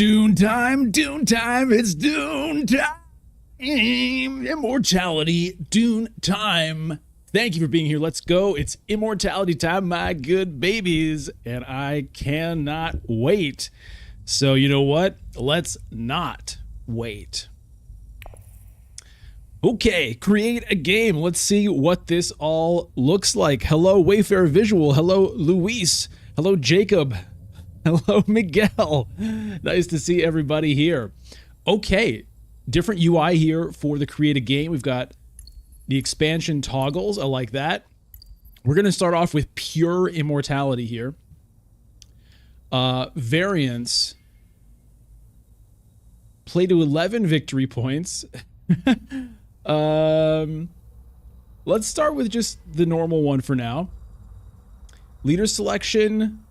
Dune time, it's Dune time. Immortality, Dune time. Thank you for being here. Let's go. It's Immortality time, my good babies. And I cannot wait. So you know what? Let's not wait. Okay, create a game. Let's see what this all looks like. Hello, Wayfarer Visual. Hello, Luis. Hello, Jacob. Hello, Miguel. Nice to see everybody here. Okay, different UI here for the create a game. We've got the expansion toggles. I like that. We're going to start off with pure immortality here. Variance. Play to 11 victory points. Let's start with just the normal one for now. Leader selection.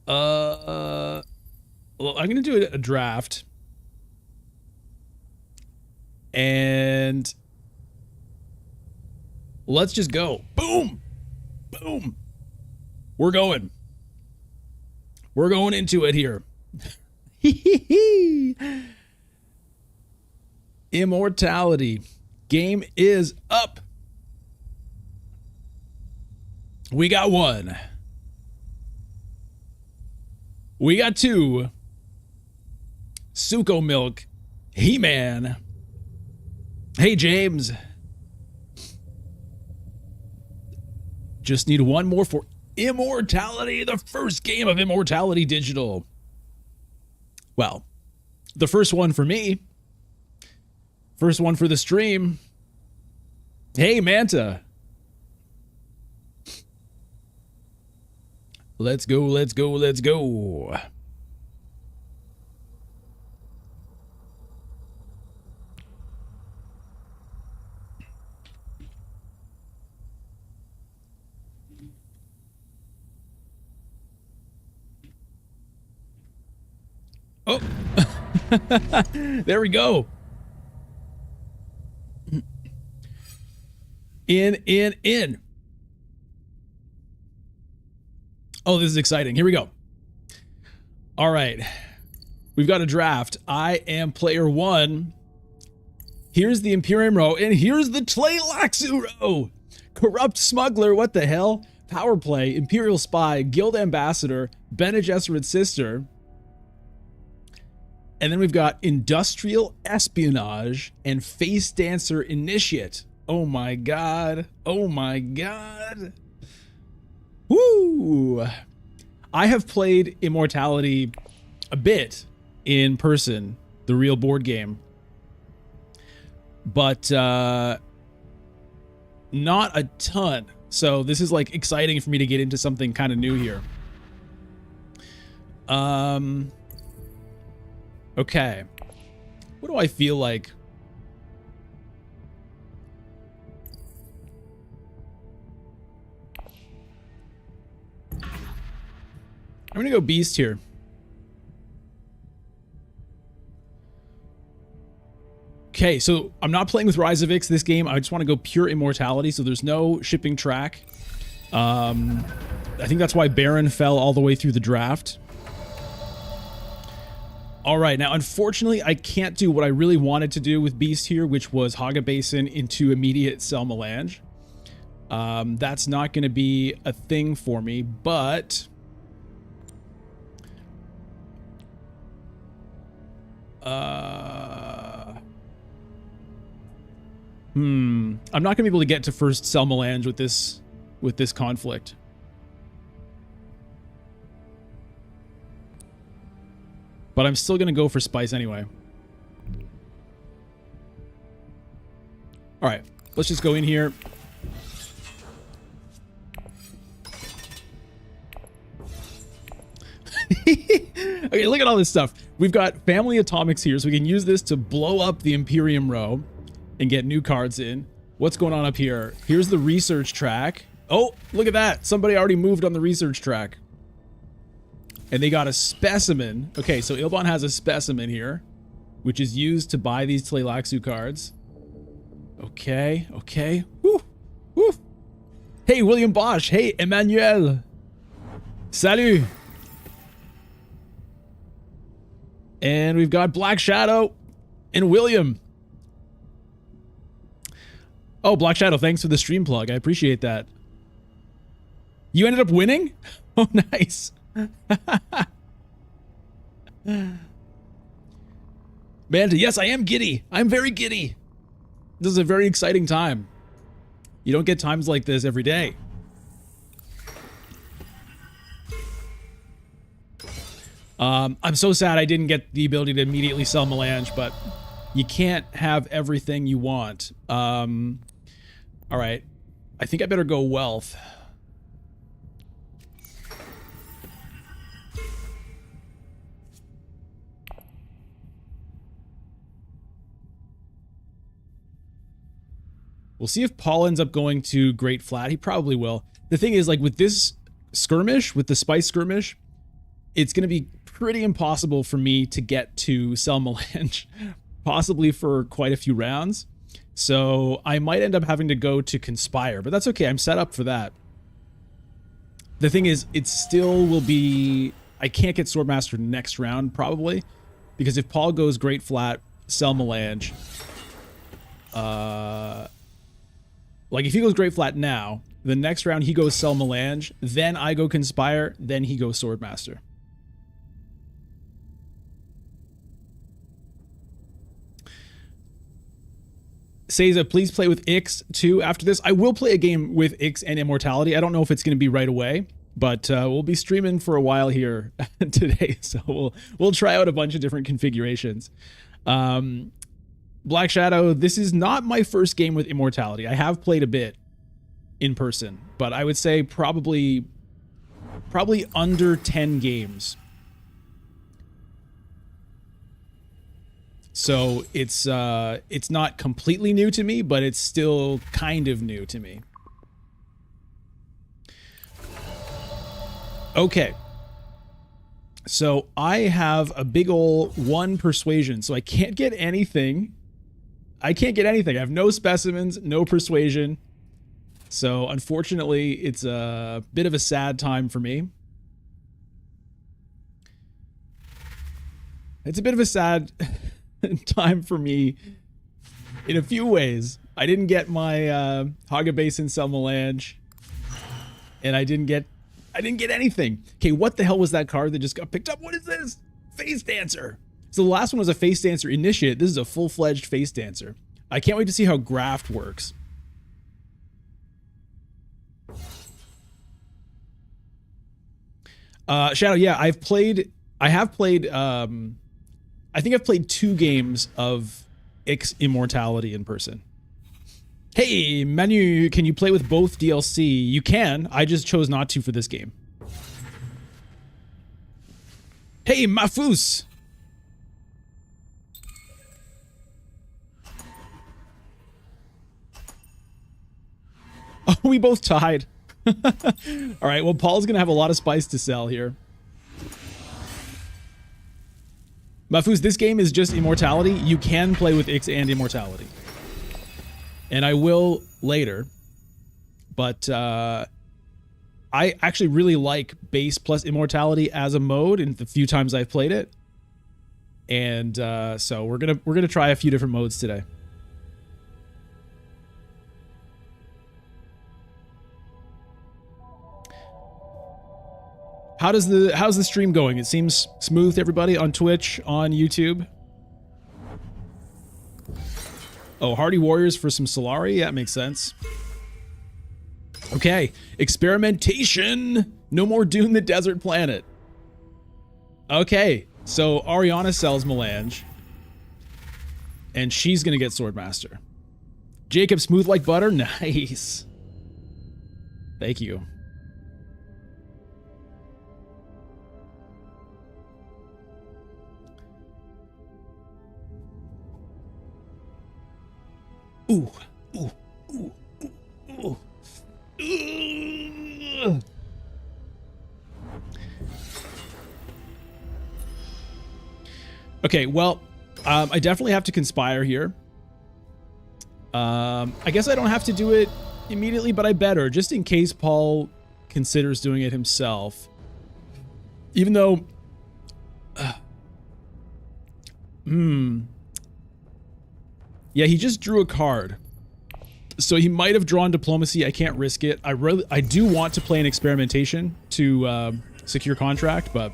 Well, I'm going to do a draft. And let's just go. Boom. Boom. We're going. We're going into it here. Immortality. Game is up. We got one. We got two. Suko Milk. He-Man. Hey, James. Just need one more for Immortality, the first game of Immortality Digital. Well, the first one for me. First one for the stream. Hey, Manta. Let's go, let's go, let's go. Oh, there we go. In. Oh, this is exciting. Here we go. All right. We've got a draft. I am player one. Here's the Imperium row, and here's the Tleilaxu row. Corrupt smuggler, what the hell? Power play, Imperial spy, guild ambassador, Bene Gesserit's sister. And then we've got industrial espionage and face dancer initiate. Oh my god. Oh my god. Woo! I have played Immortality a bit in person, the real board game. But not a ton. So this is like exciting for me to get into something kind of new here. Okay. What do I feel like? I'm gonna go Beast here. Okay, so I'm not playing with Rise of Ix this game. I just want to go pure Immortality, so there's no shipping track. I think that's why Baron fell all the way through the draft. All right, now unfortunately I can't do what I really wanted to do with Beast here, which was Haga Basin into immediate Cell Melange. That's not going to be a thing for me, but I'm not gonna be able to get to first Cell Melange with this conflict. But I'm still gonna go for Spice anyway. Alright, let's just go in here. Okay, look at all this stuff. We've got family atomics here, so we can use this to blow up the Imperium row and get new cards in. What's going on up here? Here's the research track. Oh, look at that. Somebody already moved on the research track. And they got a specimen. Okay, so Ilbon has a specimen here, which is used to buy these Tleilaxu cards. Okay, okay. Woo, woo. Hey, William Bosch. Hey, Emmanuel. Salut. And we've got Black Shadow and William. Oh, Black Shadow, thanks for the stream plug. I appreciate that. You ended up winning? Oh, nice. Manta, yes, I am giddy. I'm very giddy. This is a very exciting time. You don't get times like this every day. I'm so sad I didn't get the ability to immediately sell Melange, but you can't have everything you want. All right. I think I better go wealth. We'll see if Paul ends up going to Great Flat. He probably will. The thing is, like, with this skirmish, with the Spice skirmish, it's going to be pretty impossible for me to get to sell Melange, possibly for quite a few rounds. So I might end up having to go to Conspire, but that's okay. I'm set up for that. The thing is, it still will be... I can't get Swordmaster next round, probably, because if Paul goes Great Flat, sell Melange... like, if he goes Great Flat now, the next round he goes sell Melange, then I go Conspire, then he goes Swordmaster. Seiza, please play with Ix too after this. I will play a game with Ix and Immortality. I don't know if it's going to be right away, but we'll be streaming for a while here today, so we'll try out a bunch of different configurations. Black Shadow, this is not my first game with Immortality. I have played a bit in person, but I would say probably under 10 games. So it's not completely new to me, but it's still kind of new to me. Okay. So I have a big ol' 1 persuasion, so I can't get anything. I have no specimens, no persuasion. So unfortunately, it's a bit of a sad time for me. It's a bit of a sad time for me in a few ways. I didn't get my Haga Basin sell Melange, and I didn't get anything. Okay, what the hell was that card that just got picked up? What is this? Face Dancer. So the last one was a Face Dancer Initiate. This is a full-fledged Face Dancer. I can't wait to see how Graft works. Shadow, yeah, I have played, I think I've played 2 games of Ix Immortality in person. Hey, Manu, can you play with both DLC? You can, I just chose not to for this game. Hey, Mafus! Oh, we both tied. All right, well, Paul's going to have a lot of spice to sell here. Mafus, this game is just Immortality. You can play with Ix and Immortality. And I will later. But I actually really like base plus Immortality as a mode in the few times I've played it. And so we're gonna try a few different modes today. How's the stream going? It seems smooth to everybody on Twitch, on YouTube. Oh, Hardy Warriors for some Solari? Yeah, that makes sense. Okay, experimentation. No more Dune the Desert Planet. Okay, so Ariana sells Melange. And she's gonna get Swordmaster. Jacob, smooth like butter? Nice. Thank you. Ooh, ooh, ooh, ooh, ooh. Okay, well, I definitely have to conspire here. I guess I don't have to do it immediately, but I better, just in case Paul considers doing it himself. Even though Yeah, he just drew a card. So he might have drawn diplomacy. I can't risk it. I do want to play an experimentation to secure contract, but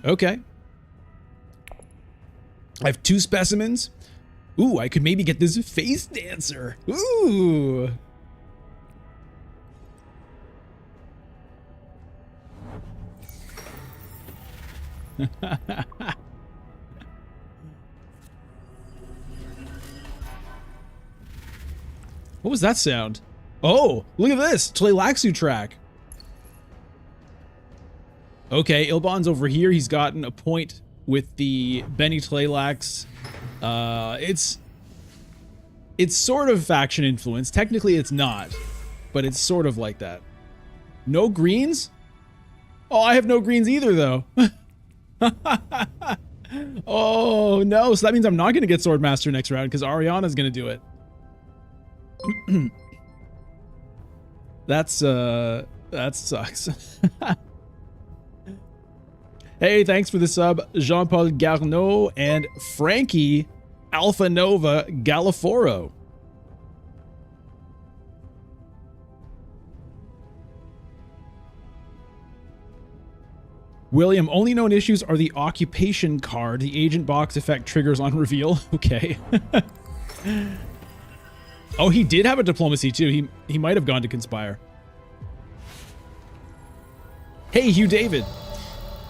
okay. I have 2 specimens. Ooh, I could maybe get this face dancer. Ooh. What was that sound? Oh, look at this. Tleilaxu track. Okay, Ilbon's over here. He's gotten a point with the Benny Tleilax. It's sort of faction influence. Technically, it's not, but it's sort of like that. No greens? Oh, I have no greens either, though. Oh, no. So that means I'm not going to get Swordmaster next round because Ariana's going to do it. That sucks. Hey, thanks for the sub, Jean-Paul Garneau and Frankie Alpha Nova Galiforo. William, only known issues are the occupation card. The agent box effect triggers on reveal. Okay. Oh, he did have a diplomacy too. He might have gone to conspire. Hey, Hugh David.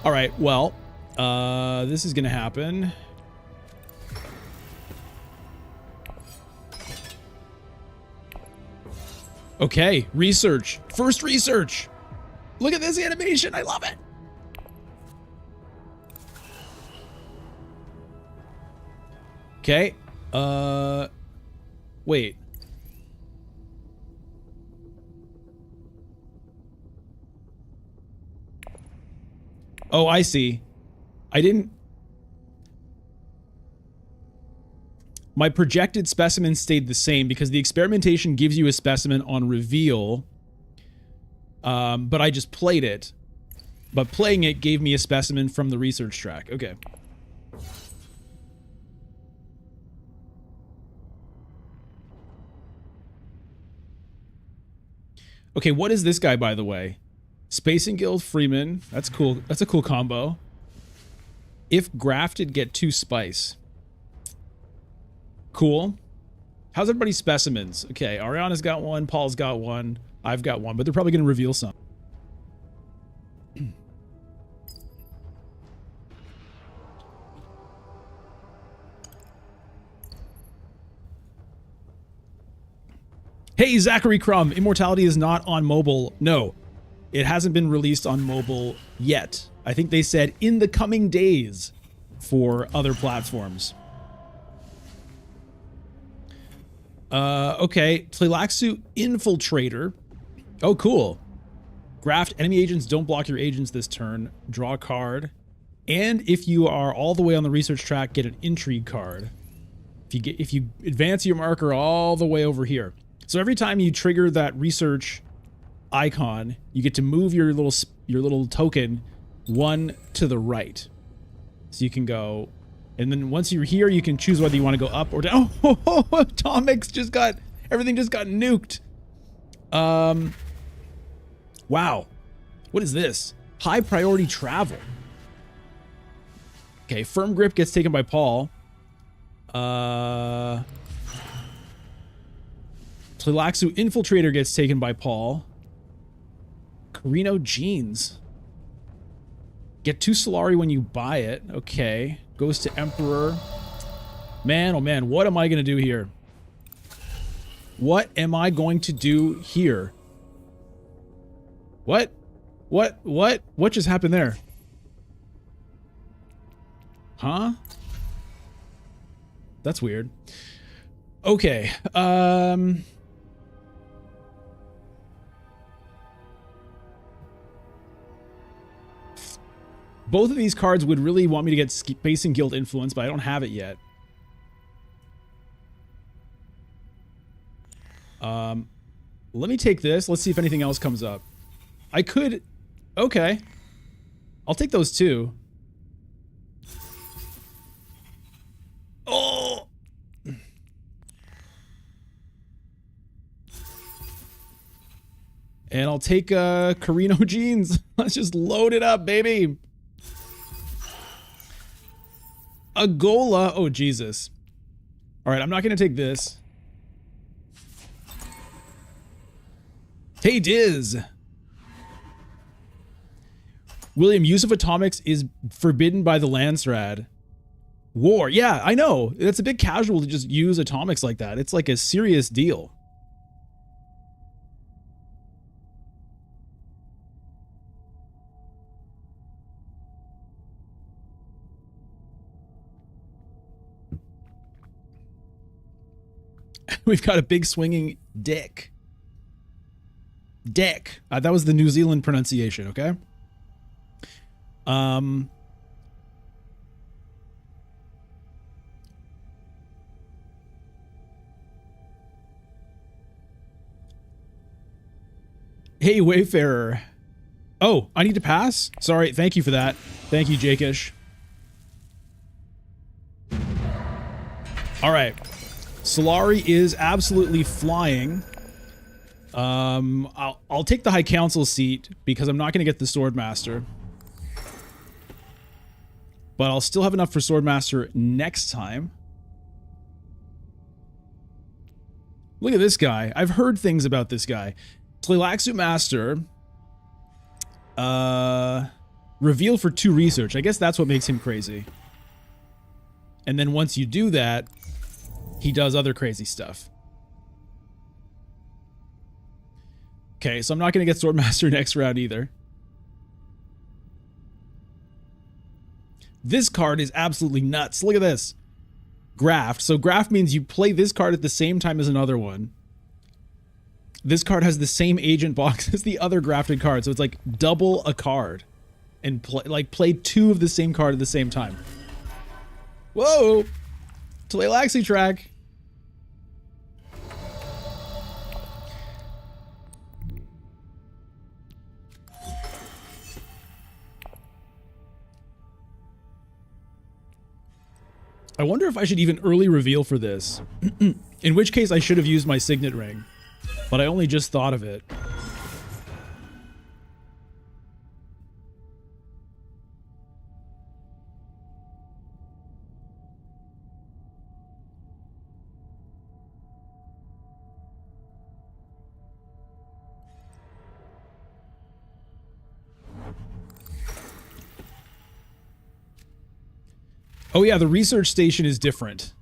All right, well, this is gonna happen. Okay, research. First research. Look at this animation. I love it. Okay. Wait. Oh, I see. I didn't... My projected specimen stayed the same because the experimentation gives you a specimen on reveal. But I just played it. But playing it gave me a specimen from the research track. Okay. Okay, what is this guy, by the way? Spacing Guild Freeman. That's cool. That's a cool combo. If grafted, get 2 spice. Cool. How's everybody's specimens? Okay, Ariana's got 1, Paul's got 1, I've got 1, but they're probably going to reveal some. Hey, Zachary Crumb. Immortality is not on mobile. No, it hasn't been released on mobile yet. I think they said in the coming days for other platforms. Okay. Tleilaxu Infiltrator. Oh, cool. Graft. Enemy agents don't block your agents this turn. Draw a card. And if you are all the way on the research track, get an intrigue card. If you advance your marker all the way over here. So every time you trigger that research icon, you get to move your little token 1 to the right. So you can go, and then once you're here, you can choose whether you want to go up or down. Oh, Atomics just got, everything just got nuked. Wow. What is this? High priority travel. Okay, firm grip gets taken by Paul. Tleilaxu Infiltrator gets taken by Paul. Carino Jeans. Get 2 Solari when you buy it. Okay. Goes to Emperor. Man, oh man, what am I going to do here? What am I going to do here? What? What just happened there? Huh? That's weird. Okay. Both of these cards would really want me to get Spacing Guild influence, but I don't have it yet. Let me take this. Let's see if anything else comes up. I could... Okay. I'll take those 2. And I'll take Carino jeans. Let's just load it up, baby. A Gola. Oh, Jesus. All right, I'm not going to take this. Hey, Diz. William, use of atomics is forbidden by the Landsrad. War. Yeah, I know. It's a bit casual to just use atomics like that. It's like a serious deal. We've got a big swinging dick. Dick. That was the New Zealand pronunciation, okay? Hey, Wayfarer. Oh, I need to pass? Sorry, thank you for that. Thank you, Jakish. All right. Solari is absolutely flying. I'll take the High Council seat because I'm not going to get the Swordmaster. But I'll still have enough for Swordmaster next time. Look at this guy. I've heard things about this guy. Tleilaxu Master. Reveal for 2 research. I guess that's what makes him crazy. And then once you do that, he does other crazy stuff. Okay, so I'm not going to get Swordmaster next round either. This card is absolutely nuts. Look at this. Graft. So graft means you play this card at the same time as another one. This card has the same agent box as the other grafted card. So it's like double a card. And play 2 of the same card at the same time. Whoa! Tleilaxu track. I wonder if I should even early reveal for this. In which case I should have used my signet ring. But I only just thought of it. Oh yeah, the research station is different.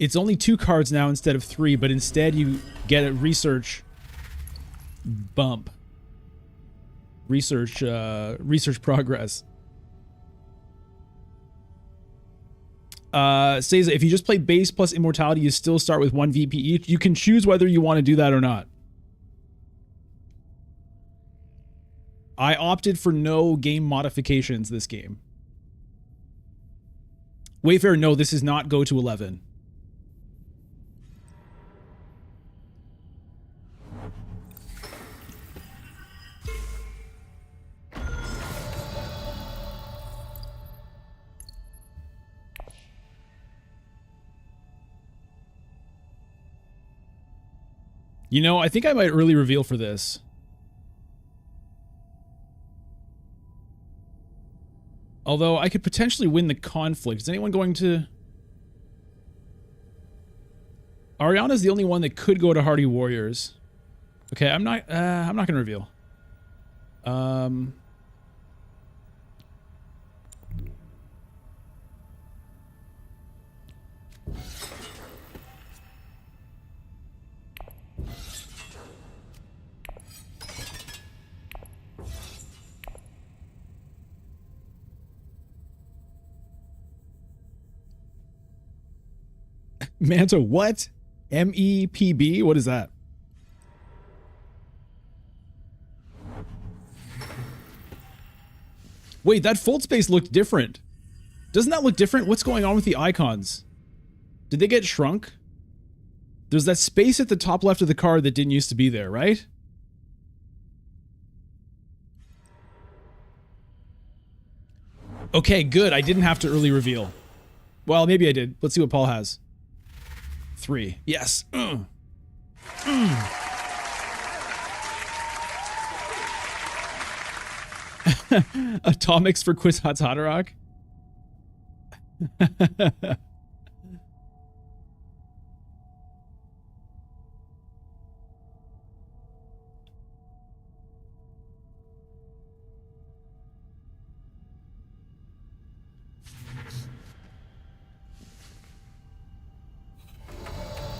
It's only 2 cards now instead of 3, but instead you get a research bump. Research progress. Says if you just play base plus immortality, you still start with 1 VP each. You can choose whether you want to do that or not. I opted for no game modifications this game. Wayfarer, no, this is not go to 11. You know, I think I might early reveal for this. Although I could potentially win the conflict. Is anyone going to... Ariana's the only one that could go to Hardy Warriors. Okay, I'm not going to reveal. Manta, what? MEPB? What is that? Wait, that fold space looked different. Doesn't that look different? What's going on with the icons? Did they get shrunk? There's that space at the top left of the card that didn't used to be there, right? Okay, good. I didn't have to early reveal. Well, maybe I did. Let's see what Paul has. 3. Yes. Atomics for Kwisatz Haderach.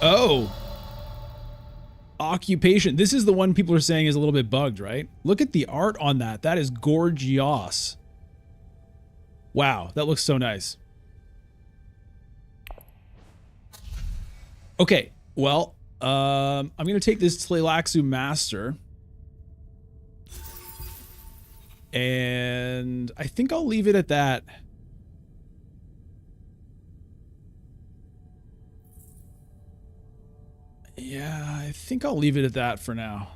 Oh. Occupation. This is the one people are saying is a little bit bugged, right? Look at the art on that. That is gorgeous. Wow, that looks so nice. Okay, well, I'm going to take this Tleilaxu Master. And I think I'll leave it at that. Yeah, I think I'll leave it at that for now.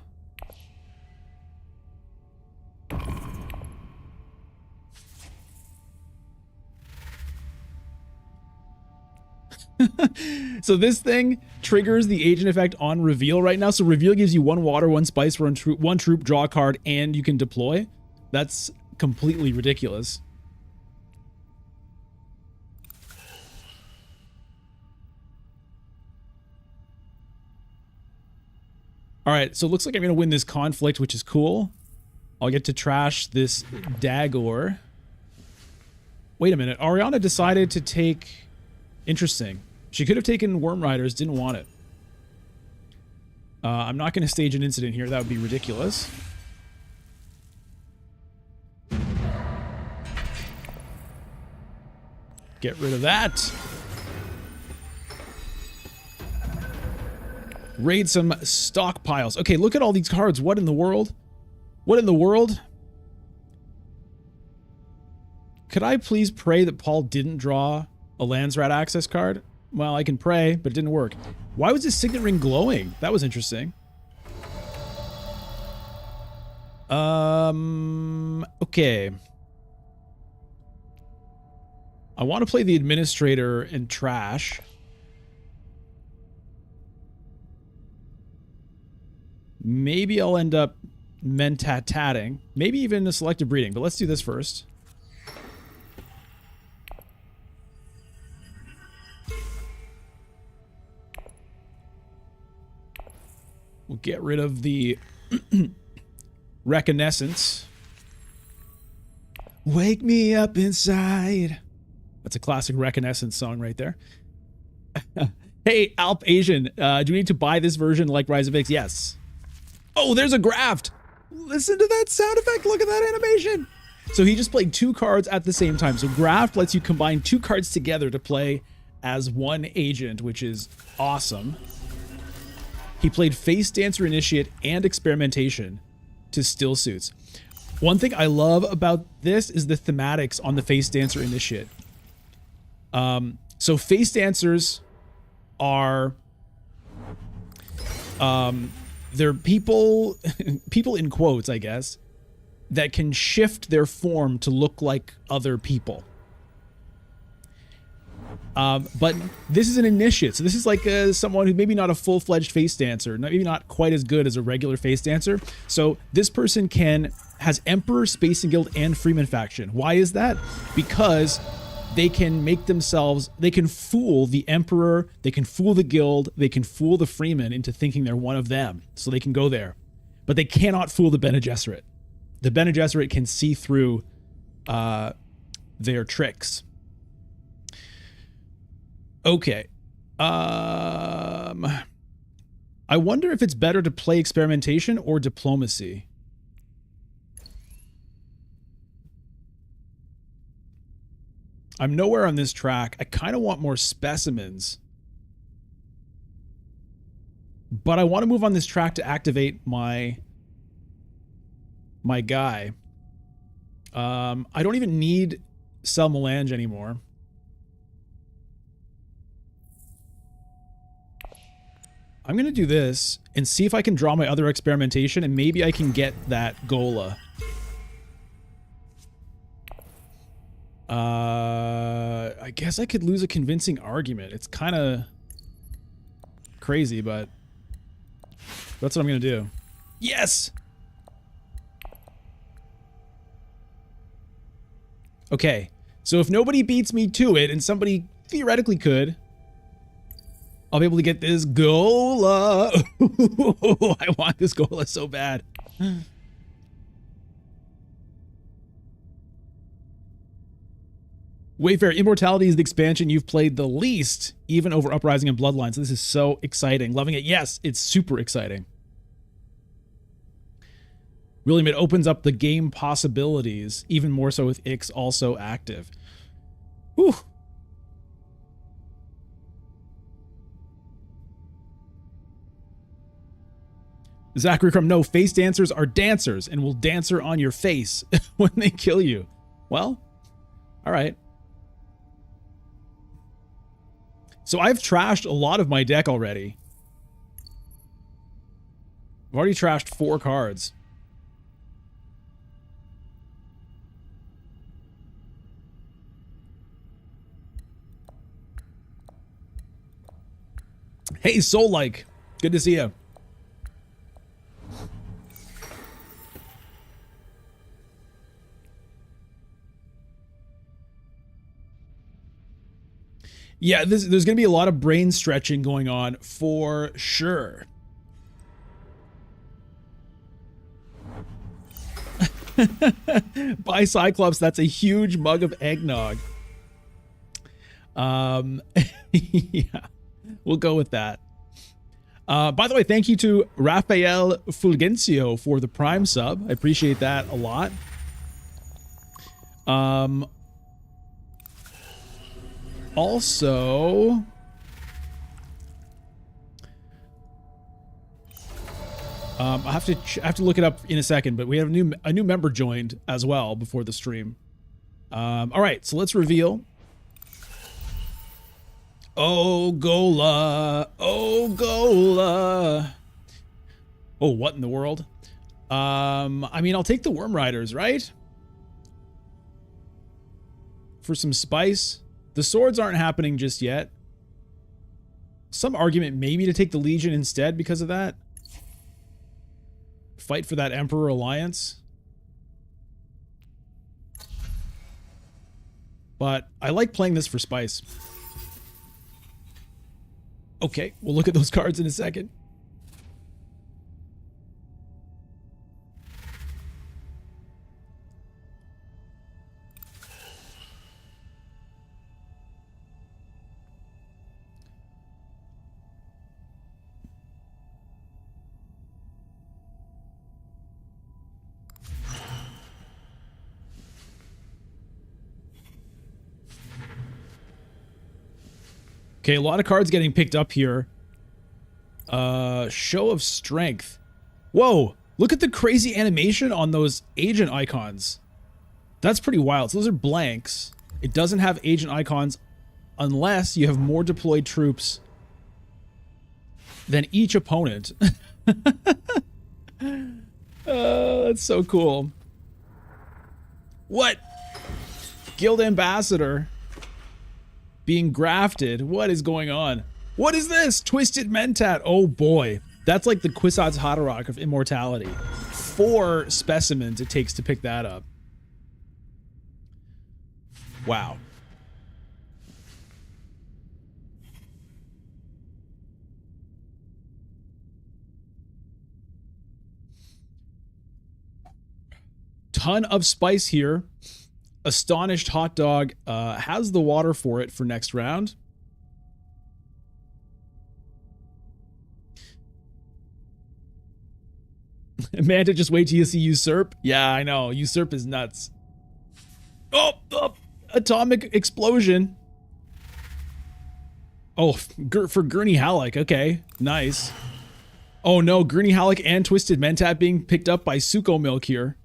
So this thing triggers the agent effect on reveal right now. So reveal gives you 1 water, 1 spice, 1 troop, draw a card, and you can deploy. That's completely ridiculous. All right, so it looks like I'm going to win this conflict, which is cool. I'll get to trash this Dagor. Wait a minute. Ariana decided to take... Interesting. She could have taken Worm Riders, didn't want it. I'm not going to stage an incident here. That would be ridiculous. Get rid of that. Raid some stockpiles. Okay, look at all these cards. What in the world? What in the world? Could I please pray that Paul didn't draw a Landsrat access card? Well, I can pray, but it didn't work. Why was this signet ring glowing? That was interesting. Okay. I want to play the administrator and trash. Maybe I'll end up mentatatting. Maybe even a selective breeding, but let's do this first. We'll get rid of the reconnaissance. Wake me up inside. That's a classic reconnaissance song right there. Hey, Alp Asian, do we need to buy this version like Rise of X? Yes. Oh, there's a graft. Listen to that sound effect. Look at that animation. So he just played 2 cards at the same time. So graft lets you combine 2 cards together to play as 1 agent, which is awesome. He played Face Dancer Initiate and Experimentation to still suits. One thing I love about this is the thematics on the Face Dancer Initiate. So Face Dancers are... they're people in quotes, I guess, that can shift their form to look like other people. But this is an initiate, so this is like someone who's maybe not a full-fledged face dancer, maybe not quite as good as a regular face dancer. So this person has Emperor, Spacing Guild, and Freeman faction. Why is that? Because they can make themselves, they can fool the Emperor, they can fool the Guild, they can fool the Freeman into thinking they're one of them, so they can go there. But they cannot fool the Bene Gesserit. The Bene Gesserit can see through their tricks. Okay. I wonder if it's better to play Experimentation or Diplomacy. I'm nowhere on this track. I kind of want more specimens. But I want to move on this track to activate my guy. I don't even need Sel Melange anymore. I'm going to do this and see if I can draw my other Experimentation, and maybe I can get that Gola. I guess I could lose a convincing argument. It's kind of crazy, but that's what I'm going to do. Yes! Okay, so if nobody beats me to it, and somebody theoretically could, I'll be able to get this Gola. I want this Gola so bad. Wayfair, Immortality is the expansion you've played the least, even over Uprising and Bloodlines. This is so exciting. Loving it. Yes, it's super exciting. William, it opens up the game possibilities, even more so with Ix also active. Whew. Zachary Crumb, no, face dancers are dancers and will dancer on your face when they kill you. Well, all right. So I've trashed a lot of my deck already. I've already trashed 4 cards. Hey, Soul-like. Good to see you. Yeah, there's going to be a lot of brain stretching going on for sure. By Cyclops, that's a huge mug of eggnog. Yeah, we'll go with that. By the way, thank you to Rafael Fulgencio for the Prime sub. I appreciate that a lot. Also, I have to look it up in a second, but we have a new member joined as well before the stream. All right, so let's reveal. Oh, Gola. Oh, Gola. Oh, what in the world? I mean, I'll take the Worm Riders, right? For some spice. The swords aren't happening just yet. Some argument maybe to take the Legion instead because of that. Fight for that Emperor Alliance. But I like playing this for spice. Okay, we'll look at those cards in a second. Okay, a lot of cards getting picked up here. Show of Strength. Whoa, look at the crazy animation on those agent icons. That's pretty wild. So those are blanks. It doesn't have agent icons unless you have more deployed troops than each opponent. That's so cool. What? Guild Ambassador. Being grafted. What is going on? What is this? Twisted Mentat. Oh boy. That's like the Kwisatz Haderach of Immortality. 4 specimens it takes to pick that up. Wow. Ton of spice here. Astonished Hot Dog has the water for it for next round. Manta, just wait till you see Usurp. Yeah, I know. Usurp is nuts. Oh, atomic explosion. Oh, for Gurney Halleck. Okay, nice. Oh no, Gurney Halleck and Twisted Mentat being picked up by Suko Milk here.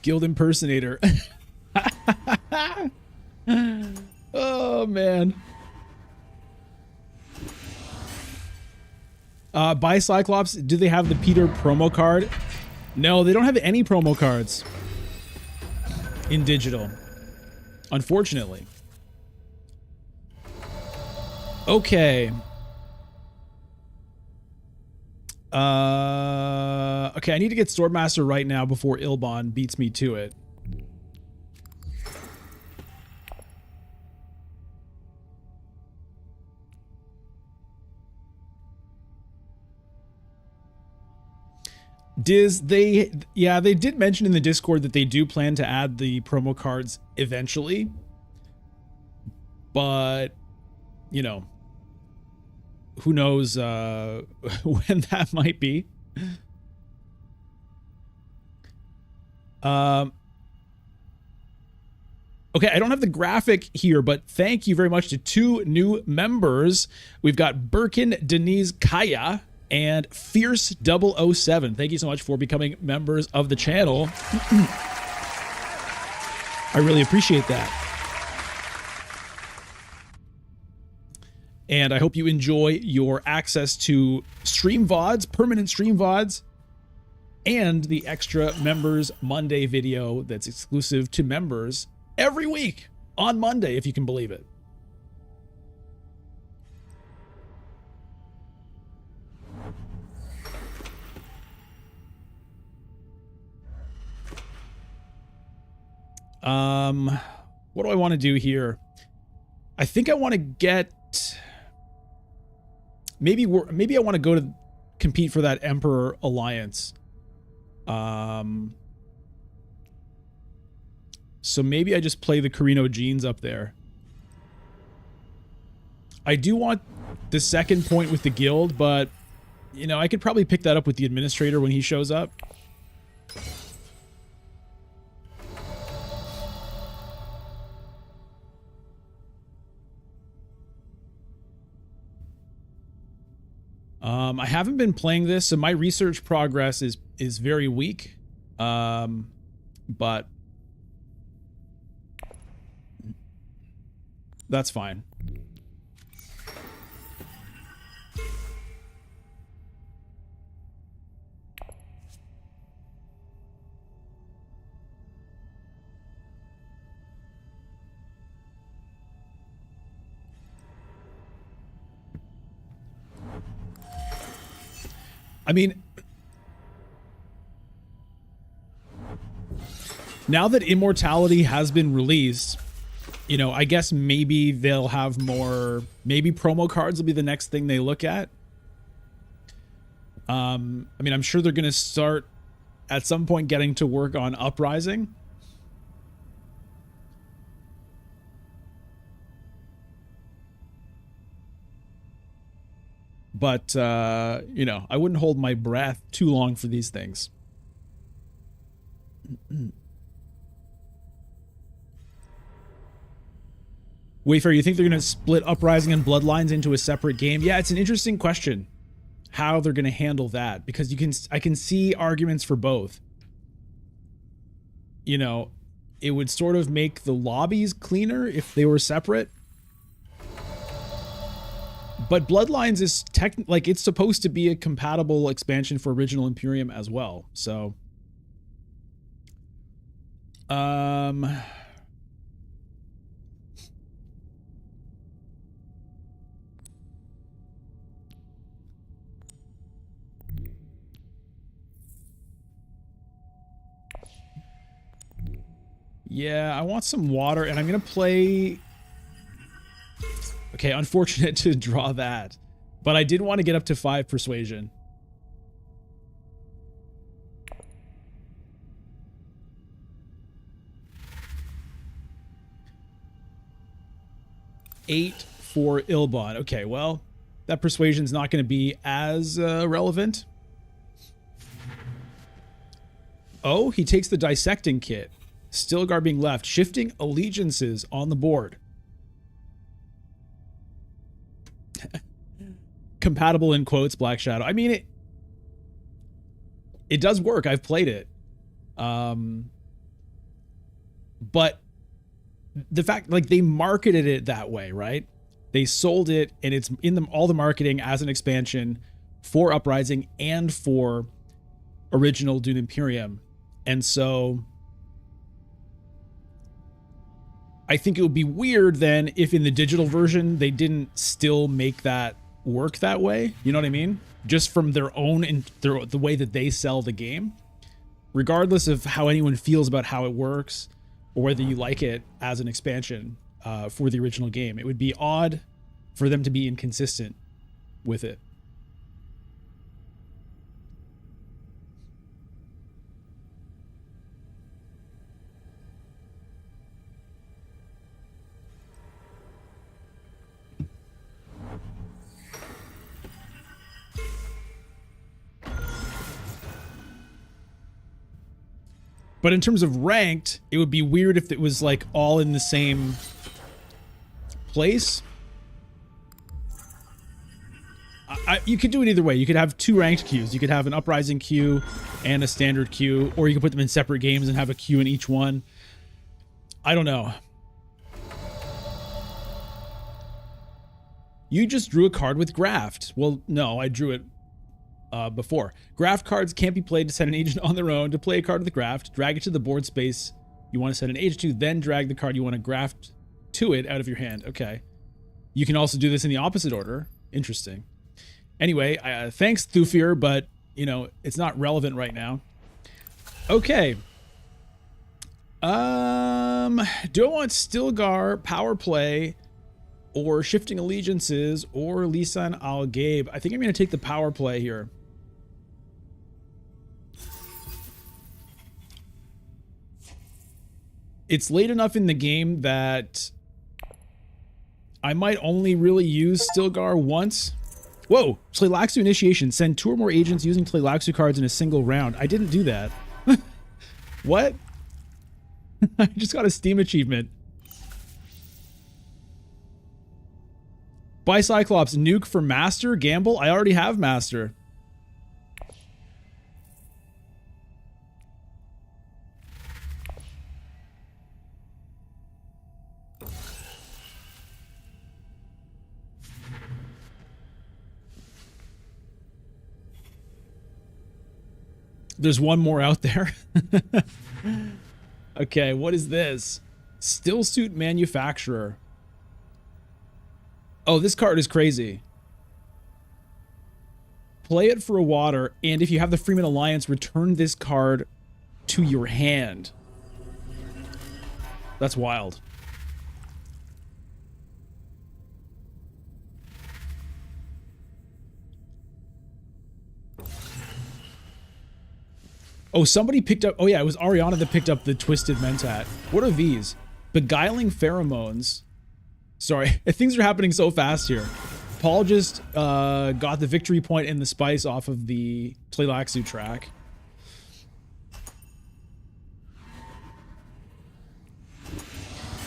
Guild Impersonator. Oh, man. By Cyclops, do they have the Peter promo card? No, they don't have any promo cards in digital, unfortunately. Okay. Okay, I need to get Swordmaster right now before Ilbon beats me to it. Yeah, they did mention in the Discord that they do plan to add the promo cards eventually. But, you know, who knows when that might be. Okay, I don't have the graphic here, but thank you very much to 2 new members. We've got Birkin Denise Kaya and Fierce 007. Thank you so much for becoming members of the channel. I really appreciate that. And I hope you enjoy your access to stream VODs, permanent stream VODs, and the extra members Monday video that's exclusive to members every week on Monday, if you can believe it. What do I want to do here? I think I want to get... Maybe I want to go to compete for that Emperor Alliance. So maybe I just play the Carino Genes up there. I do want the second point with the guild, but, you know, I could probably pick that up with the administrator when he shows up. I haven't been playing this, so my research progress is very weak. But that's fine. I mean, now that Immortality has been released, you know, I guess maybe they'll have more, maybe promo cards will be the next thing they look at. I mean, I'm sure they're going to start at some point getting to work on Uprising. But, you know, I wouldn't hold my breath too long for these things. Wayfair, you think they're going to split Uprising and Bloodlines into a separate game? Yeah, it's an interesting question how they're going to handle that, because I can see arguments for both. You know, it would sort of make the lobbies cleaner if they were separate. But Bloodlines is like, it's supposed to be a compatible expansion for Original Imperium as well. So, yeah, I want some water, and I'm going to play... Okay, unfortunate to draw that. But I did want to get up to 5 persuasion. Eight for Ilbon. Okay, well, that persuasion's not going to be as relevant. Oh, he takes the dissecting kit. Stilgar being left. Shifting allegiances on the board. Compatible in quotes, Black Shadow. I mean, it does work. I've played it. But the fact, like, they marketed it that way, right? They sold it, and it's in all the marketing as an expansion for Uprising and for original Dune Imperium. And so I think it would be weird then if in the digital version they didn't still make that work that way. You know what I mean? just from their own and the way that they sell the game, regardless of how anyone feels about how it works or whether you like it as an expansion for the original game. It would be odd for them to be inconsistent with it. But in terms of ranked, it would be weird if it was like all in the same place. You could do it either way. You could have two ranked queues. You could have an uprising queue and a standard queue, or you could put them in separate games and have a queue in each one. I don't know. You just drew a card with Graft. Well, no, I drew it before. Graft cards can't be played to set an agent on their own. To play a card with the Graft, drag it to the board space you want to set an agent to, then drag the card you want to graft to it out of your hand. Okay. You can also do this in the opposite order. Interesting. Anyway, thanks, Thufir, but, you know, it's not relevant right now. Okay. Do I want Stilgar, Power Play, or Shifting Allegiances, or Lisan Al Gabe? I think I'm going to take the Power Play here. It's late enough in the game that I might only really use Stilgar once. Whoa! Tleilaxu Initiation. Send 2 or more agents using Tleilaxu cards in a single round. I didn't do that. What? I just got a Steam achievement. Buy Cyclops. Nuke for Master. Gamble. I already have Master. There's one more out there. Okay, what is this? Stillsuit Manufacturer. Oh, this card is crazy. Play it for a water, and if you have the Freeman Alliance, return this card to your hand. That's wild. Oh, somebody picked up... Oh, yeah, it was Ariana that picked up the Twisted Mentat. What are these? Beguiling Pheromones. Sorry, things are happening so fast here. Paul just got the victory point and the spice off of the Tleilaxu track.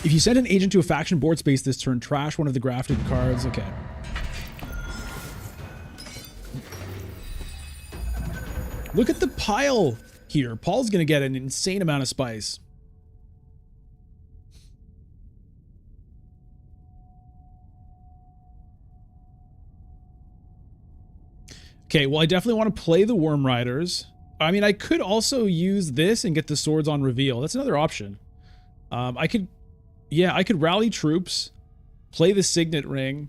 If you send an agent to a faction board space this turn, trash one of the grafted cards. Okay. Look at the pile here. Paul's going to get an insane amount of spice. Okay, well, I definitely want to play the Worm Riders. I mean, I could also use this and get the swords on reveal. That's another option. I could rally troops, play the Signet Ring,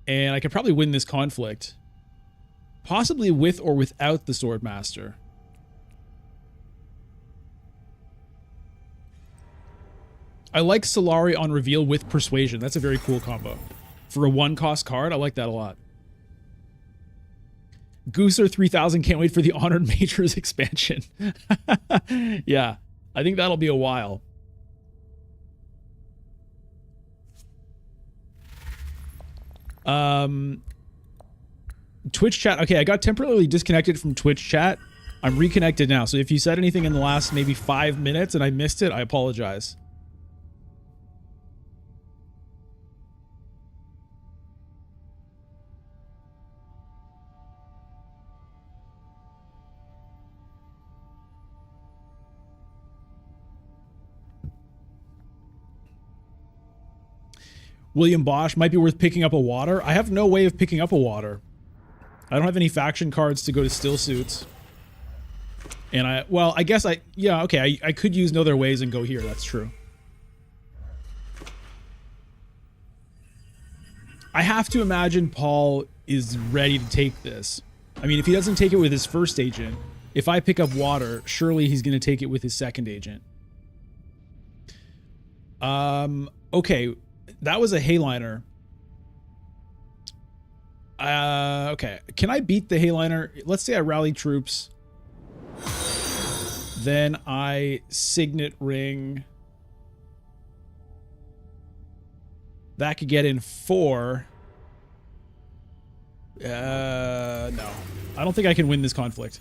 and I could probably win this conflict. Possibly with or without the Swordmaster. I like Solari on reveal with Persuasion. That's a very cool combo. For a 1-cost card, I like that a lot. Gooser 3000 can't wait for the Honored Majors expansion. Yeah, I think that'll be a while. Twitch chat. Okay, I got temporarily disconnected from Twitch chat. I'm reconnected now. So if you said anything in the last maybe 5 minutes and I missed it, I apologize. William Bosch, might be worth picking up a water. I have no way of picking up a water. I don't have any faction cards to go to still suits. And I guess yeah, okay, I could use No Other Ways and go here. That's true. I have to imagine Paul is ready to take this. I mean, if he doesn't take it with his first agent, if I pick up water, surely he's going to take it with his second agent. Okay. That was a Hayliner. Okay. Can I beat the Hayliner? Let's say I rally troops. Then I signet ring. That could get in 4. No. I don't think I can win this conflict.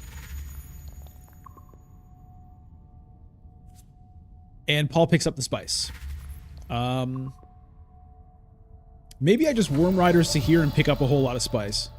And Paul picks up the spice. Maybe I just Worm Riders to here and pick up a whole lot of spice.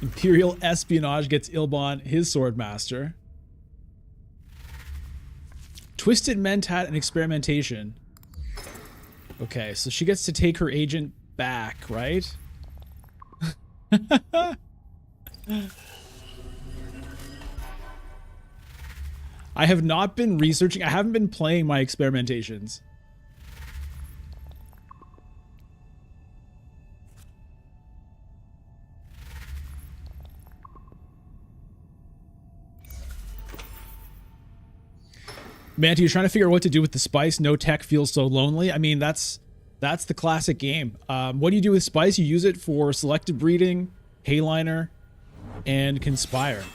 Imperial Espionage gets Ilbon, his Swordmaster. Twisted Mentat and Experimentation. Okay, so she gets to take her agent back, right? I have not been researching. I haven't been playing my experimentations. Manty, you're trying to figure out what to do with the spice. No tech feels so lonely. I mean, that's the classic game. What do you do with spice? You use it for selective breeding, Hayliner, and Conspire.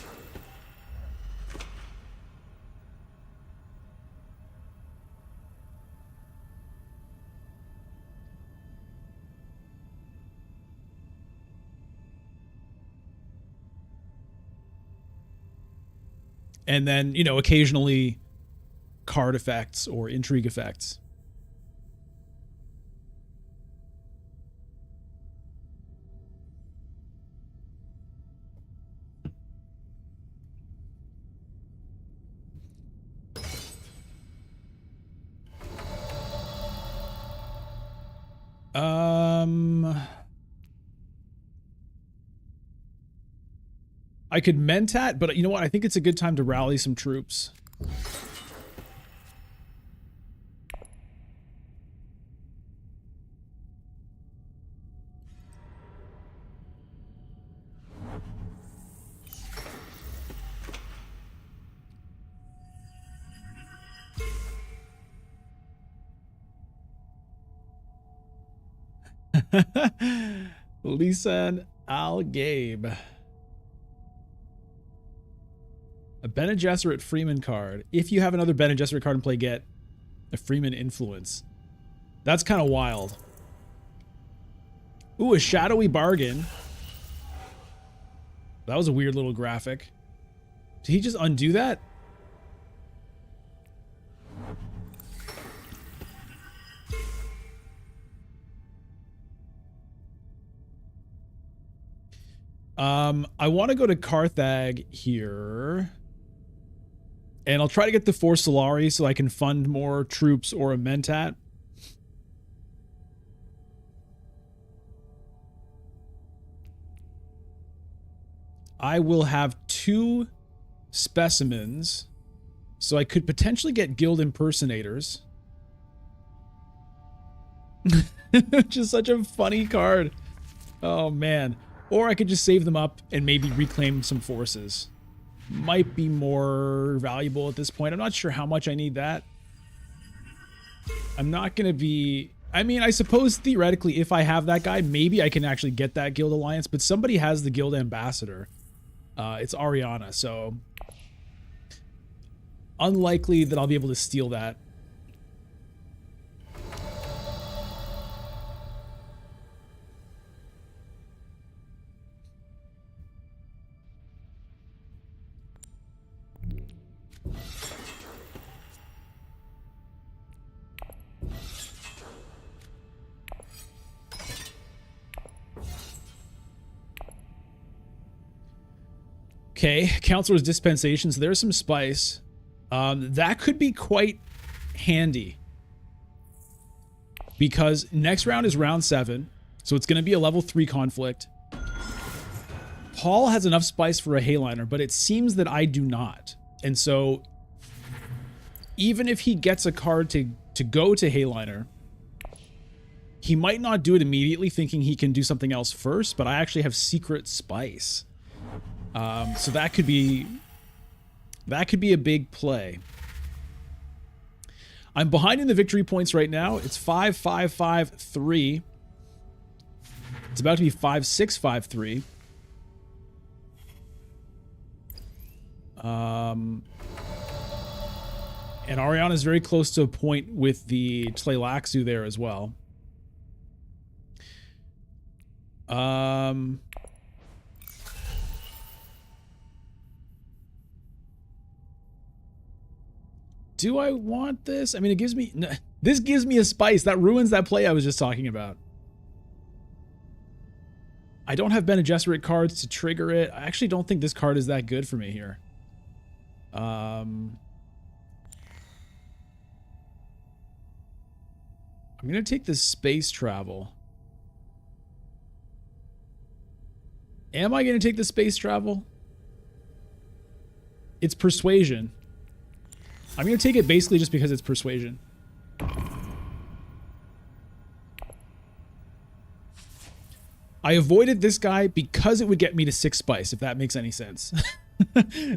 And then, you know, occasionally card effects or intrigue effects. I could Mentat, but you know what? I think it's a good time to rally some troops. Lisa and Al Gabe. A Bene Gesserit Freeman card. If you have another Bene Gesserit card in play, get a Freeman influence. That's kind of wild. Ooh, a shadowy bargain. That was a weird little graphic. Did he just undo that? I want to go to Carthag here. And I'll try to get the 4 Solari so I can fund more troops or a Mentat. I will have 2 specimens. So I could potentially get guild impersonators. Which is such a funny card. Oh, man. Or I could just save them up and maybe reclaim some forces. Might be more valuable at this point. I'm not sure how much I need that. I'm not going to be... I mean, I suppose theoretically, if I have that guy, maybe I can actually get that guild alliance. But somebody has the guild ambassador. It's Ariana, so... unlikely that I'll be able to steal that. Okay, Counselor's Dispensation. So there's some spice. That could be quite handy. Because next round is round 7. So it's going to be a level 3 conflict. Paul has enough spice for a Hayliner, but it seems that I do not. And so even if he gets a card to go to Hayliner, he might not do it immediately thinking he can do something else first, but I actually have secret spice. So that could be a big play. I'm behind in the victory points right now. It's 5-5-5-3. It's about to be 5-6-5-3. And Ariana's very close to a point with the Tleilaxu there as well. Do I want this? I mean, it gives me... This gives me a spice. That ruins that play I was just talking about. I don't have Bene Gesserit cards to trigger it. I actually don't think this card is that good for me here. I'm going to take this space travel. Am I going to take the space travel? It's persuasion. I'm going to take it basically just because it's persuasion. I avoided this guy because it would get me to 6 spice, if that makes any sense.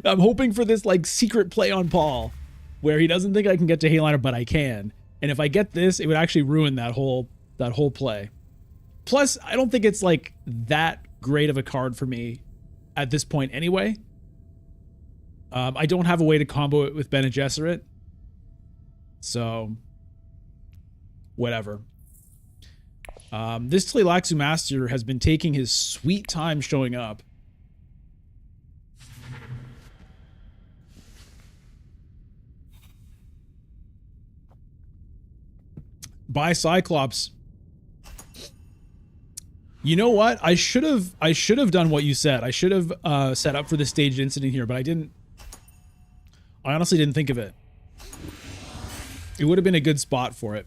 I'm hoping for this like secret play on Paul where he doesn't think I can get to Hayliner, but I can. And if I get this, it would actually ruin that whole play. Plus, I don't think it's like that great of a card for me at this point anyway. I don't have a way to combo it with Bene Gesserit. So, whatever. This Tleilaxu Master has been taking his sweet time showing up. By Cyclops. You know what? I should have done what you said. I should have set up for the staged incident here, but I didn't. I honestly didn't think of it. It would have been a good spot for it.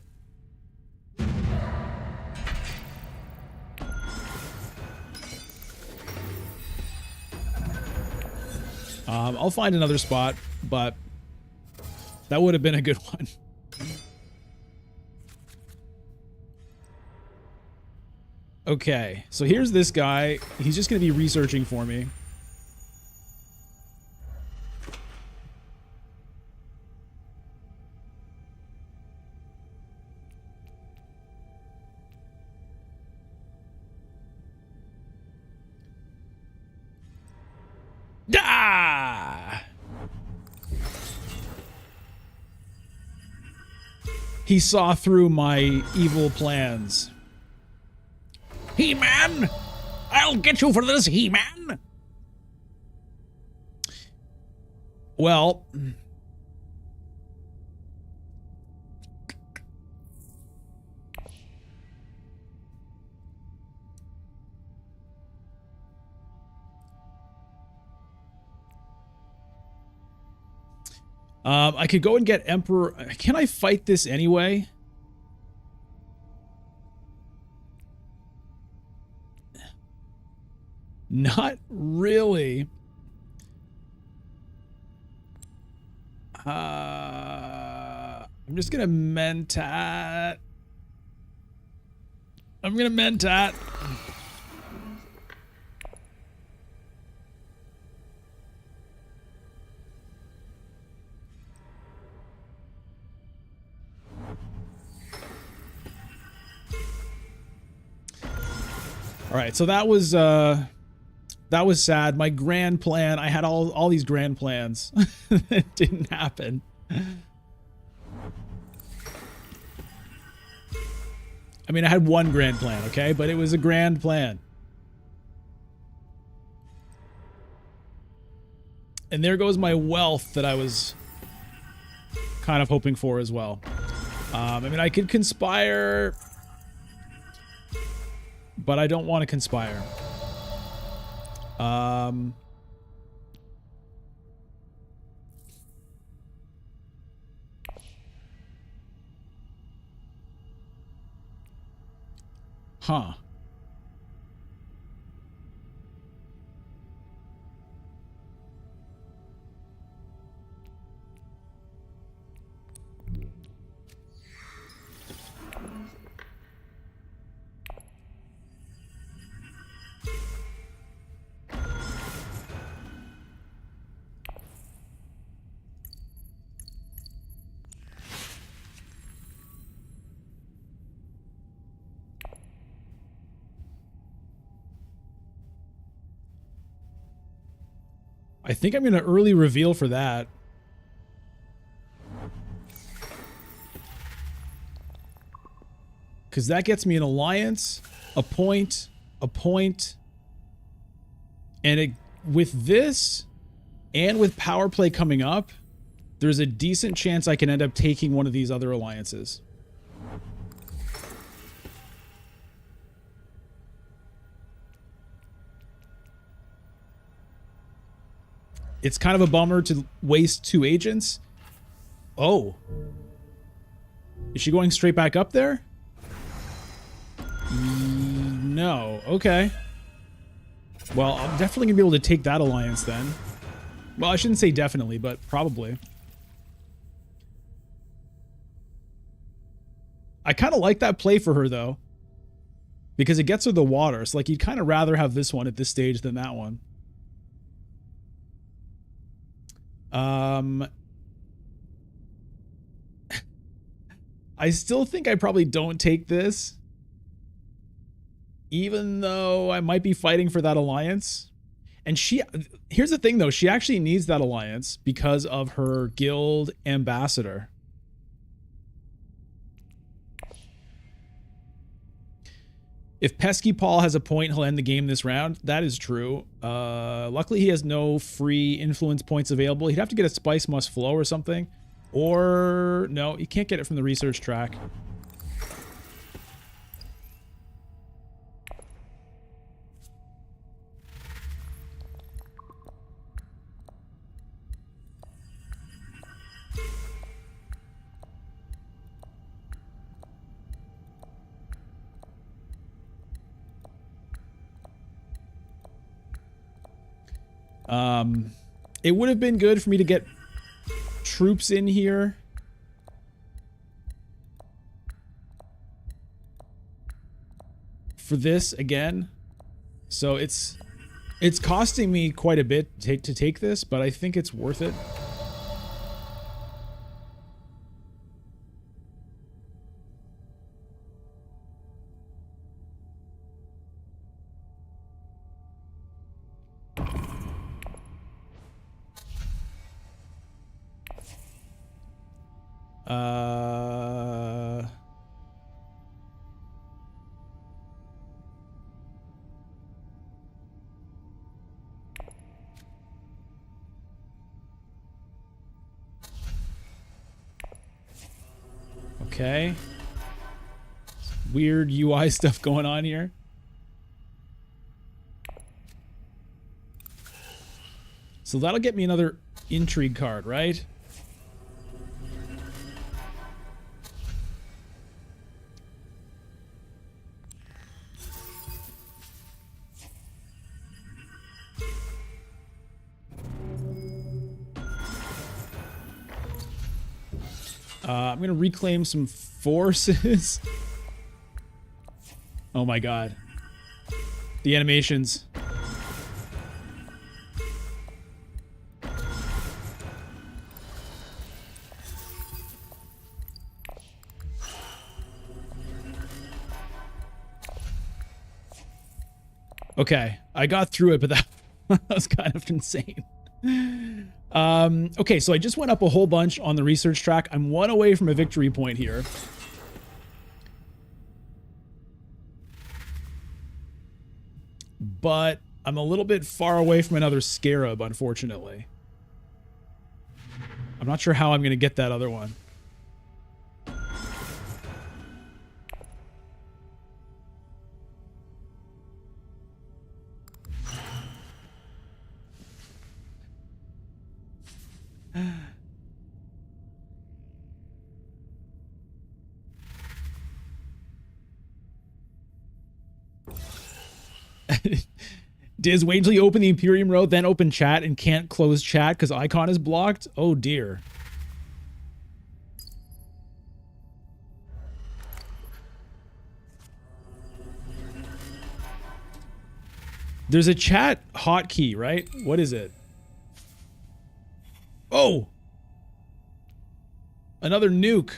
I'll find another spot, but that would have been a good one. Okay, so here's this guy. He's just going to be researching for me. Ah! He saw through my evil plans. He-Man! I'll get you for this, He-Man! Well... I could go and get Emperor... Can I fight this anyway? Not really. I'm just gonna Mentat. I'm gonna Mentat. All right, so that was sad. My grand plan, I had all these grand plans. It didn't happen. I mean, I had one grand plan, okay? But it was a grand plan. And there goes my wealth that I was kind of hoping for as well. I mean, I could conspire, but I don't want to conspire. Huh. I think I'm going to early reveal for that. Because that gets me an alliance, a point, and it, with this, and with power play coming up, there's a decent chance I can end up taking one of these other alliances. It's kind of a bummer to waste 2 agents. Oh. Is she going straight back up there? No. Okay. Well, I'm definitely going to be able to take that alliance then. Well, I shouldn't say definitely, but probably. I kind of like that play for her, though. Because it gets her the water. So, like, you'd kind of rather have this one at this stage than that one. I still think I probably don't take this. Even though I might be fighting for that alliance. And here's the thing though, she actually needs that alliance because of her guild ambassador. If Pesky Paul has a point, he'll end the game this round. That is true. Luckily, he has no free influence points available. He'd have to get a Spice Must Flow or something. Or, no, you can't get it from the research track. It would have been good for me to get troops in here. For this again. So it's costing me quite a bit to take this, but I think it's worth it. Okay. Weird UI stuff going on here. So that'll get me another intrigue card, right? I'm going to reclaim some forces. Oh my god. The animations. Okay, I got through it, but that was kind of insane. Okay, so I just went up a whole bunch on the research track. I'm 1 away from a victory point here. But I'm a little bit far away from another scarab, unfortunately. I'm not sure how I'm going to get that other one. Diz, wait until you open the Imperium row, then open chat and can't close chat because icon is blocked? Oh dear. There's a chat hotkey, right? What is it? Oh! Another nuke.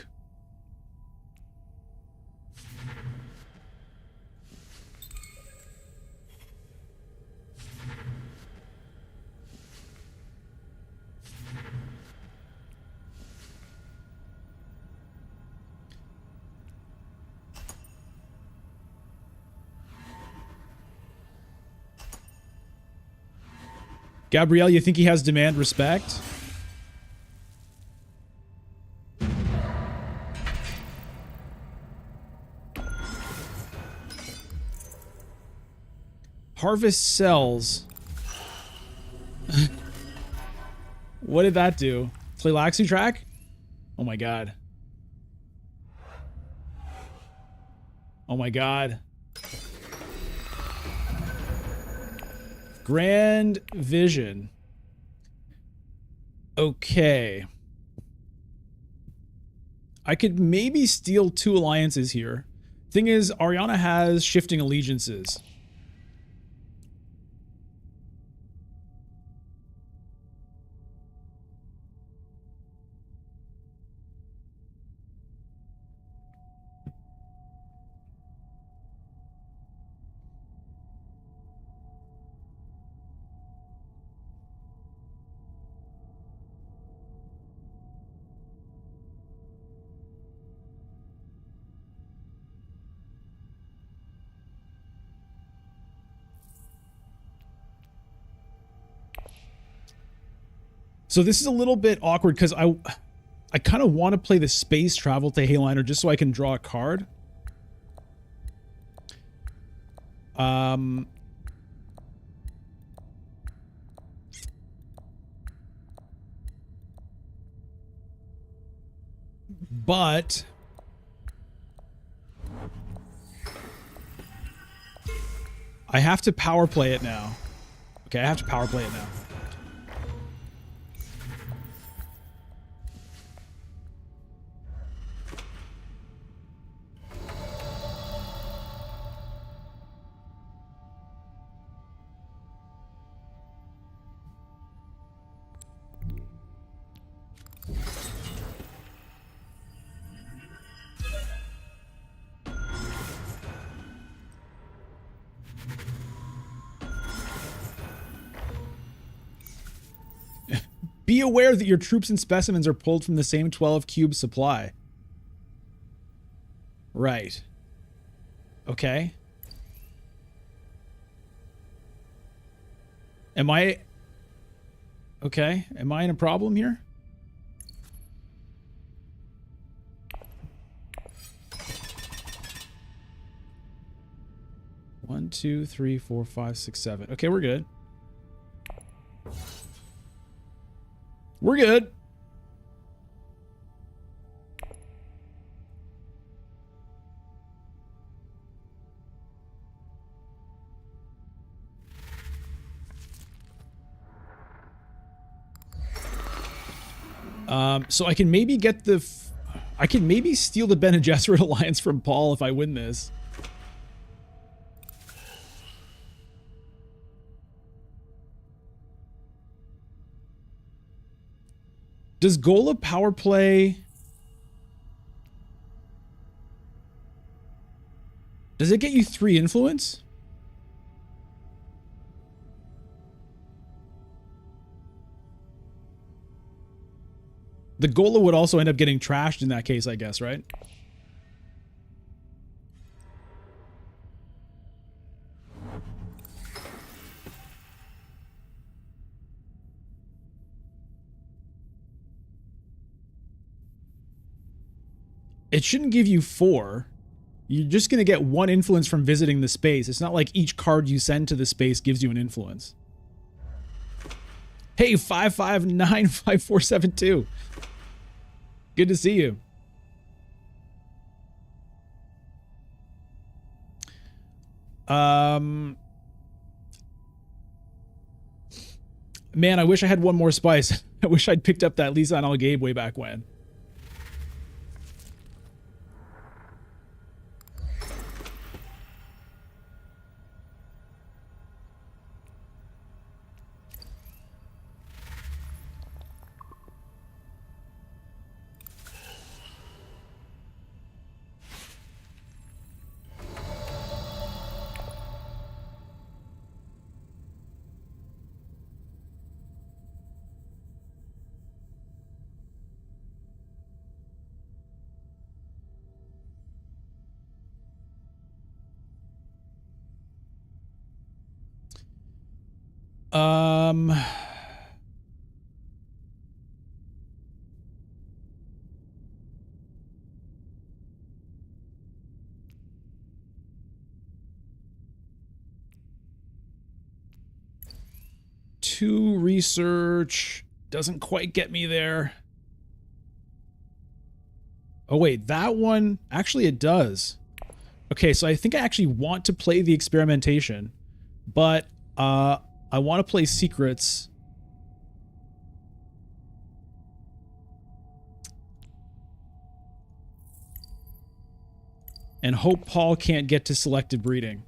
Gabrielle, you think he has demand respect? Harvest cells. What did that do? Tleilaxu track? Oh my god. Oh my god. Grand Vision. Okay. I could maybe steal 2 alliances here. Thing is, Ariana has shifting allegiances. So this is a little bit awkward because I kind of want to play the space travel to Hayliner just so I can draw a card. But I have to power play it now. Okay, I have to power play it now. Be aware that your troops and specimens are pulled from the same 12 cube supply. Right. Okay. Am I... Okay. Am I in a problem here? One, two, three, four, five, six, seven. Okay, we're good. We're good. So I can maybe get the... I can maybe steal the Bene Gesserit alliance from Paul if I win this. Does Gola power play... Does it get you 3 influence? The Gola would also end up getting trashed in that case, I guess, right? It shouldn't give you 4. You're just going to get 1 influence from visiting the space. It's not like each card you send to the space gives you an influence. Hey, 5595472. Good to see you. Man, I wish I had one more spice. I wish I'd picked up that Lisa and Algabe way back when. Um, 2 research doesn't quite get me there. Oh wait, that one, actually it does. Okay, so I think I actually want to play the experimentation, but I want to play secrets. And hope Paul can't get to selective breeding.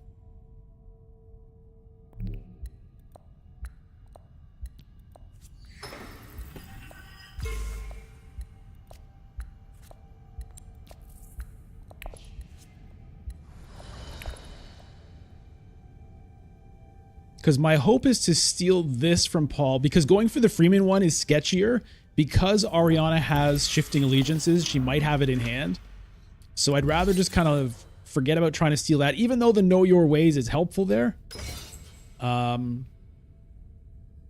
Because my hope is to steal this from Paul, because going for the Freeman one is sketchier. Because Ariana has shifting allegiances, she might have it in hand. So I'd rather just kind of forget about trying to steal that, even though the Know Your Ways is helpful there.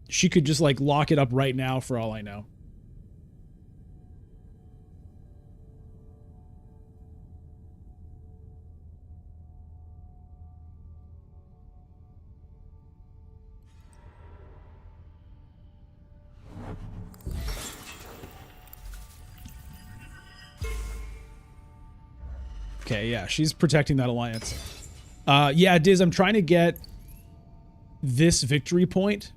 She could just like lock it up right now for all I know. Okay, yeah, she's protecting that alliance. Yeah, Diz, I'm trying to get this victory point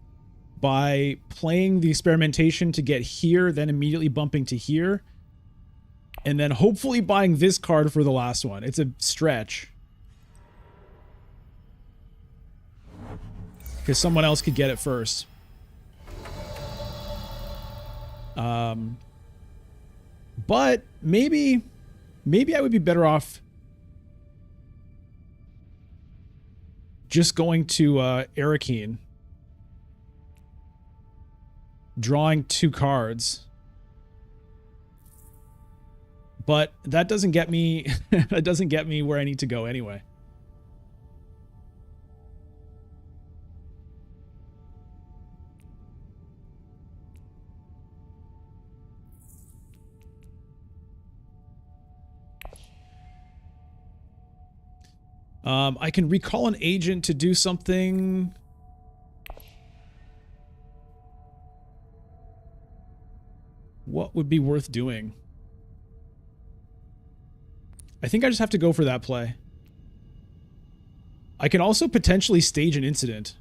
by playing the experimentation to get here, then immediately bumping to here, and then hopefully buying this card for the last one. It's a stretch, because someone else could get it first. But maybe I would be better off just going to Arakeen, drawing 2 cards. But that doesn't get me that doesn't get me where I need to go anyway. I can recall an agent to do something. What would be worth doing? I think I just have to go for that play. I can also potentially stage an incident.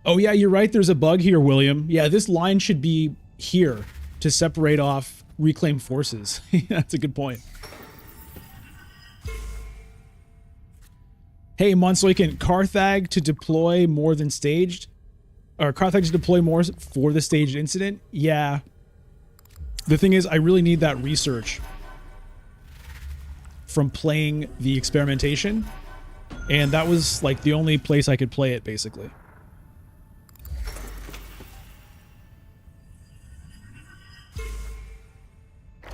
Oh yeah, you're right. There's a bug here, William. Yeah, this line should be here to separate off reclaimed forces. That's a good point. Hey, Monsoikin, Carthag to deploy more than staged? Or Carthag to deploy more for the staged incident? Yeah. The thing is, I really need that research from playing the experimentation. And that was like the only place I could play it, basically.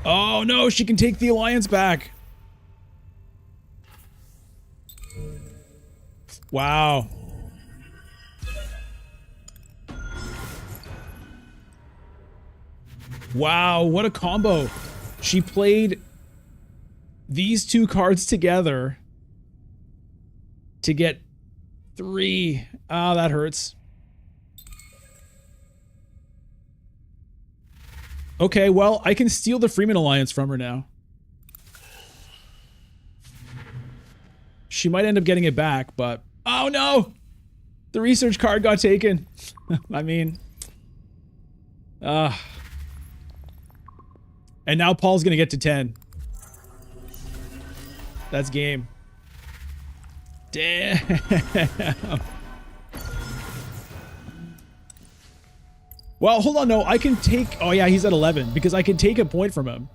Oh no, she can take the alliance back. Wow. Wow, what a combo. She played these two cards together to get 3. Ah, that hurts. Okay, well, I can steal the Freeman Alliance from her now. She might end up getting it back, but... Oh no! The research card got taken. I mean... And now Paul's gonna get to 10. That's game. Damn. Well, hold on, no, I can take... Oh yeah, he's at 11, because I can take a point from him.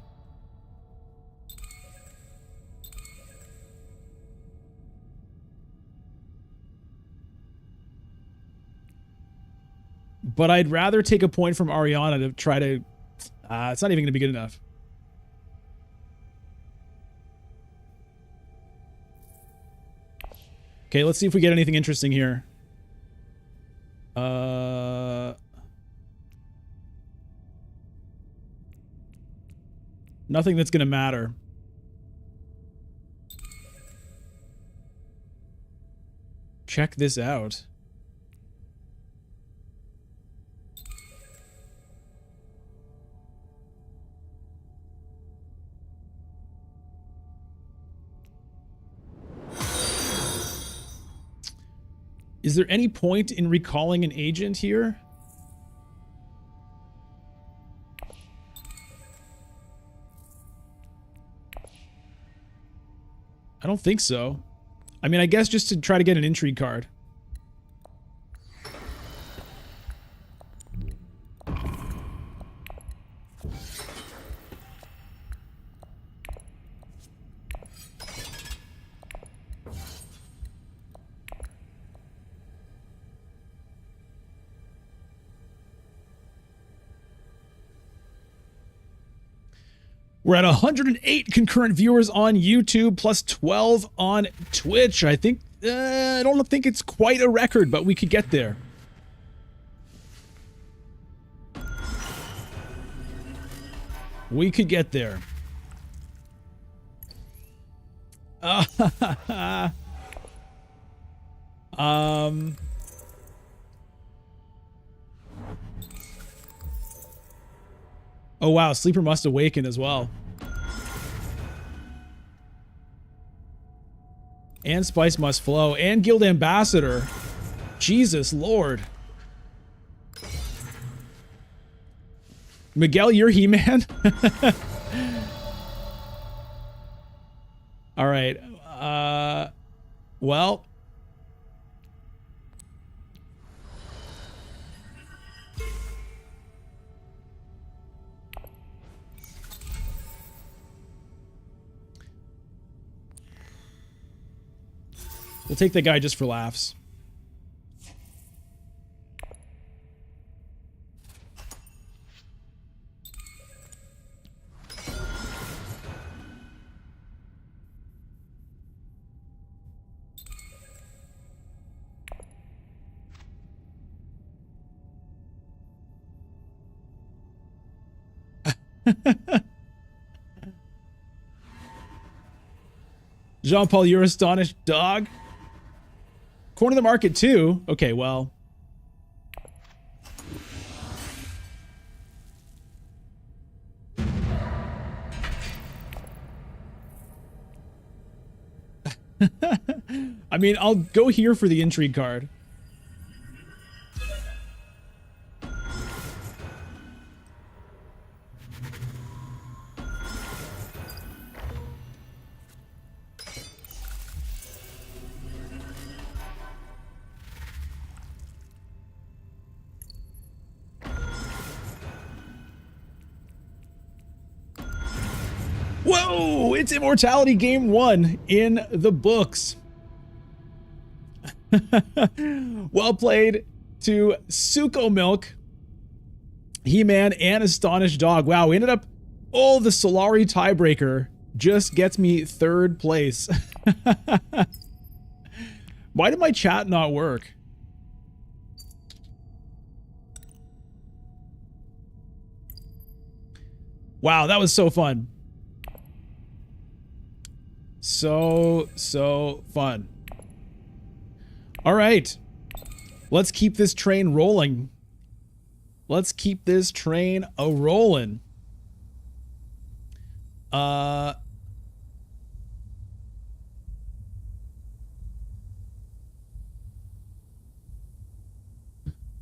But I'd rather take a point from Ariana to try to... it's not even going to be good enough. Okay, let's see if we get anything interesting here. Nothing that's going to matter. Check this out. Is there any point in recalling an agent here? I don't think so. I mean, I guess just to try to get an intrigue card. We're at 108 concurrent viewers on YouTube, plus 12 on Twitch. I think, I don't think it's quite a record, but we could get there. We could get there. Oh wow, Sleeper Must Awaken as well. And Spice Must Flow. And Guild Ambassador. Jesus Lord. Miguel, you're He-Man? Alright. Well... We'll take the guy just for laughs. Jean-Paul, you're astonished, dog. Corner of the market too. Okay, well. I mean, I'll go here for the intrigue card. Whoa! It's Immortality Game 1 in the books. Well played to Suko Milk, He-Man, and Astonished Dog. Wow, we ended up... Oh, the Solari tiebreaker just gets me 3rd place. Why did my chat not work? Wow, that was so fun. So fun. All right. Let's keep this train rolling. Let's keep this train a-rolling.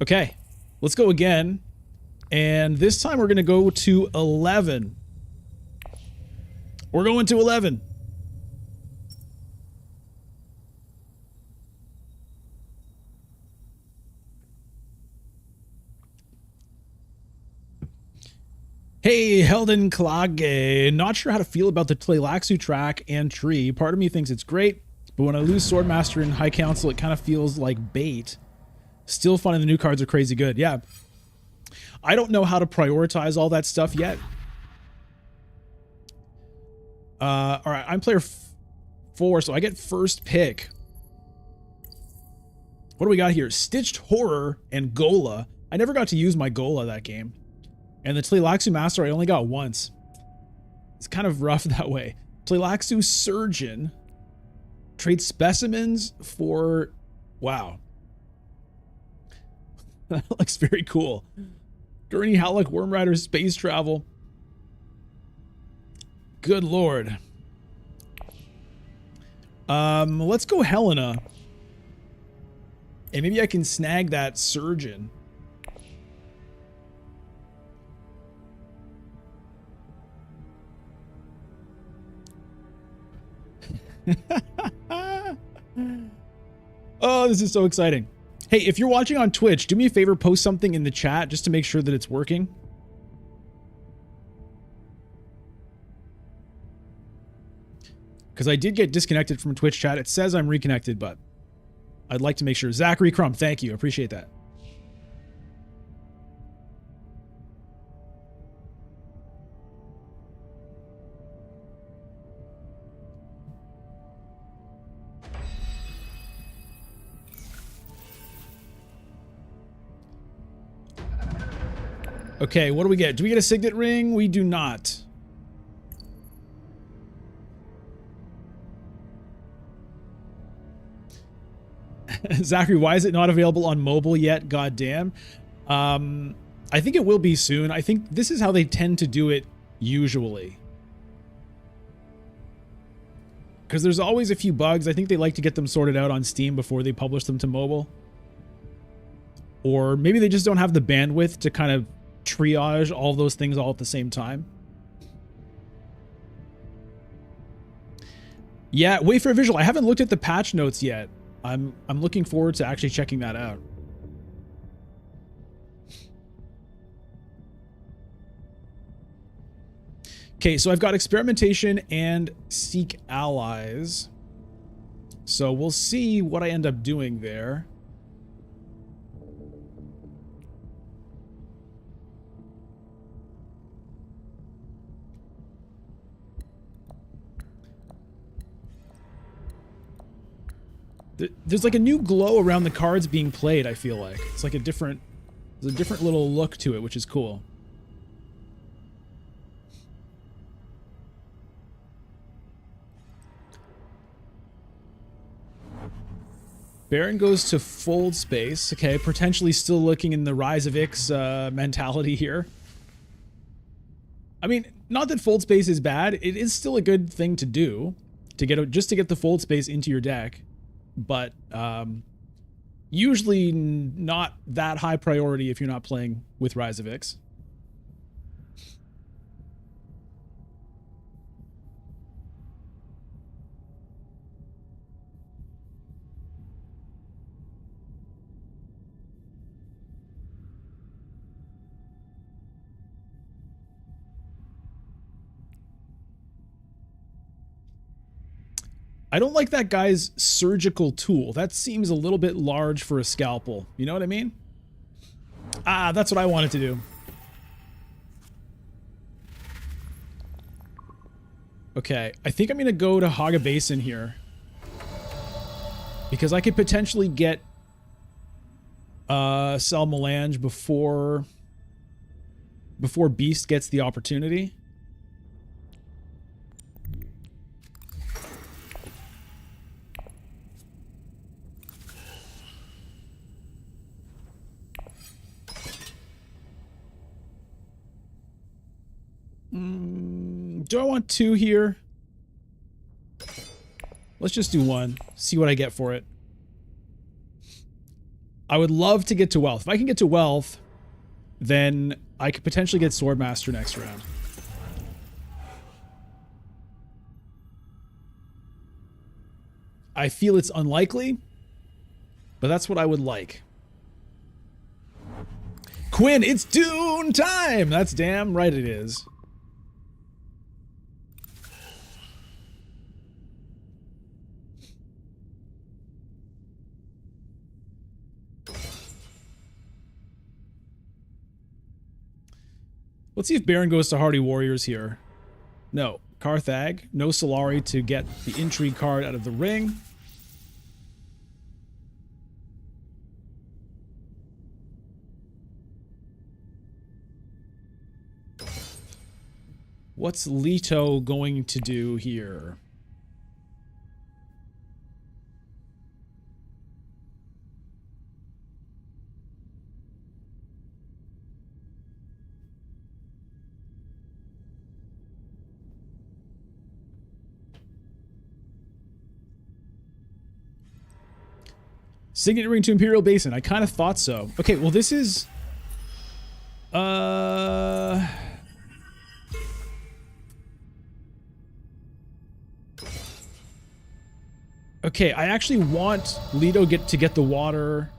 Okay, let's go again. And this time we're going to go to 11. We're going to 11. Hey, Helden Klage. Not sure how to feel about the Tleilaxu track and tree. Part of me thinks it's great, but when I lose Swordmaster in High Council, it kind of feels like bait. Still fun, and the new cards are crazy good. Yeah. I don't know how to prioritize all that stuff yet. All right, I'm player 4, so I get first pick. What do we got here? Stitched Horror and Gola. I never got to use my Gola that game. And the Tleilaxu Master I only got once. It's kind of rough that way. Tleilaxu Surgeon. Trade specimens for... Wow. That looks very cool. Gurney Halleck Worm Rider Space Travel. Good lord. Let's go Helena. And maybe I can snag that Surgeon. Oh, this is so exciting. Hey, if you're watching on Twitch, do me a favor, post something in the chat just to make sure that it's working. Because I did get disconnected from Twitch chat. It says I'm reconnected, but I'd like to make sure. Zachary Crump, thank you. Appreciate that. Okay, what do we get? Do we get a Signet Ring? We do not. Zachary, why is it not available on mobile yet? God damn. I think it will be soon. I think this is how they tend to do it usually. Because there's always a few bugs. I think they like to get them sorted out on Steam before they publish them to mobile. Or maybe they just don't have the bandwidth to kind of triage all those things all at the same time. Yeah, wait for a visual. I haven't looked at the patch notes yet. I'm looking forward to actually checking that out. Okay, so I've got experimentation and seek allies. So we'll see what I end up doing there. There's like a new glow around the cards being played, I feel like. It's like a different, there's a different little look to it, which is cool. Baron goes to fold space. Okay, potentially still looking in the Rise of Ix mentality here. I mean, not that fold space is bad. It is still a good thing to do, to get just to get the fold space into your deck. But usually not that high priority if you're not playing with Rise of Ix. I don't like that guy's surgical tool. That seems a little bit large for a scalpel. You know what I mean? Ah, that's what I wanted to do. Okay, I think I'm going to go to Haga Basin here. Because I could potentially get sell Melange before Beast gets the opportunity. Do I want 2 here? Let's just do 1. See what I get for it. I would love to get to Wealth. If I can get to Wealth, then I could potentially get Swordmaster next round. I feel it's unlikely, but that's what I would like. Quinn, it's Dune time! That's damn right it is. Let's see if Baron goes to Hardy Warriors here. No. Carthag. No Solari to get the Intrigue card out of the ring. What's Leto going to do here? Signet Ring to Imperial Basin. I kind of thought so. Okay, well this is... Okay, I actually want Leto to get the water.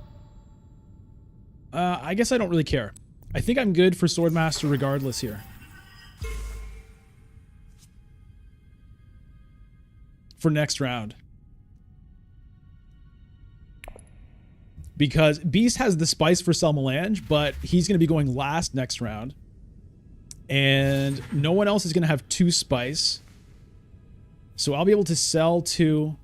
I guess I don't really care. I think I'm good for Swordmaster regardless here. For next round. Because Beast has the spice for Sell Melange, but he's going to be going last next round. And no one else is going to have 2 spice. So I'll be able to sell 2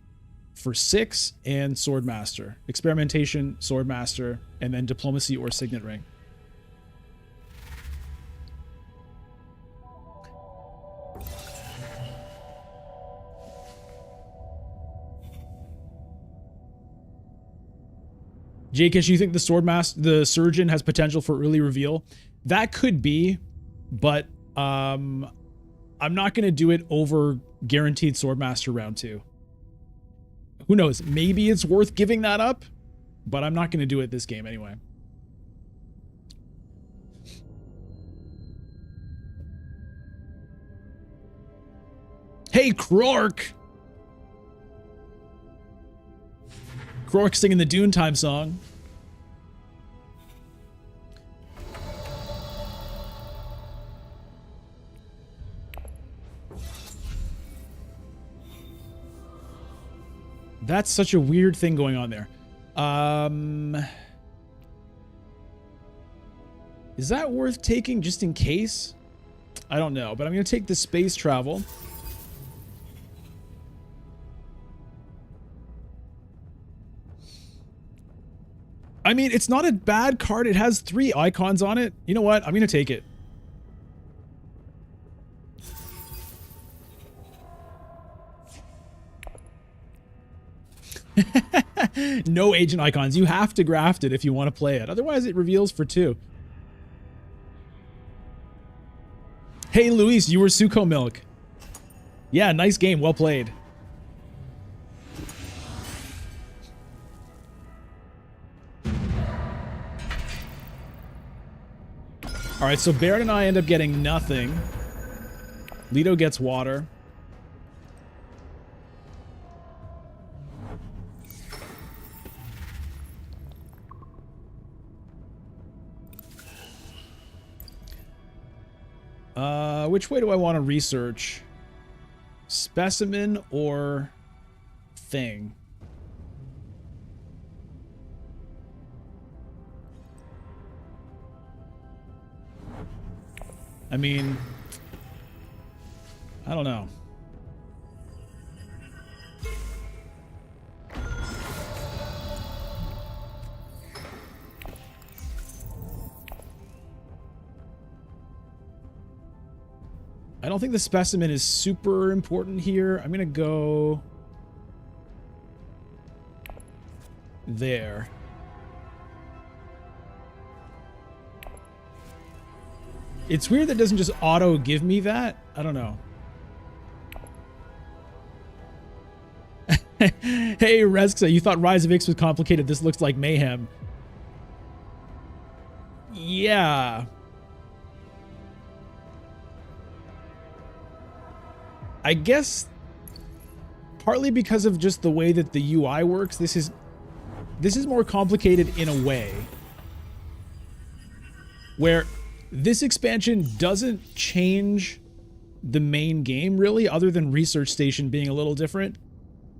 for 6 and Swordmaster. Experimentation, Swordmaster, and then Diplomacy or Signet Ring. Jakesh, you think the Surgeon has potential for early reveal? That could be, but I'm not going to do it over guaranteed Swordmaster round 2. Who knows? Maybe it's worth giving that up, but I'm not going to do it this game anyway. Hey, Krork! Krork singing the Dune Time song. That's such a weird thing going on there. Is that worth taking just in case? I don't know, but I'm going to take the space travel. I mean, it's not a bad card. It has 3 icons on it. You know what? I'm going to take it. No agent icons. You have to graft it if you want to play it. Otherwise, it reveals for 2. Hey, Luis, you were Suko Milk. Yeah, nice game. Well played. All right, so Baron and I end up getting nothing. Leto gets water. Which way do I want to research? Specimen or thing? I mean, I don't know. don't think the specimen is super important here. I'm gonna go there. It's weird that it doesn't just auto give me that. I don't know. Hey, Reska, you thought Rise of Ix was complicated. This looks like mayhem. Yeah. I guess partly because of just the way that the UI works, this is more complicated in a way. Where this expansion doesn't change the main game really, other than Research Station being a little different.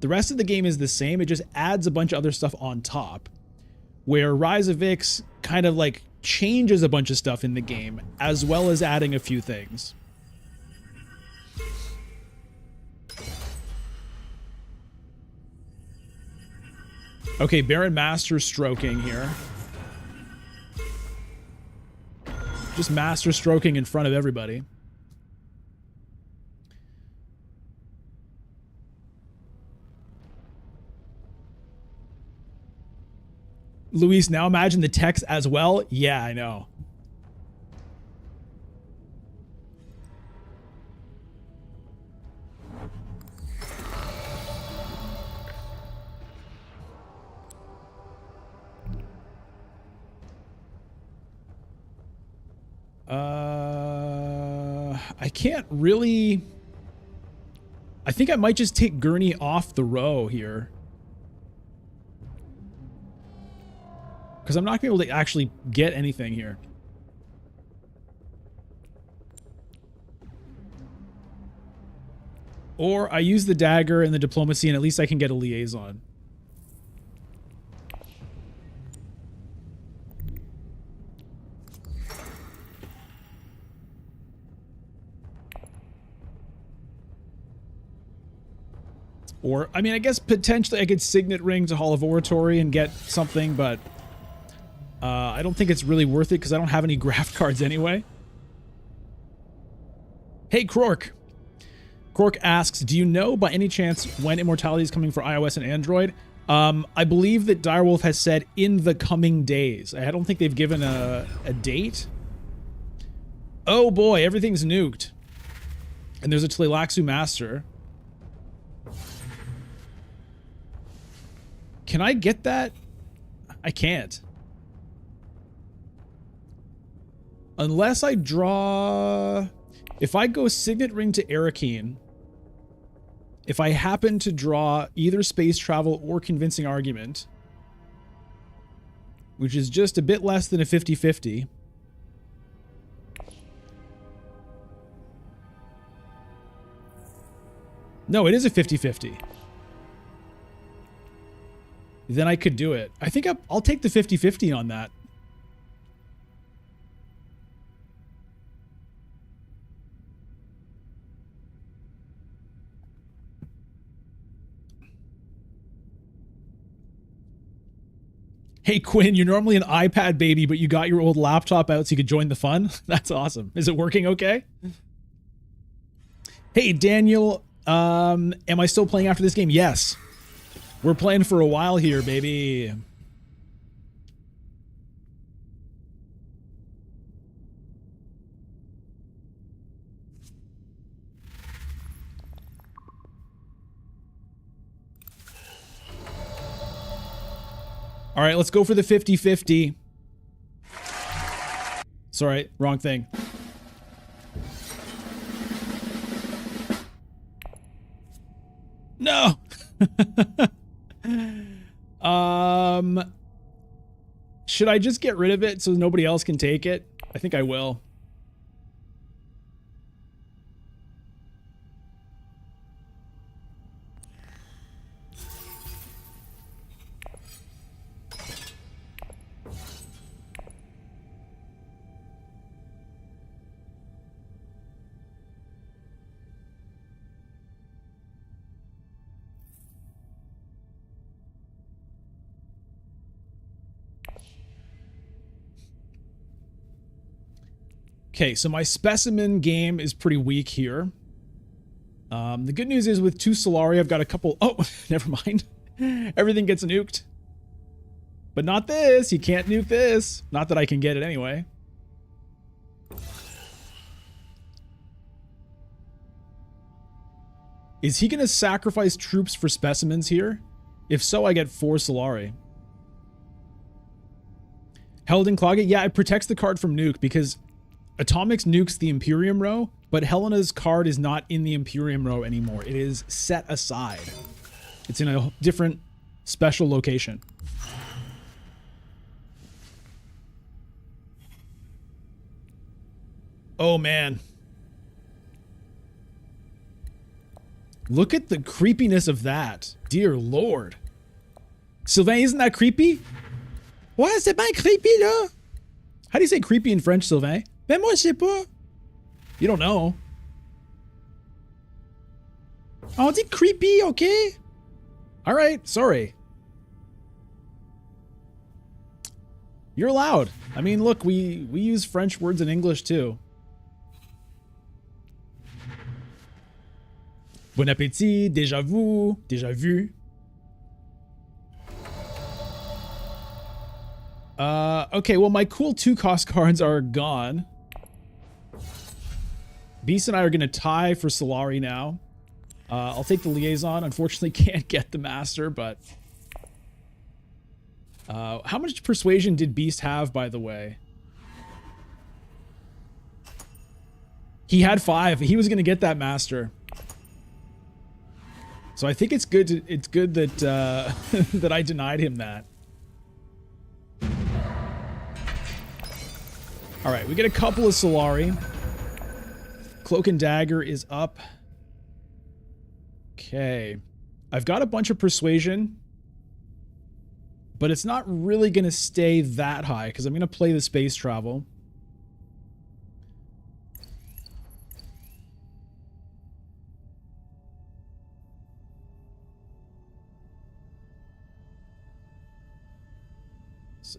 The rest of the game is the same. It just adds a bunch of other stuff on top. Where Rise of Ix kind of like changes a bunch of stuff in the game, as well as adding a few things. Okay, Baron Master stroking here. Just master stroking in front of everybody. Luis, now imagine the text as well. Yeah, I know. I can't really... I think I might just take Gurney off the row here. Because I'm not going to be able to actually get anything here. Or I use the dagger and the diplomacy and at least I can get a liaison. Or, I mean, I guess potentially I could Signet Ring to Hall of Oratory and get something, but I don't think it's really worth it because I don't have any graft cards anyway. Hey, Krork. Krork asks, do you know by any chance when Immortality is coming for iOS and Android? I believe that Direwolf has said in the coming days. I don't think they've given a date. Oh boy, everything's nuked. And there's a Tleilaxu Master. Can I get that? I can't. Unless I draw... If I go Signet Ring to Arakeen, if I happen to draw either Space Travel or Convincing Argument, which is just a bit less than a 50-50, no, it is a 50-50. Then I could do it. I think I'll take the 50-50 on that. Hey Quinn, you're normally an iPad baby, but you got your old laptop out so you could join the fun? That's awesome. Is it working okay? Hey Daniel, am I still playing after this game? Yes. We're playing for a while here, baby. All right, let's go for the 50-50. Sorry, wrong thing. No. Should I just get rid of it so nobody else can take it? I think I will. Okay, so my specimen game is pretty weak here. The good news is with 2 Solari, I've got a couple... Oh, never mind. Everything gets nuked. But not this. You can't nuke this. Not that I can get it anyway. Is he going to sacrifice troops for specimens here? If so, I get 4 Solari. Held in Clogget? Yeah, it protects the card from nuke because Atomics nukes the Imperium row, but Helena's card is not in the Imperium row anymore. It is set aside. It's in a different special location. Oh, man. Look at the creepiness of that. Dear Lord. Sylvain, isn't that creepy? Ouais, c'est bien creepy, là. How do you say creepy in French, Sylvain? Ben moi, je sais pas. You don't know. On dit creepy, okay? All right, sorry. You're allowed. I mean, look, we use French words in English, too. Bon appétit, déjà vu, déjà vu. Okay, well, my cool 2-cost cards are gone. Beast and I are going to tie for Solari now. I'll take the Liaison. Unfortunately, can't get the Master, but... how much Persuasion did Beast have, by the way? He had 5. He was going to get that Master. So I think it's good that that I denied him that. All right, we get a couple of Solari. Cloak and Dagger is up. Okay. I've got a bunch of Persuasion, but it's not really going to stay that high because I'm going to play the Space Travel.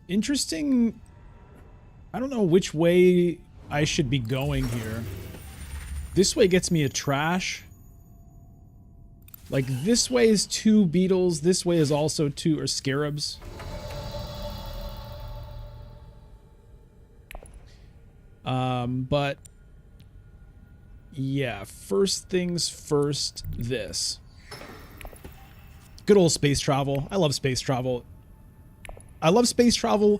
Interesting. I don't know which way I should be going here. This way gets me a trash. Like, this way is 2 beetles. This way is also 2 scarabs. But yeah, first things first, this. Good old space travel. I love space travel. I love space travel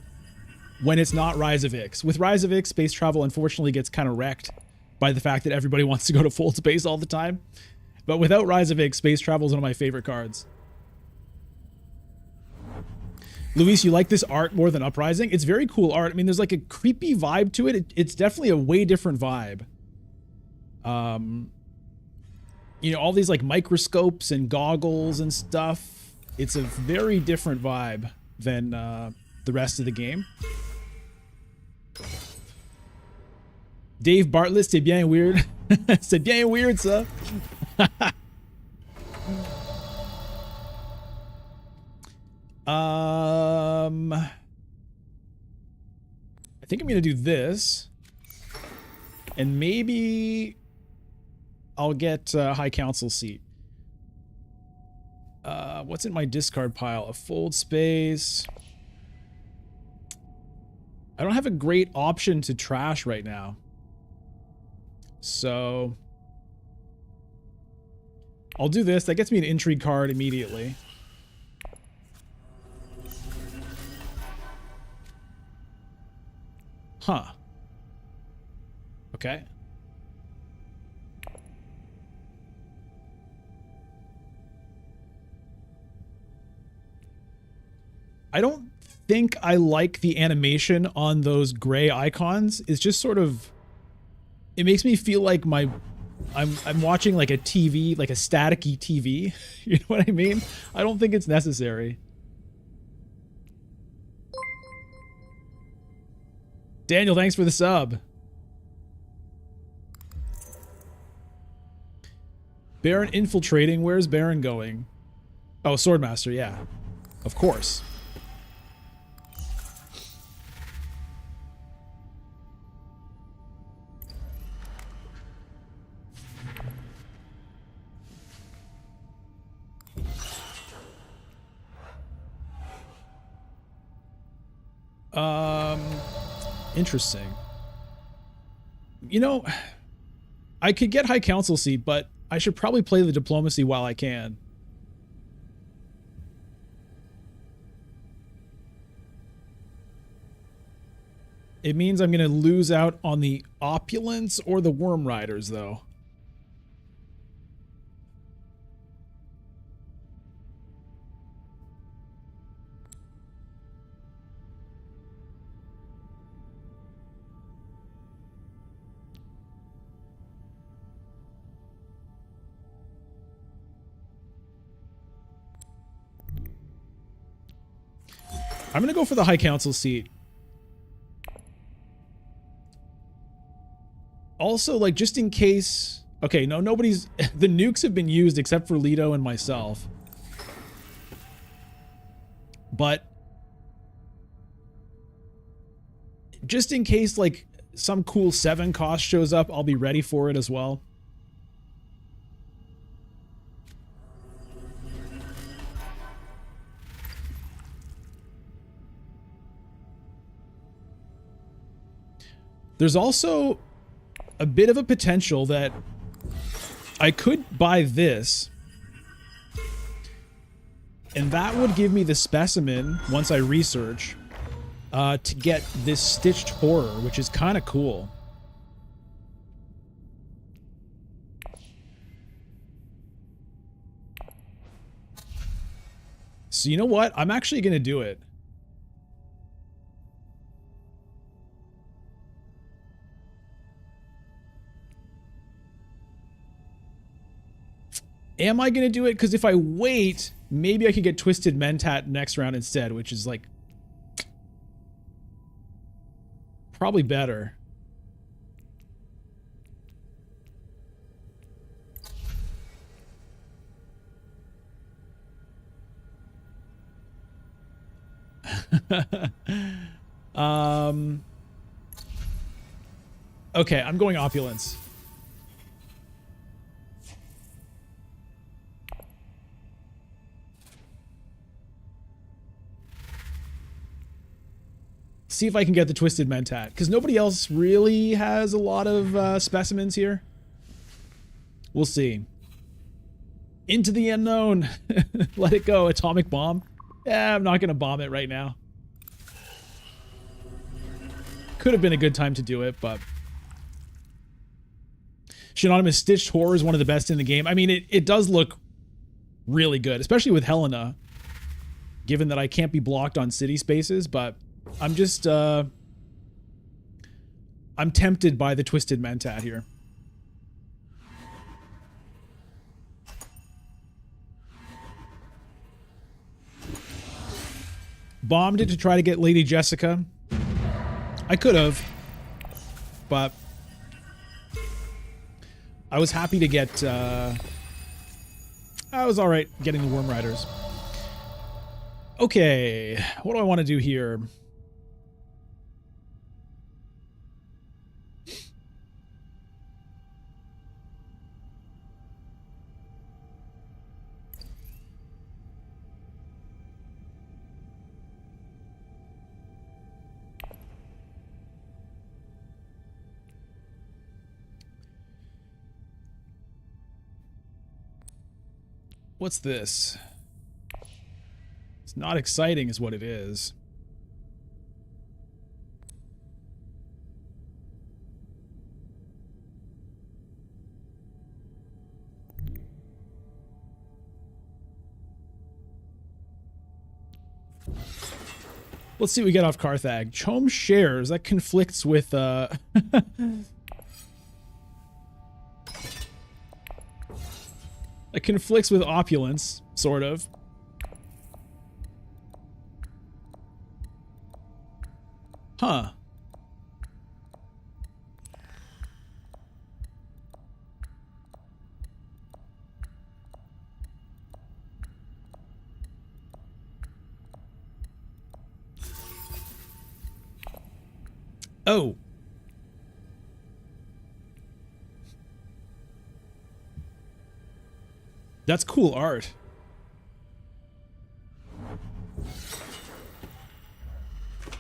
when it's not Rise of Ix. With Rise of Ix, space travel unfortunately gets kind of wrecked by the fact that everybody wants to go to full space all the time. But without Rise of Ix, space travel is one of my favorite cards. Luis, you like this art more than Uprising? It's very cool art. I mean, there's like a creepy vibe to it. It's definitely a way different vibe. You know, all these like microscopes and goggles and stuff. It's a very different vibe than the rest of the game. Dave Bartlett, c'est bien weird. C'est bien weird, ça. I think I'm gonna do this, and maybe I'll get a High Council seat. What's in my discard pile? A fold space. I don't have a great option to trash right now. So I'll do this. That gets me an intrigue card immediately. Huh. Okay. I don't think I like the animation on those gray icons. It's just sort of, it makes me feel like I'm watching like a TV, like a staticky TV. You know what I mean? I don't think it's necessary. Daniel, thanks for the sub. Baron infiltrating. Where's Baron going? Oh, Swordmaster, yeah. Of course. Interesting. You know, I could get High Council seat, but I should probably play the diplomacy while I can. It means I'm going to lose out on the opulence or the worm riders, though. I'm going to go for the High Council seat. Also, like, just in case... Okay, no, nobody's... The nukes have been used except for Leto and myself. But... just in case, like, some cool 7 cost shows up, I'll be ready for it as well. There's also a bit of a potential that I could buy this, and that would give me the specimen, once I research, to get this Stitched Horror, which is kind of cool. So you know what? I'm actually going to do it. Am I going to do it? Because if I wait, maybe I could get Twisted Mentat next round instead, which is like probably better. Okay, I'm going opulence. See if I can get the Twisted Mentat, because nobody else really has a lot of specimens here. We'll see. Into the unknown. Let it go. Atomic bomb. Yeah, I'm not going to bomb it right now. Could have been a good time to do it, but... Synonymous Stitched Horror is one of the best in the game. I mean, it does look really good, especially with Helena, given that I can't be blocked on city spaces, but I'm just, I'm tempted by the Twisted Mentat here. Bombed it to try to get Lady Jessica. I could have, but I was happy to get, I was alright getting the Worm Riders. Okay, what do I want to do here? What's this? It's not exciting is what it is. Let's see what we get off Carthag. Chom shares. That conflicts with, It conflicts with opulence, sort of. Huh. Oh. That's cool art.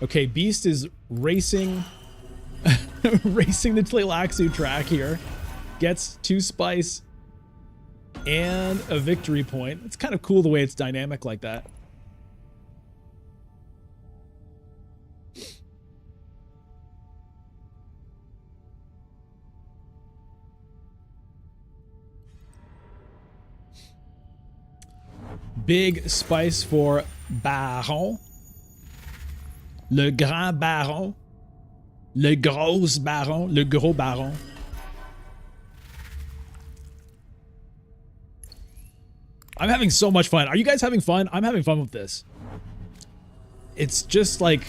Okay, Beast is racing racing the Tleilaxu track here. Gets 2 spice and a victory point. It's kind of cool the way it's dynamic like that. Big spice for Baron. Le Grand Baron. Le Gros Baron. Le Gros Baron. I'm having so much fun. Are you guys having fun? I'm having fun with this. It's just like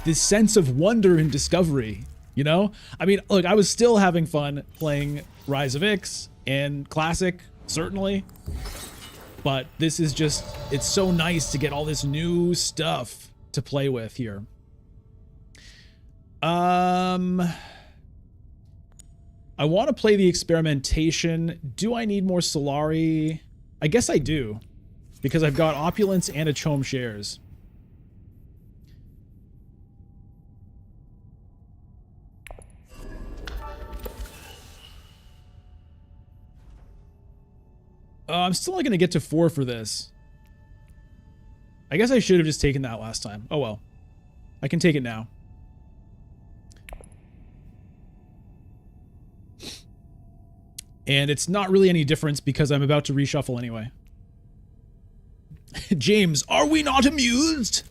this sense of wonder and discovery, you know? I mean, look, I was still having fun playing Rise of Ix and Classic, certainly. But this is just, it's so nice to get all this new stuff to play with here. I want to play the experimentation. Do I need more Solari? I guess I do, because I've got Opulence and a Chome Shares. I'm still only going to get to 4 for this. I guess I should have just taken that last time. Oh well. I can take it now. And it's not really any difference because I'm about to reshuffle anyway. James, are we not amused?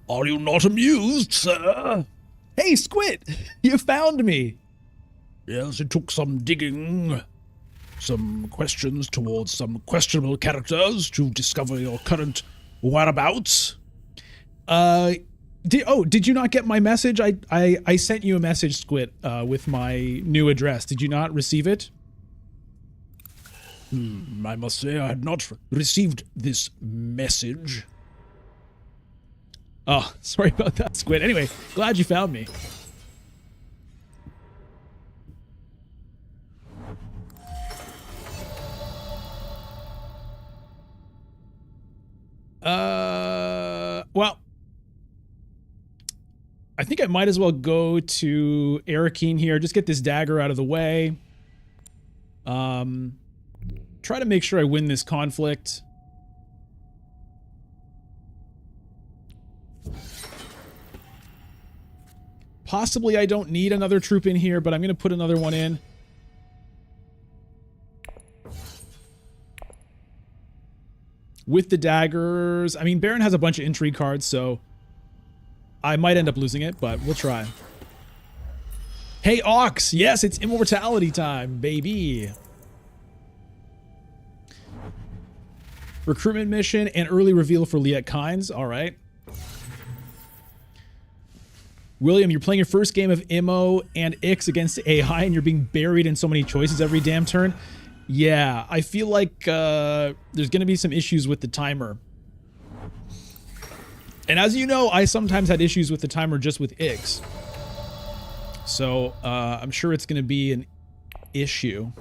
Are you not amused, sir? Hey, Squid! You found me! Yes, it took some digging. Some questions towards some questionable characters to discover your current whereabouts. Did you not get my message? I sent you a message, Squid, with my new address. Did you not receive it? I must say I had not received this message. Oh, sorry about that, Squid. Anyway, glad you found me. Well, I think I might as well go to Arakeen here. Just get this dagger out of the way. Try to make sure I win this conflict. Possibly I don't need another troop in here, but I'm going to put another one in. With the daggers, I mean, Baron has a bunch of intrigue cards, so I might end up losing it, but we'll try. Hey, Ox! Yes, it's Immortality time, baby! Recruitment mission and early reveal for Liet Kynes. All right. William, you're playing your first game of Immo and Ix against AI, and you're being buried in so many choices every damn turn. Yeah, I feel like there's going to be some issues with the timer. And as you know, I sometimes had issues with the timer just with Ix. So I'm sure it's going to be an issue.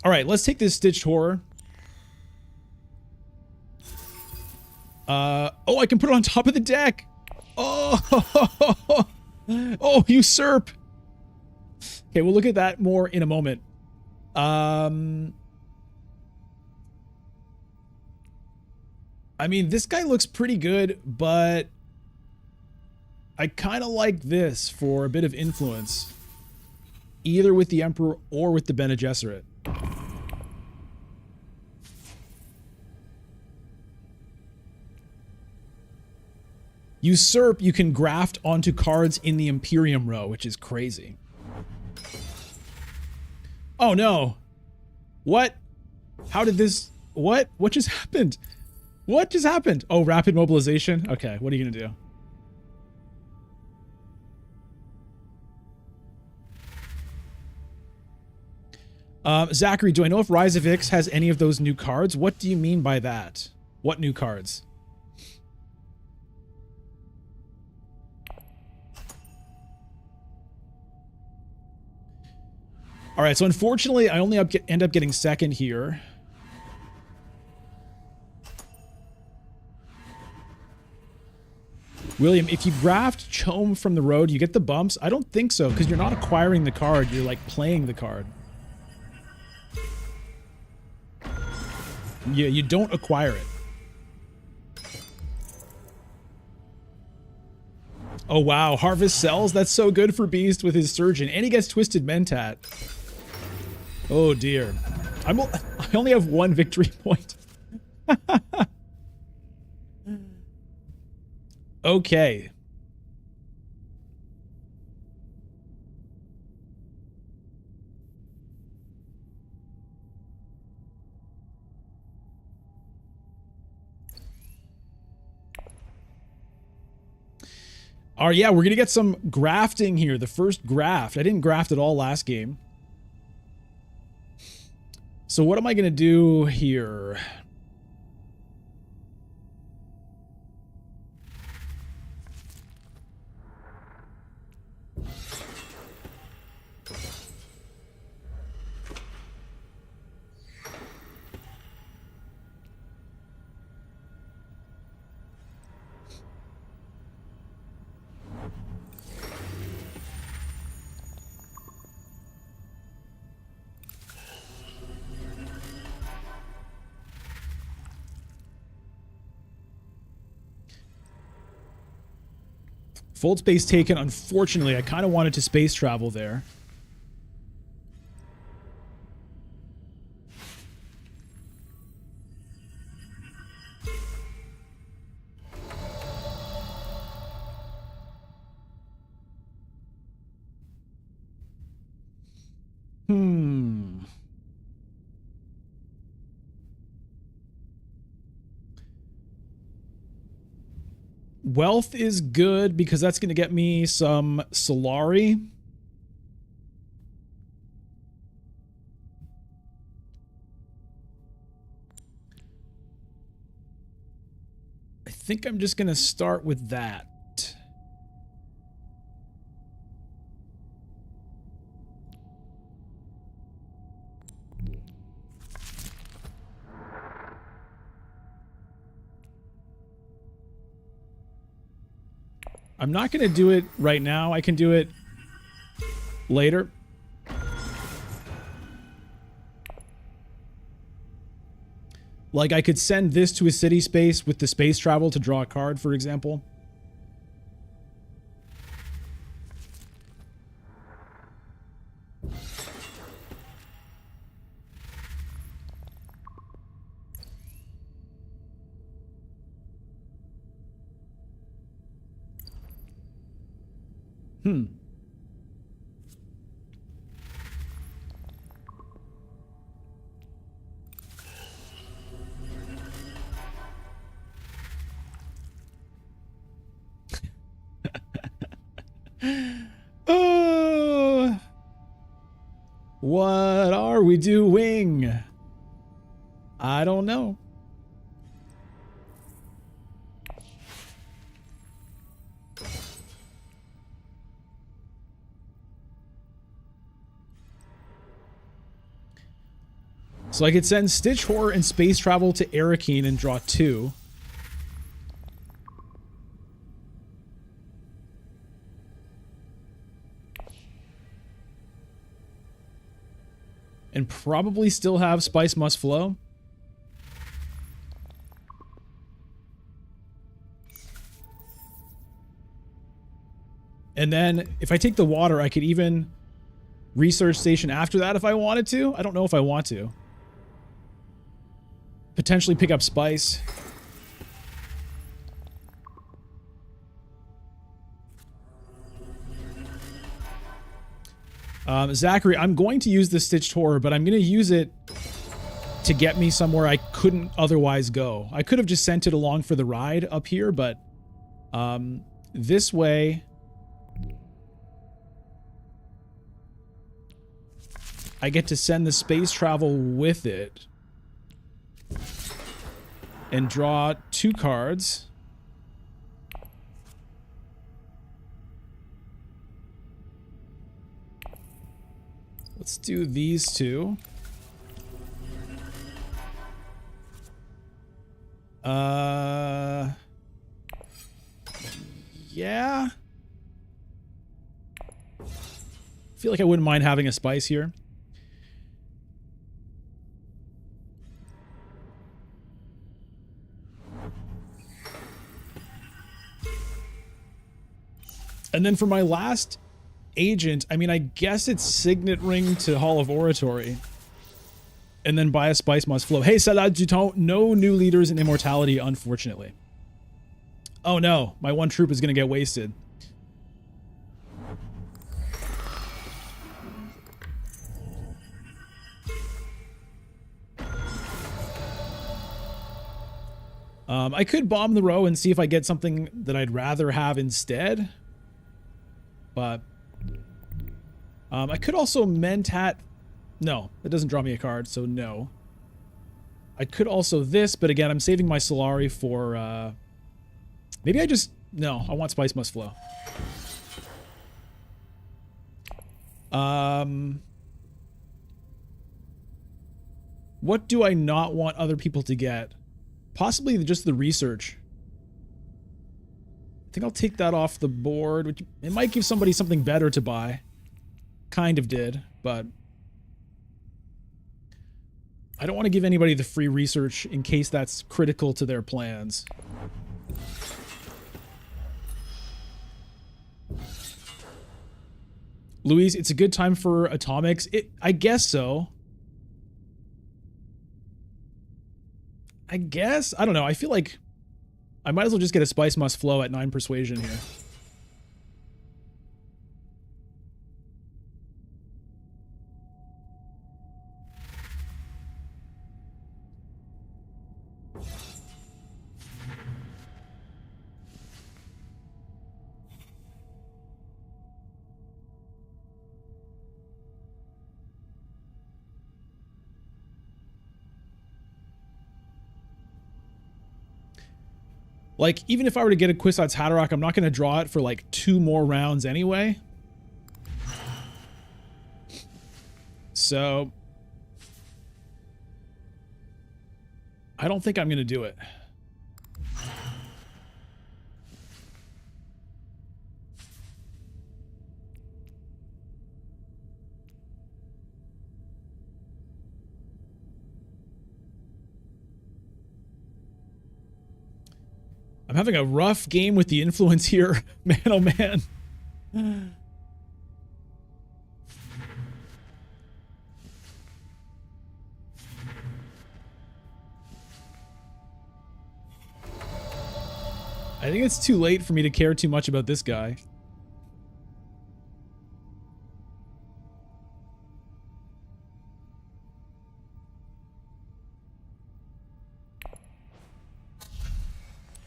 All right, let's take this Stitched Horror. Oh, I can put it on top of the deck. Oh, oh, usurp. Okay, we'll look at that more in a moment. I mean, this guy looks pretty good, but I kind of like this for a bit of influence, either with the Emperor or with the Bene Gesserit. Usurp, you can graft onto cards in the Imperium row, which is crazy. Oh no. What? How did this... What? What just happened? What just happened? Oh, rapid mobilization? Okay, what are you gonna do? Zachary, do I know if Rise of Ix has any of those new cards? What do you mean by that? What new cards? All right, so unfortunately, I only end up getting second here. William, if you graft Chome from the road, you get the bumps? I don't think so, because you're not acquiring the card, you're like playing the card. Yeah, you don't acquire it. Oh wow, Harvest sells? That's so good for Beast with his Surgeon. And he gets Twisted Mentat. Oh dear. I only have one victory point. Okay. Yeah, we're gonna get some grafting here. The first graft. I didn't graft at all last game. So what am I gonna do here? Fold space taken. Unfortunately, I kind of wanted to space travel there. Wealth is good because that's going to get me some Solari. I think I'm just going to start with that. I'm not going to do it right now. I can do it later. Like, I could send this to a city space with the space travel to draw a card, for example. What are we doing? I don't know. So I could send Stitch Horror and Space Travel to Arakeen and draw 2. And probably still have Spice Must Flow. And then if I take the water, I could even Research Station after that if I wanted to. I don't know if I want to. Potentially pick up Spice. Zachary, I'm going to use the Stitched Horror, but I'm going to use it to get me somewhere I couldn't otherwise go. I could have just sent it along for the ride up here, but this way I get to send the space travel with it and draw 2 cards. Let's do these two. Yeah. Feel like I wouldn't mind having a spice here. And then for my last agent, I mean, I guess it's Signet Ring to Hall of Oratory. And then buy a spice must flow. Hey, Salah Duton, no new leaders in Immortality, unfortunately. Oh no, my one troop is going to get wasted. I could bomb the row and see if I get something that I'd rather have instead. But I could also Mentat. No, it doesn't draw me a card, so no. I could also this, but again, I'm saving my Solari for... maybe I just... No, I want Spice Must Flow. What do I not want other people to get? Possibly just the research. I think I'll take that off the board. Which it might give somebody something better to buy. Kind of did, but... I don't want to give anybody the free research in case that's critical to their plans. Louise, it's a good time for atomics. I guess so. I guess? I don't know. I feel like I might as well just get a Spice Must Flow at 9 persuasion here. Like, even if I were to get a Kwisatz Haderach, I'm not going to draw it for, like, 2 more rounds anyway. So... I don't think I'm going to do it. I'm having a rough game with the influence here. Man, oh man. I think it's too late for me to care too much about this guy.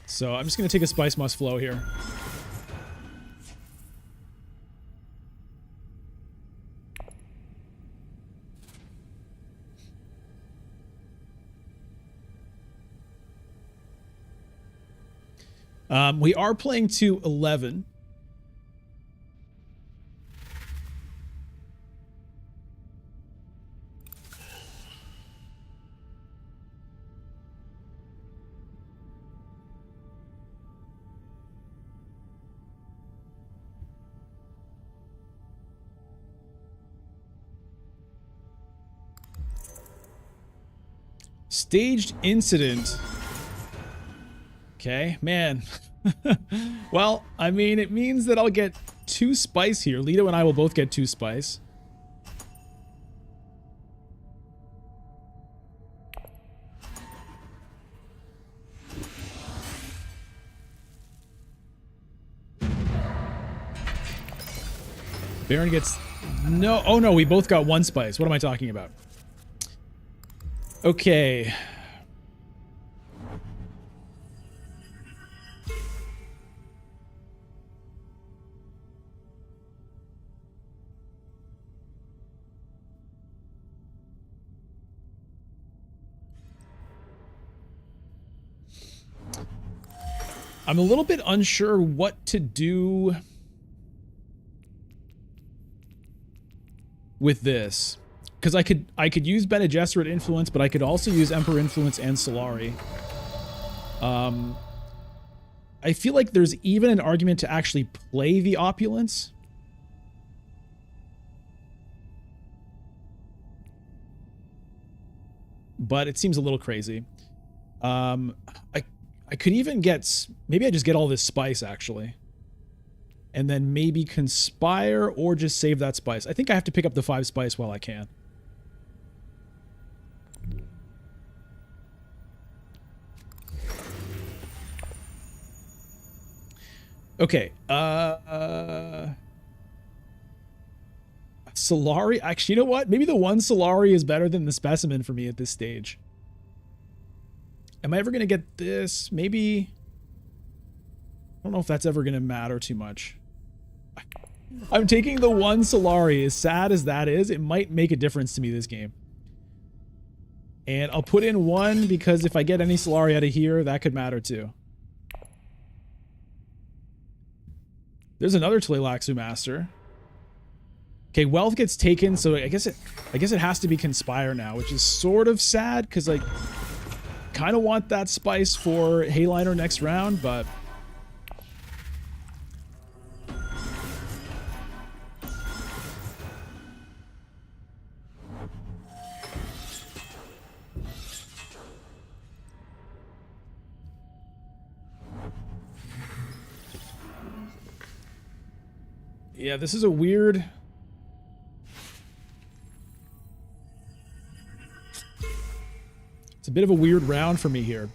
So I'm just going to take a Spice Must Flow here. We are playing to 11. Staged incident. Okay, man. Well, I mean, it means that I'll get 2 spice here. Lito and I will both get 2 spice. Baron gets... No, oh no, we both got 1 spice. What am I talking about? Okay. I'm a little bit unsure what to do with this. Because I could use Bene Gesserit influence, but I could also use Emperor influence and Solari. I feel like there's even an argument to actually play the Opulence. But it seems a little crazy. I could even get, maybe I just get all this spice actually. And then maybe conspire or just save that spice. I think I have to pick up the 5 spice while I can. Okay, Solari, actually, you know what? Maybe the 1 Solari is better than the specimen for me at this stage. Am I ever going to get this? Maybe. I don't know if that's ever going to matter too much. I'm taking the 1 Solari. As sad as that is, it might make a difference to me this game. And I'll put in 1 because if I get any Solari out of here, that could matter too. There's another Tleilaxu Master. Okay, wealth gets taken, so I guess it has to be conspire now, which is sort of sad because I kind of want that spice for Hayliner next round, but yeah, this is a weird. It's a bit of a weird round for me here.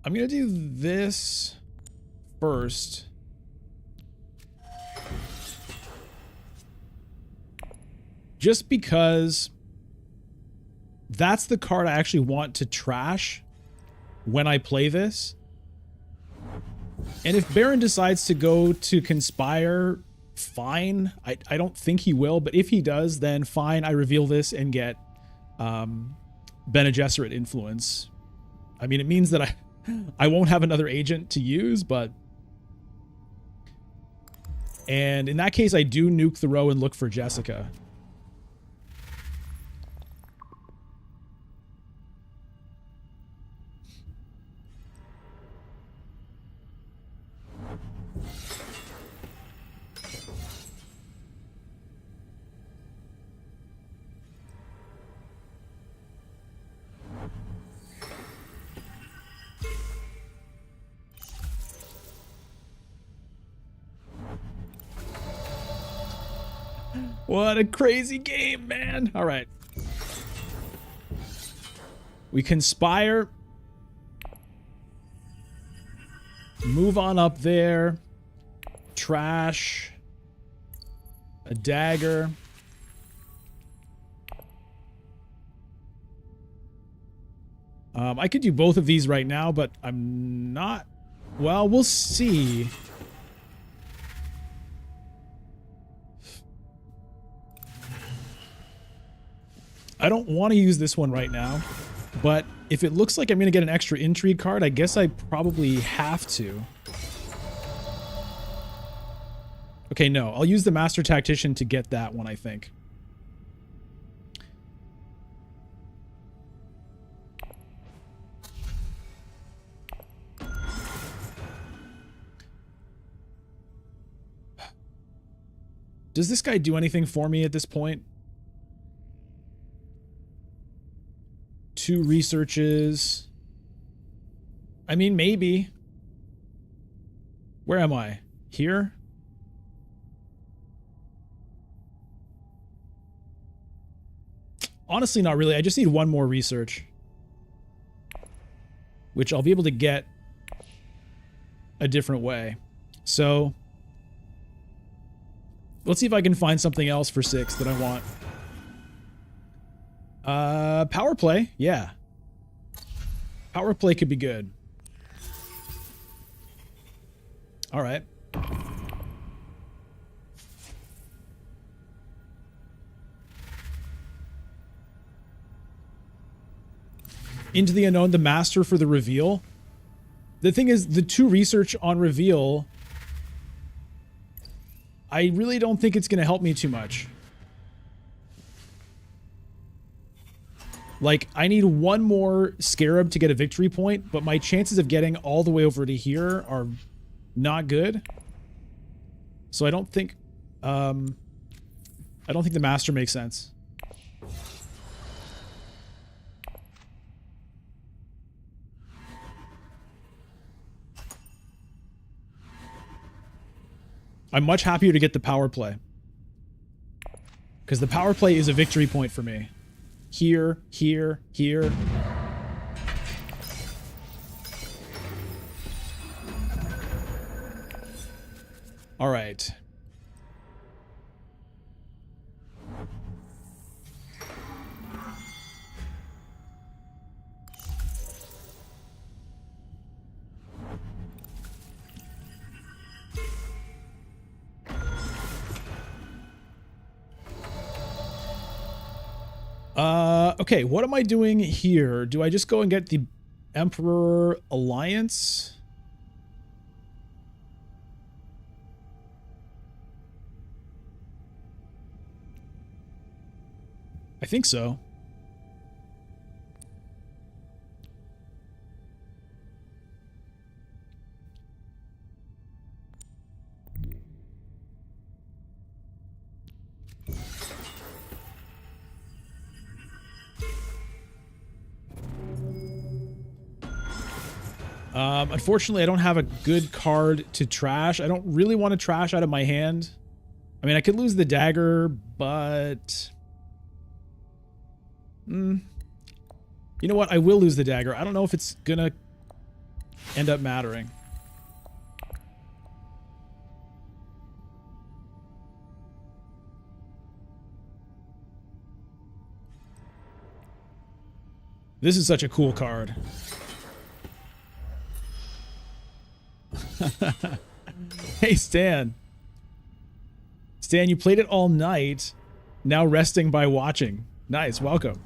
I'm gonna do this first. Just because that's the card I actually want to trash when I play this. And if Baron decides to go to Conspire, fine. I don't think he will, but if he does, then fine, I reveal this and get Bene Gesserit influence. I mean, it means that I won't have another agent to use, but... And in that case, I do nuke the row and look for Jessica. What a crazy game, man. All right. We conspire. Move on up there. Trash. A dagger. I could do both of these right now, but I'm not... Well, we'll see. I don't want to use this one right now, but if it looks like I'm going to get an extra intrigue card, I guess I probably have to. Okay, no. I'll use the Master Tactician to get that one, I think. Does this guy do anything for me at this point? 2 researches. I mean, maybe. Where am I? Here? Honestly, not really. I just need 1 more research, which I'll be able to get a different way. So let's see if I can find something else for 6 that I want. Power play, yeah. Power play could be good. All right. Into the Unknown, the master for the reveal. The thing is, the 2 research on reveal, I really don't think it's going to help me too much. Like, I need 1 more Scarab to get a victory point, but my chances of getting all the way over to here are not good. So I don't think the master makes sense. I'm much happier to get the power play, because the power play is a victory point for me. Here, here, here. All right. Okay, what am I doing here? Do I just go and get the Emperor Alliance? I think so. Unfortunately, I don't have a good card to trash. I don't really want to trash out of my hand. I mean, I could lose the dagger, but... You know what? I will lose the dagger. I don't know if it's gonna end up mattering. This is such a cool card. Hey, Stan. Stan, you played it all night. Now resting by watching. Nice, welcome.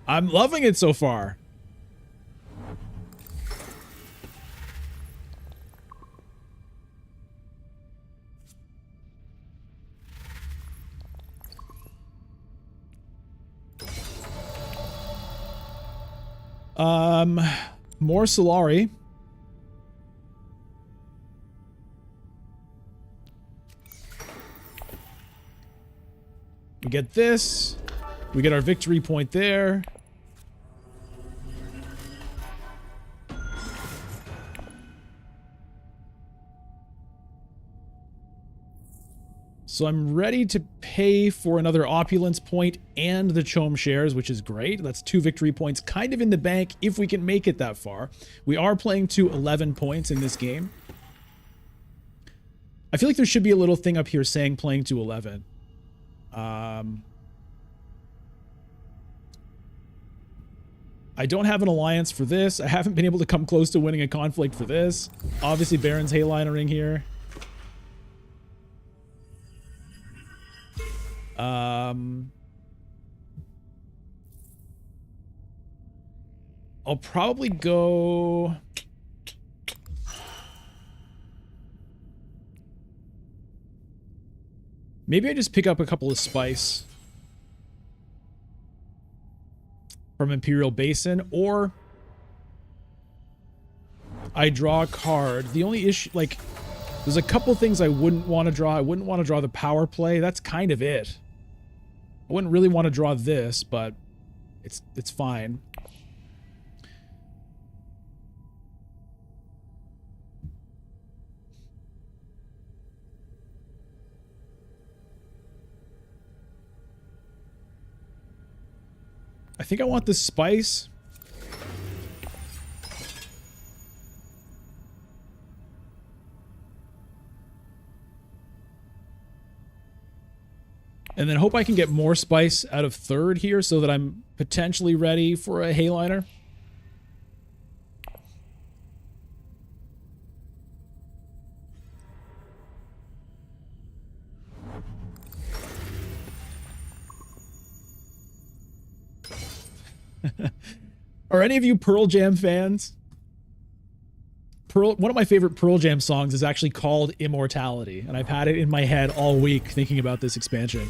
I'm loving it so far. More Solari. We get this. We get our victory point there. So I'm ready to pay for another opulence point and the Chom shares, which is great. That's 2 victory points kind of in the bank if we can make it that far. We are playing to 11 points in this game. I feel like there should be a little thing up here saying playing to 11. I don't have an alliance for this. I haven't been able to come close to winning a conflict for this. Obviously, Baron's Haylinering here. I'll probably go... Maybe I just pick up a couple of spice from Imperial Basin, or I draw a card. The only issue, like, there's a couple things I wouldn't want to draw. I wouldn't want to draw the power play. That's kind of it. I wouldn't really want to draw this, but it's fine. I think I want the spice. And then hope I can get more spice out of third here so that I'm potentially ready for a Hayliner. Are any of you Pearl Jam fans? One of my favorite Pearl Jam songs is actually called Immortality, and I've had it in my head all week thinking about this expansion.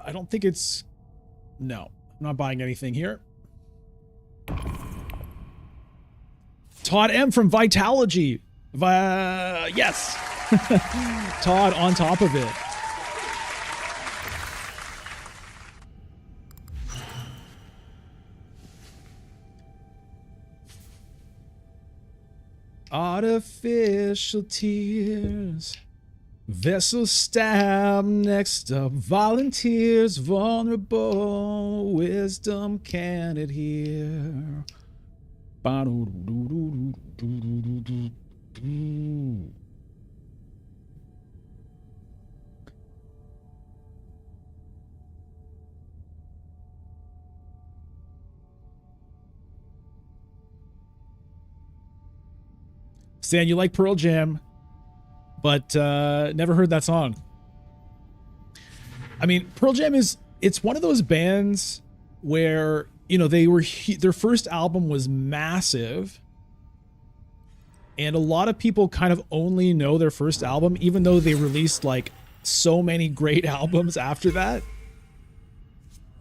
I don't think it's... No, I'm not buying anything here. Todd M from Vitalogy. Yes. Todd on top of it. Artificial tears. Vessel stab, next up volunteers, vulnerable, wisdom can adhere. Stan, you like Pearl Jam, but never heard that song. I mean, Pearl Jam it's one of those bands where, you know, their first album was massive, and a lot of people kind of only know their first album, even though they released like so many great albums after that.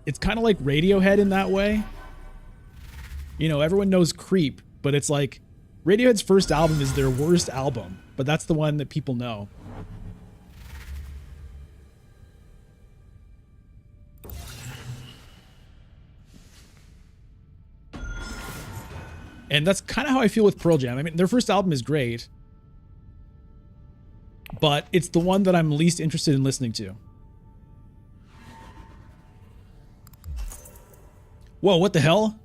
It's kind of like Radiohead in that way. You know, everyone knows Creep, but it's like Radiohead's first album is their worst album, but that's the one that people know. And that's kind of how I feel with Pearl Jam. I mean, their first album is great, but it's the one that I'm least interested in listening to. Whoa, what the hell?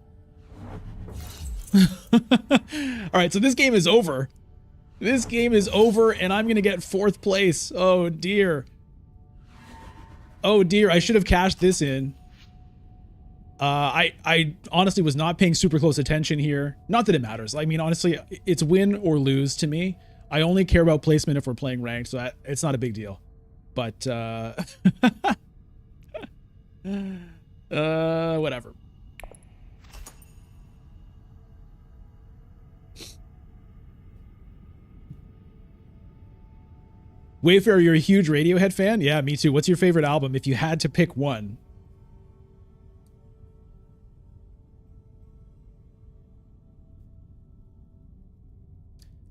All right, so this game is over. This game is over, and I'm going to get 4th place. Oh, dear. Oh, dear. I should have cashed this in. I honestly was not paying super close attention here. Not that it matters. I mean, honestly, it's win or lose to me. I only care about placement if we're playing ranked, so it's not a big deal. But, whatever. Wayfarer, you're a huge Radiohead fan? Yeah, me too. What's your favorite album if you had to pick one?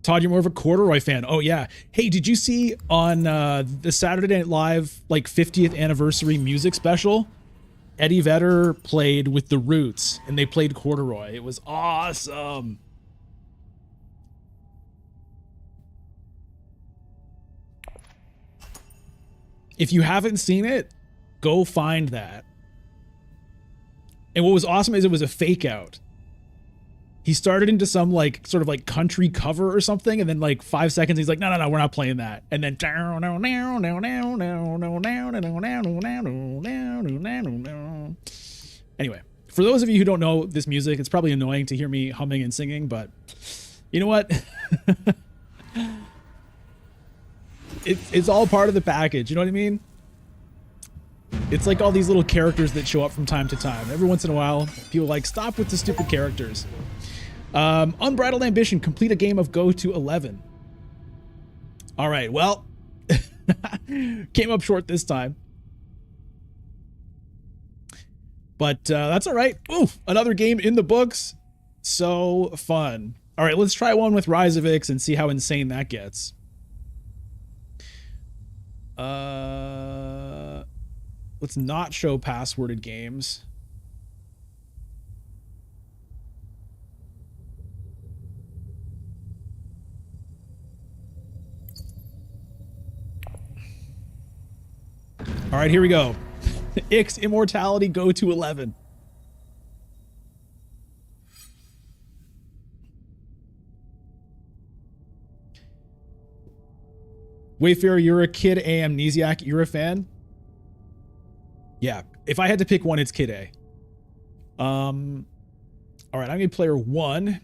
Todd, you're more of a corduroy fan. Oh, yeah. Hey, did you see on the Saturday Night Live like 50th anniversary music special? Eddie Vedder played with The Roots, and they played corduroy. It was awesome. If you haven't seen it, go find that. And what was awesome is it was a fake out. He started into some like sort of like country cover or something, and then like 5 seconds he's like, no, we're not playing that. And then anyway, for those of you who don't know this music, it's probably annoying to hear me humming and singing, but you know what? It's all part of the package, you know what I mean? It's like all these little characters that show up from time to time. Every once in a while, people are like, stop with the stupid characters. Unbridled Ambition, complete a game of Go to 11. All right, well, came up short this time. But that's all right. Oof, another game in the books. So fun. All right, let's try one with Rise of Ix and see how insane that gets. Let's not show passworded games. All right, here we go. Ix Immortality, Go to 11. Wayfarer, you're a Kid A Amnesiac. You're a fan? Yeah. If I had to pick one, it's Kid A. All right, I'm going to player 1.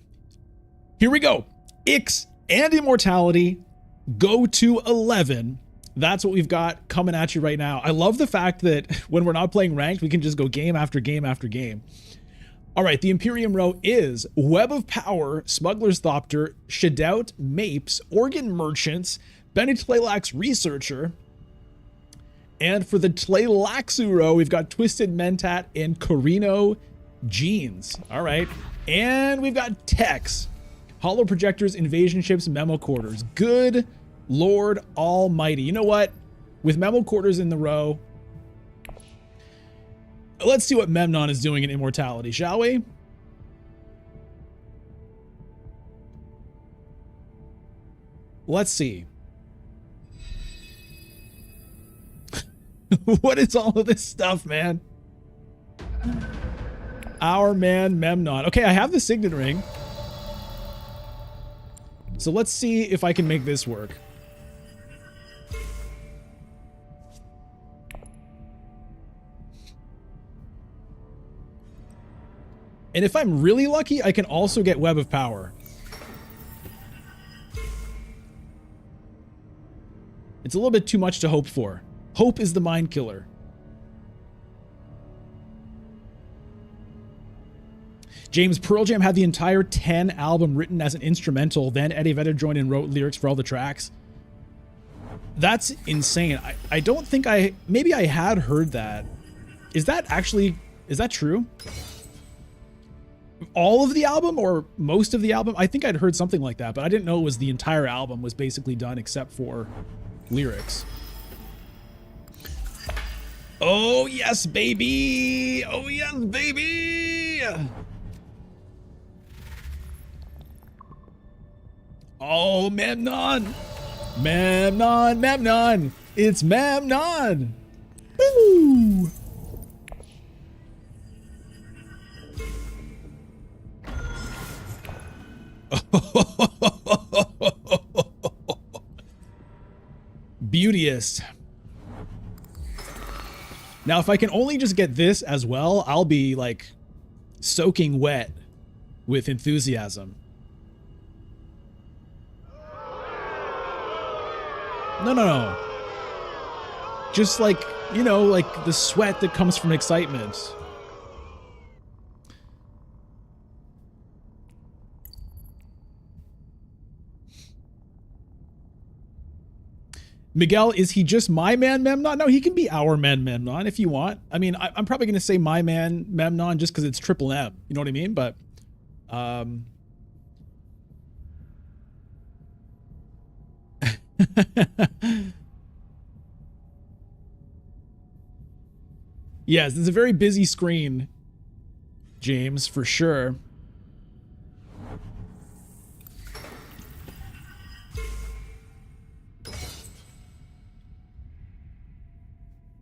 Here we go. Ix and Immortality go to 11. That's what we've got coming at you right now. I love the fact that when we're not playing ranked, we can just go game after game after game. All right, the Imperium row is Web of Power, Smuggler's Thopter, Shadout, Mapes, Organ Merchants, Benny Tleilaxu Researcher. And for the Tleilaxu row, we've got Twisted Mentat and Corino Jeans. All right. And we've got Tex, Hollow Projectors, Invasion Ships, Memo Quarters. Good Lord Almighty. You know what? With Memo Quarters in the row, let's see what Memnon is doing in Immortality, shall we? Let's see. What is all of this stuff, man? Our man Memnon. Okay, I have the Signet Ring. So let's see if I can make this work. And if I'm really lucky, I can also get Web of Power. It's a little bit too much to hope for. Hope is the mind killer. James, Pearl Jam had the entire 10 album written as an instrumental, then Eddie Vedder joined and wrote lyrics for all the tracks. That's insane. I don't think maybe I had heard that. Is that true? All of the album or most of the album? I think I'd heard something like that, but I didn't know it was the entire album was basically done except for lyrics. Oh, yes, baby. Oh, yes, baby. Oh, Memnon. Memnon, Memnon. It's Memnon. Woo. Beauteous. Now, if I can only just get this as well, I'll be like soaking wet with enthusiasm. No. Just like, you know, like the sweat that comes from excitement. Miguel, is he just my man Memnon? No, he can be our man Memnon if you want. I mean, I'm probably going to say my man Memnon just because it's triple M. You know what I mean? But, yes, it's a very busy screen, James, for sure.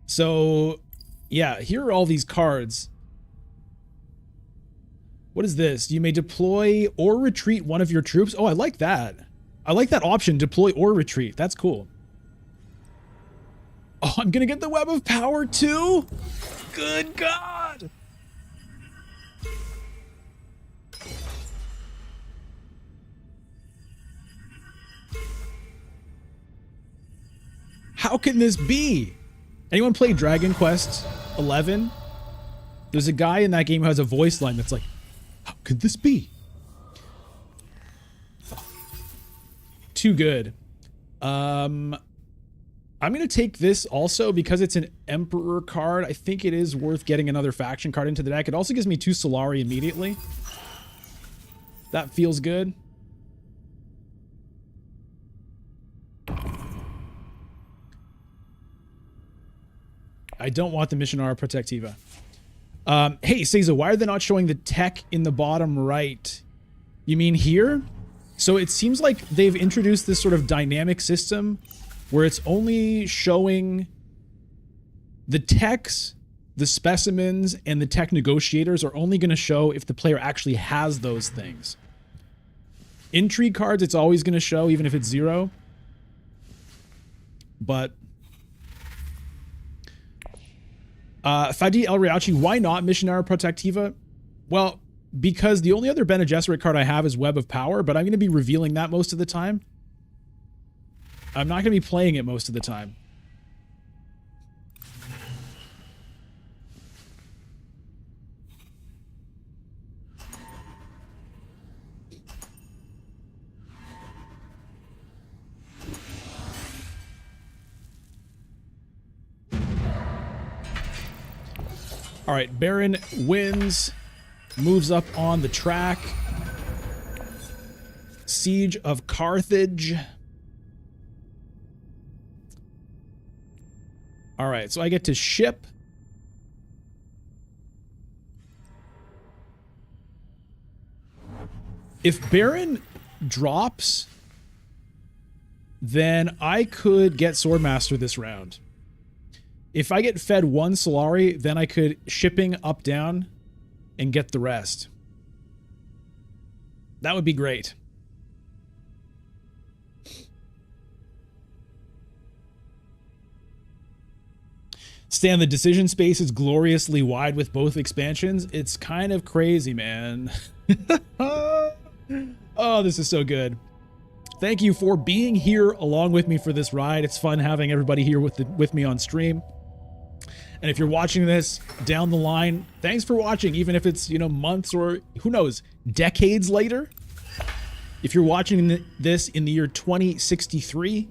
So, yeah, here are all these cards. What is this? You may deploy or retreat one of your troops. Oh, I like that. I like that option, deploy or retreat. That's cool. Oh, I'm gonna get the Web of Power too? Good God. How can this be? Anyone play Dragon Quest 11? There's a guy in that game who has a voice line that's like, how could this be? Too good. I'm going to take this also because it's an Emperor card. I think it is worth getting another faction card into the deck. It also gives me 2 Solari immediately. That feels good. I don't want the Missionara Protectiva. Hey, Seiza, why are they not showing the tech in the bottom right? You mean here? So it seems like they've introduced this sort of dynamic system where it's only showing the techs, the specimens, and the tech negotiators are only going to show if the player actually has those things. Intrigue cards, it's always going to show, even if it's 0. But Fadi El Riachi, why not Missionary Protectiva? Well, because the only other Bene Gesserit card I have is Web of Power, but I'm going to be revealing that most of the time. I'm not going to be playing it most of the time. All right, Baron wins, moves up on the track. Siege of Carthage. All right, so I get to ship. If Baron drops, then I could get Swordmaster this round. If I get fed one Solari, then I could shipping up, down, and get the rest. That would be great. Stan, the decision space is gloriously wide with both expansions. It's kind of crazy, man. Oh, this is so good. Thank you for being here along with me for this ride. It's fun having everybody here with me on stream. And if you're watching this down the line, thanks for watching, even if it's, you know, months or who knows, decades later. If you're watching this in the year 2063,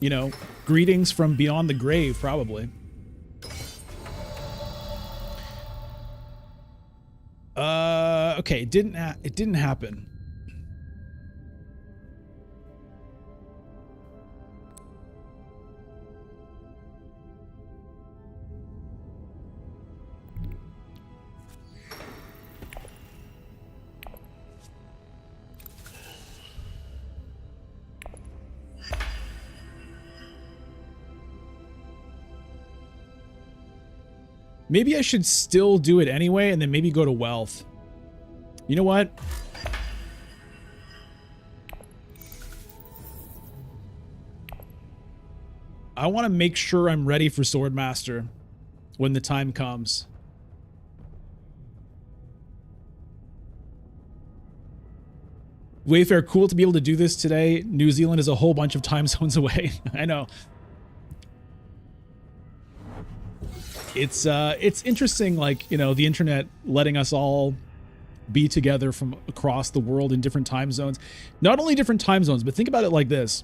you know, greetings from beyond the grave, probably. Okay, it didn't happen. Maybe I should still do it anyway, and then maybe go to wealth. You know what? I want to make sure I'm ready for Swordmaster when the time comes. Wayfair, cool to be able to do this today. New Zealand is a whole bunch of time zones away. I know. It's interesting, like, you know, the internet letting us all be together from across the world in different time zones. Not only different time zones, but think about it like this.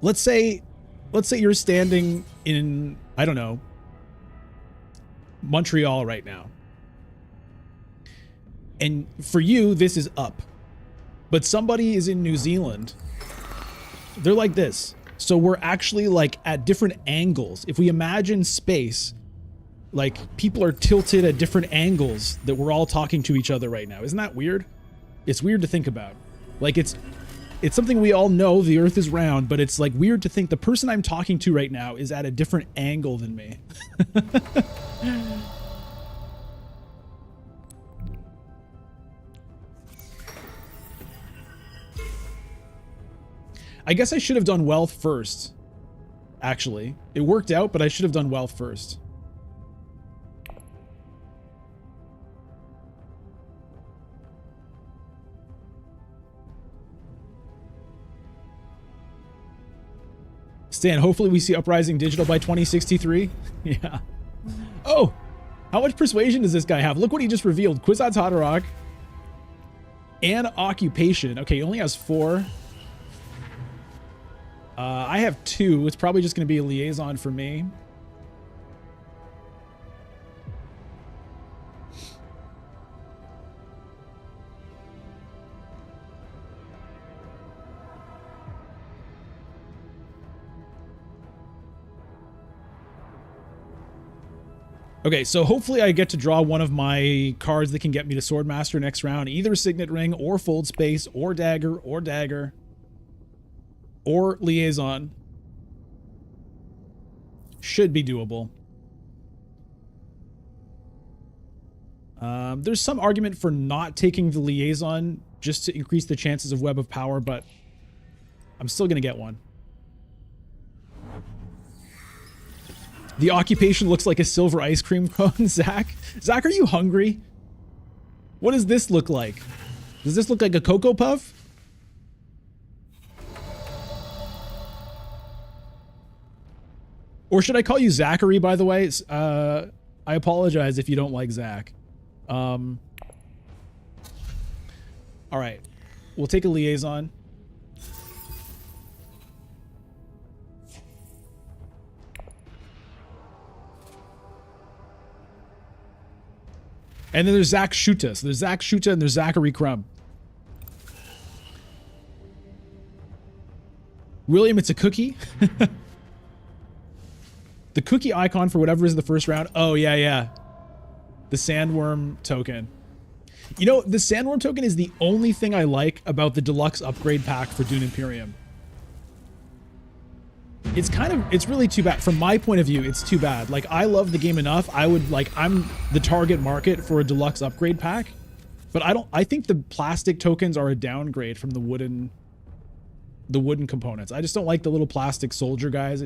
Let's say you're standing in, I don't know, Montreal right now. And for you, this is up. But somebody is in New Zealand. They're like this. So we're actually like at different angles. If we imagine space, like people are tilted at different angles that we're all talking to each other right now. Isn't that weird? It's weird to think about. Like it's something we all know, the earth is round, but it's like weird to think the person I'm talking to right now is at a different angle than me. I guess I should have done wealth first. Actually, it worked out, but I should have done wealth first. Stan, hopefully we see Uprising Digital by 2063. Yeah. Oh, how much persuasion does this guy have? Look what he just revealed. Kwisatz Haderach and occupation. Okay, he only has 4. I have 2. It's probably just going to be a liaison for me. Okay, so hopefully I get to draw one of my cards that can get me to Swordmaster next round. Either Signet Ring, or Fold Space, or Dagger, or Liaison. Should be doable. There's some argument for not taking the Liaison just to increase the chances of Web of Power, but I'm still going to get one. The occupation looks like a silver ice cream cone. Zach, are you hungry? What does this look like? Does this look like a Cocoa Puff? Or should I call you Zachary, by the way? I apologize if you don't like Zach. All right. We'll take a liaison. And then there's Zach Shuta. So there's Zach Shuta and there's Zachary Crumb. William, it's a cookie. The cookie icon for whatever is the first round. Oh, yeah, yeah. The sandworm token. You know, the sandworm token is the only thing I like about the deluxe upgrade pack for Dune Imperium. It's really too bad. From my point of view, it's too bad. Like, I love the game enough. I'm the target market for a deluxe upgrade pack. But I think the plastic tokens are a downgrade from the wooden components. I just don't like the little plastic soldier guys.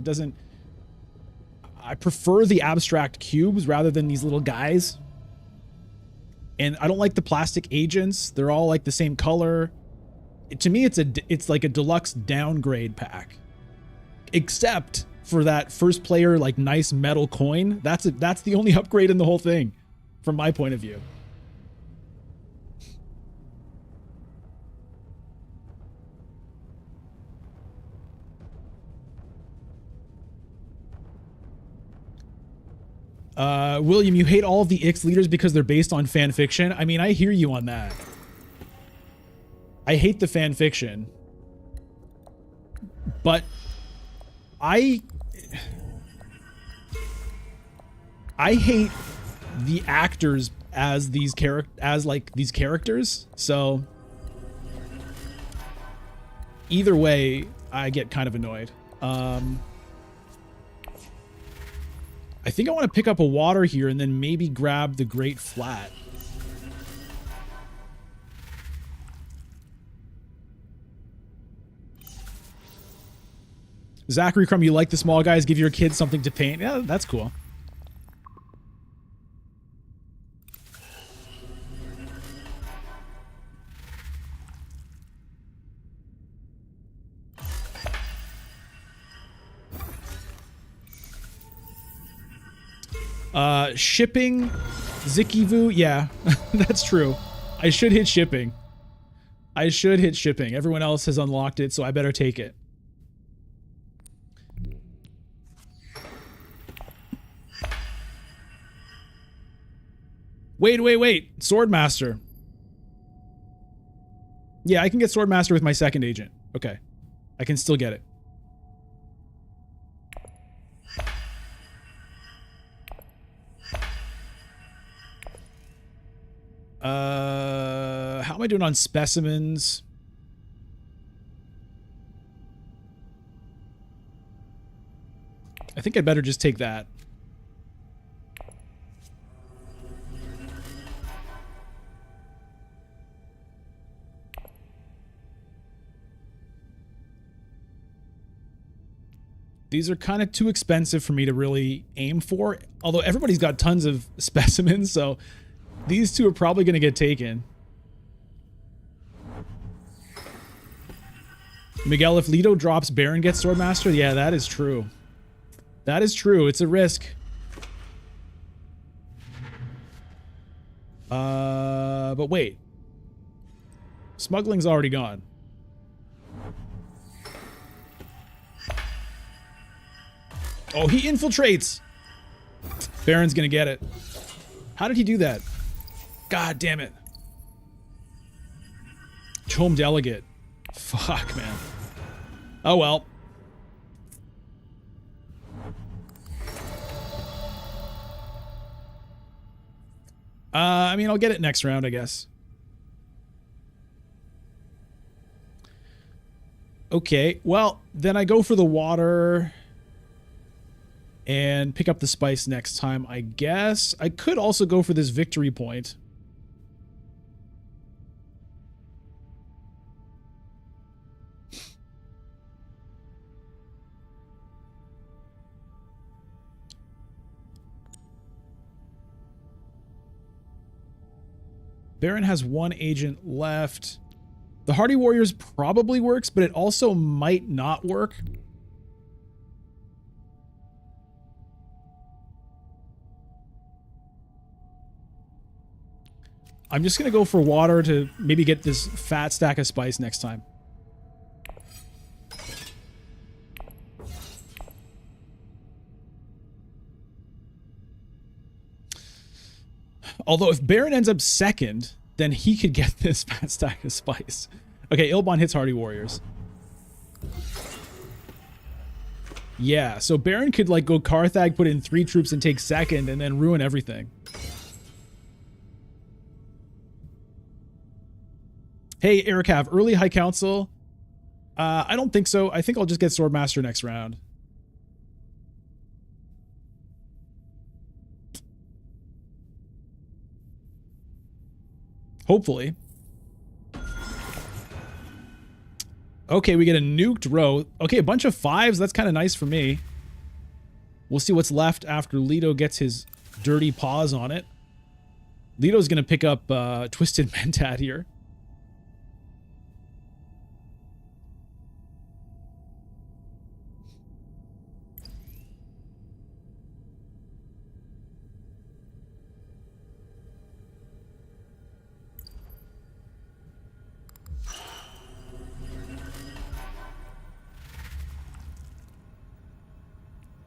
I prefer the abstract cubes rather than these little guys. And I don't like the plastic agents. They're all like the same color. To me, it's like a deluxe downgrade pack. Except for that first player, like, nice metal coin. That's the only upgrade in the whole thing, from my point of view. William, you hate all of the Ix leaders because they're based on fan fiction. I mean, I hear you on that. I hate the fan fiction. But I hate the actors as these characters. So either way, I get kind of annoyed. I think I want to pick up a water here and then maybe grab the Great Flat. Zachary Crumb, you like the small guys? Give your kids something to paint. Yeah, that's cool. Shipping Zikivu. Yeah, that's true. I should hit shipping. Everyone else has unlocked it, so I better take it. Wait. Swordmaster. Yeah, I can get Swordmaster with my second agent. Okay. I can still get it. How am I doing on specimens? I think I'd better just take that. These are kind of too expensive for me to really aim for, although everybody's got tons of specimens, so these two are probably going to get taken. Miguel, if Leto drops Baron gets Swordmaster, yeah, that is true. That is true. It's a risk. But wait. Smuggling's already gone. Oh, he infiltrates. Baron's gonna get it. How did he do that? God damn it. Home delegate. Fuck, man. Oh, well. I mean, I'll get it next round, I guess. Okay, well, then I go for the water and pick up the spice next time, I guess. I could also go for this victory point. Baron has one agent left. The Hardy Warriors probably works, but it also might not work. I'm just going to go for water to maybe get this fat stack of spice next time. Although if Baron ends up second, then he could get this fat stack of spice. Okay, Ilbon hits Hardy Warriors. Yeah, so Baron could like go Carthag, put in 3 troops and take second and then ruin everything. Hey, Ericav, early High Council? I don't think so. I think I'll just get Swordmaster next round. Hopefully. Okay, we get a nuked row. Okay, a bunch of 5s. That's kind of nice for me. We'll see what's left after Leto gets his dirty paws on it. Leto's going to pick up Twisted Mentat here.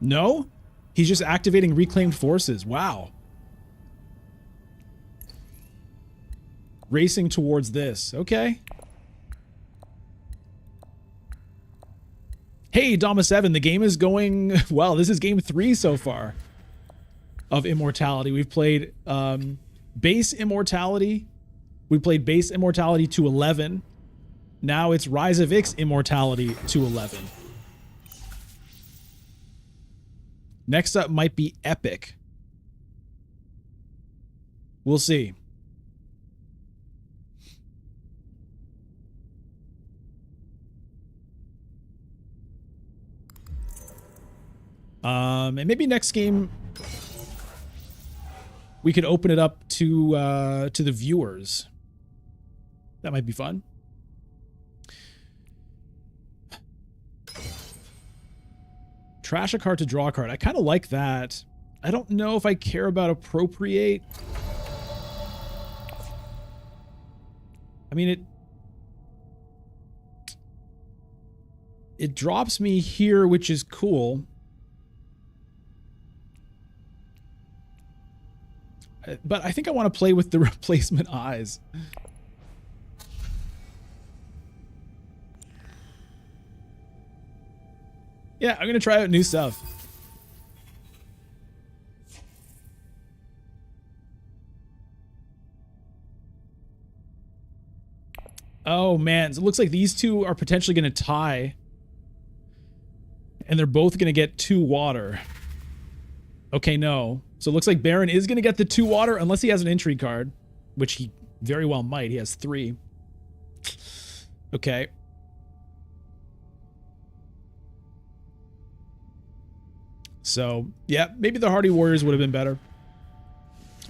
No? He's just activating reclaimed forces. Wow. Racing towards this. Okay. Hey, Dama7, the game is going... Well, this is game 3 so far of Immortality. We've played base Immortality. We played base Immortality to 11. Now it's Rise of Ix Immortality to 11. Next up might be Epic. We'll see. And maybe next game we could open it up to the viewers. That might be fun. Trash a card to draw a card. I kind of like that. I don't know if I care about Appropriate. I mean, it drops me here, which is cool. But I think I want to play with the replacement eyes. Yeah, I'm going to try out new stuff. Oh, man. So it looks like these two are potentially going to tie. And they're both going to get 2 water. Okay, no. So it looks like Baron is going to get the 2 water unless he has an intrigue card, which he very well might. He has 3. Okay. So, yeah, maybe the Hardy Warriors would have been better.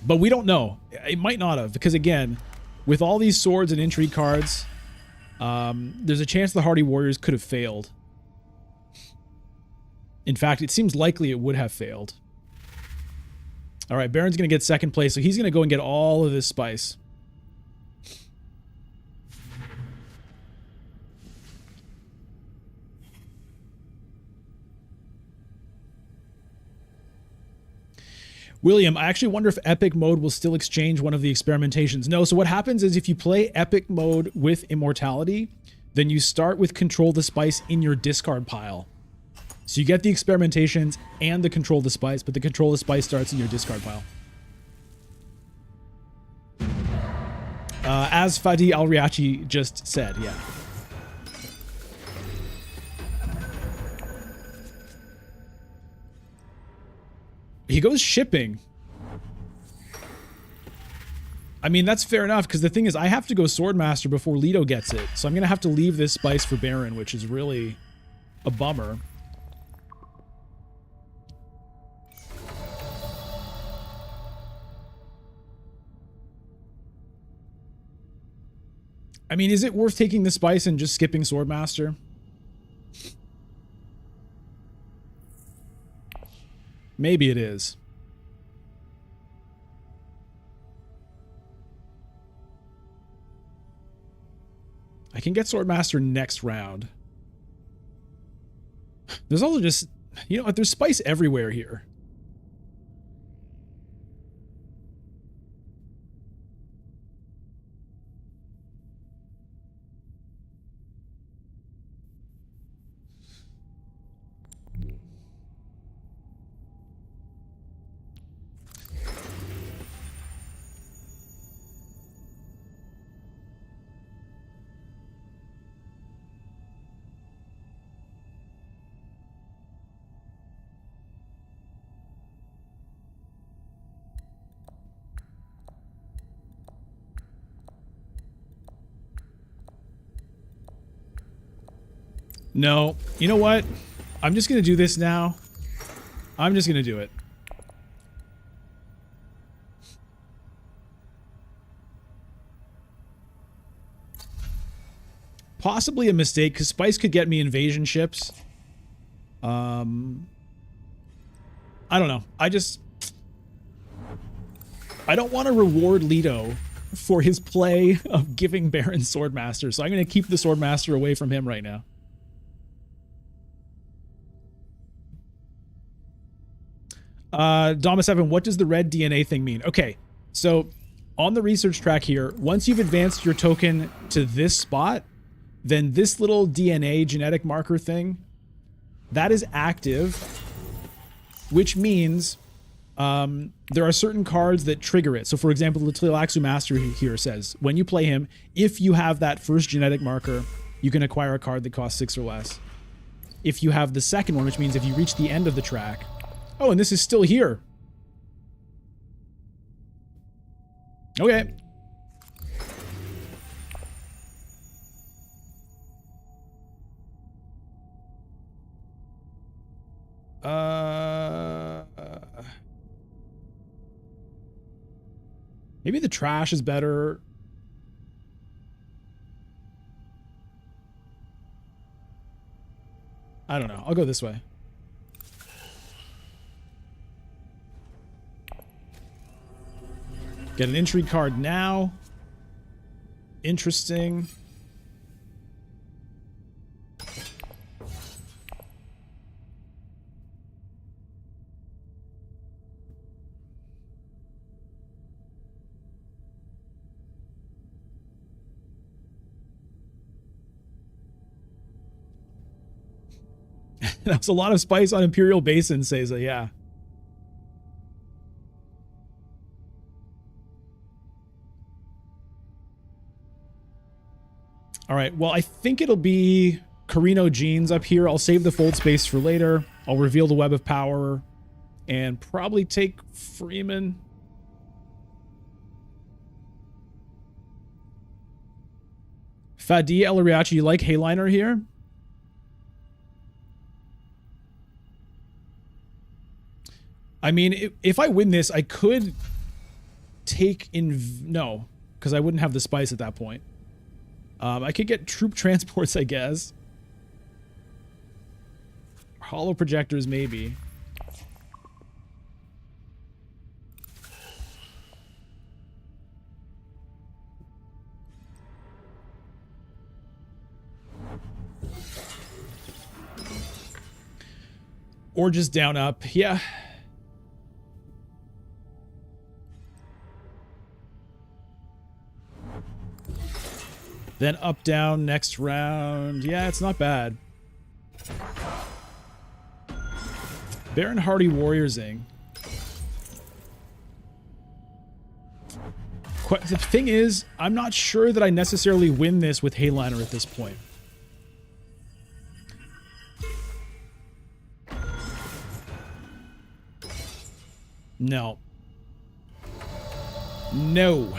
But we don't know. It might not have, because again, with all these swords and intrigue cards, there's a chance the Hardy Warriors could have failed. In fact, it seems likely it would have failed. All right, Baron's going to get second place, so he's going to go and get all of this spice. William, I actually wonder if Epic mode will still exchange one of the experimentations. No, so what happens is if you play Epic mode with Immortality, then you start with Control the Spice in your discard pile. So you get the experimentations and the Control the Spice, but the Control the Spice starts in your discard pile. As Fadi Al-Riachi just said, yeah. He goes shipping. I mean, that's fair enough, because the thing is, I have to go Swordmaster before Leto gets it. So I'm going to have to leave this spice for Baron, which is really a bummer. I mean, is it worth taking the spice and just skipping Swordmaster? Maybe it is. I can get Swordmaster next round. There's also just, you know what, there's spice everywhere here. No, you know what? I'm just going to do this now. I'm just going to do it. Possibly a mistake, because spice could get me invasion ships. I don't know. I don't want to reward Leto for his play of giving Baron Swordmaster, so I'm going to keep the Swordmaster away from him right now. Dama7, what does the red DNA thing mean? Okay, so on the research track here, once you've advanced your token to this spot, then this little DNA genetic marker thing, that is active, which means there are certain cards that trigger it. So for example, the Tleilaxu Master here says, when you play him, if you have that first genetic marker, you can acquire a card that costs 6 or less. If you have the second one, which means if you reach the end of the track, oh, and this is still here. Okay. Maybe the trash is better. I don't know. I'll go this way. Get an intrigue card now. Interesting. That was a lot of spice on Imperial Basin, Seiza, yeah. All right, well, I think it'll be Carino Jeans up here. I'll save the fold space for later. I'll reveal the Web of Power and probably take Freeman. Fadi Elariachi, you like Hayliner here? I mean, if I win this, I could take in... No, because I wouldn't have the spice at that point. I could get troop transports, I guess. Hollow projectors, maybe. Or just down up. Yeah. Then up, down, next round. Yeah, it's not bad. Baron Hardy Warriorsing. The thing is, I'm not sure that I necessarily win this with Hayliner at this point. No. No.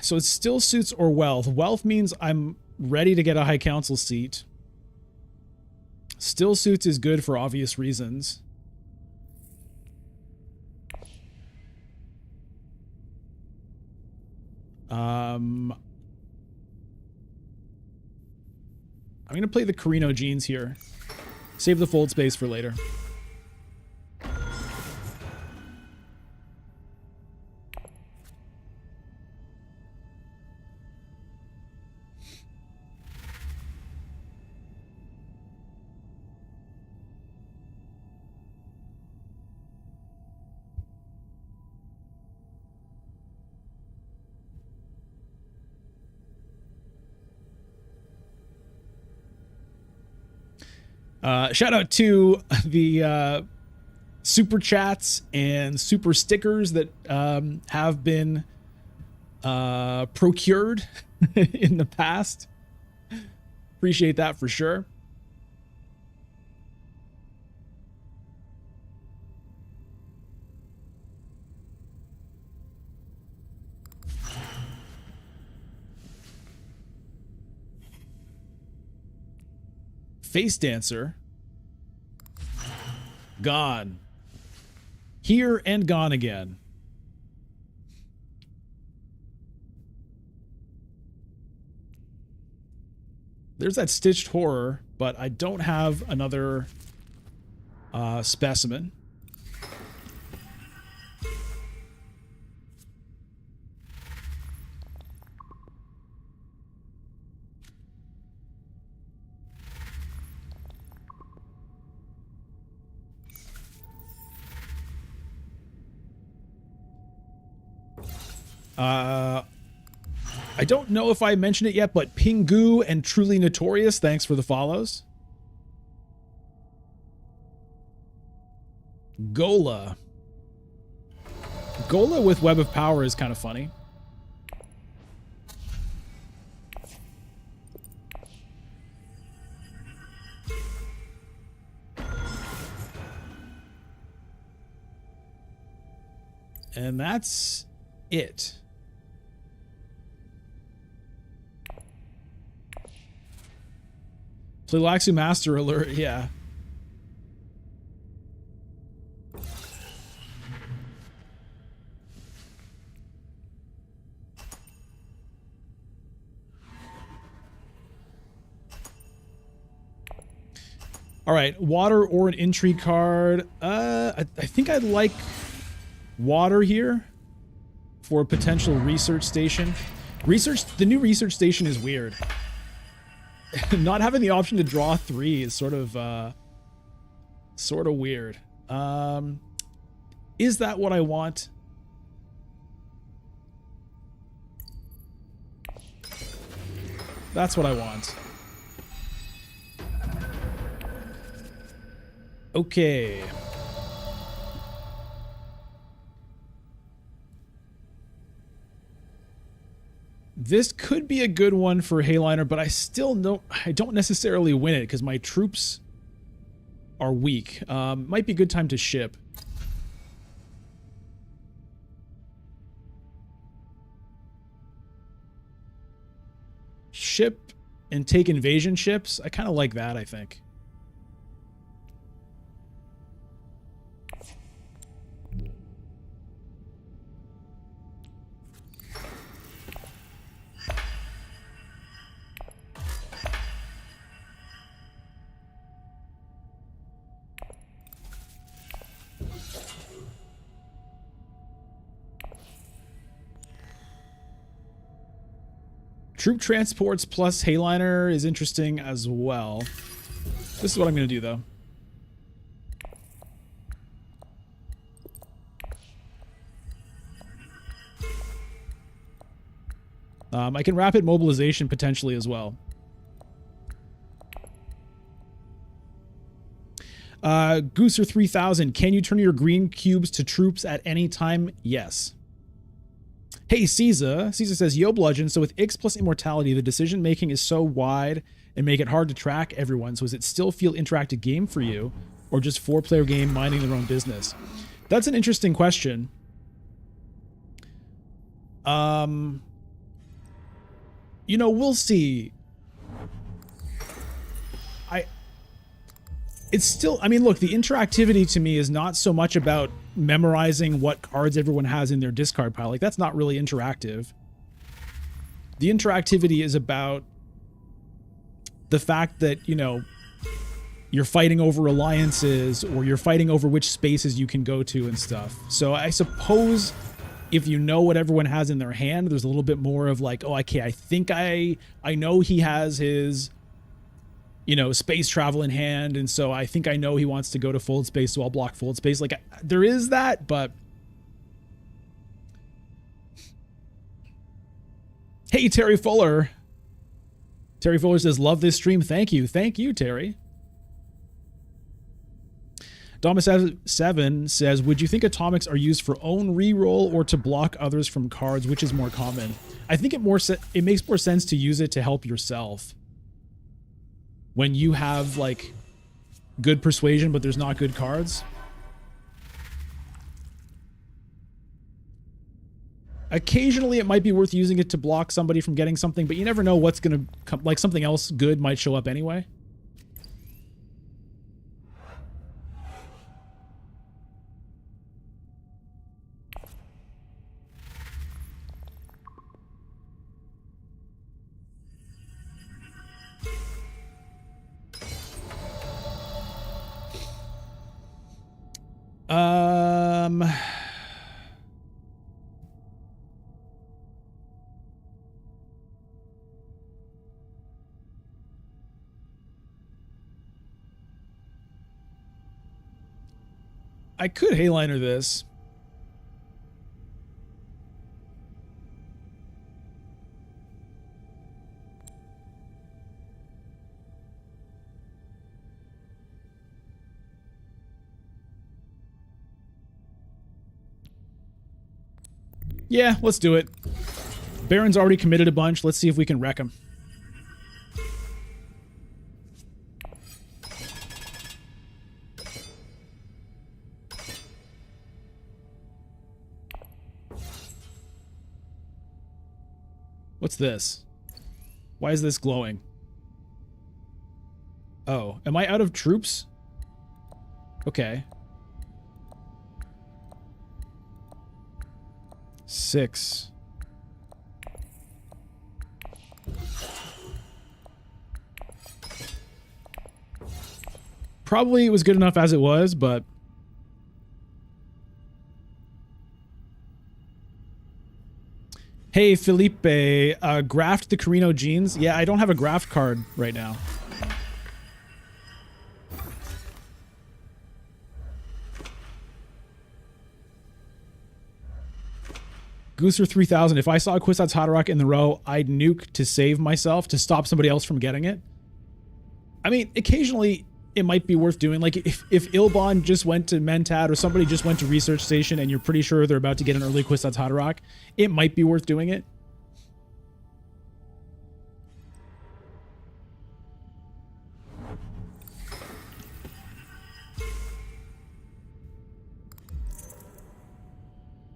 So it still suits or wealth. Wealth means I'm ready to get a High Council seat. Still suits is good for obvious reasons. I'm going to play the Carino Jeans here. Save the fold space for later. Shout out to the super chats and super stickers that have been procured in the past. Appreciate that for sure. Face Dancer. Gone. Here and gone again. There's that Stitched Horror, but I don't have another specimen. I don't know if I mentioned it yet, but Pingu and Truly Notorious, thanks for the follows. Gola. Gola with Web of Power is kind of funny. And that's it. Tleilaxu Master Alert, yeah. All right, water or an intrigue card. I think I'd like water here for a potential research station. The new research station is weird. Not having the option to draw 3 is sort of weird. Is that what I want? That's what I want. Okay. This could be a good one for Hayliner, but I don't necessarily win it because my troops are weak. Might be a good time to ship. Ship and take invasion ships. I kind of like that, I think. Troop transports plus Hayliner is interesting as well. This is what I'm going to do, though. I can rapid mobilization potentially as well. Gooser 3000, can you turn your green cubes to troops at any time? Yes. Hey, Caesar. Caesar says, yo, Bludgeon, so with Ix plus Immortality, the decision making is so wide and make it hard to track everyone. So does it still feel interactive game for you, or just 4-player game minding their own business? That's an interesting question. You know, we'll see. It's still, I mean, look, the interactivity to me is not so much about memorizing what cards everyone has in their discard pile. Like, that's not really interactive. The interactivity is about the fact that, you know, you're fighting over alliances or you're fighting over which spaces you can go to and stuff. So I suppose if you know what everyone has in their hand, there's a little bit more of like, oh, okay, I think I know he has his, you know, space travel in hand, and so I think I know he wants to go to fold space, so I'll block fold space. Like, there is that, but... Hey, Terry Fuller. Terry Fuller says, love this stream. Thank you. Thank you, Terry. Domus7 says, would you think atomics are used for own reroll or to block others from cards? Which is more common? I think it makes more sense to use it to help yourself. When you have, like, good persuasion, but there's not good cards. Occasionally, it might be worth using it to block somebody from getting something, but you never know what's going to come. Like, something else good might show up anyway. I could Hayliner this. Yeah, let's do it. Baron's already committed a bunch. Let's see if we can wreck him. What's this? Why is this glowing? Oh, am I out of troops? Okay. 6. Probably it was good enough as it was, but... Hey, Felipe, graft the Carino jeans? Yeah, I don't have a graft card right now. Gooser 3000, if I saw a Kwisatz Haderach in the row, I'd nuke to save myself, to stop somebody else from getting it. I mean, occasionally it might be worth doing. Like, if Ilbon just went to Mentad or somebody just went to Research Station and you're pretty sure they're about to get an early Kwisatz Haderach, it might be worth doing it.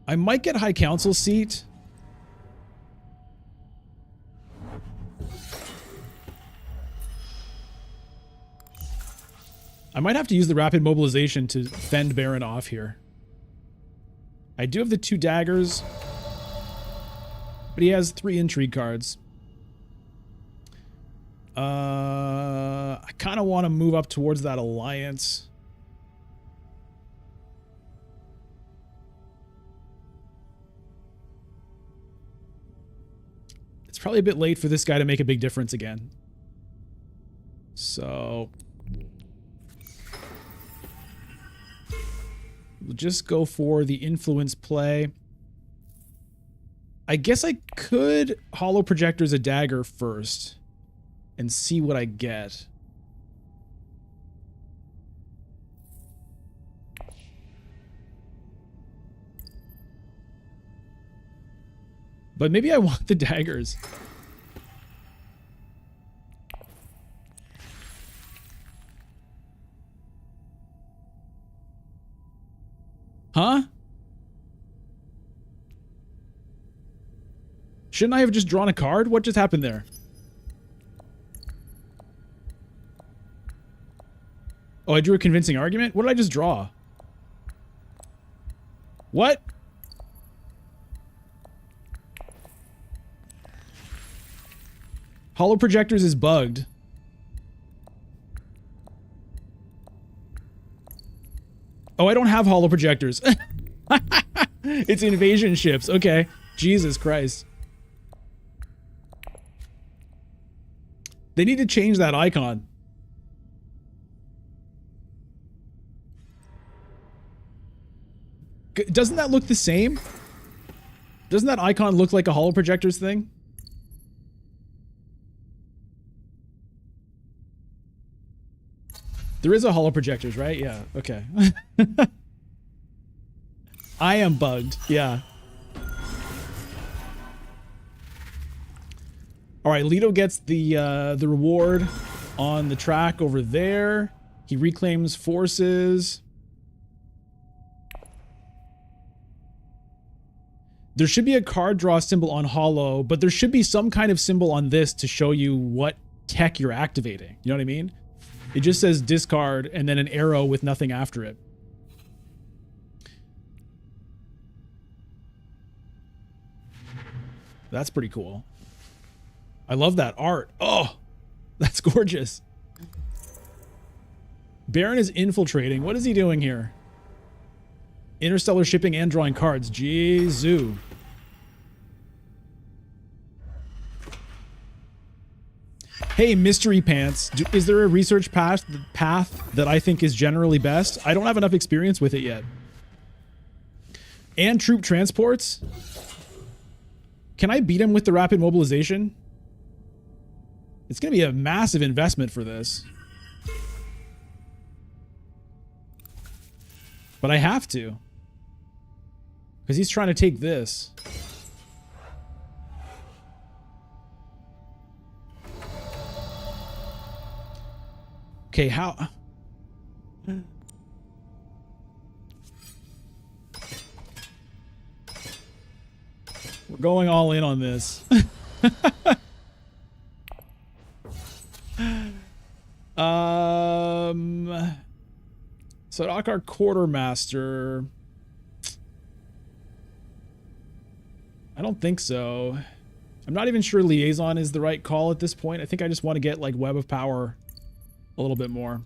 I might get High Council seat. I might have to use the rapid mobilization to fend Baron off here. I do have the 2 daggers, but he has 3 intrigue cards. I kind of want to move up towards that alliance. It's probably a bit late for this guy to make a big difference again. So we'll just go for the influence play. I guess I could Hollow Projectors a dagger first and see what I get. But maybe I want the daggers. Huh? Shouldn't I have just drawn a card? What just happened there? Oh, I drew a convincing argument? What did I just draw? What? Holo projectors is bugged. Oh, I don't have holo projectors. It's invasion ships. Okay. Jesus Christ. They need to change that icon. Doesn't that look the same? Doesn't that icon look like a holo projectors thing? There is a holo projectors, right? Yeah, okay. I am bugged, yeah. All right, Leto gets the reward on the track over there. He reclaims forces. There should be a card draw symbol on holo, but there should be some kind of symbol on this to show you what tech you're activating. You know what I mean? It just says discard and then an arrow with nothing after it. That's pretty cool. I love that art. Oh, that's gorgeous. Baron is infiltrating. What is he doing here? Interstellar shipping and drawing cards. Jeez. Hey, Mystery Pants. Is there a research path that I think is generally best? I don't have enough experience with it yet. And troop transports? Can I beat him with the rapid mobilization? It's going to be a massive investment for this. But I have to. Because he's trying to take this. Okay, how... We're going all in on this. Sadakar Quartermaster. I don't think so. I'm not even sure Liaison is the right call at this point. I think I just want to get like Web of Power a little bit more.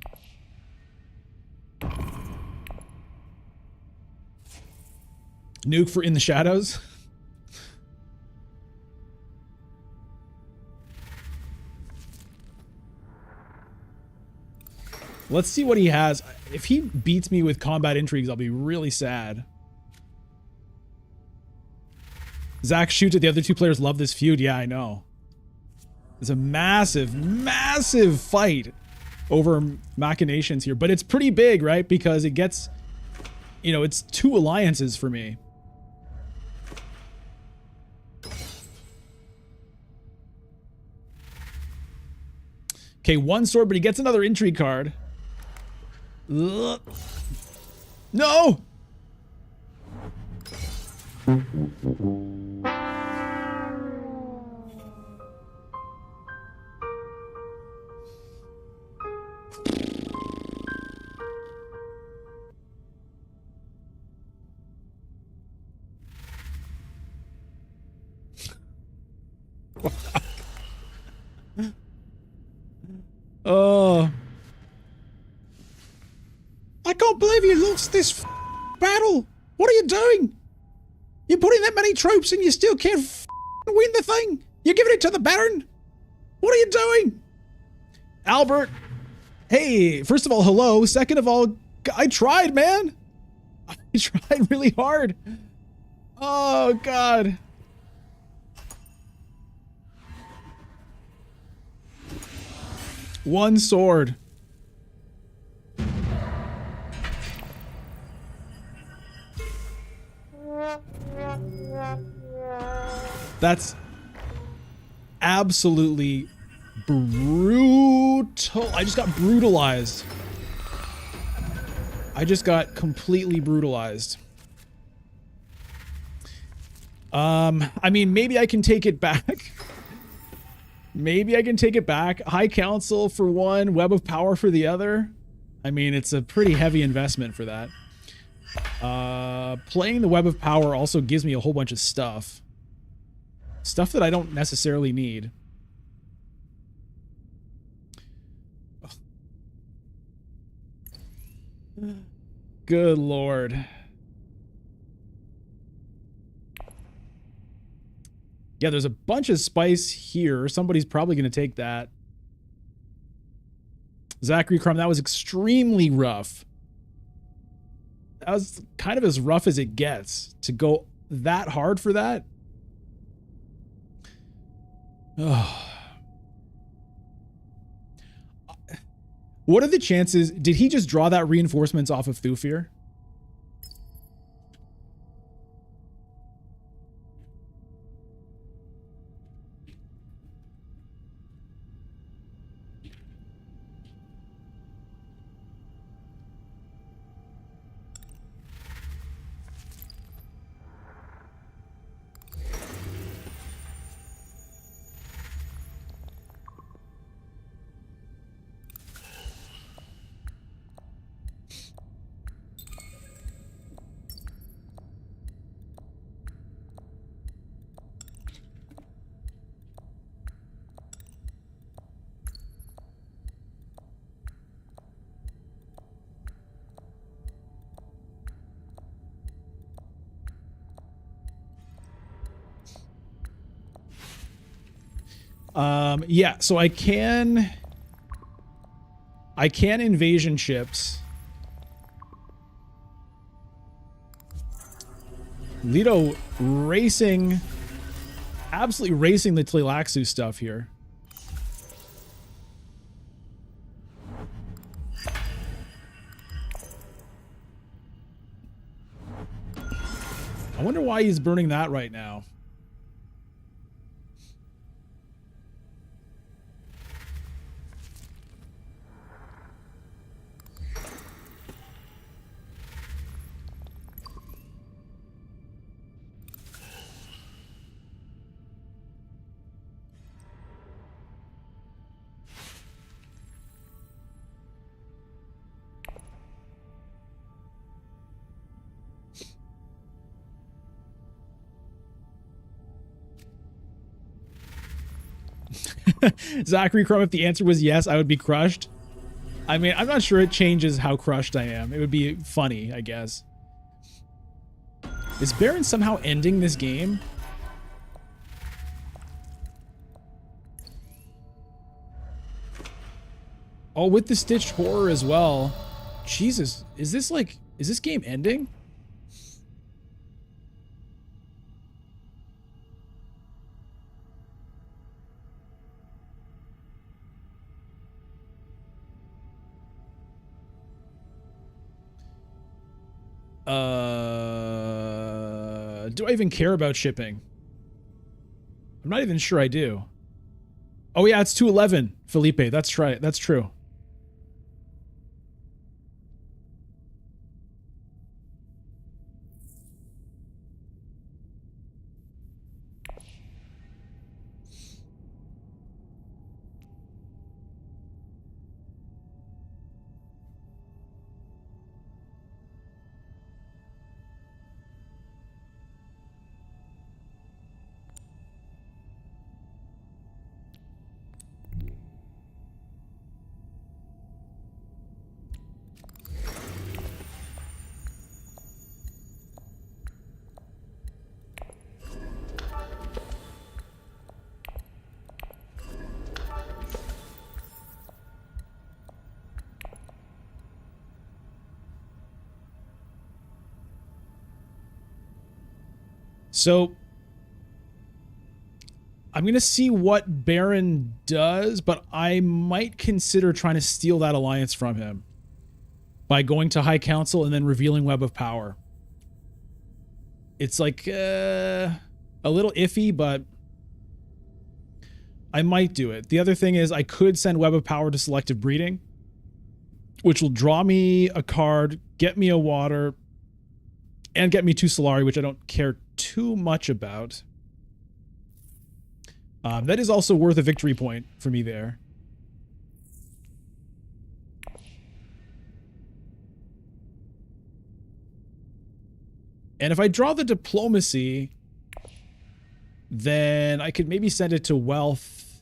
Nuke for In the Shadows. Let's see what he has. If he beats me with combat intrigues, I'll be really sad. Zach shoots at the other two players. Love this feud. Yeah, I know. It's a massive, massive fight over machinations here. But it's pretty big, right? Because it gets, you know, it's 2 alliances for me. Okay, 1 sword, but he gets another intrigue card. Ugh. No! Oh. I can't believe you lost this battle. What are you doing? You put in that many troops and you still can't win the thing. You're giving it to the Baron. What are you doing? Albert. Hey, first of all, hello. Second of all, I tried, man. I tried really hard. Oh, God. One sword. That's absolutely brutal. I just got brutalized. I just got completely brutalized. I mean, maybe I can take it back. Maybe I can take it back. High Council for one, Web of Power for the other. I mean, it's a pretty heavy investment for that. Playing the Web of Power also gives me a whole bunch of stuff. Stuff that I don't necessarily need. Good Lord. Yeah, there's a bunch of spice here. Somebody's probably going to take that. Zachary Crumb, that was extremely rough. That was kind of as rough as it gets to go that hard for that. Oh. What are the chances? Did he just draw that reinforcements off of Thufir? Yeah, so I can invasion ships. Leto racing, absolutely racing the Tleilaxu stuff here. I wonder why he's burning that right now. Zachary Crumb, if the answer was yes, I would be crushed. I mean, I'm not sure it changes how crushed I am. It would be funny, I guess. Is Baron somehow ending this game? Oh, with the stitched horror as well. Jesus, is this game ending? Do I even care about shipping? I'm not even sure I do. Oh yeah, it's 211, Felipe. That's right. That's true. So I'm going to see what Baron does, but I might consider trying to steal that alliance from him by going to High Council and then revealing Web of Power. It's like a little iffy, but I might do it. The other thing is I could send Web of Power to Selective Breeding, which will draw me a card, get me a water, and get me 2 Solari, which I don't care too much about. That is also worth a victory point for me there. And if I draw the diplomacy, then I could maybe send it to wealth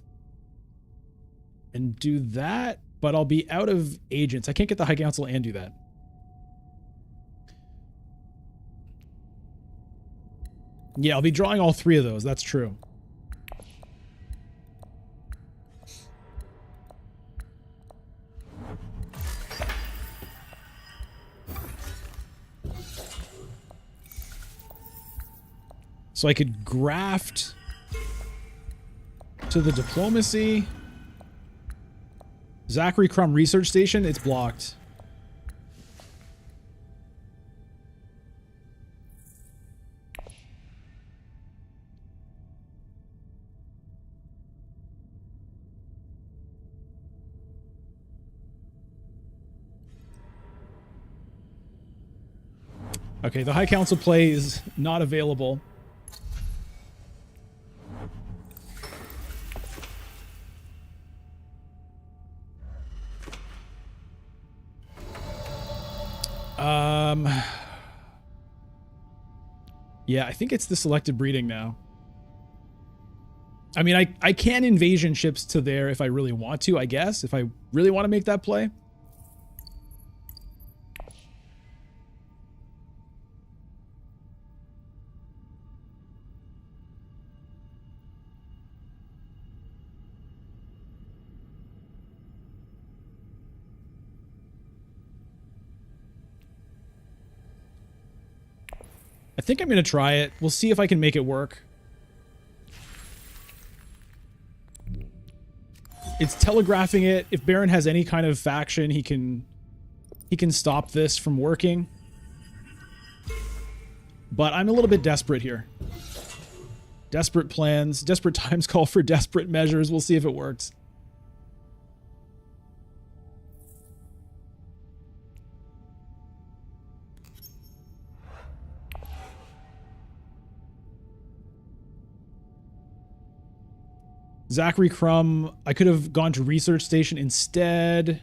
and do that, but I'll be out of agents. I can't get the High Council and do that. Yeah, I'll be drawing all 3 of those. That's true. So I could graft to the diplomacy. Zachary Crumb Research Station, it's blocked. Okay, the High Council play is not available. Yeah, I think it's the selected breeding now. I mean, I can invasion ships to there if I really want to, I guess, if I really want to make that play. I think I'm going to try it. We'll see if I can make it work. It's telegraphing it. If Baron has any kind of faction, he can stop this from working. But I'm a little bit desperate here. Desperate plans, desperate times call for desperate measures. We'll see if it works. Zachary Crumb, I could have gone to Research Station instead.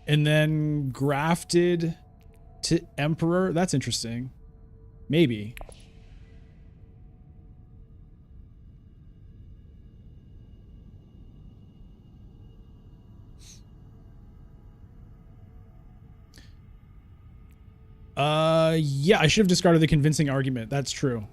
And then grafted to Emperor. That's interesting. Maybe. Yeah, I should have discarded the convincing argument. That's true.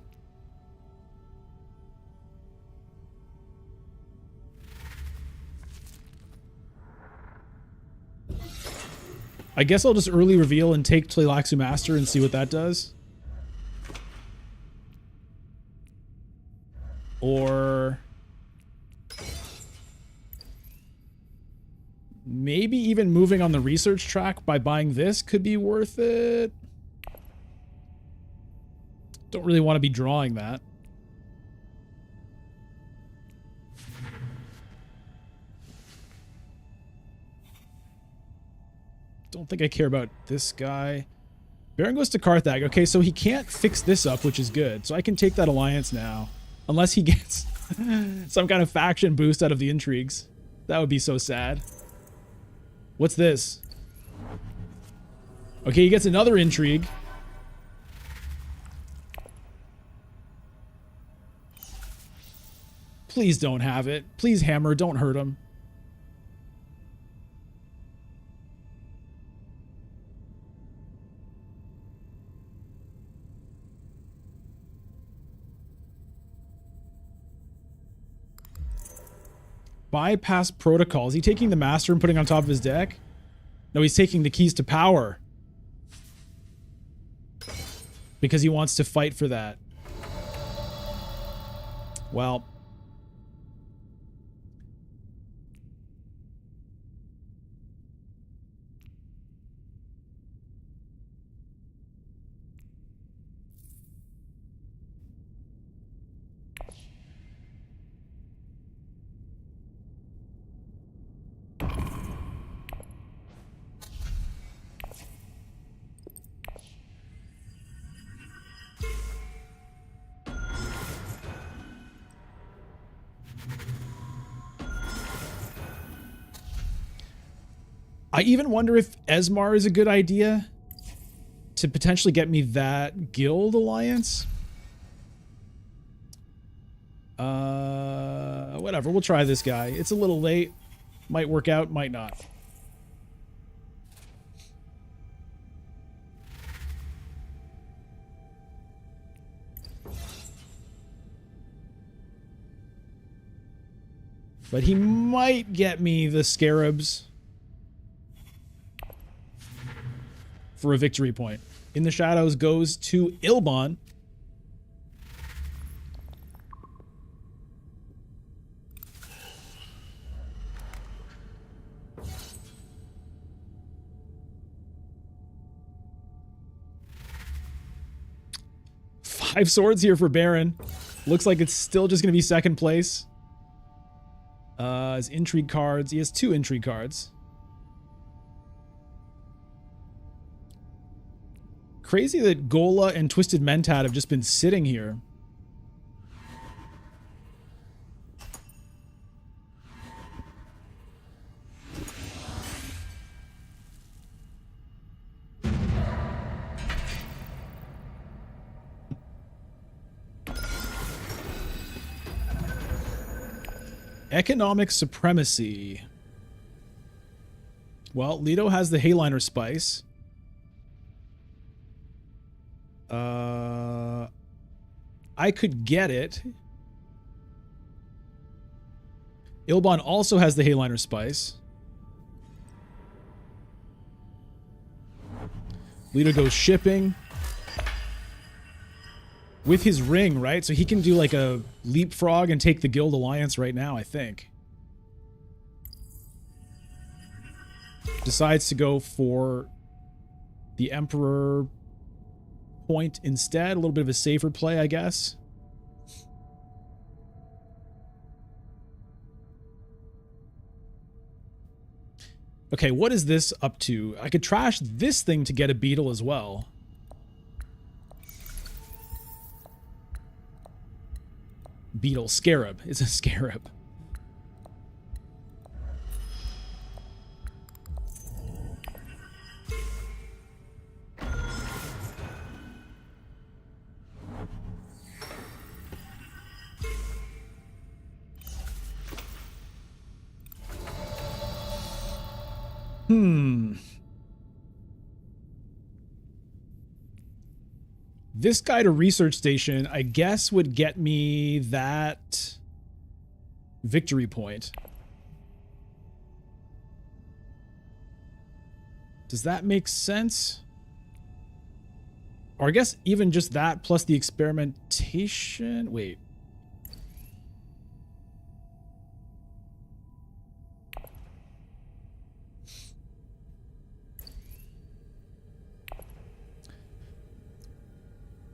I guess I'll just early reveal and take Tleilaxu Master and see what that does. Or maybe even moving on the research track by buying this could be worth it. Don't really want to be drawing that. Don't think I care about this guy. Baron goes to Carthage. Okay, so he can't fix this up, which is good. So I can take that alliance now. Unless he gets some kind of faction boost out of the intrigues. That would be so sad. What's this? Okay, he gets another intrigue. Please don't have it. Please, Hammer, don't hurt him. Bypass protocol. Is he taking the master and putting on top of his deck? No, he's taking the keys to power. Because he wants to fight for that. Well. I even wonder if Esmar is a good idea to potentially get me that guild alliance. Whatever, we'll try this guy. It's a little late. Might work out, might not. But he might get me the scarabs for a victory point. In the Shadows goes to Ilbon. Five swords here for Baron. Looks like it's still just going to be second place. His intrigue cards. He has 2 intrigue cards. Crazy that Gola and Twisted Mentat have just been sitting here. Economic supremacy. Well, Leto has the Hayliner Spice. I could get it. Ilbon also has the Hayliner Spice. Leto goes shipping. With his ring, right? So he can do like a leapfrog and take the Guild Alliance right now, I think. Decides to go for the Emperor point instead. A little bit of a safer play, I guess. Okay, what is this up to? I could trash this thing to get a beetle as well. Beetle. Scarab. It's a scarab. This guy to research station, I guess, would get me that victory point. Does that make sense? Or I guess even just that plus the experimentation. Wait.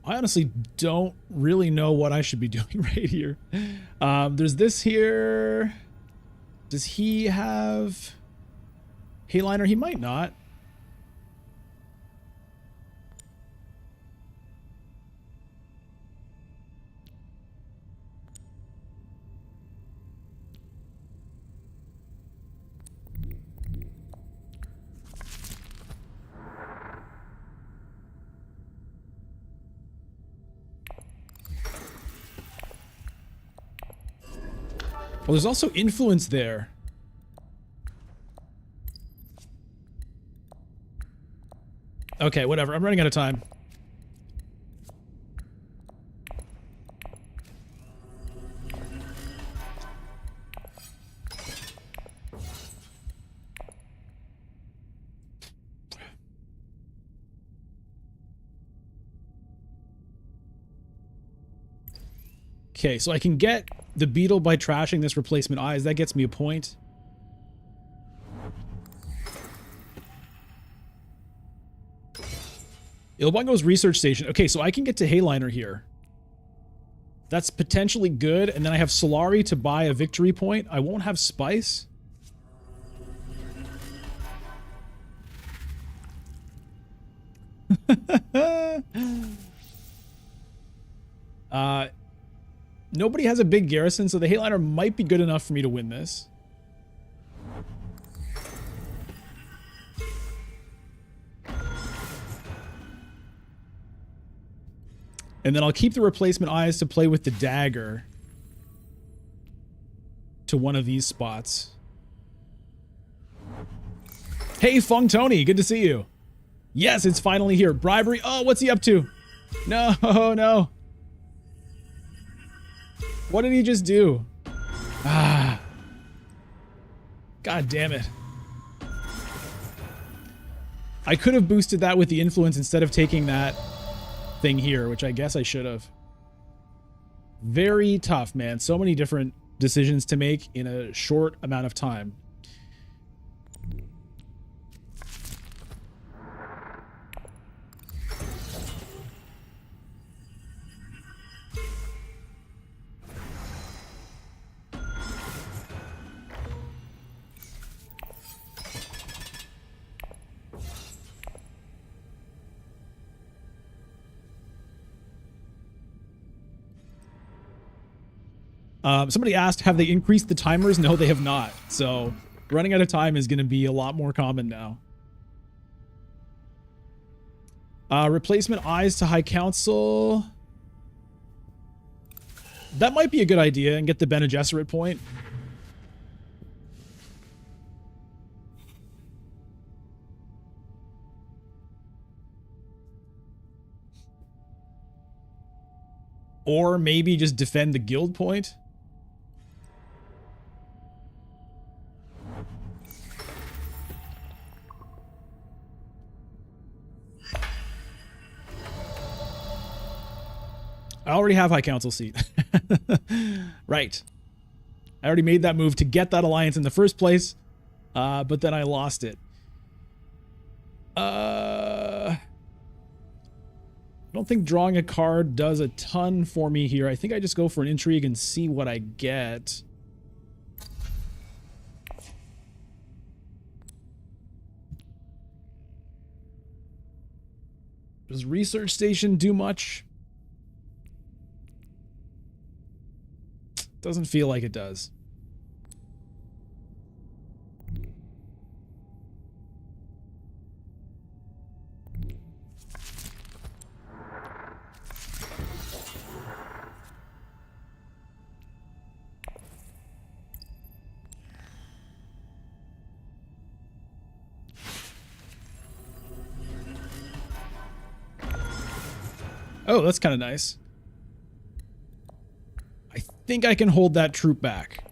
I honestly don't really know what I should be doing right here. There's this here. Does he have Hayliner? He might not. Well, there's also influence there. Okay, whatever. I'm running out of time. Okay, so I can get the beetle by trashing this replacement eyes. That gets me a point. Ilbon goes research station. Okay, so I can get to Hayliner here. That's potentially good. And then I have Solari to buy a victory point. I won't have Spice. Nobody has a big garrison, so the Hayliner might be good enough for me to win this. And then I'll keep the replacement eyes to play with the dagger to one of these spots. Hey, Fung Tony, good to see you. Yes, it's finally here. Bribery. Oh, what's he up to? No, no. What did he just do? Ah. God damn it. I could have boosted that with the influence instead of taking that thing here, which I guess I should have. Very tough, man. So many different decisions to make in a short amount of time. Somebody asked, have they increased the timers? No, they have not. So running out of time is going to be a lot more common now. Replacement eyes to High Council. That might be a good idea and get the Bene Gesserit point. Or maybe just defend the guild point. I already have High Council seat. Right. I already made that move to get that alliance in the first place, but then I lost it. I don't think drawing a card does a ton for me here. I think I just go for an intrigue and see what I get. Does Research Station do much? Doesn't feel like it does. Oh, that's kind of nice. I think I can hold that troop back.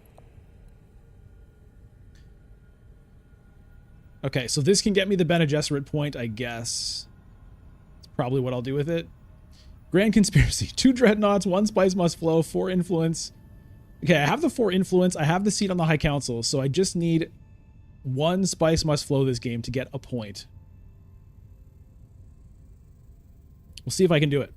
Okay, so this can get me the Bene Gesserit point, I guess. That's probably what I'll do with it. Grand Conspiracy. 2 Dreadnoughts, 1 Spice Must Flow, 4 Influence. Okay, I have the 4 Influence. I have the seat on the High Council, so I just need 1 Spice Must Flow this game to get a point. We'll see if I can do it.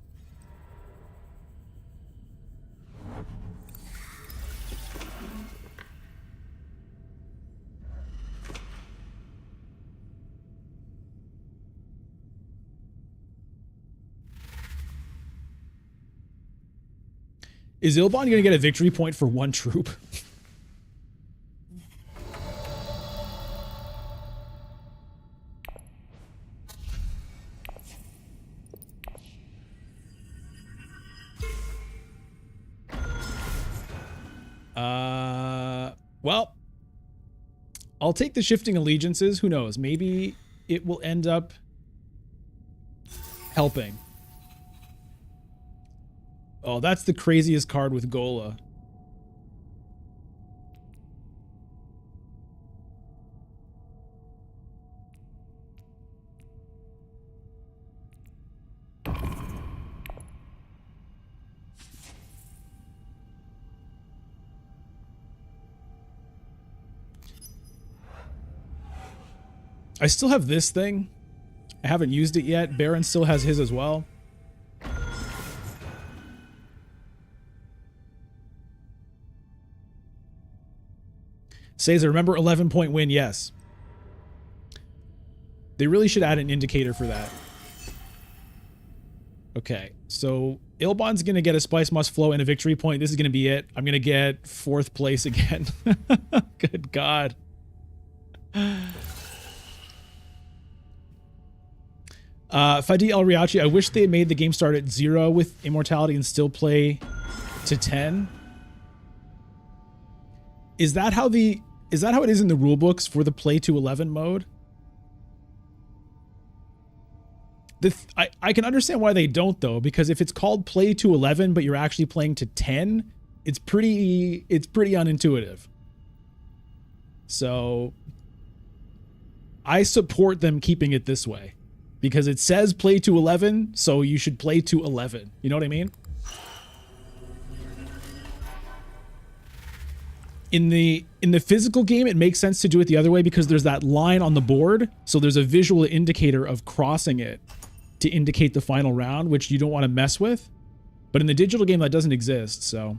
Is Ilbon going to get a victory point for 1 troop? Well, I'll take the shifting allegiances. Who knows? Maybe it will end up helping. Oh, that's the craziest card with Gola. I still have this thing. I haven't used it yet. Baron still has his as well. Caesar, remember 11-point win? Yes. They really should add an indicator for that. Okay, so Ilbon's going to get a Spice Must Flow and a victory point. This is going to be it. I'm going to get 4th place again. Good God. Fadi El Riachi, I wish they had made the game start at 0 with Immortality and still play to 10. Is that how it is in the rule books for the play to 11 mode? I can understand why they don't though, because if it's called play to 11 but you're actually playing to 10, it's pretty unintuitive. So I support them keeping it this way because it says play to 11, so you should play to 11. You know what I mean? In the physical game, it makes sense to do it the other way because there's that line on the board, so there's a visual indicator of crossing it to indicate the final round, which you don't want to mess with. But in the digital game, that doesn't exist, so...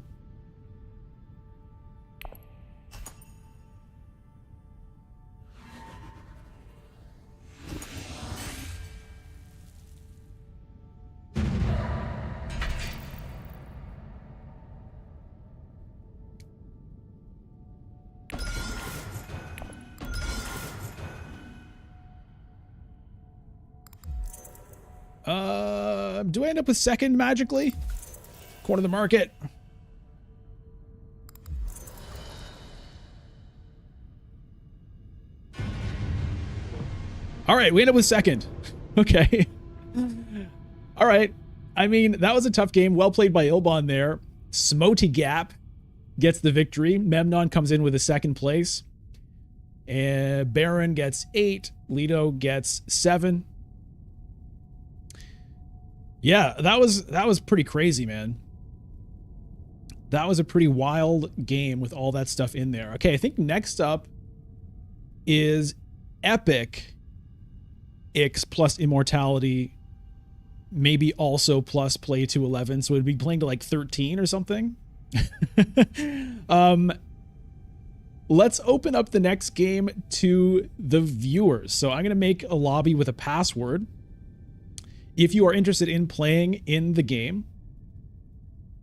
Do I end up with second magically? Corner of the market. All right, we end up with second. Okay. All right. I mean, that was a tough game. Well played by Ilbon there. Smoty Gap gets the victory. Memnon comes in with a second place. And Baron gets 8. Leto gets 7. Yeah, that was pretty crazy, man. That was a pretty wild game with all that stuff in there. Okay, I think next up is Epic X plus Immortality, maybe also plus play to 11, so it'd be playing to like 13 or something. Let's open up the next game to the viewers. So I'm going to make a lobby with a password. If you are interested in playing in the game,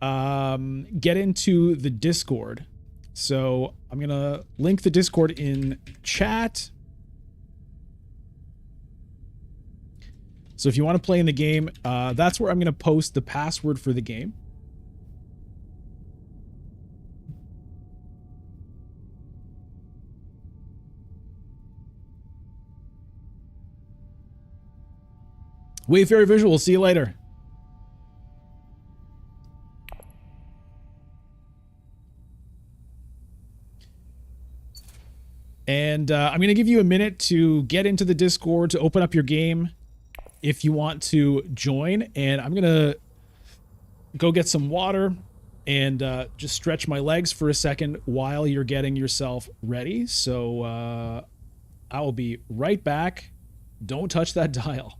get into the Discord. So I'm going to link the Discord in chat. So if you want to play in the game, that's where I'm going to post the password for the game. Wayfarer Visual, see you later. And I'm going to give you a minute to get into the Discord, to open up your game if you want to join. And I'm going to go get some water and just stretch my legs for a second while you're getting yourself ready. So I will be right back. Don't touch that dial.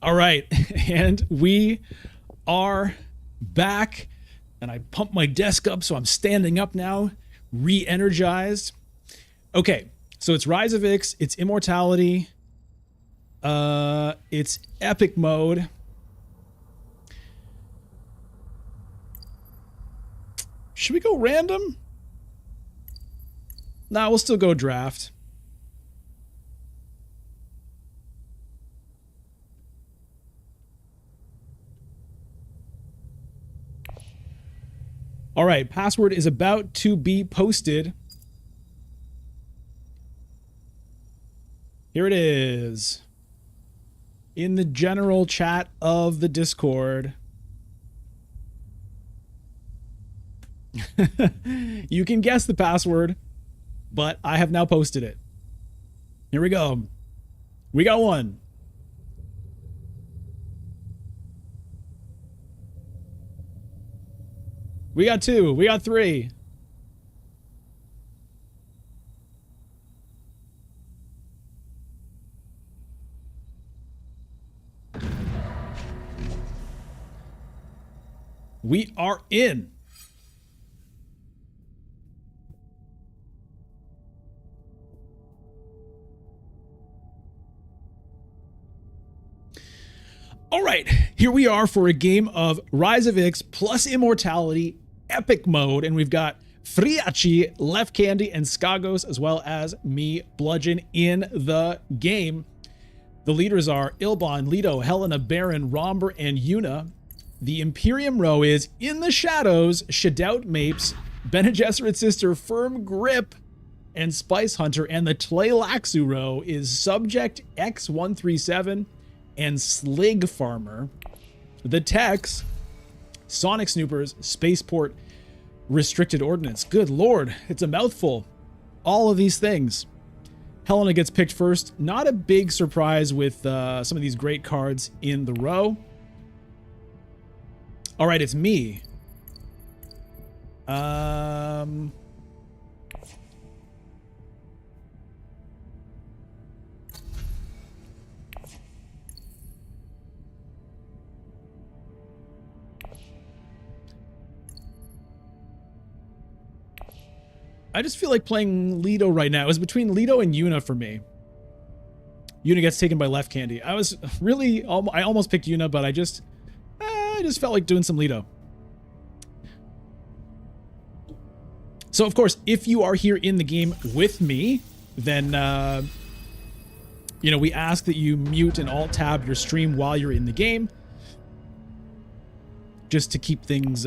All right, and we are back, and I pumped my desk up, so I'm standing up now, re-energized. Okay, so it's Rise of Ix, it's Immortality, it's Epic Mode. Should we go random? Nah, we'll still go draft. All right, password is about to be posted. Here it is. In the general chat of the Discord. You can guess the password, but I have now posted it. Here we go. We got one. We got two. We got three. We are in. All right, here we are for a game of Rise of Ix plus Immortality Epic Mode, and we've got Friachi, Left Candy, and Skagos, as well as me, Bludgeon, in the game. The leaders are Ilbon, Leto, Helena, Baron, Romber, and Yuna. The Imperium row is In the Shadows, Shadout Mapes, Bene Gesserit's sister, Firm Grip, and Spice Hunter. And the Tleilaxu row is Subject X137 and Slig Farmer. The techs, Sonic Snoopers, Spaceport, Restricted Ordnance. Good lord, it's a mouthful. All of these things. Helena gets picked first. Not a big surprise with some of these great cards in the row. All right, it's me. I just feel like playing Leto right now. It was between Leto and Yuna for me. Yuna gets taken by Left Candy. I almost picked Yuna, but I just felt like doing some Leto. So of course, if you are here in the game with me, then we ask that you mute and alt tab your stream while you're in the game, just to keep things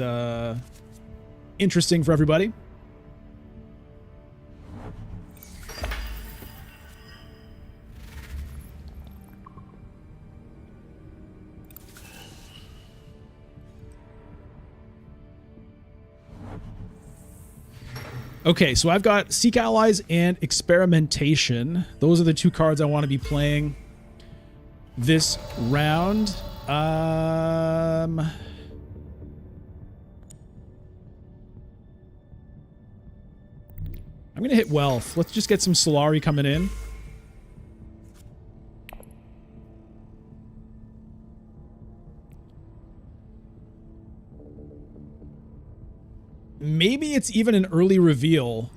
interesting for everybody. Okay, so I've got Seek Allies and Experimentation. Those are the two cards I want to be playing this round. I'm going to hit Wealth. Let's just get some Solari coming in. Maybe it's even an early reveal.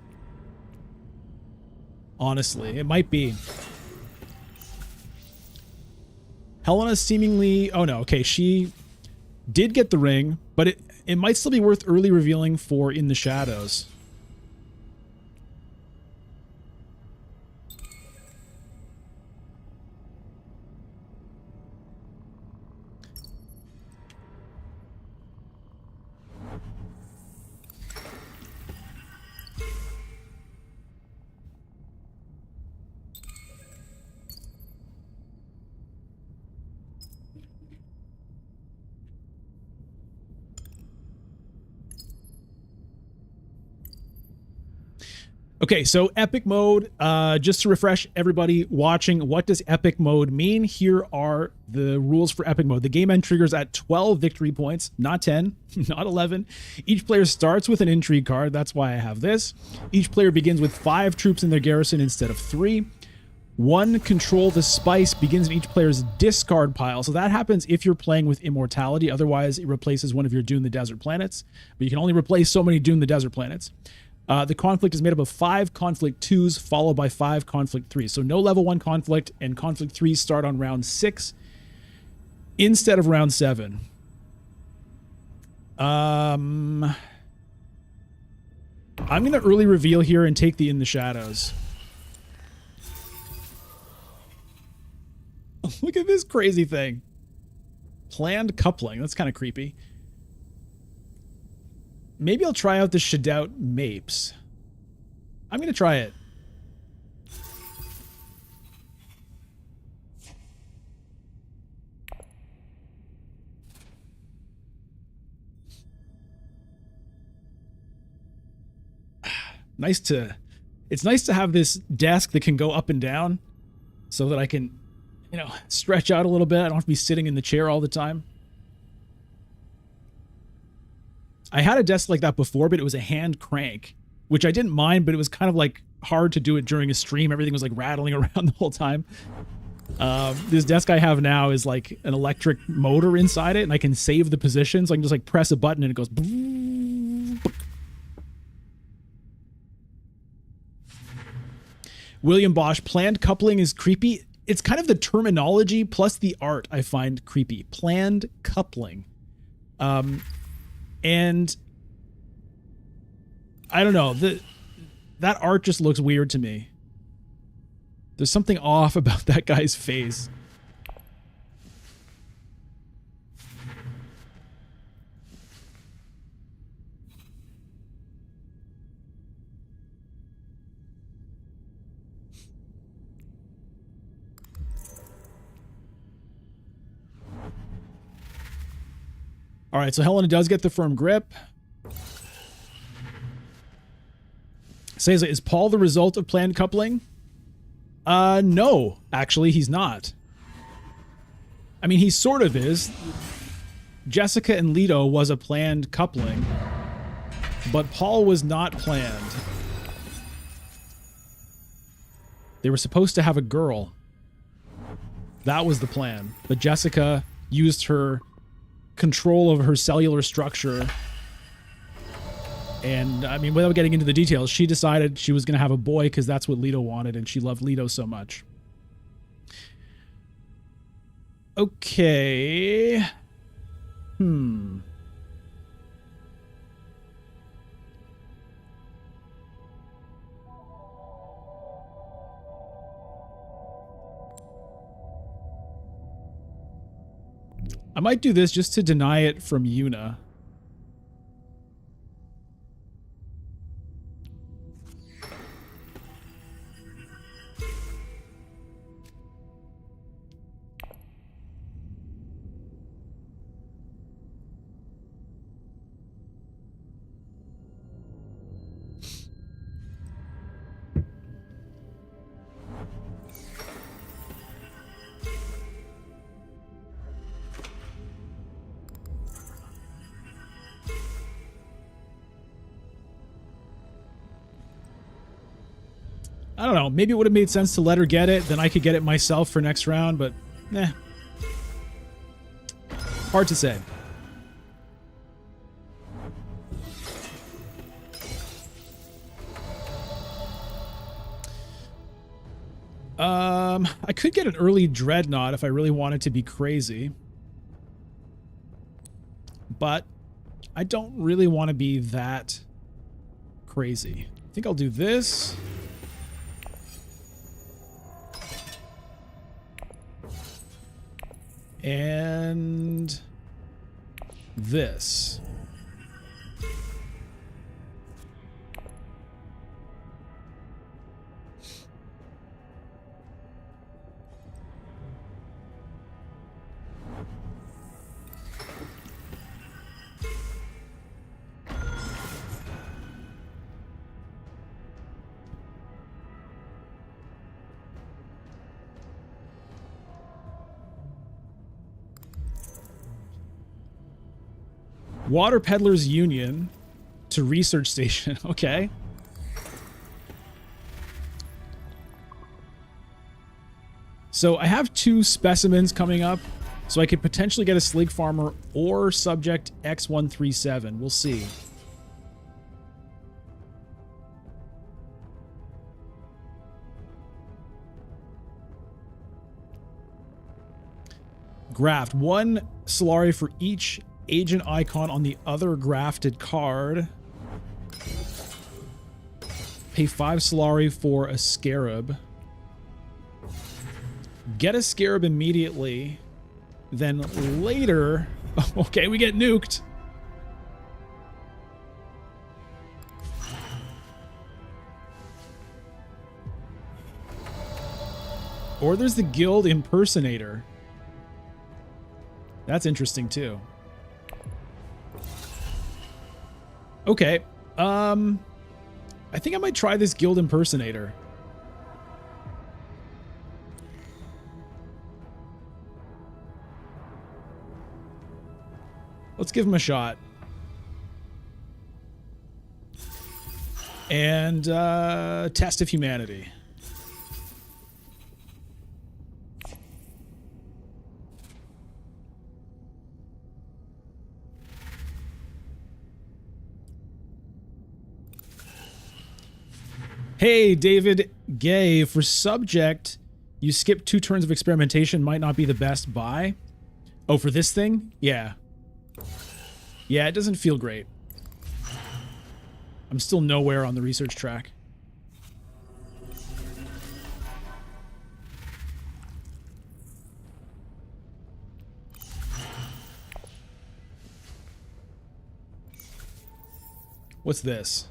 Honestly, it might be. Helena seemingly... Oh no, okay, she did get the ring, but it might still be worth early revealing for In the Shadows. Okay, so epic mode, just to refresh everybody watching, what does epic mode mean? Here are the rules for epic mode. The game end triggers at 12 victory points, not 10, not 11. Each player starts with an intrigue card. That's why I have this. Each player begins with 5 troops in their garrison instead of 3. One, control the spice begins in each player's discard pile. So that happens if you're playing with Immortality. Otherwise, it replaces one of your Dune the Desert planets. But you can only replace so many Dune the Desert planets. The conflict is made up of 5 conflict 2s followed by 5 conflict 3s. So no level 1 conflict, and conflict 3s start on round 6 instead of round 7. I'm going to early reveal here and take the In the Shadows. Look at this crazy thing. Planned coupling. That's kind of creepy. Maybe I'll try out the Shadout Mapes. I'm going to try it. It's nice to have this desk that can go up and down so that I can, you know, stretch out a little bit. I don't have to be sitting in the chair all the time. I had a desk like that before, but it was a hand crank, which I didn't mind, but it was kind of like hard to do it during a stream. Everything was like rattling around the whole time. This desk I have now is like an electric motor inside it, and I can save the position, so I can just like press a button and it goes. William Bosch, planned coupling is creepy. It's kind of the terminology plus the art I find creepy. Planned coupling. And I don't know, that art just looks weird to me. There's something off about that guy's face. All right, so Helena does get the firm grip. Says, is Paul the result of planned coupling? No, actually, he's not. I mean, he sort of is. Jessica and Leto was a planned coupling, but Paul was not planned. They were supposed to have a girl. That was the plan. But Jessica used her control of her cellular structure, and I mean, without getting into the details, she decided she was going to have a boy because that's what Leto wanted, and she loved Leto so much. Okay. I might do this just to deny it from Yuna. I don't know. Maybe it would have made sense to let her get it. Then I could get it myself for next round, but hard to say. I could get an early Dreadnought if I really wanted to be crazy. But I don't really want to be that crazy. I think I'll do this. And this. Water Peddlers Union to research station. Okay. So I have 2 specimens coming up, so I could potentially get a Slig Farmer or Subject X137. We'll see. Graft. 1 Solari for each agent icon on the other grafted card. Pay 5 Solari for a Scarab. Get a Scarab immediately. Then later... Okay, we get nuked. Or there's the Guild Impersonator. That's interesting too. Okay. I think I might try this Guild Impersonator. Let's give him a shot. And test of humanity. Hey, David Gay, for subject, you skip 2 turns of experimentation might not be the best buy. Oh, for this thing? Yeah. Yeah, it doesn't feel great. I'm still nowhere on the research track. What's this?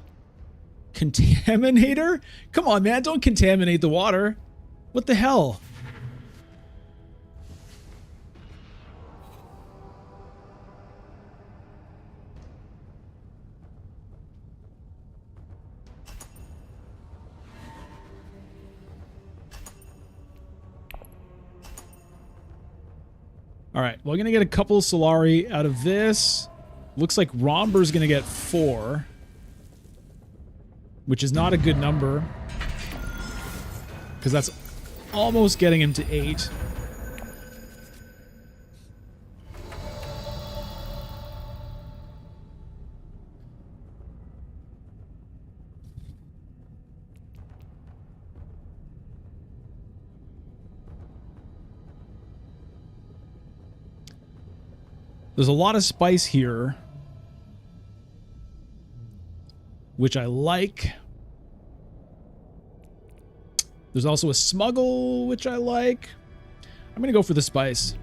Contaminator? Come on, man, don't contaminate the water. What the hell? All right, well, I'm going to get a couple Solari out of this. Looks like Romber's going to get 4. Which is not a good number. Because that's almost getting him to 8. There's a lot of spice here, which I like. There's also a smuggle, which I like. I'm going to go for the spice.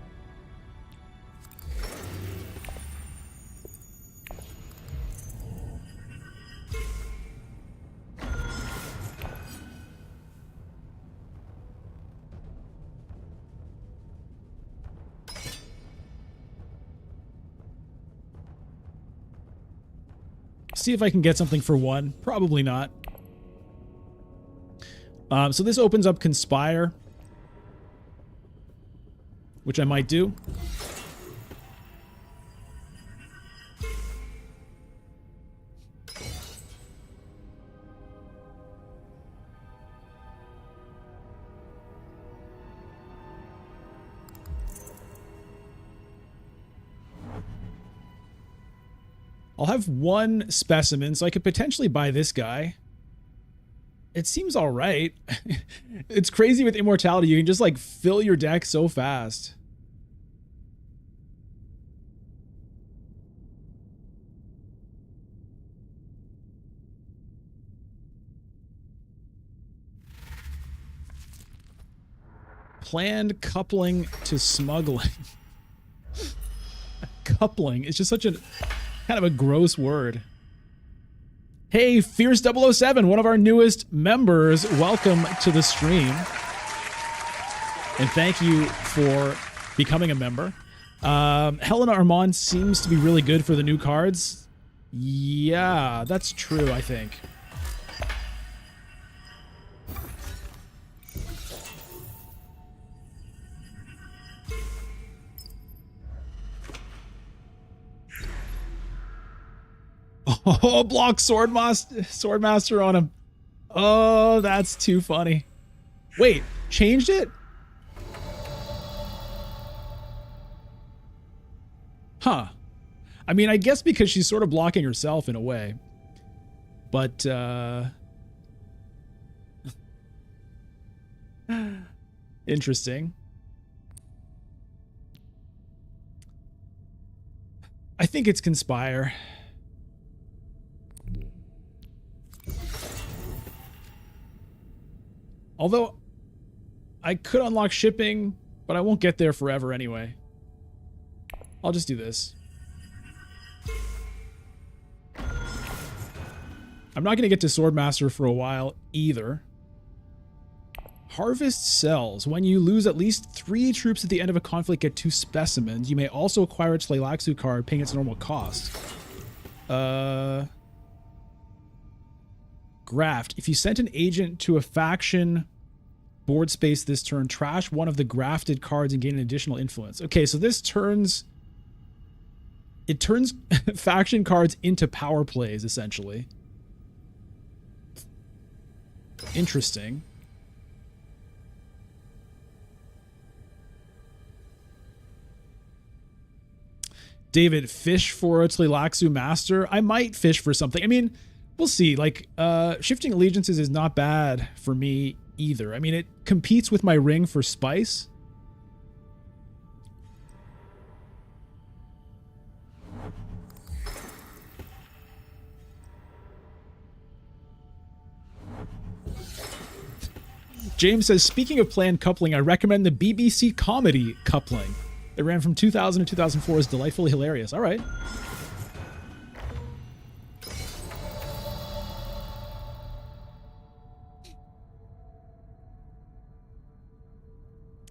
See if I can get something for 1. Probably not. So this opens up Conspire, which I might do. I'll have 1 specimen, so I could potentially buy this guy. It seems all right. It's crazy with Immortality. You can just like fill your deck so fast. Planned coupling to smuggling. Coupling is just such a kind of a gross word. Hey, Fierce007, one of our newest members, welcome to the stream. And thank you for becoming a member. Helena Armand seems to be really good for the new cards. Yeah, that's true, I think. Oh, block Swordmaster on him. Oh, that's too funny. Wait, changed it? Huh. I mean, I guess because she's sort of blocking herself in a way. But, interesting. I think it's conspire. Although, I could unlock shipping, but I won't get there forever anyway. I'll just do this. I'm not going to get to Swordmaster for a while either. Harvest cells. When you lose at least 3 troops at the end of a conflict, get 2 specimens. You may also acquire a Tleilaxu card, paying its normal cost. Graft. If you sent an agent to a faction board space this turn, trash one of the grafted cards and gain an additional influence. Okay, so this turns... It turns faction cards into power plays, essentially. Interesting. David, fish for a Tleilaxu master? I might fish for something. I mean, we'll see. Like, shifting allegiances is not bad for me either. I mean, it competes with my ring for spice. James says, speaking of planned coupling, I recommend the BBC comedy Coupling. It ran from 2000 to 2004. Is delightfully hilarious. All right.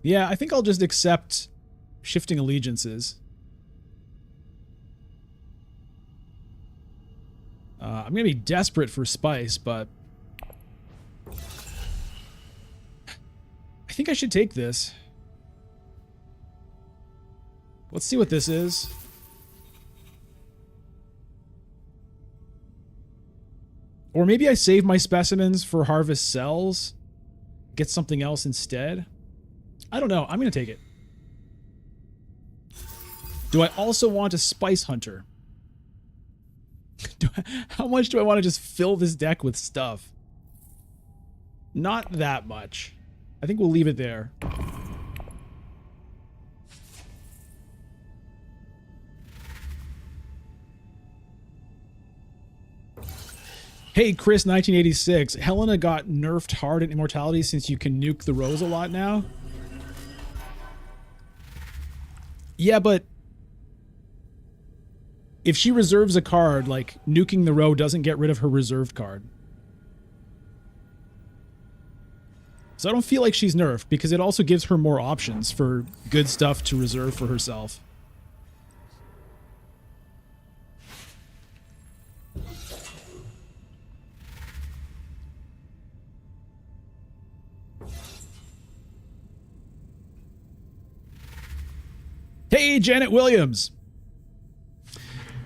Yeah, I think I'll just accept shifting allegiances. I'm going to be desperate for spice, but I think I should take this. Let's see what this is. Or maybe I save my specimens for harvest cells. Get something else instead. I don't know. I'm going to take it. Do I also want a spice hunter? How much do I want to just fill this deck with stuff? Not that much. I think we'll leave it there. Hey, Chris, 1986. Helena got nerfed hard in Immortality since you can nuke the rows a lot now. Yeah, but if she reserves a card, like, nuking the row doesn't get rid of her reserved card. So I don't feel like she's nerfed, because it also gives her more options for good stuff to reserve for herself. Hey, Janet Williams.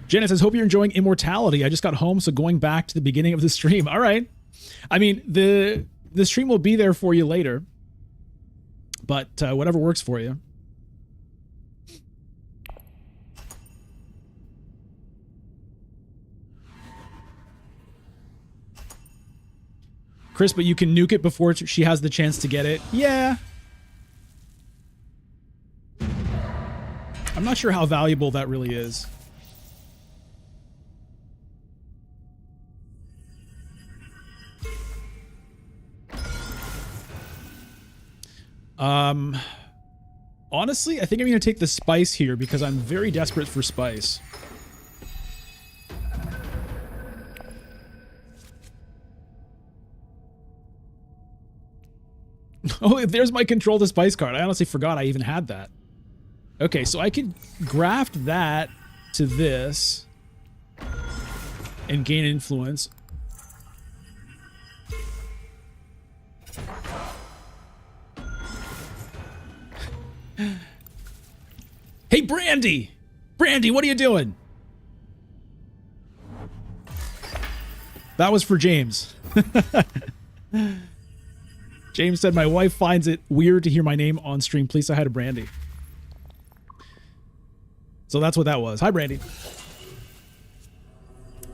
Janet says, hope you're enjoying Immortality. I just got home, so going back to the beginning of the stream. All right. I mean, the stream will be there for you later, but whatever works for you. Chris, but you can nuke it before she has the chance to get it. Yeah. I'm not sure how valuable that really is. Honestly, I think I'm going to take the spice here because I'm very desperate for spice. Oh, there's my control the spice card. I honestly forgot I even had that. Okay, so I could graft that to this and gain influence. Hey, Brandy! Brandy, what are you doing? That was for James. James said, my wife finds it weird to hear my name on stream. Please say hi to Brandy. So that's what that was. Hi, Brandy.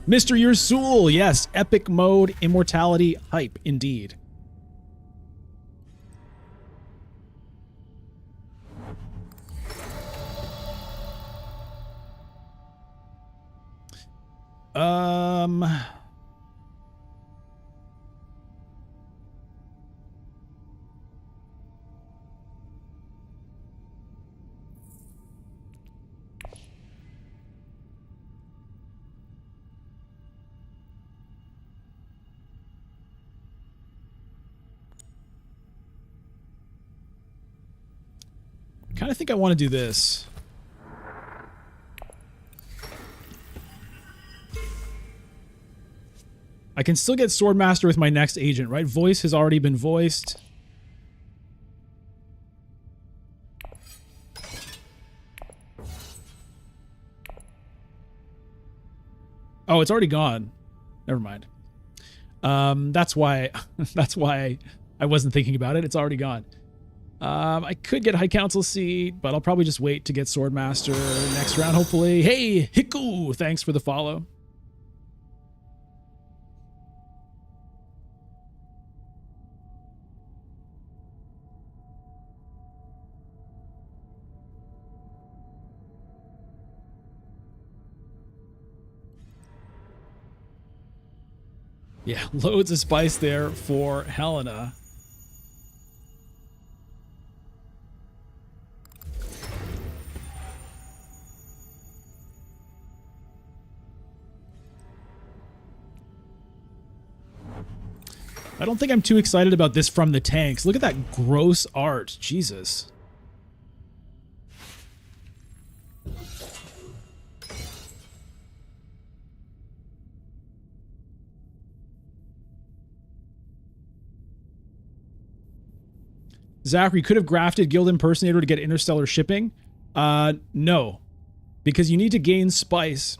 Mr. Yersul, yes, epic mode, immortality, hype, indeed. Kind of think I want to do this. I can still get Swordmaster with my next agent, right? Voice has already been voiced. Oh, it's already gone. Never mind. That's why I wasn't thinking about it. It's already gone. I could get High Council seat, but I'll probably just wait to get Swordmaster next round, hopefully. Hey, Hiku! Thanks for the follow. Yeah, loads of spice there for Helena. I don't think I'm too excited about this from the tanks. Look at that gross art. Jesus. Zachary could have grafted Guild Impersonator to get interstellar shipping. No, because you need to gain spice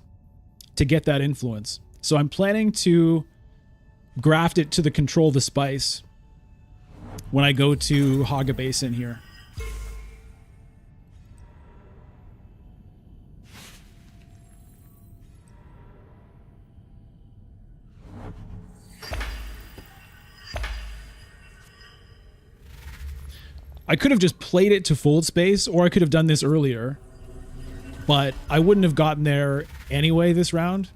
to get that influence. So I'm planning to graft it to the control the spice when I go to Haga Basin here. I could have just played it to full space, or I could have done this earlier, but I wouldn't have gotten there anyway this round,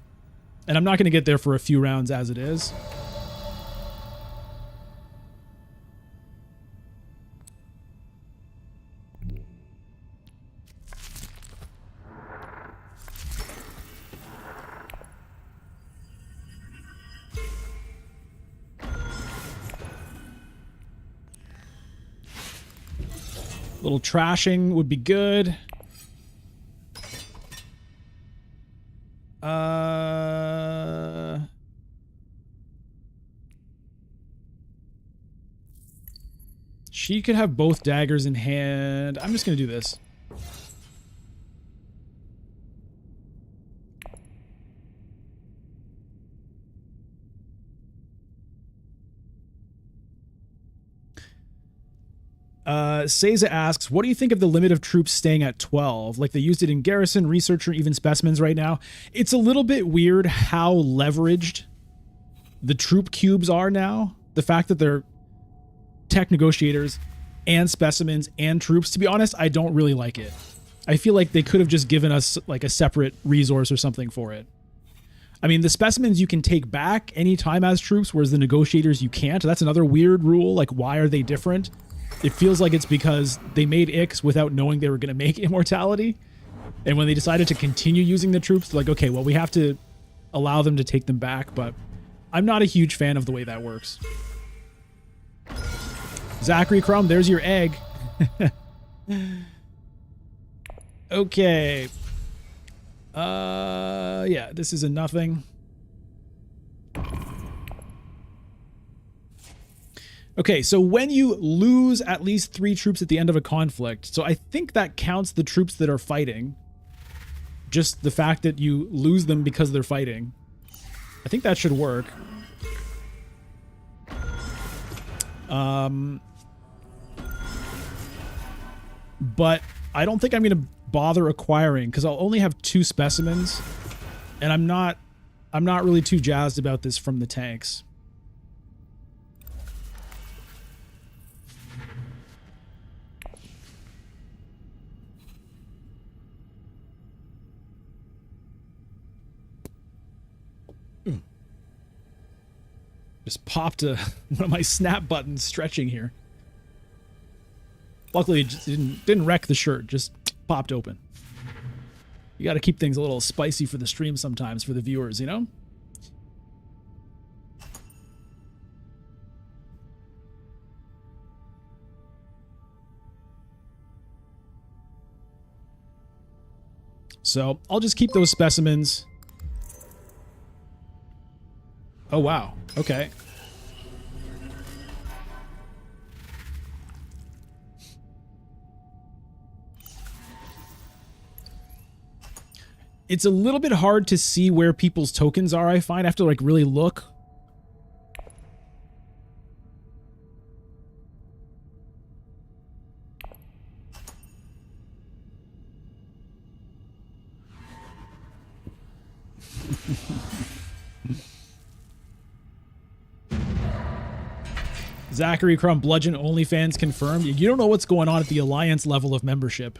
and I'm not going to get there for a few rounds as it is. A little trashing would be good. She could have both daggers in hand. I'm just going to do this. Seiza asks, what do you think of the limit of troops staying at 12? Like they used it in Garrison, Researcher, even Specimens right now. It's a little bit weird how leveraged the troop cubes are now. The fact that they're tech negotiators and specimens and troops. To be honest, I don't really like it. I feel like they could have just given us like a separate resource or something for it. I mean, the specimens you can take back anytime as troops, whereas the negotiators you can't. That's another weird rule. Like, why are they different? It feels like it's because they made Ix without knowing they were going to make Immortality. And when they decided to continue using the troops, they're like, okay, well, we have to allow them to take them back. But I'm not a huge fan of the way that works. Zachary Crumb, there's your egg. Okay. Yeah, this is a nothing. Okay, so when you lose at least 3 troops at the end of a conflict, so I think that counts the troops that are fighting. Just the fact that you lose them because they're fighting. I think that should work. But I don't think I'm going to bother acquiring because I'll only have 2 specimens, and I'm not really too jazzed about this from the tanks. Just popped one of my snap buttons stretching here. Luckily, it just didn't wreck the shirt. Just popped open. You got to keep things a little spicy for the stream sometimes for the viewers, you know? So I'll just keep those specimens. Oh, wow. Okay. It's a little bit hard to see where people's tokens are, I find. I have to, like, really look. Zachary Crumb, Bludgeon OnlyFans confirmed. You don't know what's going on at the Alliance level of membership.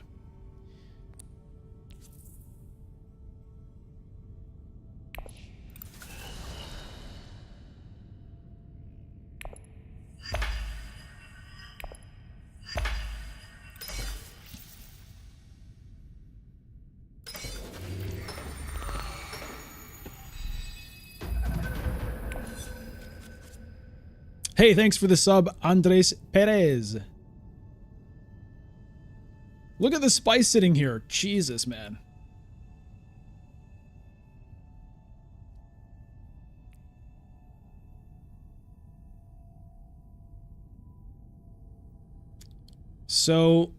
Hey, thanks for the sub, Andres Perez. Look at the spice sitting here. Jesus, man. So,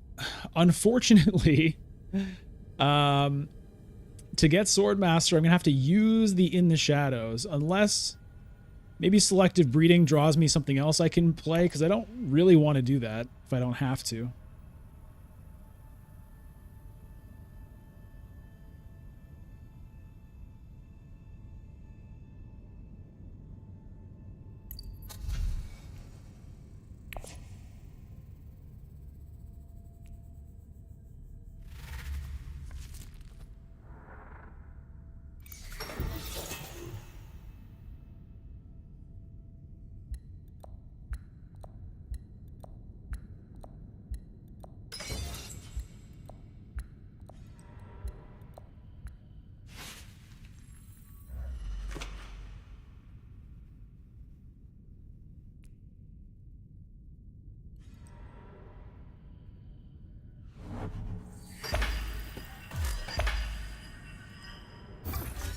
unfortunately, to get Swordmaster, I'm going to have to use the In the Shadows, unless maybe Selective Breeding draws me something else I can play, because I don't really want to do that if I don't have to.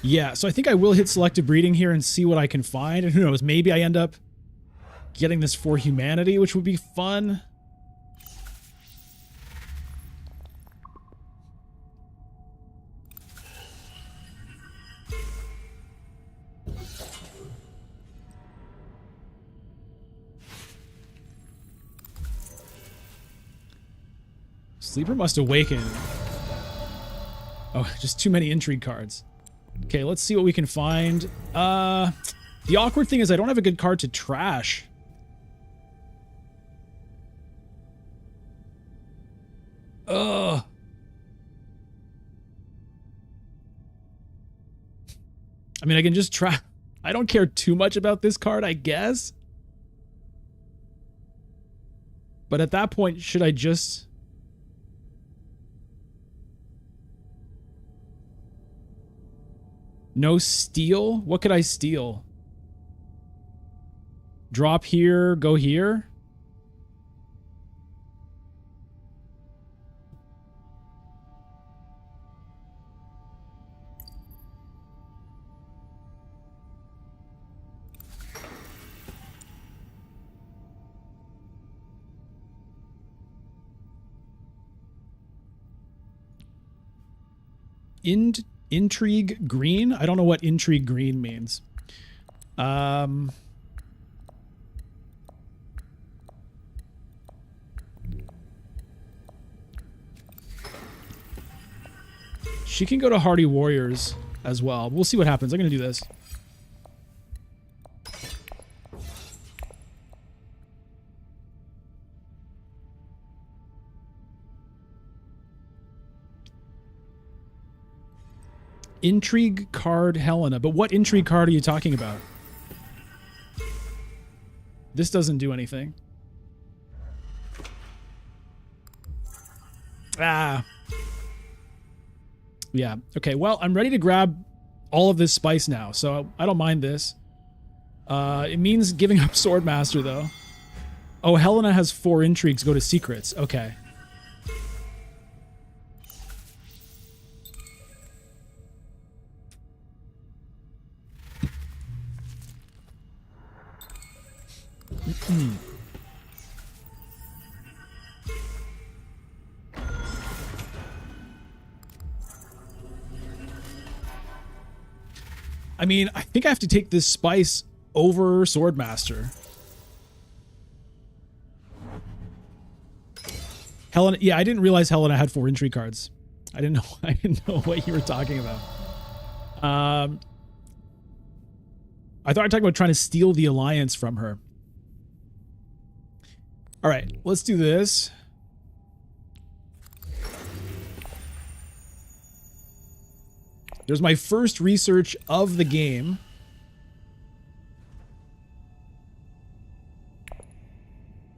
Yeah, so I think I will hit Selective Breeding here and see what I can find. And who knows, maybe I end up getting this for humanity, which would be fun. Sleeper must awaken. Oh, just too many intrigue cards. Okay, let's see what we can find. The awkward thing is I don't have a good card to trash. Ugh. I mean, I can just try. I don't care too much about this card, I guess. But at that point, should I just... No steal? What could I steal? Drop here, go here? Intrigue green? I don't know what intrigue green means. She can go to Hardy Warriors as well. We'll see what happens. I'm going to do this. Intrigue card Helena. But what intrigue card are you talking about? This doesn't do anything. Ah. Yeah. Okay, well, I'm ready to grab all of this spice now, so I don't mind this. It means giving up Swordmaster, though. Oh, Helena has 4 intrigues go to secrets. Okay. I mean, I think I have to take this spice over Swordmaster. Helena, yeah, I didn't realize Helena had 4 intrigue cards. I didn't know what you were talking about. I thought you were talking about trying to steal the alliance from her. All right, let's do this. There's my first research of the game.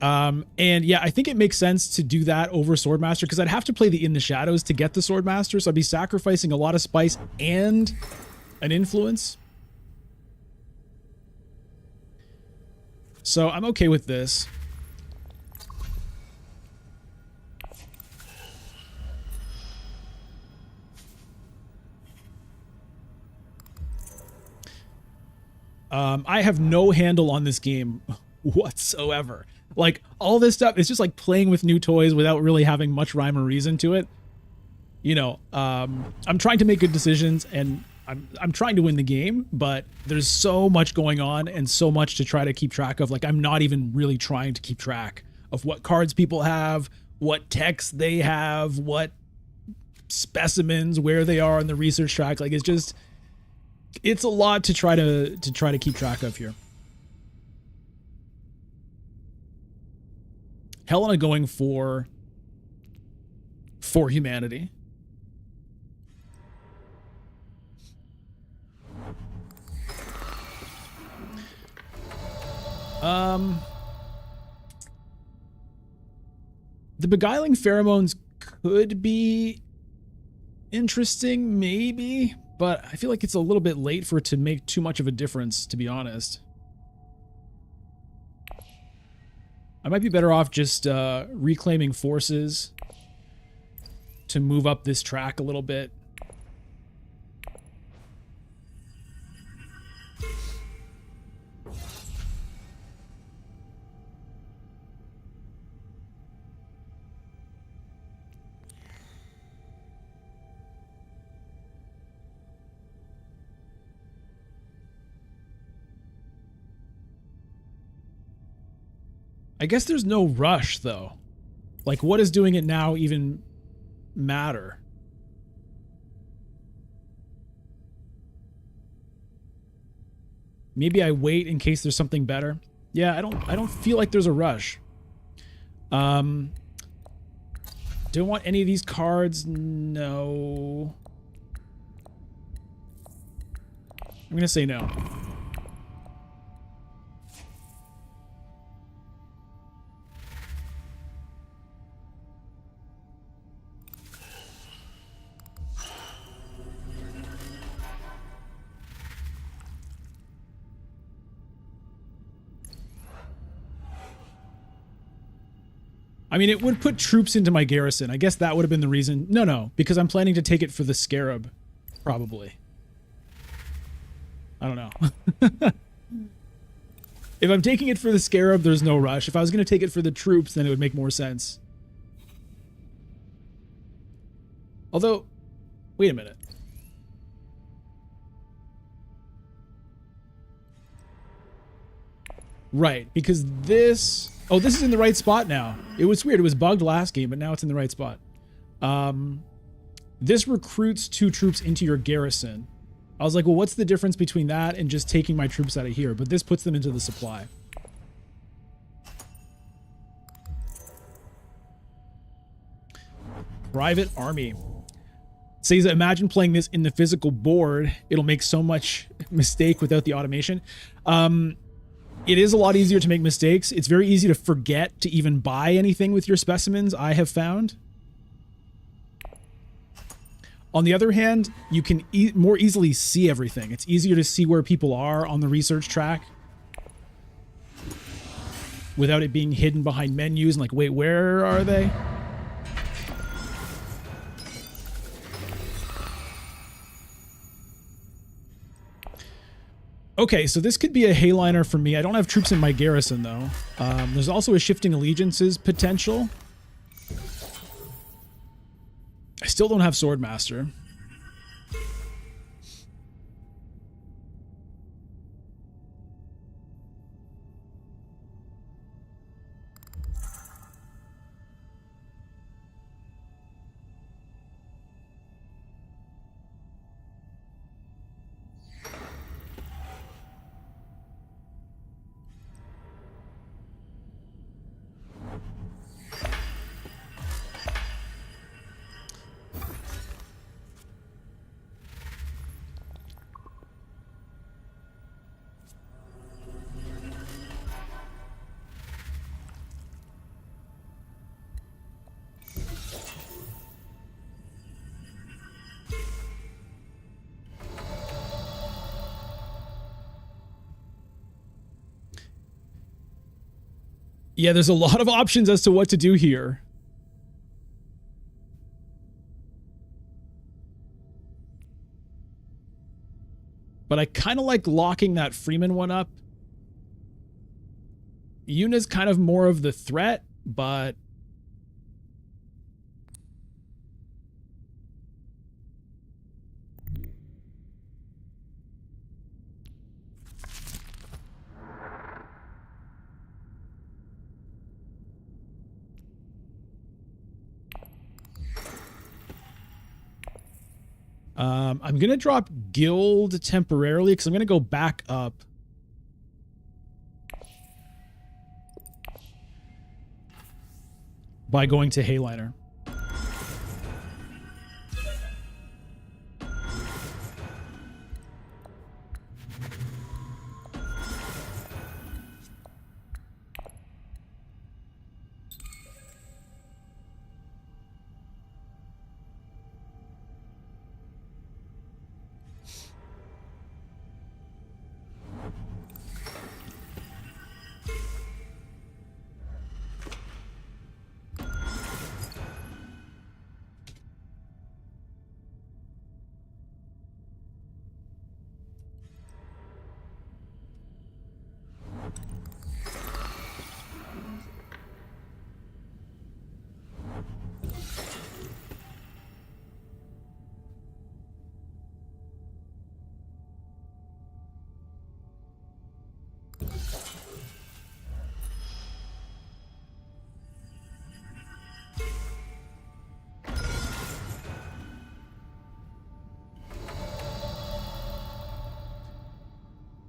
And yeah, I think it makes sense to do that over Swordmaster because I'd have to play the In the Shadows to get the Swordmaster, so I'd be sacrificing a lot of spice and an influence. So I'm okay with this. I have no handle on this game whatsoever. Like, all this stuff is just like playing with new toys without really having much rhyme or reason to it. You know, I'm trying to make good decisions and I'm trying to win the game, but there's so much going on and so much to try to keep track of. Like, I'm not even really trying to keep track of what cards people have, what techs they have, what specimens, where they are in the research track. Like, it's a lot to try to keep track of here. Helena going for humanity. The beguiling pheromones could be interesting, maybe, but I feel like it's a little bit late for it to make too much of a difference, to be honest. I might be better off just reclaiming forces to move up this track a little bit. I guess there's no rush, though. Like, what does doing it now even matter? Maybe I wait in case there's something better. Yeah, I don't feel like there's a rush. Don't want any of these cards. No. I'm gonna say no. I mean, it would put troops into my garrison. I guess that would have been the reason. No, because I'm planning to take it for the scarab, probably. I don't know. If I'm taking it for the scarab, there's no rush. If I was going to take it for the troops, then it would make more sense. Although, wait a minute. Right, because this... Oh, this is in the right spot now. It was weird. It was bugged last game, but now it's in the right spot. This recruits 2 troops into your garrison. I was like, well, what's the difference between that and just taking my troops out of here? But this puts them into the supply. Private army. Says, imagine playing this in the physical board. It'll make so much mistake without the automation. It is a lot easier to make mistakes. It's very easy to forget to even buy anything with your specimens, I have found. On the other hand, you can more easily see everything. It's easier to see where people are on the research track without it being hidden behind menus and like, wait, where are they? Okay, so this could be a Hayliner for me. I don't have troops in my garrison, though. There's also a shifting allegiances potential. I still don't have Swordmaster. Yeah, there's a lot of options as to what to do here. But I kind of like locking that Freeman one up. Yuna's kind of more of the threat, but... I'm going to drop Guild temporarily because I'm going to go back up. By going to Hayliner.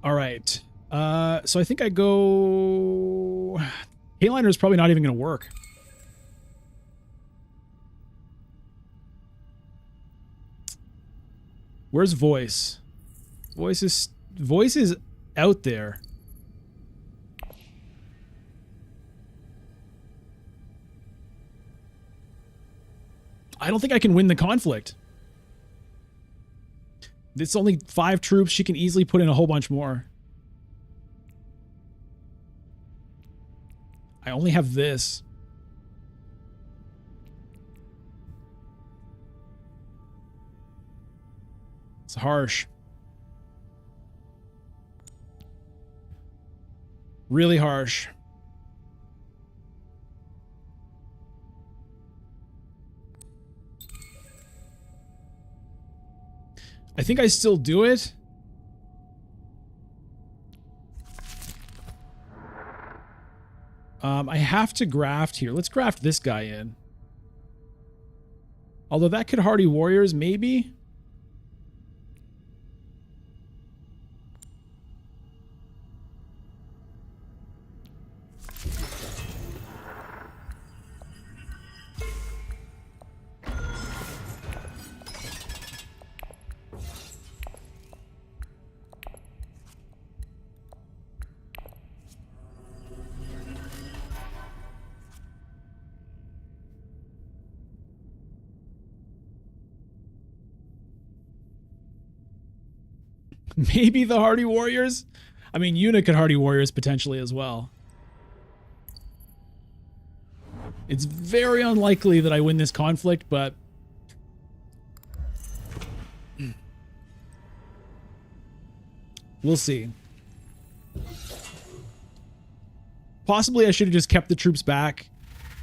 All right. So I think I go... Hayliner is probably not even going to work. Where's Voice? Voice is out there. I don't think I can win the conflict. It's only 5 troops. She can easily put in a whole bunch more. I only have this. It's harsh. Really harsh. I think I still do it. I have to graft here. Let's graft this guy in. Although that could hardy warriors, maybe. Maybe the hardy warriors? I mean, Yuna could hardy warriors potentially as well. It's very unlikely that I win this conflict, but... we'll see. Possibly I should have just kept the troops back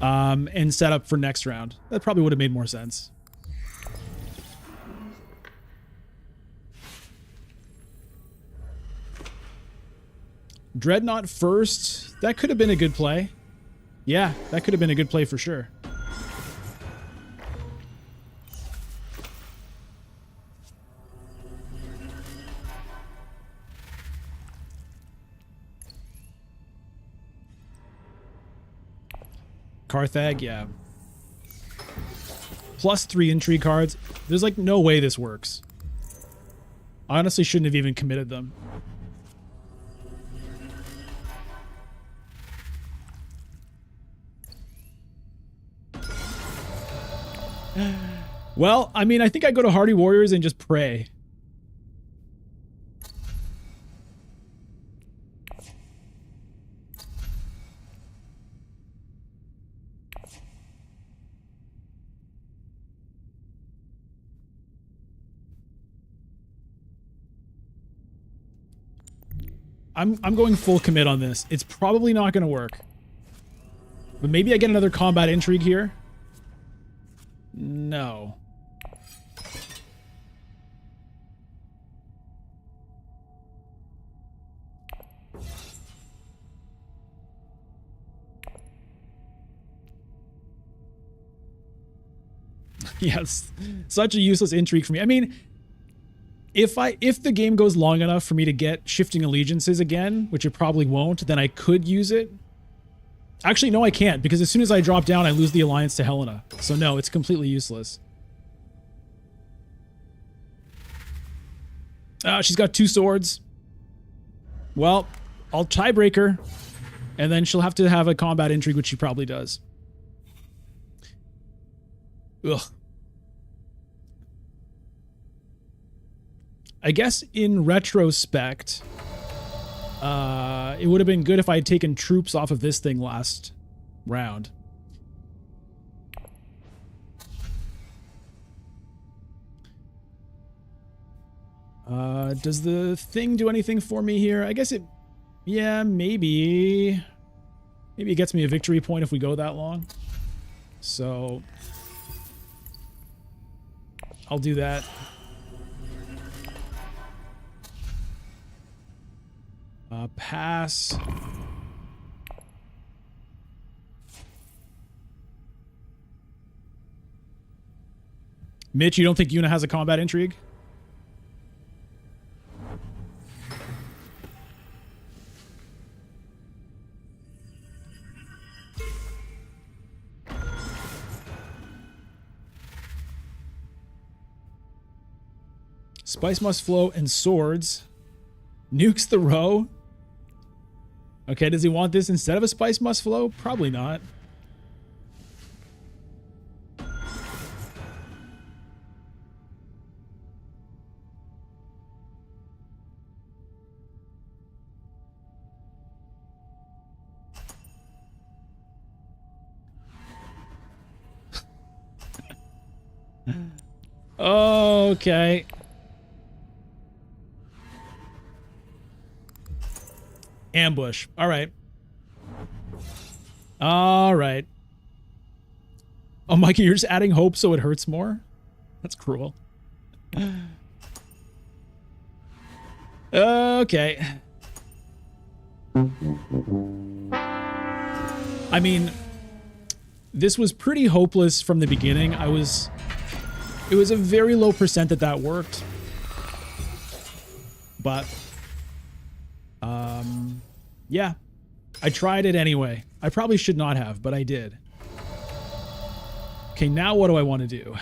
and set up for next round. That probably would have made more sense. Dreadnought first. That could have been a good play. Yeah, that could have been a good play for sure. Carthag, yeah. +3 intrigue cards. There's like no way this works. I honestly shouldn't have even committed them. Well, I mean, I think I go to Hardy Warriors and just pray. I'm going full commit on this. It's probably not going to work. But maybe I get another combat intrigue here. No. Yes. Such a useless intrigue for me. I mean, if the game goes long enough for me to get shifting allegiances again, which it probably won't, then I could use it. Actually, no, I can't, because as soon as I drop down, I lose the alliance to Helena. So no, it's completely useless. She's got 2 swords. Well, I'll tiebreaker, and then she'll have to have a combat intrigue, which she probably does. Ugh. I guess in retrospect, it would have been good if I had taken troops off of this thing last round. Does the thing do anything for me here? I guess it... yeah, maybe. Maybe it gets me a victory point if we go that long. So... I'll do that. Pass. Mitch, you don't think Yuna has a combat intrigue? Spice must flow and swords. Nukes the row. Okay, does he want this instead of a spice must flow? Probably not. Okay. Ambush. All right. All right. Oh, Mikey, you're just adding hope so it hurts more? That's cruel. Okay. I mean, this was pretty hopeless from the beginning. I was It was a very low percent that worked. But, yeah. I tried it anyway. I probably should not have, but I did. Okay, now what do I want to do?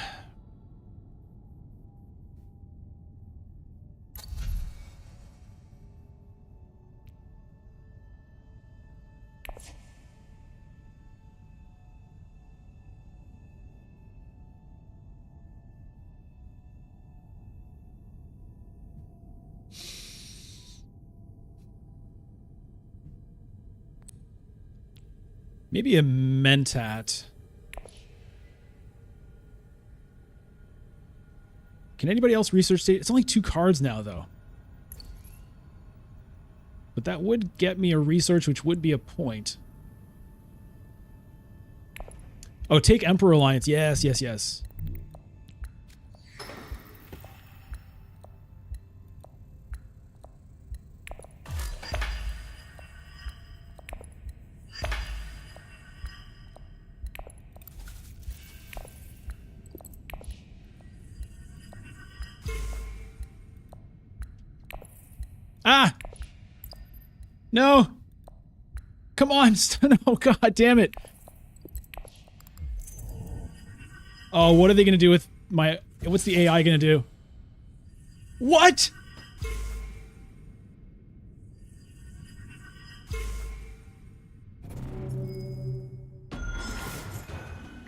Maybe a Mentat. Can anybody else research state? It's only 2 cards now, though. But that would get me a research, which would be a point. Oh, take Emperor Alliance. Yes, yes, yes. Ah! No! Come on! No, god damn it! Oh, what are they gonna do with my... What's the AI gonna do? What?!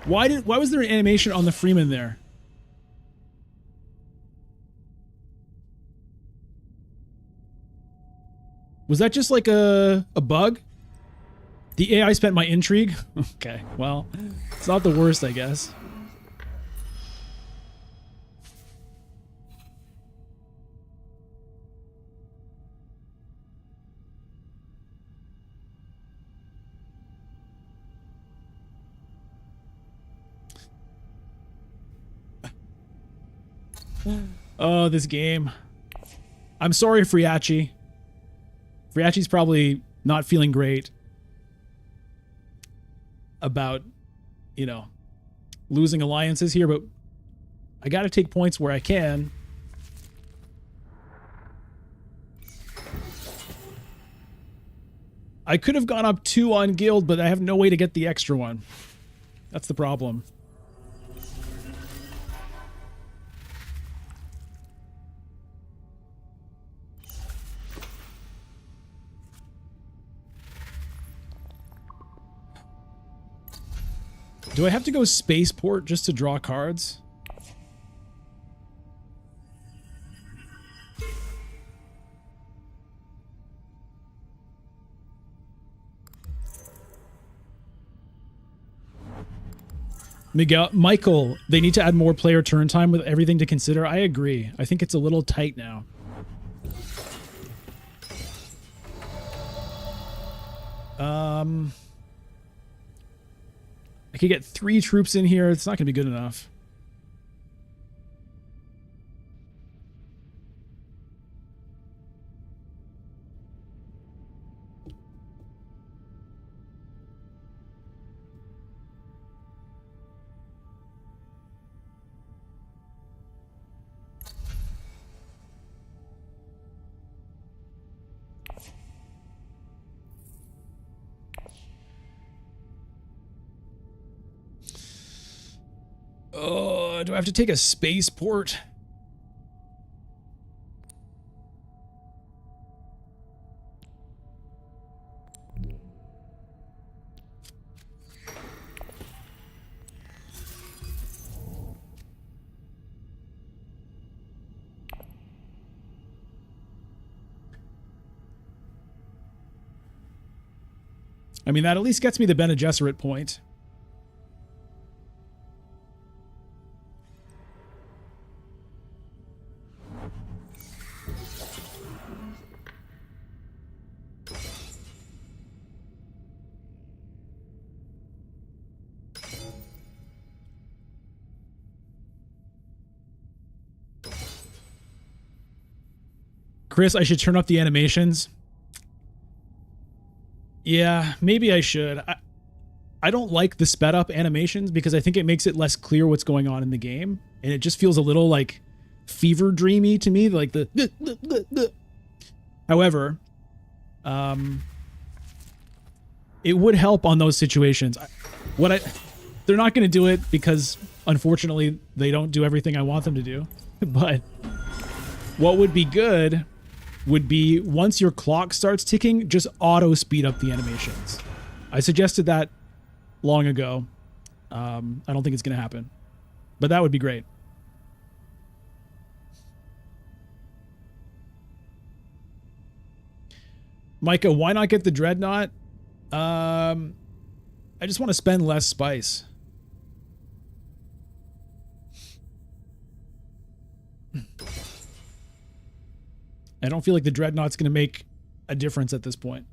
Why was there an animation on the Freeman there? Was that just like a bug? The AI spent my intrigue? Okay, well, it's not the worst, I guess. Oh, this game. I'm sorry, Friachi. Friachi's probably not feeling great about, you know, losing alliances here, but I gotta take points where I can. I could have gone up 2 on guild, but I have no way to get the extra one. That's the problem. Do I have to go spaceport just to draw cards? Michael, they need to add more player turn time with everything to consider. I agree. I think it's a little tight now. I could get 3 troops in here. It's not going to be good enough. Oh, do I have to take a spaceport? I mean, that at least gets me the Bene Gesserit point. Chris, I should turn up the animations. Yeah, maybe I should. I don't like the sped up animations because I think it makes it less clear what's going on in the game. and it just feels a little like fever dreamy to me, like the however, it would help on those situations. They're not going to do it because unfortunately they don't do everything I want them to do. But what would be good would be once your clock starts ticking, just auto speed up the animations. I suggested that long ago. I don't think it's going to happen, but that would be great. Micah, why not get the Dreadnought? I just want to spend less spice. I don't feel like the Dreadnought's going to make a difference at this point.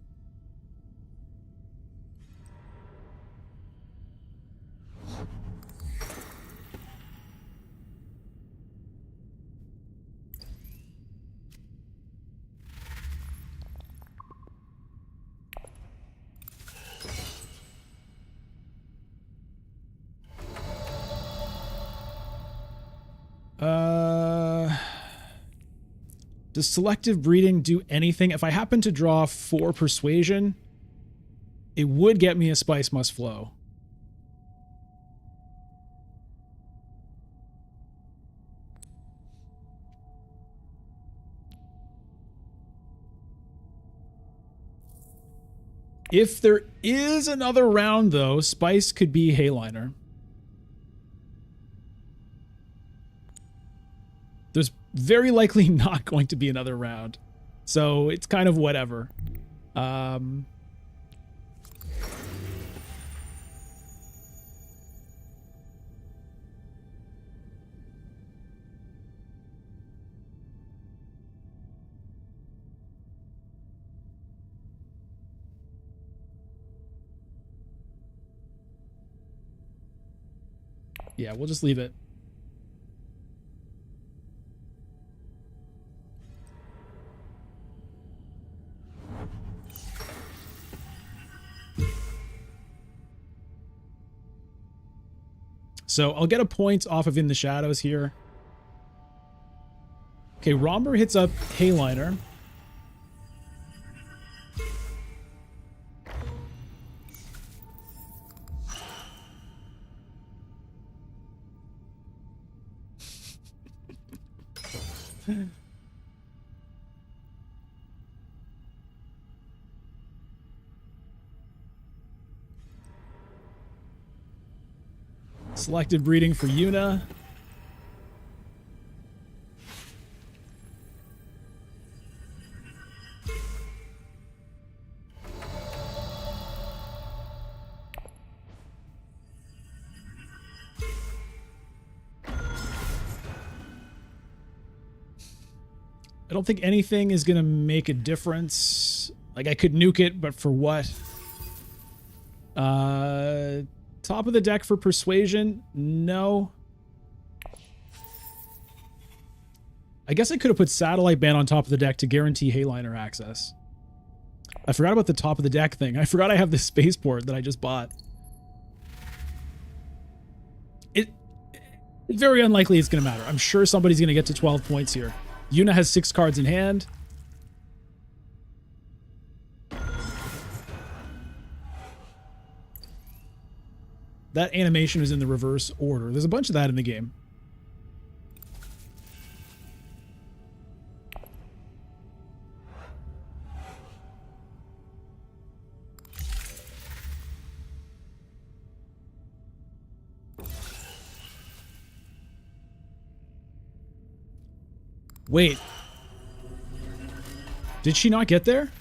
Does selective breeding do anything? If I happen to draw 4 persuasion, it would get me a spice must flow. If there is another round, though, spice could be Hayliner. There's very likely not going to be another round, so it's kind of whatever. Yeah, we'll just leave it. So I'll get a point off of In the Shadows here. Okay, Romber hits up Hayliner. Selective breeding for Yuna. I don't think anything is going to make a difference. Like, I could nuke it, but for what? Top of the deck for Persuasion? No. I guess I could have put Satellite Ban on top of the deck to guarantee Hayliner access. I forgot about the top of the deck thing. I forgot I have this spaceport that I just bought. It's very unlikely it's going to matter. I'm sure somebody's going to get to 12 points here. Yuna has 6 cards in hand. That animation is in the reverse order. There's a bunch of that in the game. Wait. Did she not get there?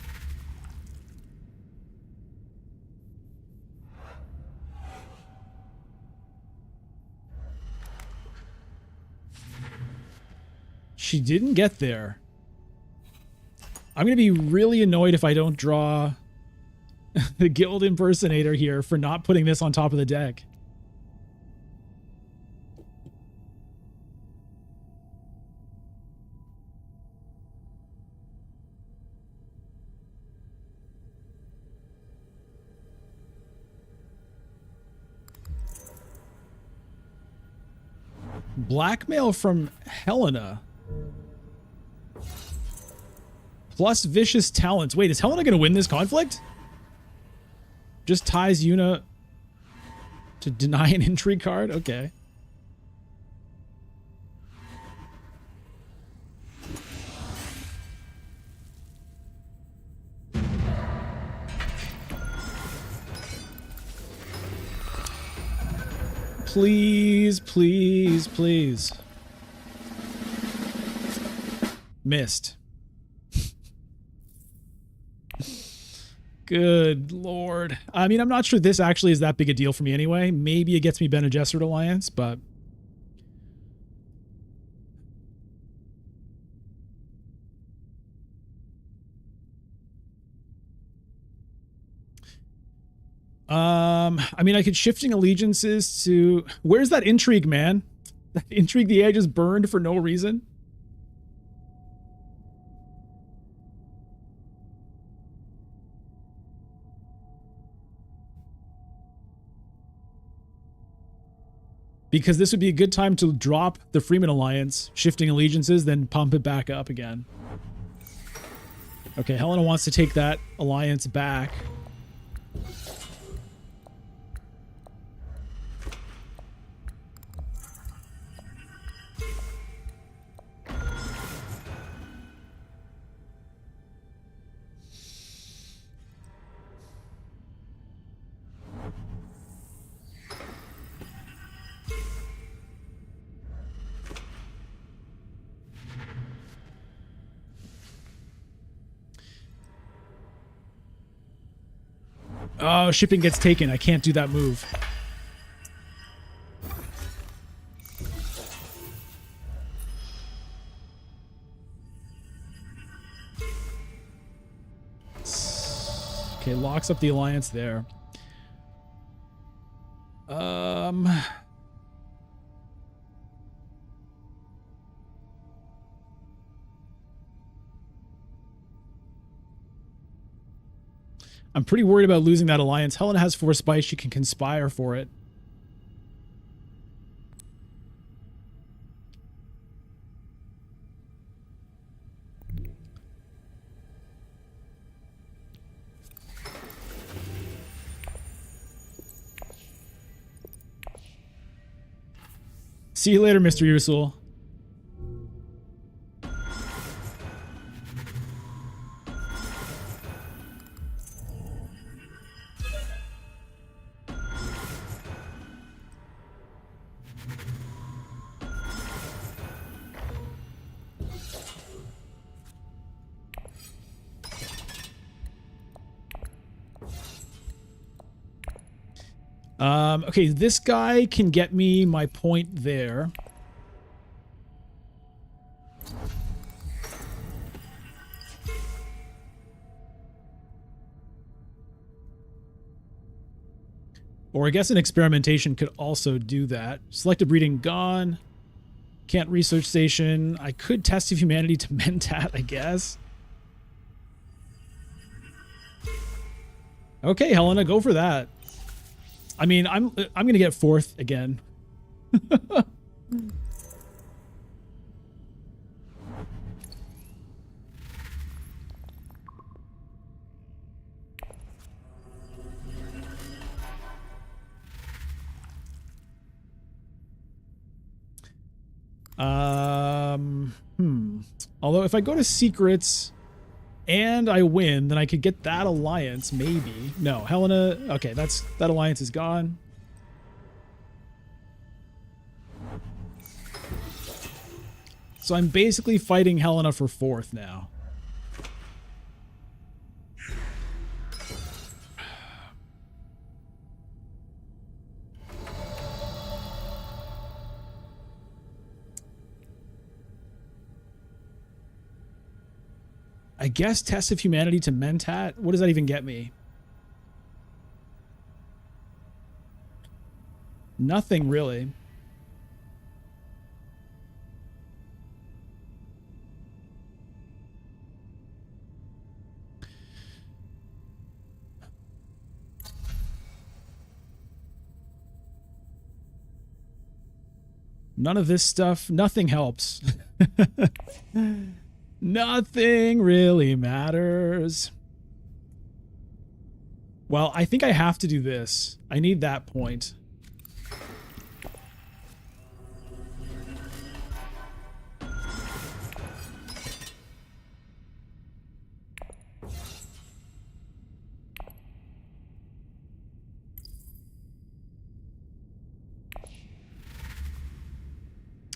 She didn't get there. I'm going to be really annoyed if I don't draw the Guild Impersonator here for not putting this on top of the deck. Blackmail from Helena. Plus vicious talents. Wait, is Helena going to win this conflict? Just ties Yuna to deny an intrigue card? Okay. Please, please, please. Missed. Good lord. I mean, I'm not sure this actually is that big a deal for me anyway. Maybe it gets me Bene Gesserit Alliance, but... I mean, I could shifting allegiances to... Where's that intrigue, man? That intrigue the AI just burned for no reason? Because this would be a good time to drop the Freeman Alliance, shifting allegiances, then pump it back up again. Okay, Helena wants to take that alliance back. Oh, shipping gets taken. I can't do that move. Okay, locks up the alliance there. I'm pretty worried about losing that alliance. Helena has 4 spice. She can conspire for it. See you later, Mr. Ursul. Okay, this guy can get me my point there. Or I guess an experimentation could also do that. Selective breeding gone. Can't research station. I could test of humanity to Mentat, I guess. Okay, Helena, go for that. I mean, I'm gonna get 4th again. Although if I go to secrets and I win, then I could get that alliance, maybe. No, Helena, okay, that alliance is gone. So I'm basically fighting Helena for 4th now. I guess test of humanity to Mentat? What does that even get me? Nothing really. None of this stuff, nothing helps. Nothing really matters. Well, I think I have to do this. I need that point.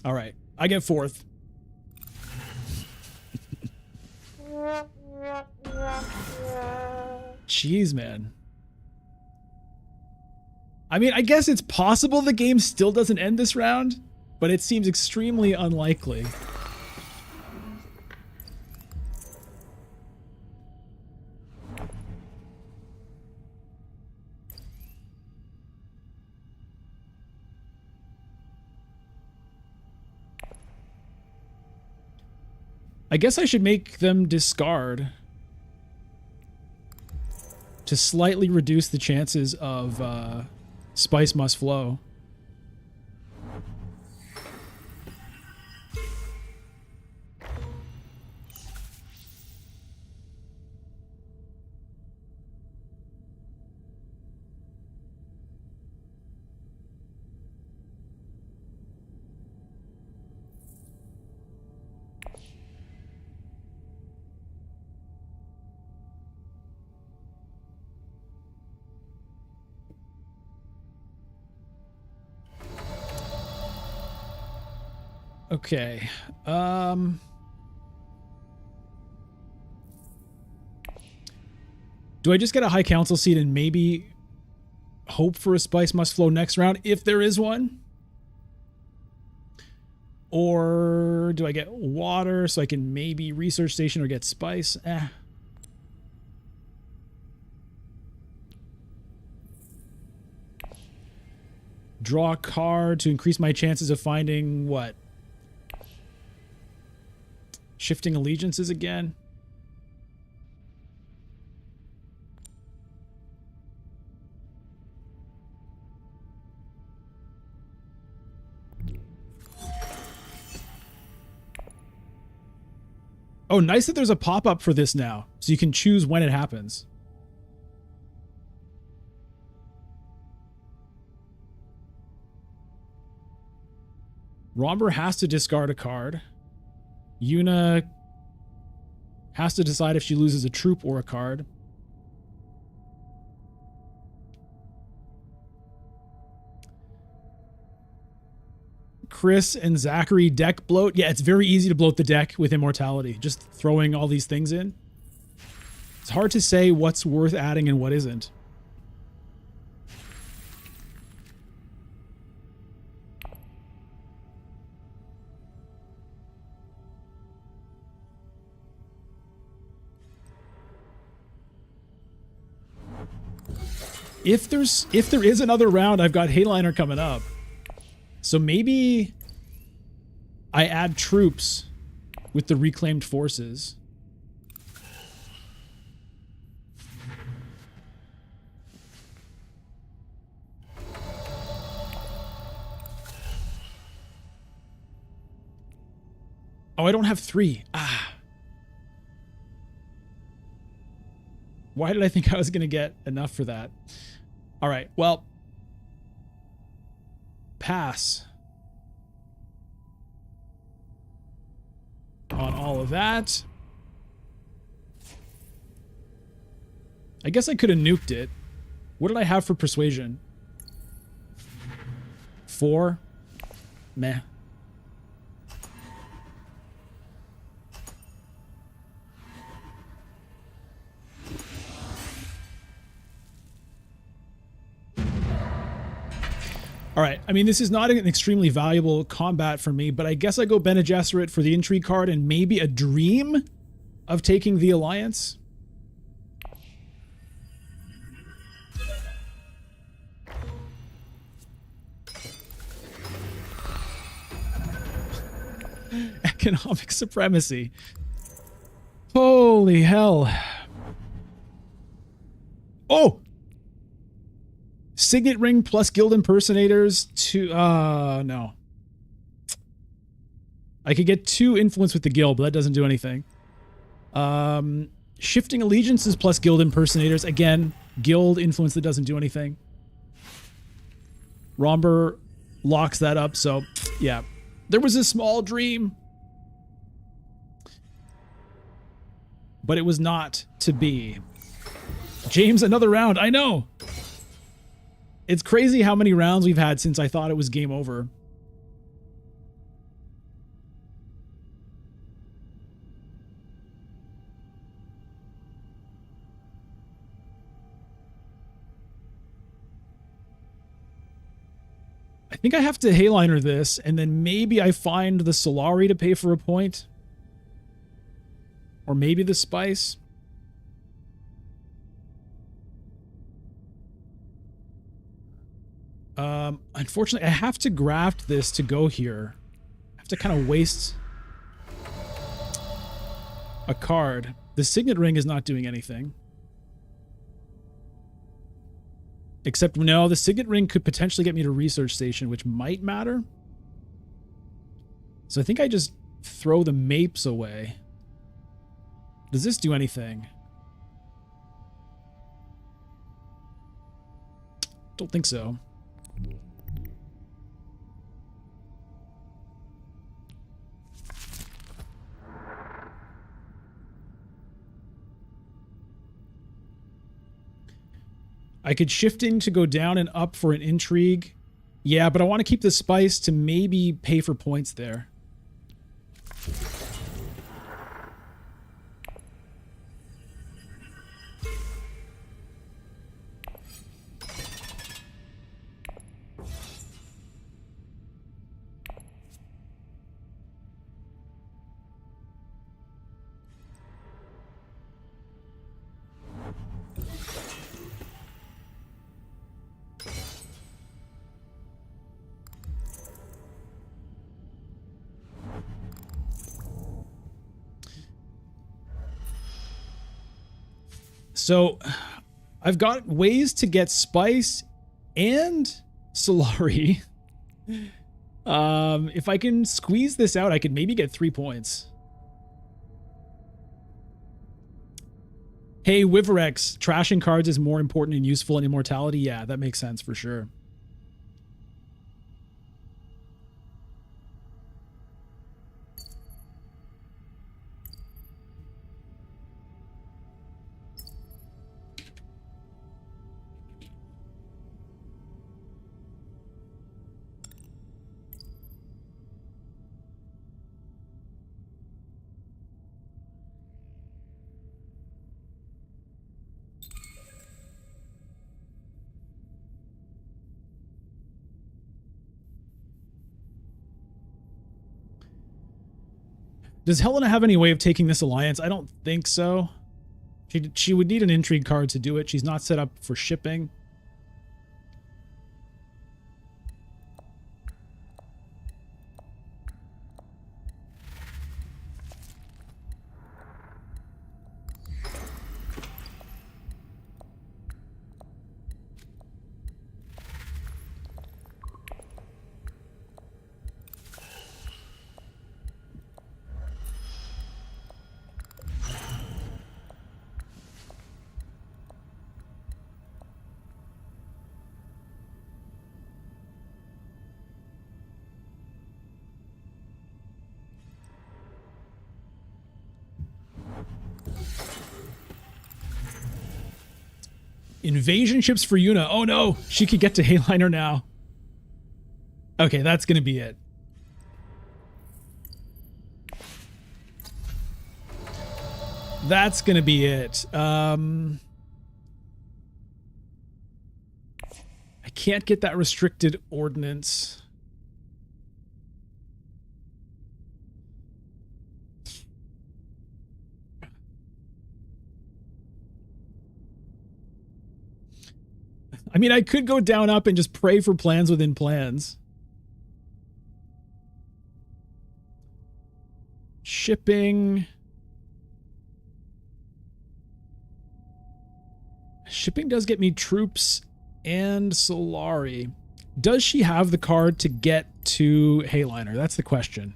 All right, I get fourth. Jeez, man. I mean, I guess it's possible the game still doesn't end this round, but it seems extremely unlikely. I guess I should make them discard to slightly reduce the chances of spice must flow. Okay. Do I just get a high council seat and maybe hope for a spice must flow next round if there is one? Or do I get water so I can maybe research station or get spice? Draw a card to increase my chances of finding what? Shifting allegiances again? Oh, nice that there's a pop-up for this now, so you can choose when it happens. Romber has to discard a card. Yuna has to decide if she loses a troop or a card. Chris and Zachary deck bloat. Yeah, it's very easy to bloat the deck with Immortality. Just throwing all these things in. It's hard to say what's worth adding and what isn't. If there is another round, I've got Hayliner coming up. So maybe I add troops with the reclaimed forces. Oh, I don't have 3. Ah. Why did I think I was going to get enough for that? All right, well, pass on all of that. I guess I could have nuked it. What did I have for persuasion? 4? Meh. All right, I mean, this is not an extremely valuable combat for me, but I guess I go Bene Gesserit for the intrigue card and maybe a dream of taking the Alliance. Economic supremacy. Holy hell. Oh! Signet ring plus guild impersonators to no. I could get 2 influence with the guild, but that doesn't do anything. Shifting allegiances plus guild impersonators. Again, guild influence that doesn't do anything. Romber locks that up, so yeah. There was a small dream, but it was not to be. James, another round. I know. It's crazy how many rounds we've had since I thought it was game over. I think I have to Hayliner this, and then maybe I find the Solari to pay for a point. Or maybe the Spice. Unfortunately, I have to graft this to go here. I have to kind of waste a card. The Signet Ring is not doing anything. Except, no, the Signet Ring could potentially get me to Research Station, which might matter. So I think I just throw the Mapes away. Does this do anything? Don't think so. I could Shifting to go down and up for an Intrigue. Yeah, but I want to keep the Spice to maybe pay for points there. So I've got ways to get Spice and Solari. If I can squeeze this out, I could maybe get 3 points. Hey, Wiverex, trashing cards is more important and useful in Immortality. Yeah, that makes sense for sure. Does Helena have any way of taking this alliance? I don't think so. She would need an Intrigue card to do it. She's not set up for shipping. Invasion ships for Yuna. Oh no, she could get to Hayliner now. Okay, that's gonna be it. That's gonna be it. I can't get that restricted ordnance. I mean, I could go down up and just pray for plans within plans. Shipping. Shipping does get me troops and Solari. Does she have the card to get to Hayliner? That's the question.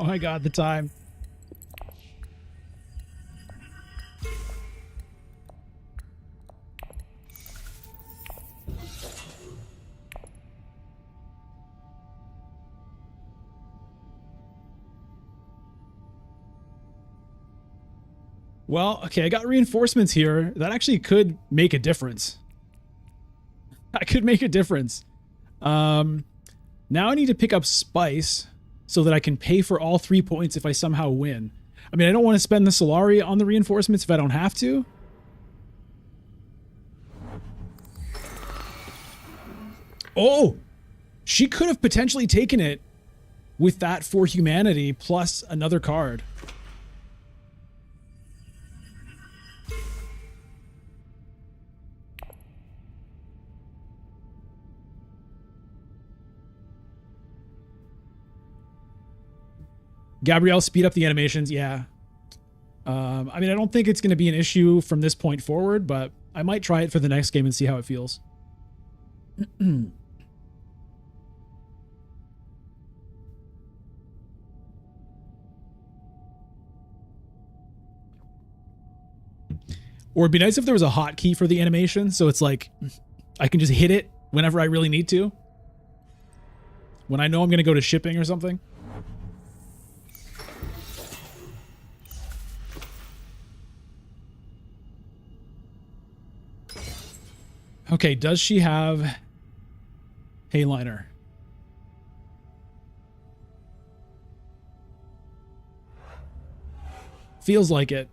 Oh my god, the time. Well, okay, I got reinforcements here. That actually could make a difference. That could make a difference. Now I need to pick up spice so that I can pay for all 3 points if I somehow win. I mean, I don't want to spend the Solari on the reinforcements if I don't have to. Oh! She could have potentially taken it with that for humanity plus another card. Gabrielle, speed up the animations. Yeah. I mean, I don't think it's going to be an issue from this point forward, but I might try it for the next game and see how it feels. Or it'd be nice if there was a hotkey for the animation, so it's like I can just hit it whenever I really need to. When I know I'm going to go to shipping or something. Okay, does she have Hayliner? Feels like it.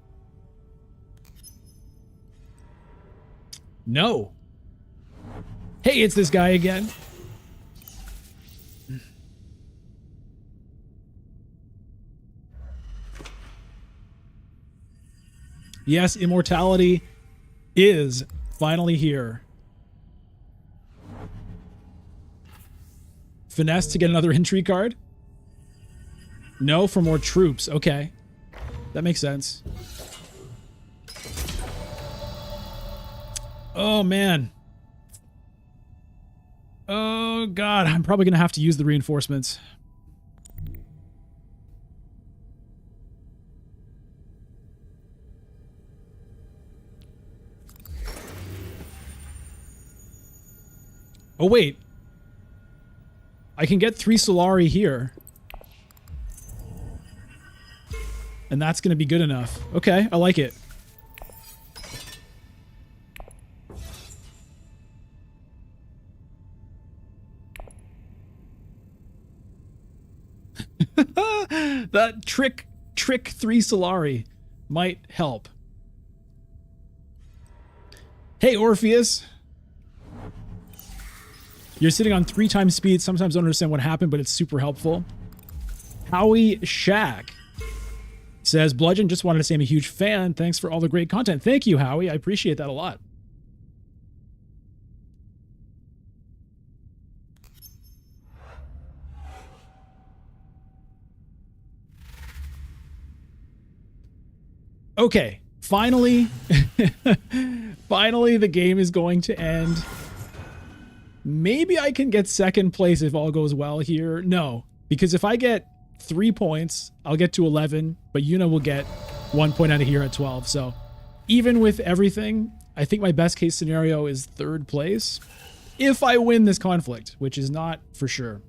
No. Hey, it's this guy again. Yes, Immortality is finally here. Finesse to get another entry card? No, for more troops. Okay. That makes sense. Oh, man. Oh, God. I'm probably going to have to use the reinforcements. Oh, wait. I can get 3 Solari here. And that's going to be good enough. Okay, I like it. That trick 3 Solari might help. Hey, Orpheus. You're sitting on 3 times speed. Sometimes don't understand what happened, but it's super helpful. Howie Shack says, Bludgeon, just wanted to say I'm a huge fan. Thanks for all the great content. Thank you, Howie. I appreciate that a lot. Okay, finally, finally the game is going to end. Maybe I can get second place if all goes well here. No, because if I get 3 points, I'll get to 11, but Yuna will get 1 point out of here at 12. So even with everything, I think my best case scenario is 3rd place if I win this conflict, which is not for sure.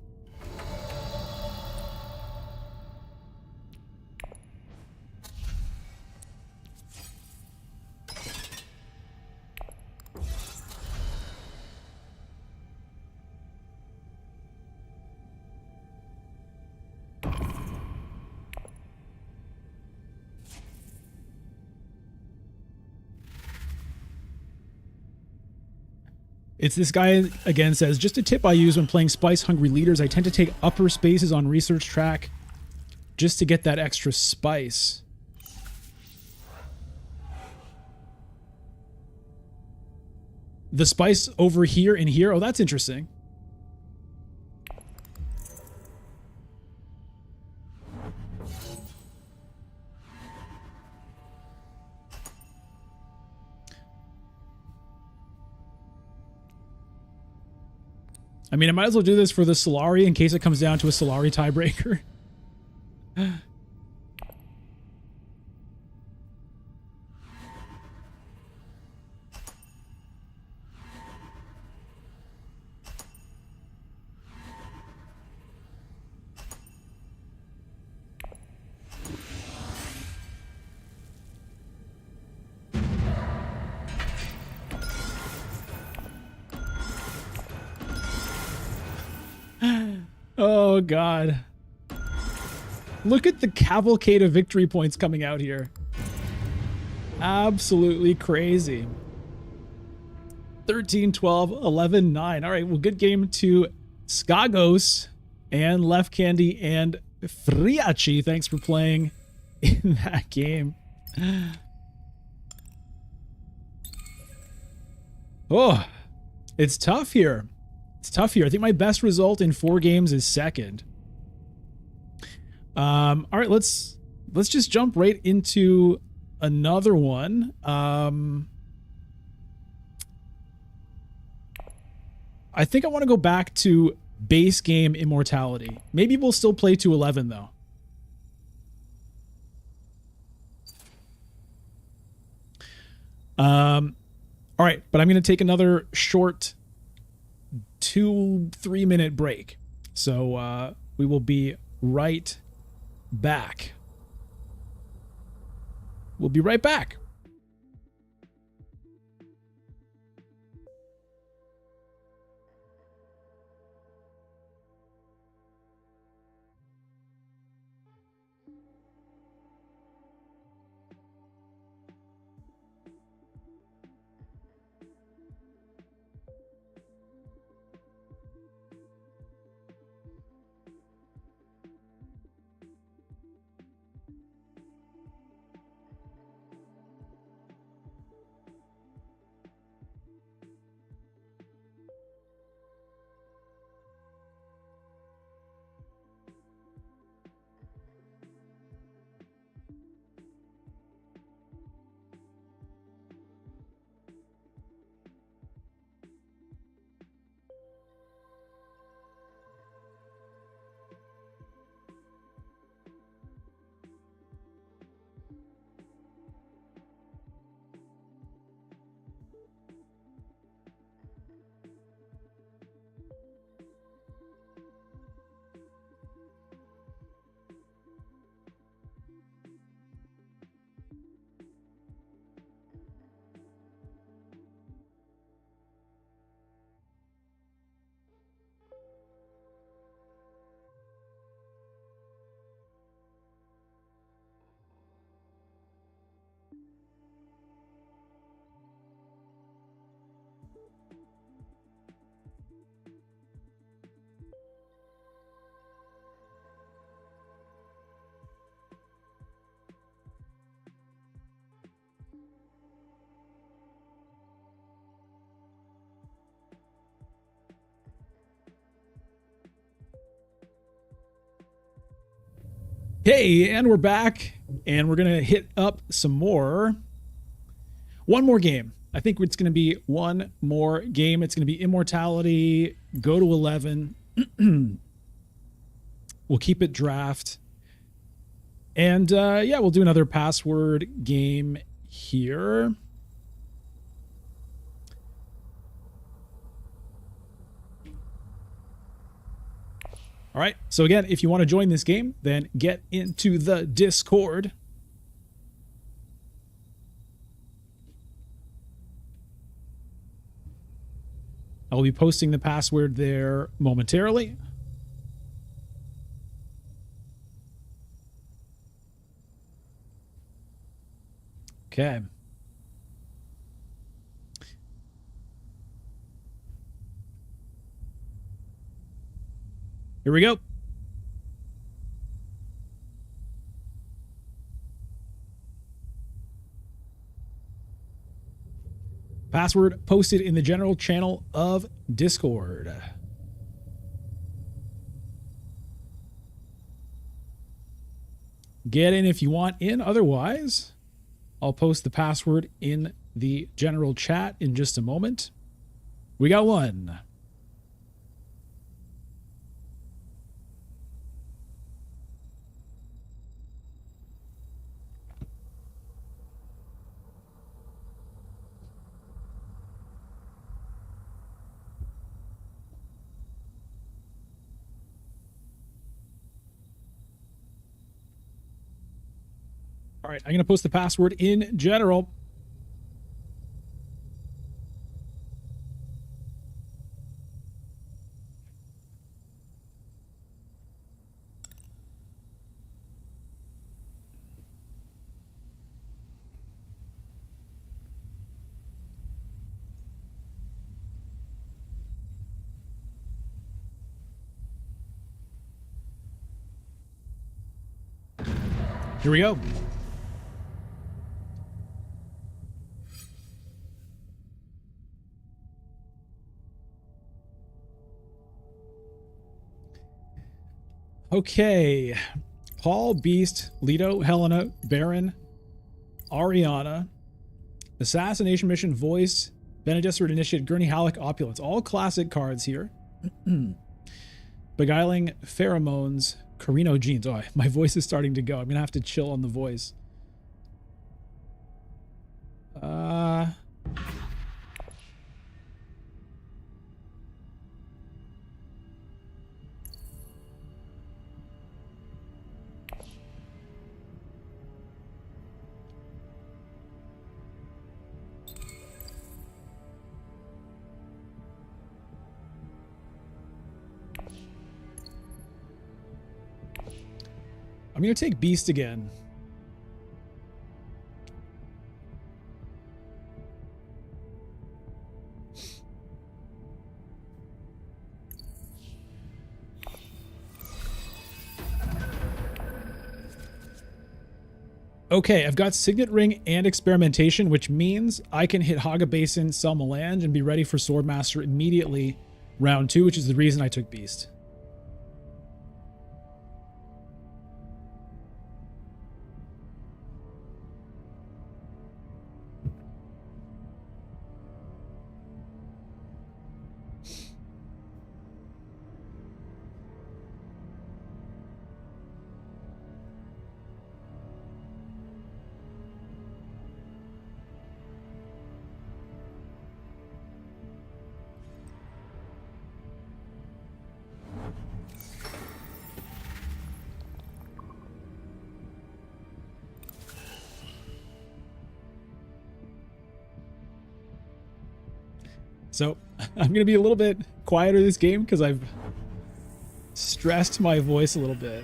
It's this guy again says, just a tip I use when playing spice hungry leaders. I tend to take upper spaces on research track just to get that extra spice. The spice over here and here. Oh, that's interesting. I mean, I might as well do this for the Solari in case it comes down to a Solari tiebreaker. Oh, God. Look at the cavalcade of victory points coming out here. Absolutely crazy. 13, 12, 11, 9. All right, well, good game to Skagos and Left Candy and Friachi. Thanks for playing in that game. Oh, it's tough here. It's tough here. I think my best result in 4 games is second. All right, let's just jump right into another one. I think I want to go back to base game Immortality. Maybe we'll still play to 11 though. All right, but I'm going to take another short 2-3 minute break. So we will be right back. We'll be right back. Hey, and we're back, and we're gonna hit up some more. One more game. I think it's gonna be one more game. It's gonna be Immortality. Go to 11. We'll keep it draft, and yeah, we'll do another password game here. All right, so again, if you want to join this game, then get into the Discord. I'll be posting the password there momentarily. Okay. Here we go. Password posted in the general channel of Discord. Get in if you want in. Otherwise, I'll post the password in the general chat in just a moment. We got one. All right, I'm going to post the password in general. Here we go. Okay. Paul, Beast, Leto, Helena, Baron, Ariana, Assassination Mission, Voice, Bene Gesserit Initiate, Gurney Halleck, Opulence. All classic cards here. Beguiling, Pheromones, Carino Jeans. Oh, my voice is starting to go. I'm going to have to chill on the voice. I'm going to take Beast again. Okay, I've got Signet Ring and Experimentation, which means I can hit Haga Basin, sell Melange, and be ready for Swordmaster immediately round 2, which is the reason I took Beast. So I'm going to be a little bit quieter this game because I've stressed my voice a little bit.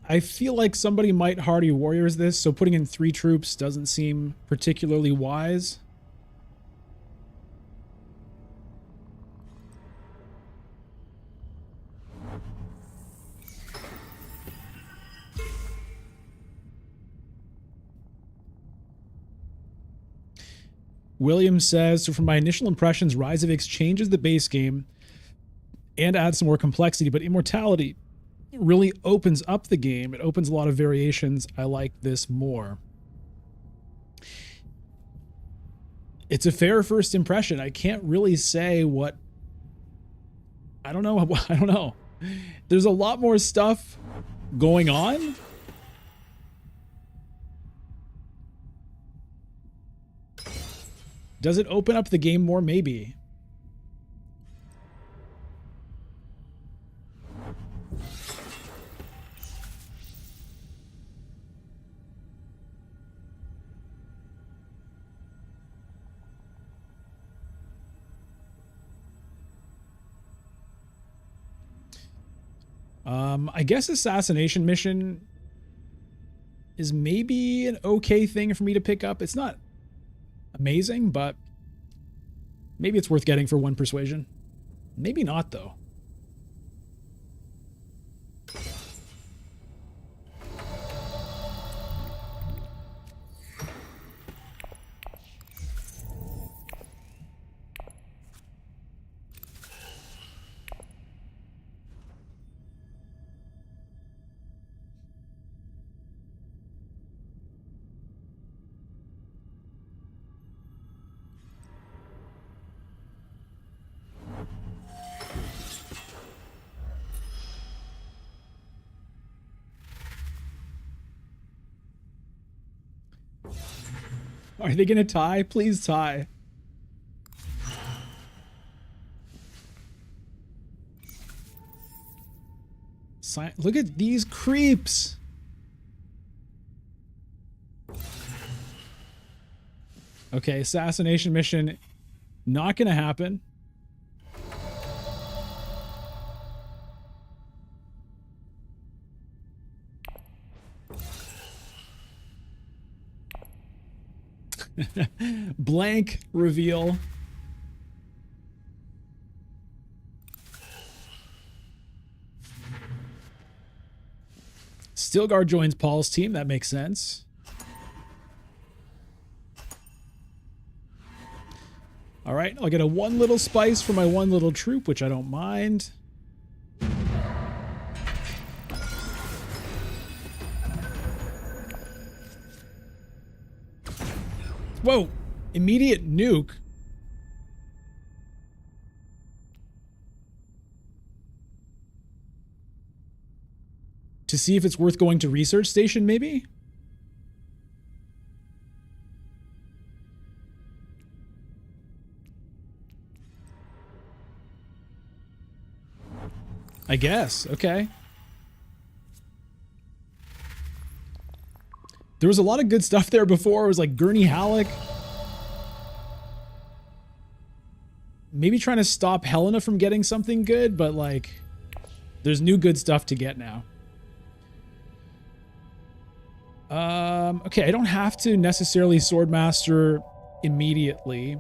I feel like somebody might Hardy Warriors this, so putting in 3 troops doesn't seem particularly wise. William says, so from my initial impressions, Rise of Ix changes the base game and adds some more complexity, but Immortality really opens up the game. It opens a lot of variations. I like this more. It's a fair first impression. I can't really say what... I don't know. I don't know. There's a lot more stuff going on. Does it open up the game more? Maybe. I guess Assassination Mission is maybe an okay thing for me to pick up. It's not amazing, but maybe it's worth getting for 1 persuasion. Maybe not, though. Are they gonna tie? Please tie. Look at these creeps. Okay, assassination mission. Not gonna happen. Blank reveal. Stilgar joins Paul's team. That makes sense. All right, I'll get a one little spice for my one little troop, which I don't mind. Whoa, immediate nuke. To see if it's worth going to research station, maybe? I guess. Okay. There was a lot of good stuff there before. It was like Gurney Halleck. Maybe trying to stop Helena from getting something good, but like there's new good stuff to get now. Okay, I don't have to necessarily Swordmaster immediately.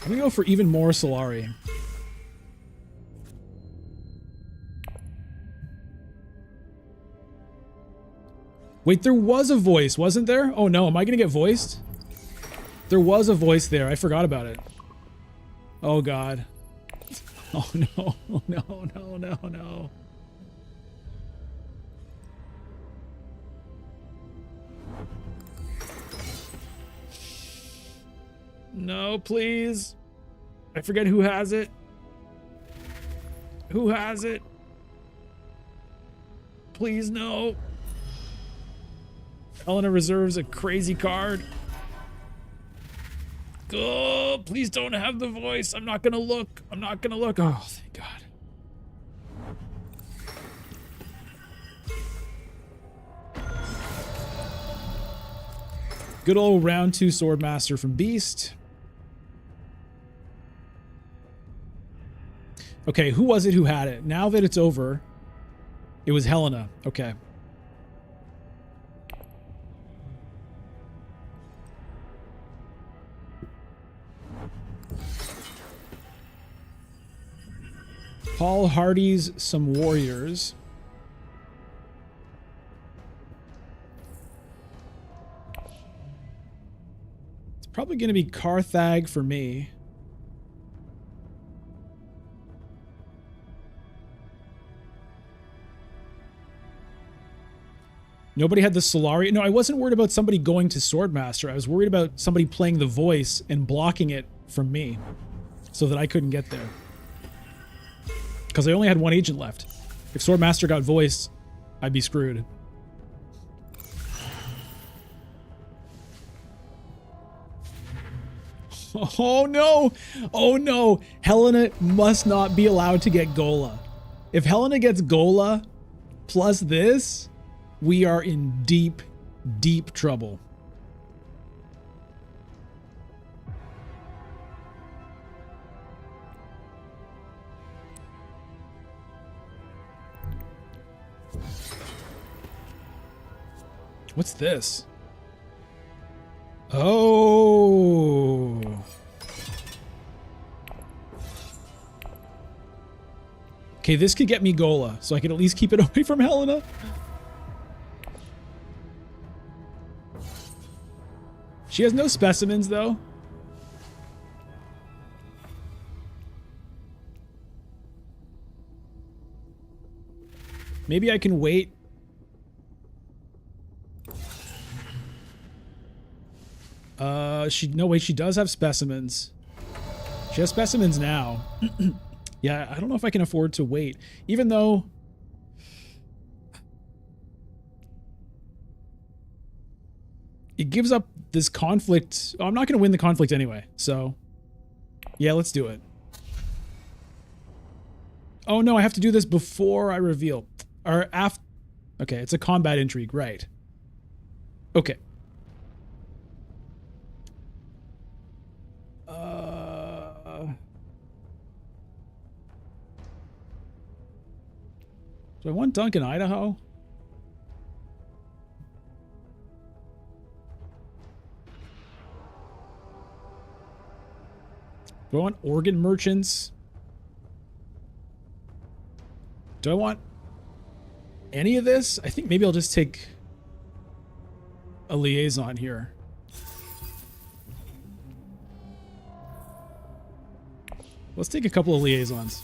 I'm gonna go for even more Solari. Wait, there was a voice, wasn't there? Oh no, am I gonna get voiced? There was a voice there. I forgot about it. Oh god. Oh no, no, no, no, no. No, please. I forget who has it. Who has it? Please, no. Helena reserves a crazy card. Oh, please don't have the voice. I'm not gonna look. I'm not gonna look. Oh, thank God. Good old round 2 Swordmaster from Beast. Okay, who was it who had it? Now that it's over, it was Helena. Okay. Paul Hardy's some warriors. It's probably going to be Carthag for me. Nobody had the Solari. No, I wasn't worried about somebody going to Swordmaster. I was worried about somebody playing the voice and blocking it from me so that I couldn't get there. Because I only had one agent left. If Swordmaster got voiced, I'd be screwed. Oh no! Oh no! Helena must not be allowed to get Gola. If Helena gets Gola plus this, we are in deep, deep trouble. What's this? Oh. Okay, this could get me Gola, so I can at least keep it away from Helena. She has no specimens, though. Maybe I can wait. No, wait, she does have specimens. She has specimens now. Yeah, I don't know if I can afford to wait. Even though... it gives up this conflict. Oh, I'm not going to win the conflict anyway, so... yeah, let's do it. Oh no, I have to do this before I reveal. Or after... okay, it's a combat intrigue, right. Okay. Do I want Duncan, Idaho? Do I want organ merchants? Do I want any of this? I think maybe I'll just take a liaison here. Let's take a couple of liaisons.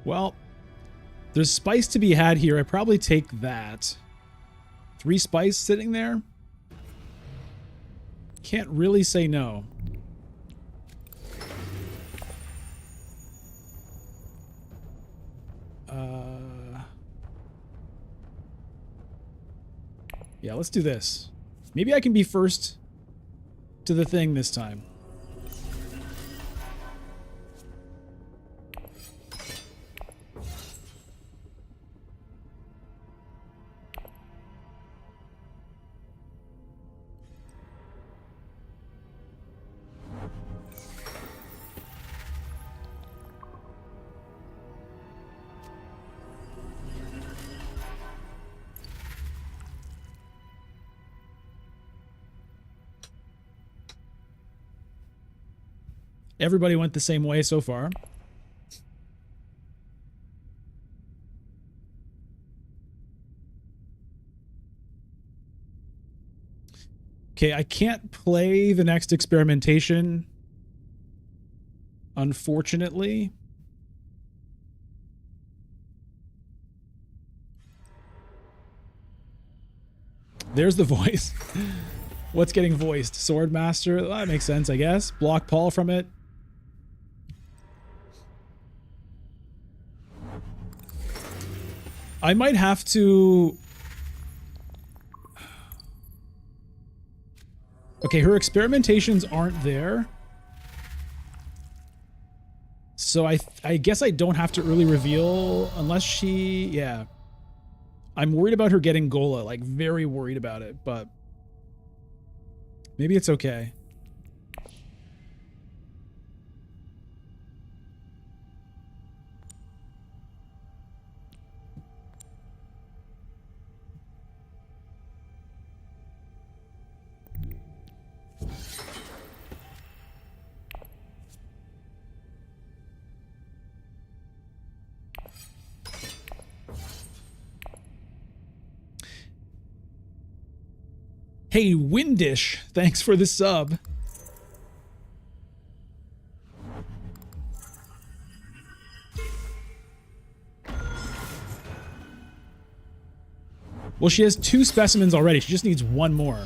Well, there's spice to be had here. I probably take that. 3 spice sitting there. Can't really say no. Yeah, let's do this. Maybe I can be first to the thing this time. Everybody went the same way so far. Okay, I can't play the next experimentation, unfortunately. There's the voice. What's getting voiced? Swordmaster? That makes sense, I guess. Block Paul from it. I might have to... okay, her experimentations aren't there. So I guess I don't have to early reveal unless she... yeah. I'm worried about her getting Gola, like very worried about it, but maybe it's okay. Hey, Windish, thanks for the sub. Well, she has 2 specimens already. She just needs 1 more.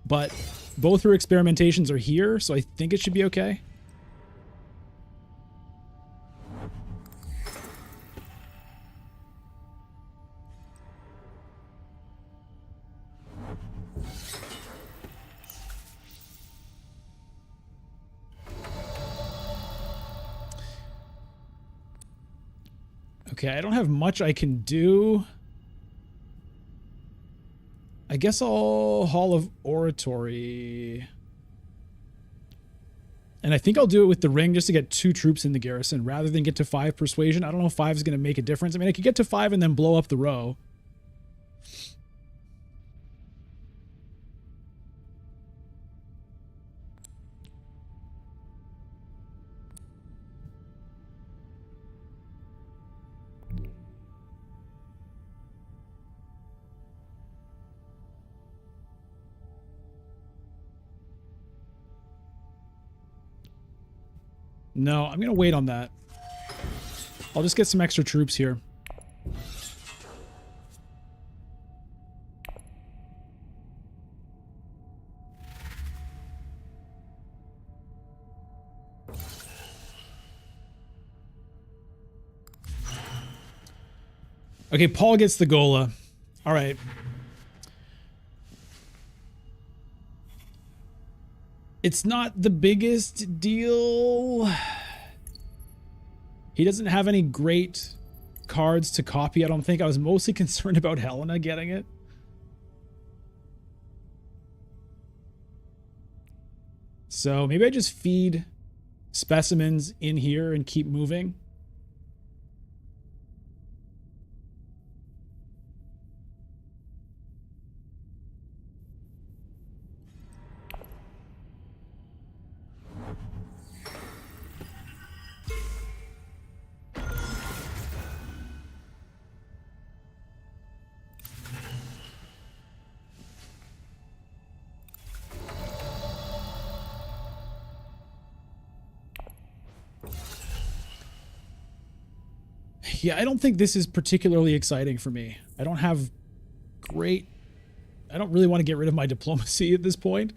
But both her experimentations are here, so I think it should be okay. Okay, I don't have much I can do. I guess I'll Hall of Oratory. And I think I'll do it with the ring just to get 2 troops in the garrison rather than get to 5 persuasion. I don't know if 5 is going to make a difference. I mean, I could get to 5 and then blow up the row. No, I'm going to wait on that. I'll just get some extra troops here. Okay, Paul gets the Gola. All right. It's not the biggest deal. He doesn't have any great cards to copy, I don't think. I was mostly concerned about Helena getting it. So maybe I just feed specimens in here and keep moving. Yeah, I don't think this is particularly exciting for me. I don't have great... I don't really want to get rid of my diplomacy at this point.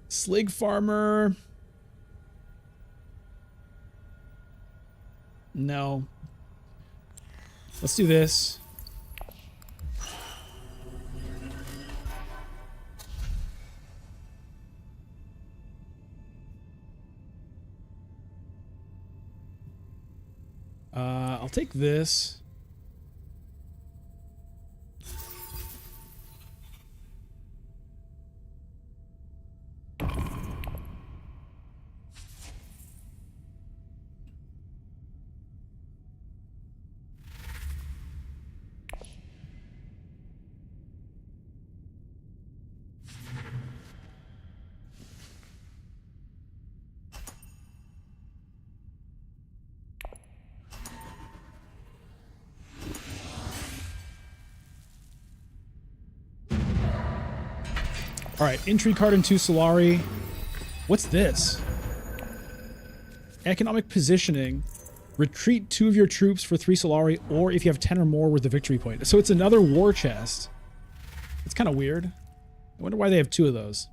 Slig Farmer... No. Let's do this. I'll take this. All right, entry card and 2 Solari. What's this? Economic positioning. Retreat 2 of your troops for 3 Solari, or if you have 10 or more worth the victory point. So it's another war chest. It's kind of weird. I wonder why they have 2 of those.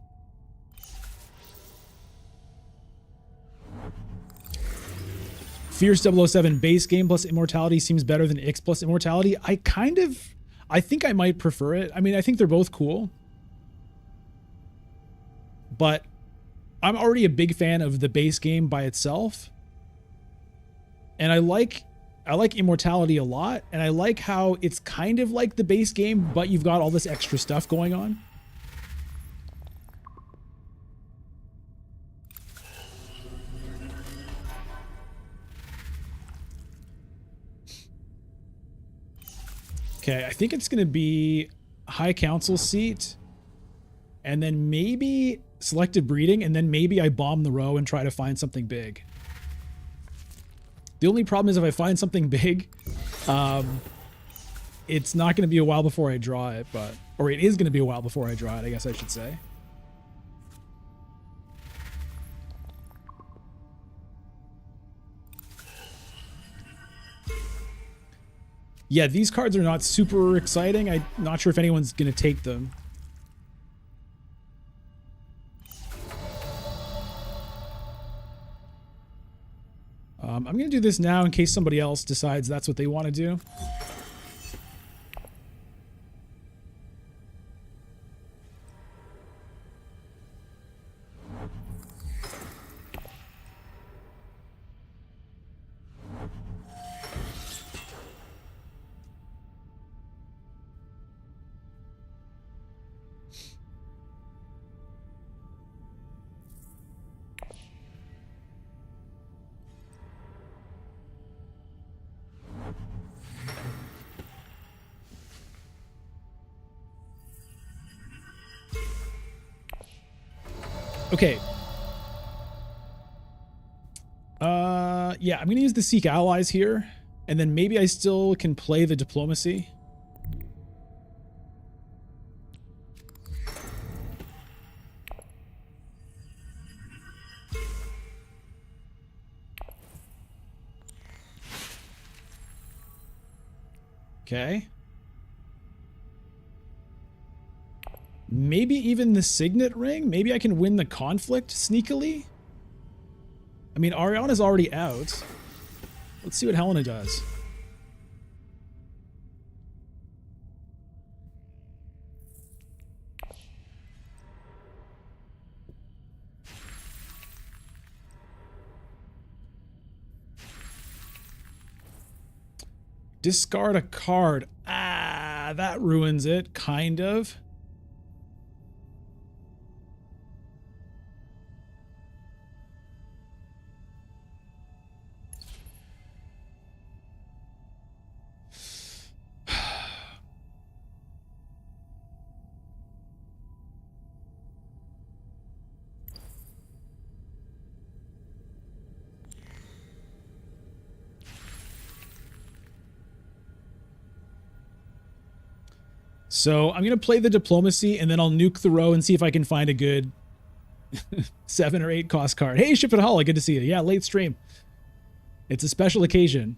Fierce 007 base game plus immortality seems better than X plus immortality. I think I might prefer it. I mean, I think they're both cool. But I'm already a big fan of the base game by itself. And I like Immortality a lot, and I like how it's kind of like the base game, but you've got all this extra stuff going on. Okay, I think it's going to be High Council seat, and then maybe selective breeding, and then maybe I bomb the row and try to find something big. The only problem is if I find something big, it's not going to be a while before I draw it, or it is going to be a while before I draw it, I guess I should say. Yeah, these cards are not super exciting. I'm not sure if anyone's going to take them. I'm going to do this now in case somebody else decides that's what they want to do. Okay. Yeah, I'm going to use the Seek Allies here, and then maybe I still can play the Diplomacy. Okay. Maybe even the Signet Ring? Maybe I can win the conflict sneakily? I mean, Ariana's already out. Let's see what Helena does. Discard a card. Ah, that ruins it, kind of. So I'm going to play the diplomacy and then I'll nuke the row and see if I can find a good 7 or 8 cost card. Hey, Ship and Holly, good to see you. Yeah, late stream. It's a special occasion.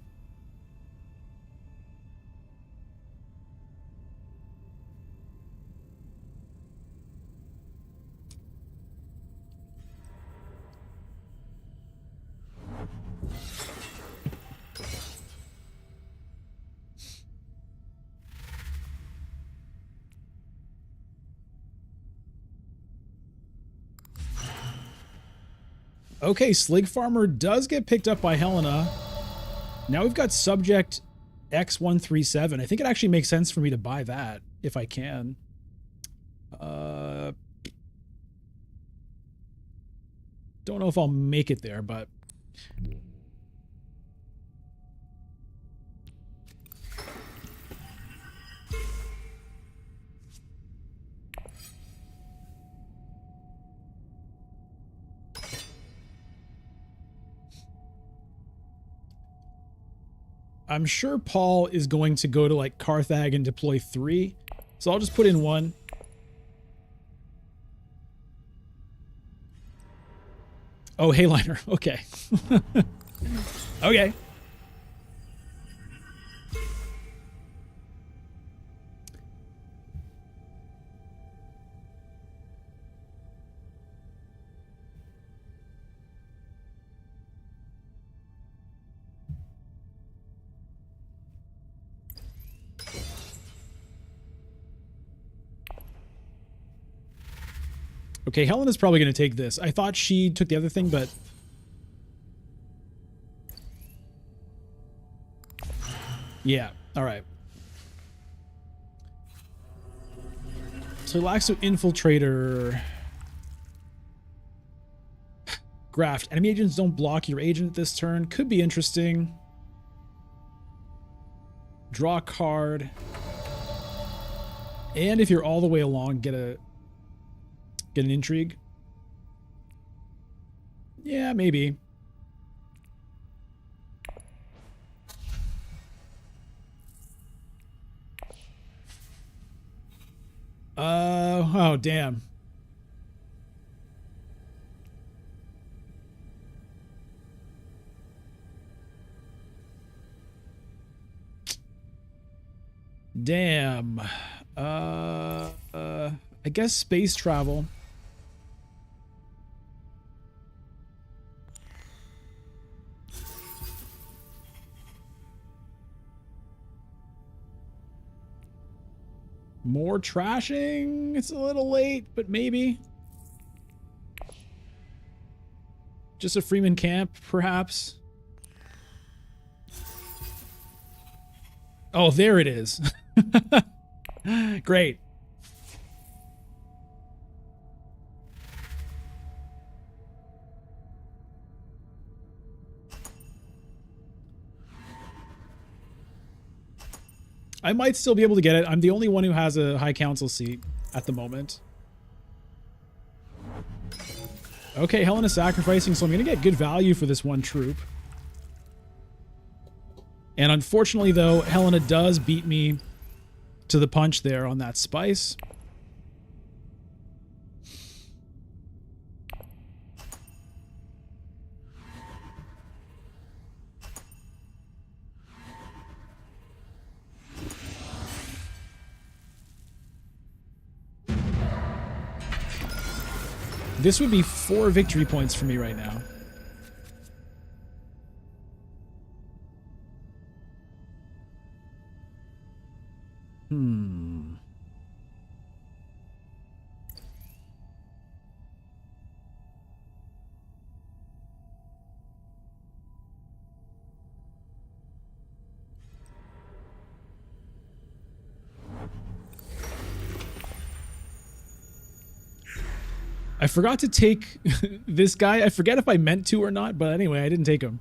Okay, Slig Farmer does get picked up by Helena. Now we've got subject X137. I think it actually makes sense for me to buy that if I can. Don't know if I'll make it there, but... I'm sure Paul is going to go to like Carthag and deploy 3. So I'll just put in 1. Oh, Hayliner. Okay. Okay. Okay, Helena's probably going to take this. I thought she took the other thing, but... Yeah, alright. Tleilaxu Infiltrator. Graft. Enemy agents don't block your agent this turn. Could be interesting. Draw a card. And if you're all the way along, get an intrigue. Yeah, maybe. Oh, damn. Damn. I guess space travel. More trashing? It's a little late, but maybe. Just a Freeman camp, perhaps. Oh, there it is. Great. I might still be able to get it. I'm the only one who has a High Council seat at the moment. Okay, Helena sacrificing, so I'm going to get good value for this one troop. And unfortunately, though, Helena does beat me to the punch there on that spice. This would be 4 victory points for me right now. I forgot to take this guy. I forget if I meant to or not, but anyway, I didn't take him.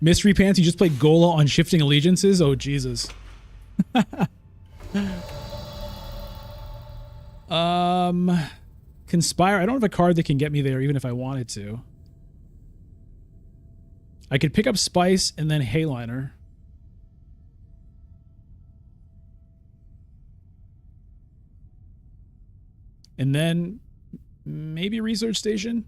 Mystery Pants, you just played Gola on Shifting Allegiances? Oh, Jesus. Conspire. I don't have a card that can get me there even if I wanted to. I could pick up Spice and then Hayliner. And then maybe Research Station.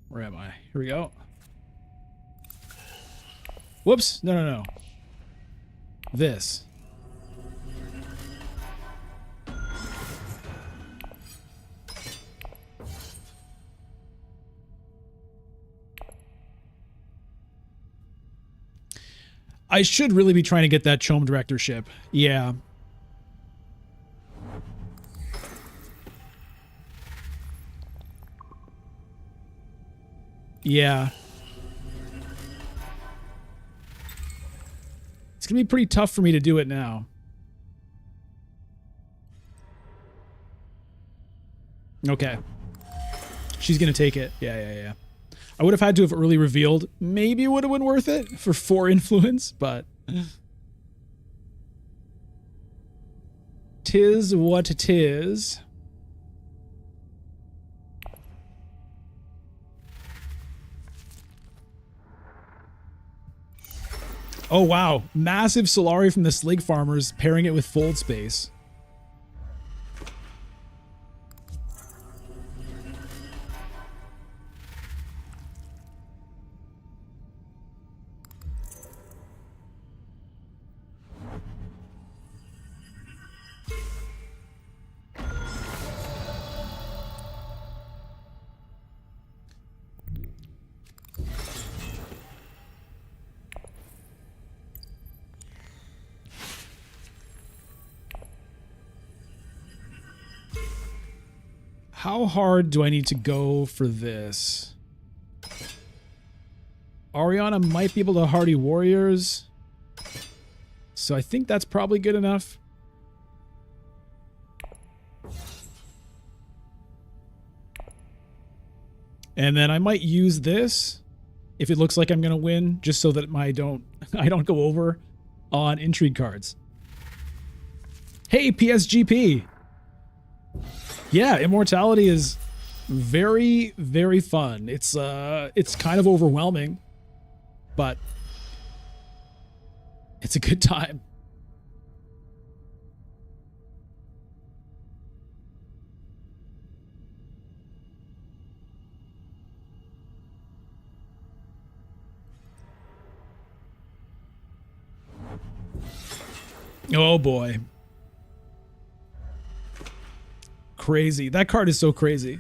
Where am I? Here we go. Whoops. No, no, no. This. I should really be trying to get that Chome directorship. Yeah. Yeah. It's going to be pretty tough for me to do it now. Okay. She's going to take it. Yeah. I would have had to have early revealed. Maybe it would have been worth it for 4 influence, but... Tis what 'tis. Oh, wow. Massive Solari from the Slig Farmers, pairing it with Fold Space. How hard do I need to go for this? Ariana might be able to Hardy Warriors. So I think that's probably good enough. And then I might use this if it looks like I'm going to win, just so that I don't go over on intrigue cards. Hey, PSGP. Yeah, Immortality is very, very fun. It's kind of overwhelming, but it's a good time. Oh boy. Crazy. That card is so crazy.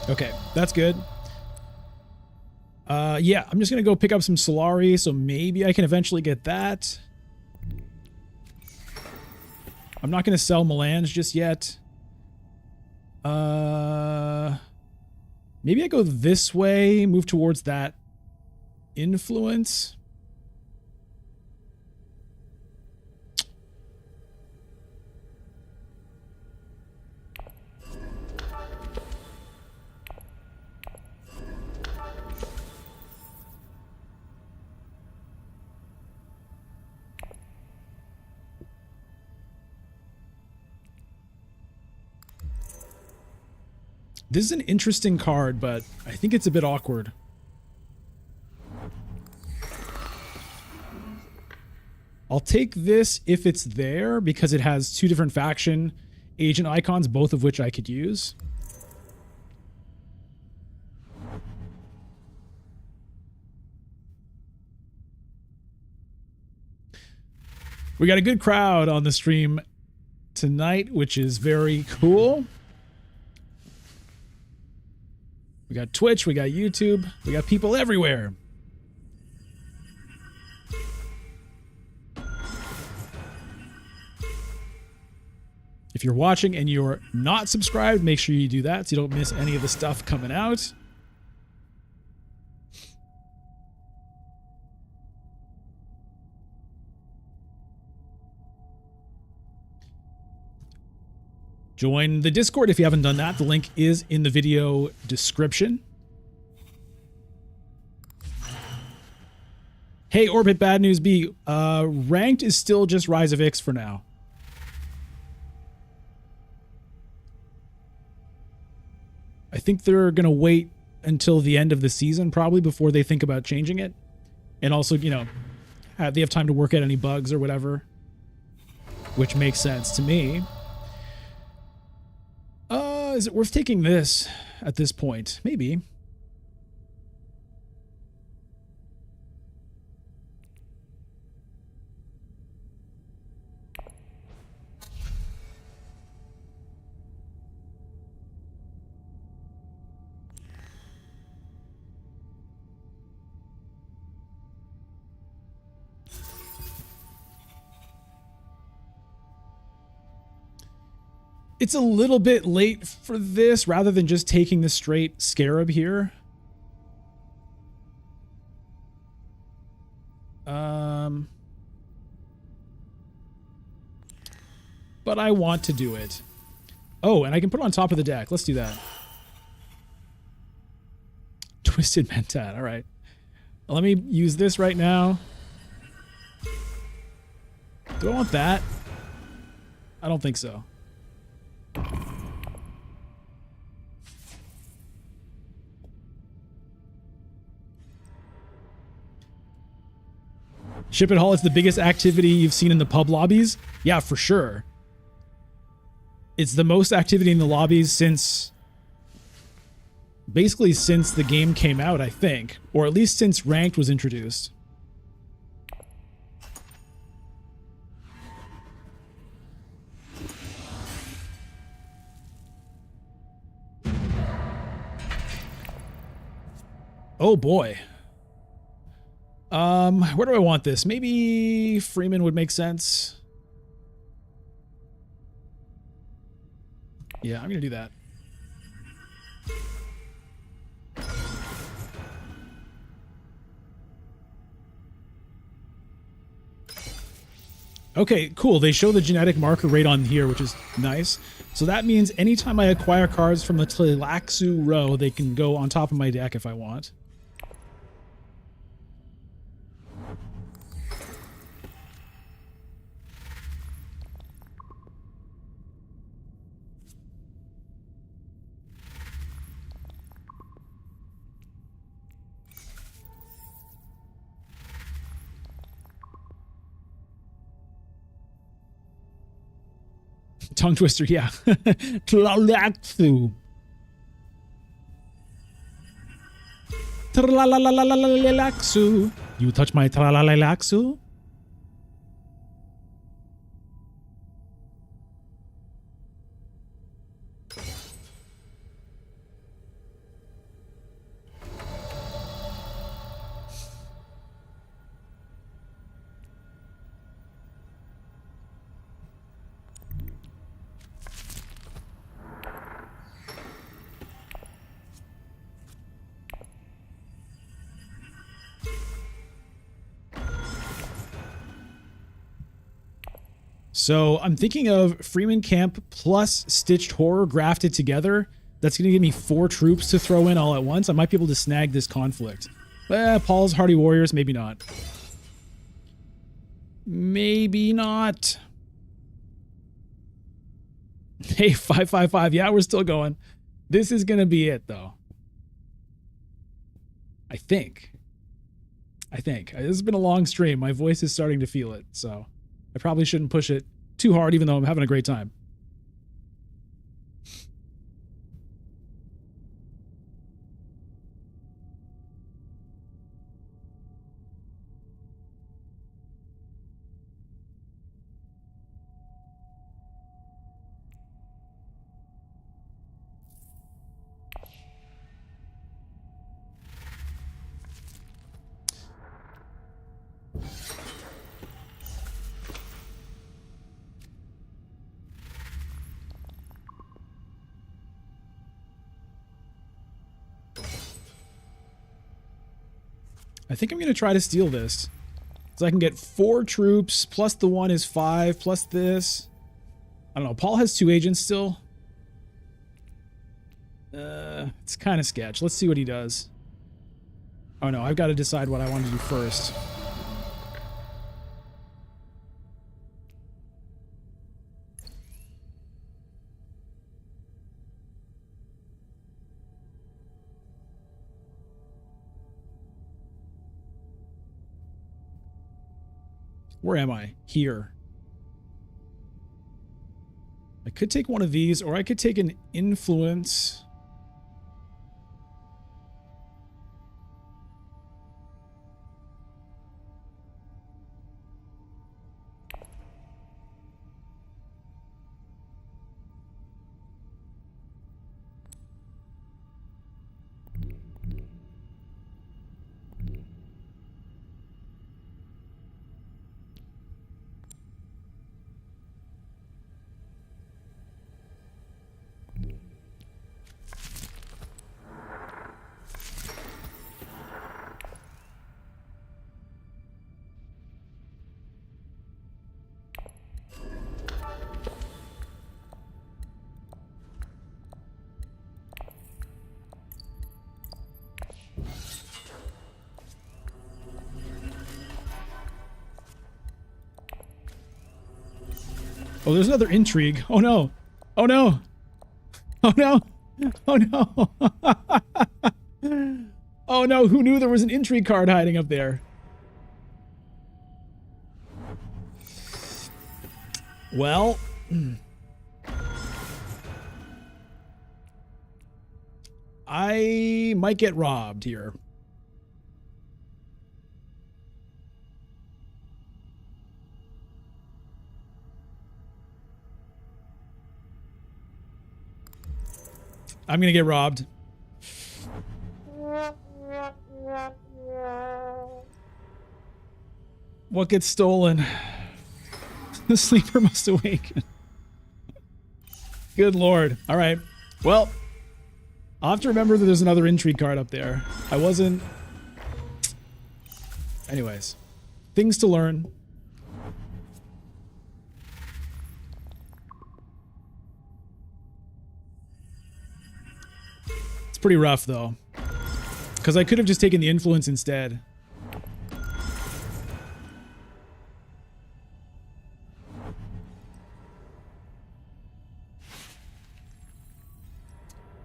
Okay, that's good. Yeah, I'm just going to go pick up some Solari, so maybe I can eventually get that. I'm not going to sell Melange just yet. Maybe I go this way, move towards that influence. This is an interesting card, but I think it's a bit awkward. I'll take this if it's there because it has two different faction agent icons, both of which I could use. We got a good crowd on the stream tonight, which is very cool. We got Twitch, we got YouTube, we got people everywhere. If you're watching and you're not subscribed, make sure you do that so you don't miss any of the stuff coming out. Join the Discord if you haven't done that. The link is in the video description. Hey, Orbit Bad News B. Ranked is still just Rise of Ix for now. I think they're going to wait until the end of the season probably before they think about changing it. And also, you know, they have time to work out any bugs or whatever, which makes sense to me. Is it worth taking this at this point? Maybe. It's a little bit late for this rather than just taking the straight Scarab here. But I want to do it. Oh, and I can put it on top of the deck. Let's do that. Twisted Mentat. All right. Let me use this right now. Do I want that? I don't think so. Ship and Haul is the biggest activity you've seen in the pub lobbies? Yeah, for sure. It's the most activity in the lobbies since... basically since the game came out, I think. Or at least since Ranked was introduced. Oh boy. Where do I want this? Maybe Freeman would make sense. Yeah, I'm gonna do that. Okay, cool. They show the genetic marker rate on here, which is nice. So that means anytime I acquire cards from the Tleilaxu row, they can go on top of my deck if I want. Tongue twister, yeah. Tleilaxu. Tleilaxu. You touch my Tleilaxu? So I'm thinking of Freeman Camp plus Stitched Horror grafted together. That's going to give me 4 troops to throw in all at once. I might be able to snag this conflict. Paul's Hardy Warriors, maybe not. Maybe not. Hey, 555. Yeah, we're still going. This is going to be it, though. I think. This has been a long stream. My voice is starting to feel it, so I probably shouldn't push it too hard, even though I'm having a great time. I think I'm going to try to steal this. So I can get 4 troops, plus the 1 is 5, plus this. I don't know. Paul has 2 agents still. It's kind of sketch. Let's see what he does. Oh no, I've got to decide what I want to do first. Where am I? Here. I could take one of these, or I could take an influence. Oh, there's another intrigue. Oh no. Oh no. Oh no. Oh no. Oh no, who knew there was an intrigue card hiding up there? Well, I might get robbed here. I'm gonna get robbed. What gets stolen? The sleeper must awaken. Good lord. All right. Well, I'll have to remember that there's another intrigue card up there. I wasn't... Anyways. Things to learn. It's pretty rough, though. Because I could have just taken the influence instead.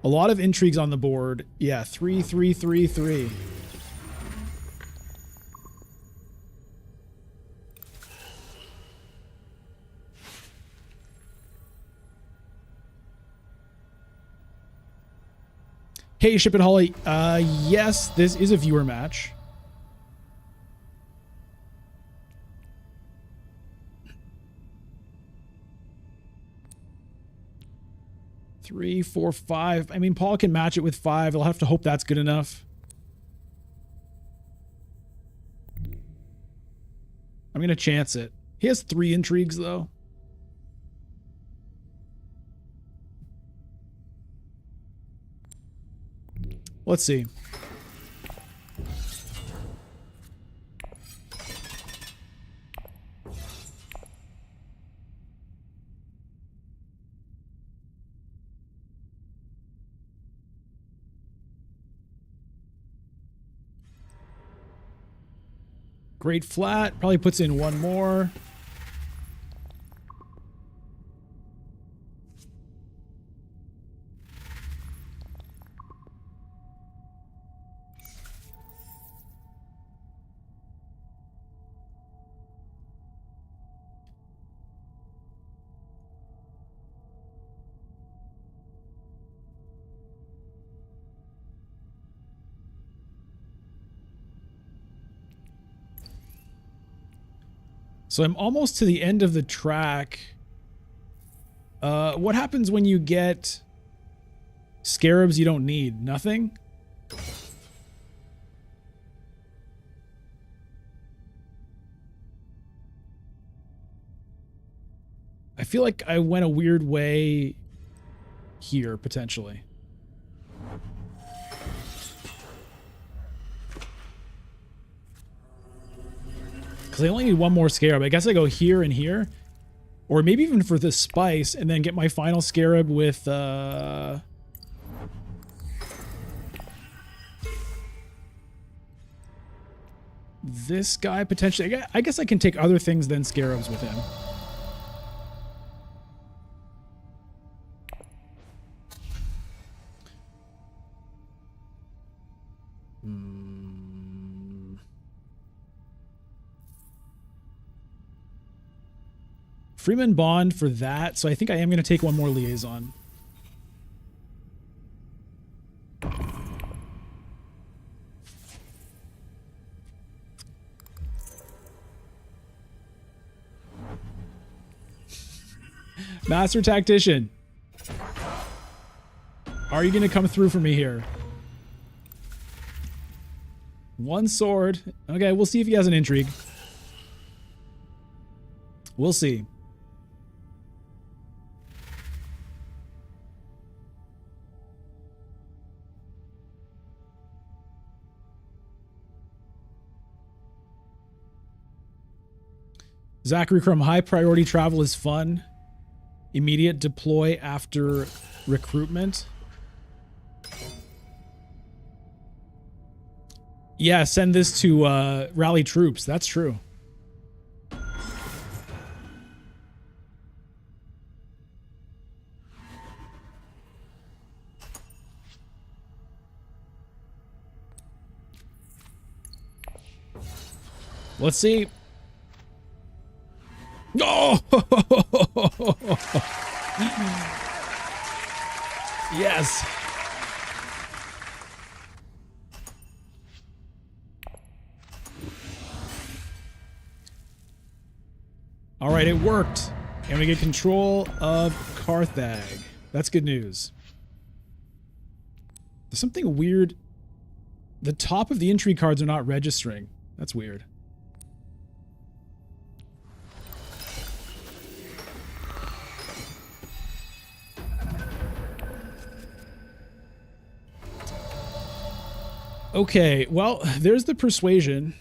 A lot of intrigues on the board. Yeah, 3, 3, 3, 3. Hey, Ship It Holly. Yes, this is a viewer match. Three, 4, 5. I mean, Paul can match it with 5. I'll have to hope that's good enough. I'm going to chance it. He has 3 intrigues, though. Let's see. Great flat. Probably puts in 1 more. So I'm almost to the end of the track. What happens when you get scarabs you don't need? Nothing? I feel like I went a weird way here, potentially. Because I only need one more scarab. I guess I go here and here. Or maybe even for the spice, and then get my final scarab with, this guy, potentially. I guess I can take other things than scarabs with him. Freeman Bond for that, so I think I am going to take one more liaison. Master Tactician. Are you going to come through for me here? One sword. Okay, we'll see if he has an intrigue. We'll see. Zachary Crum, high priority travel is fun. Immediate deploy after recruitment. Yeah, send this to rally troops. That's true. Let's see. Oh! Yes. All right, it worked. And we get control of Carthag. That's good news. There's something weird. The top of the intrigue cards are not registering. That's weird. Okay, well, there's the persuasion.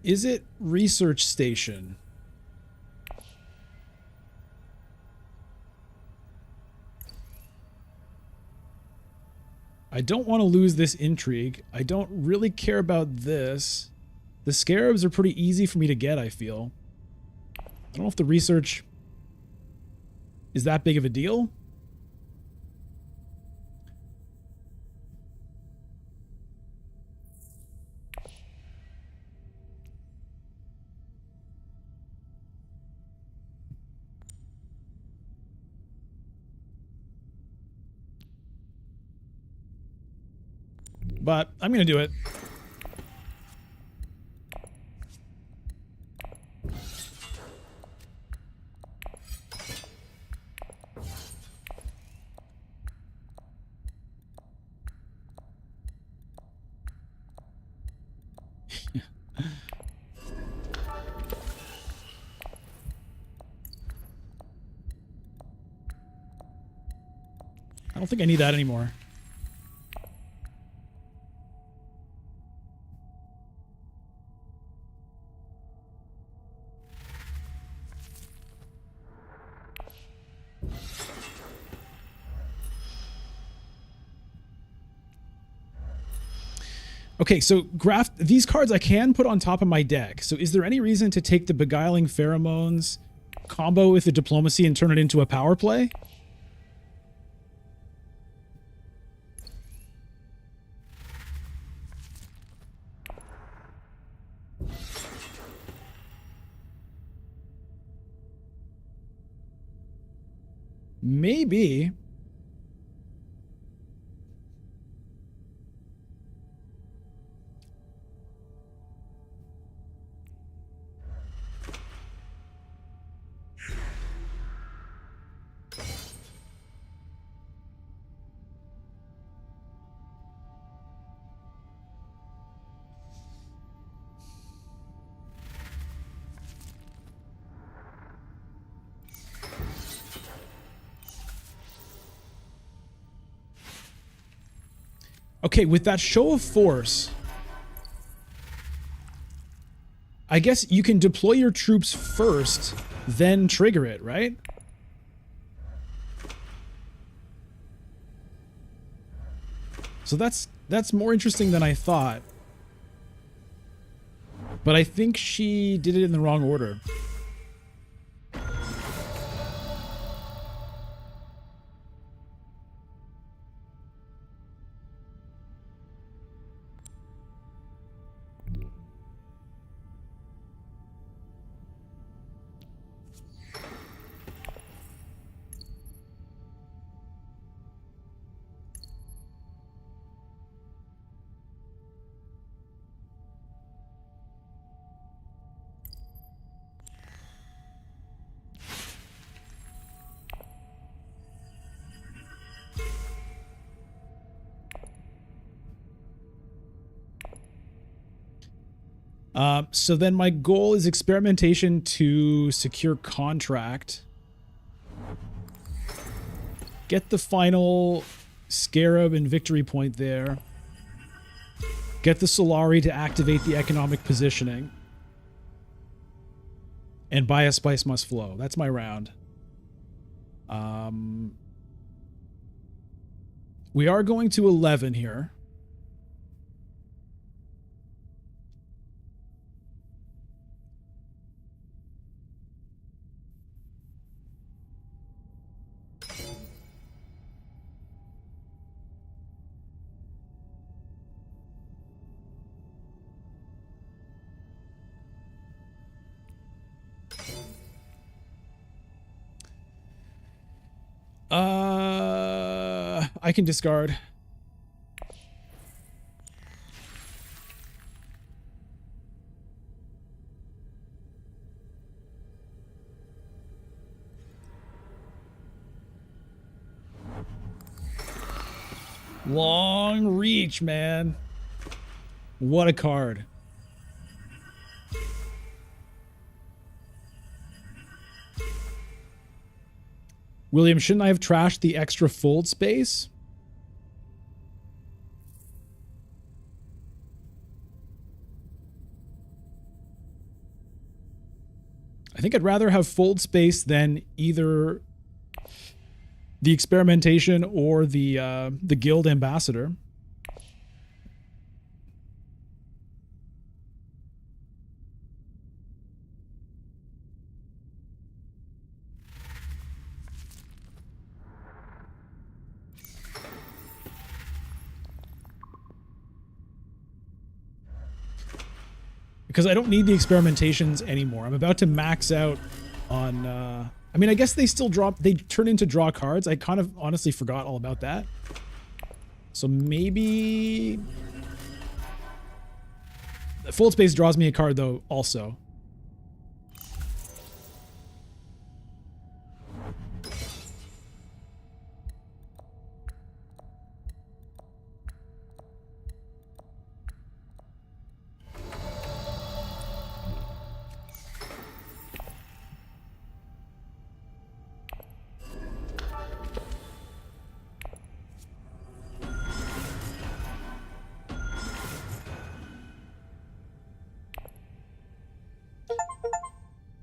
Is it research station? I don't want to lose this intrigue. I don't really care about this. The scarabs are pretty easy for me to get, I feel. I don't know if the research is that big of a deal. But I'm going to do it. I don't think I need that anymore. Okay, so these cards I can put on top of my deck. So is there any reason to take the Beguiling Pheromones, combo with the Diplomacy, and turn it into a power play? Maybe. Okay, with that show of force, I guess you can deploy your troops first, then trigger it, right? So that's more interesting than I thought. But I think she did it in the wrong order. So then my goal is experimentation to secure contract. Get the final Scarab and victory point there. Get the Solari to activate the economic positioning. And buy a spice must flow. That's my round. We are going to 11 here. I can discard. Long reach, man. What a card. William, shouldn't I have trashed the extra fold space? I think I'd rather have fold space than either the experimentation or the guild ambassador. Because I don't need the experimentations anymore. I'm about to max out on... I mean, I guess they still drop... They turn into draw cards. I kind of honestly forgot all about that. So maybe... Fold space draws me a card, though, also.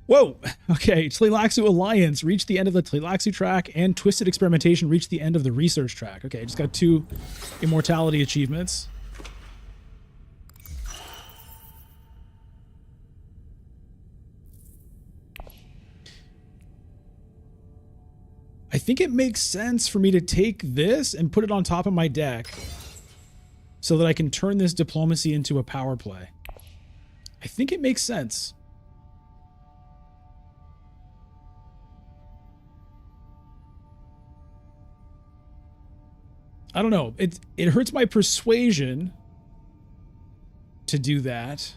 Whoa! Okay, Tleilaxu Alliance reached the end of the Tleilaxu track, and Twisted Experimentation reached the end of the research track. Okay, just got 2 Immortality achievements. I think it makes sense for me to take this and put it on top of my deck so that I can turn this diplomacy into a power play. I think it makes sense. I don't know. It hurts my persuasion to do that.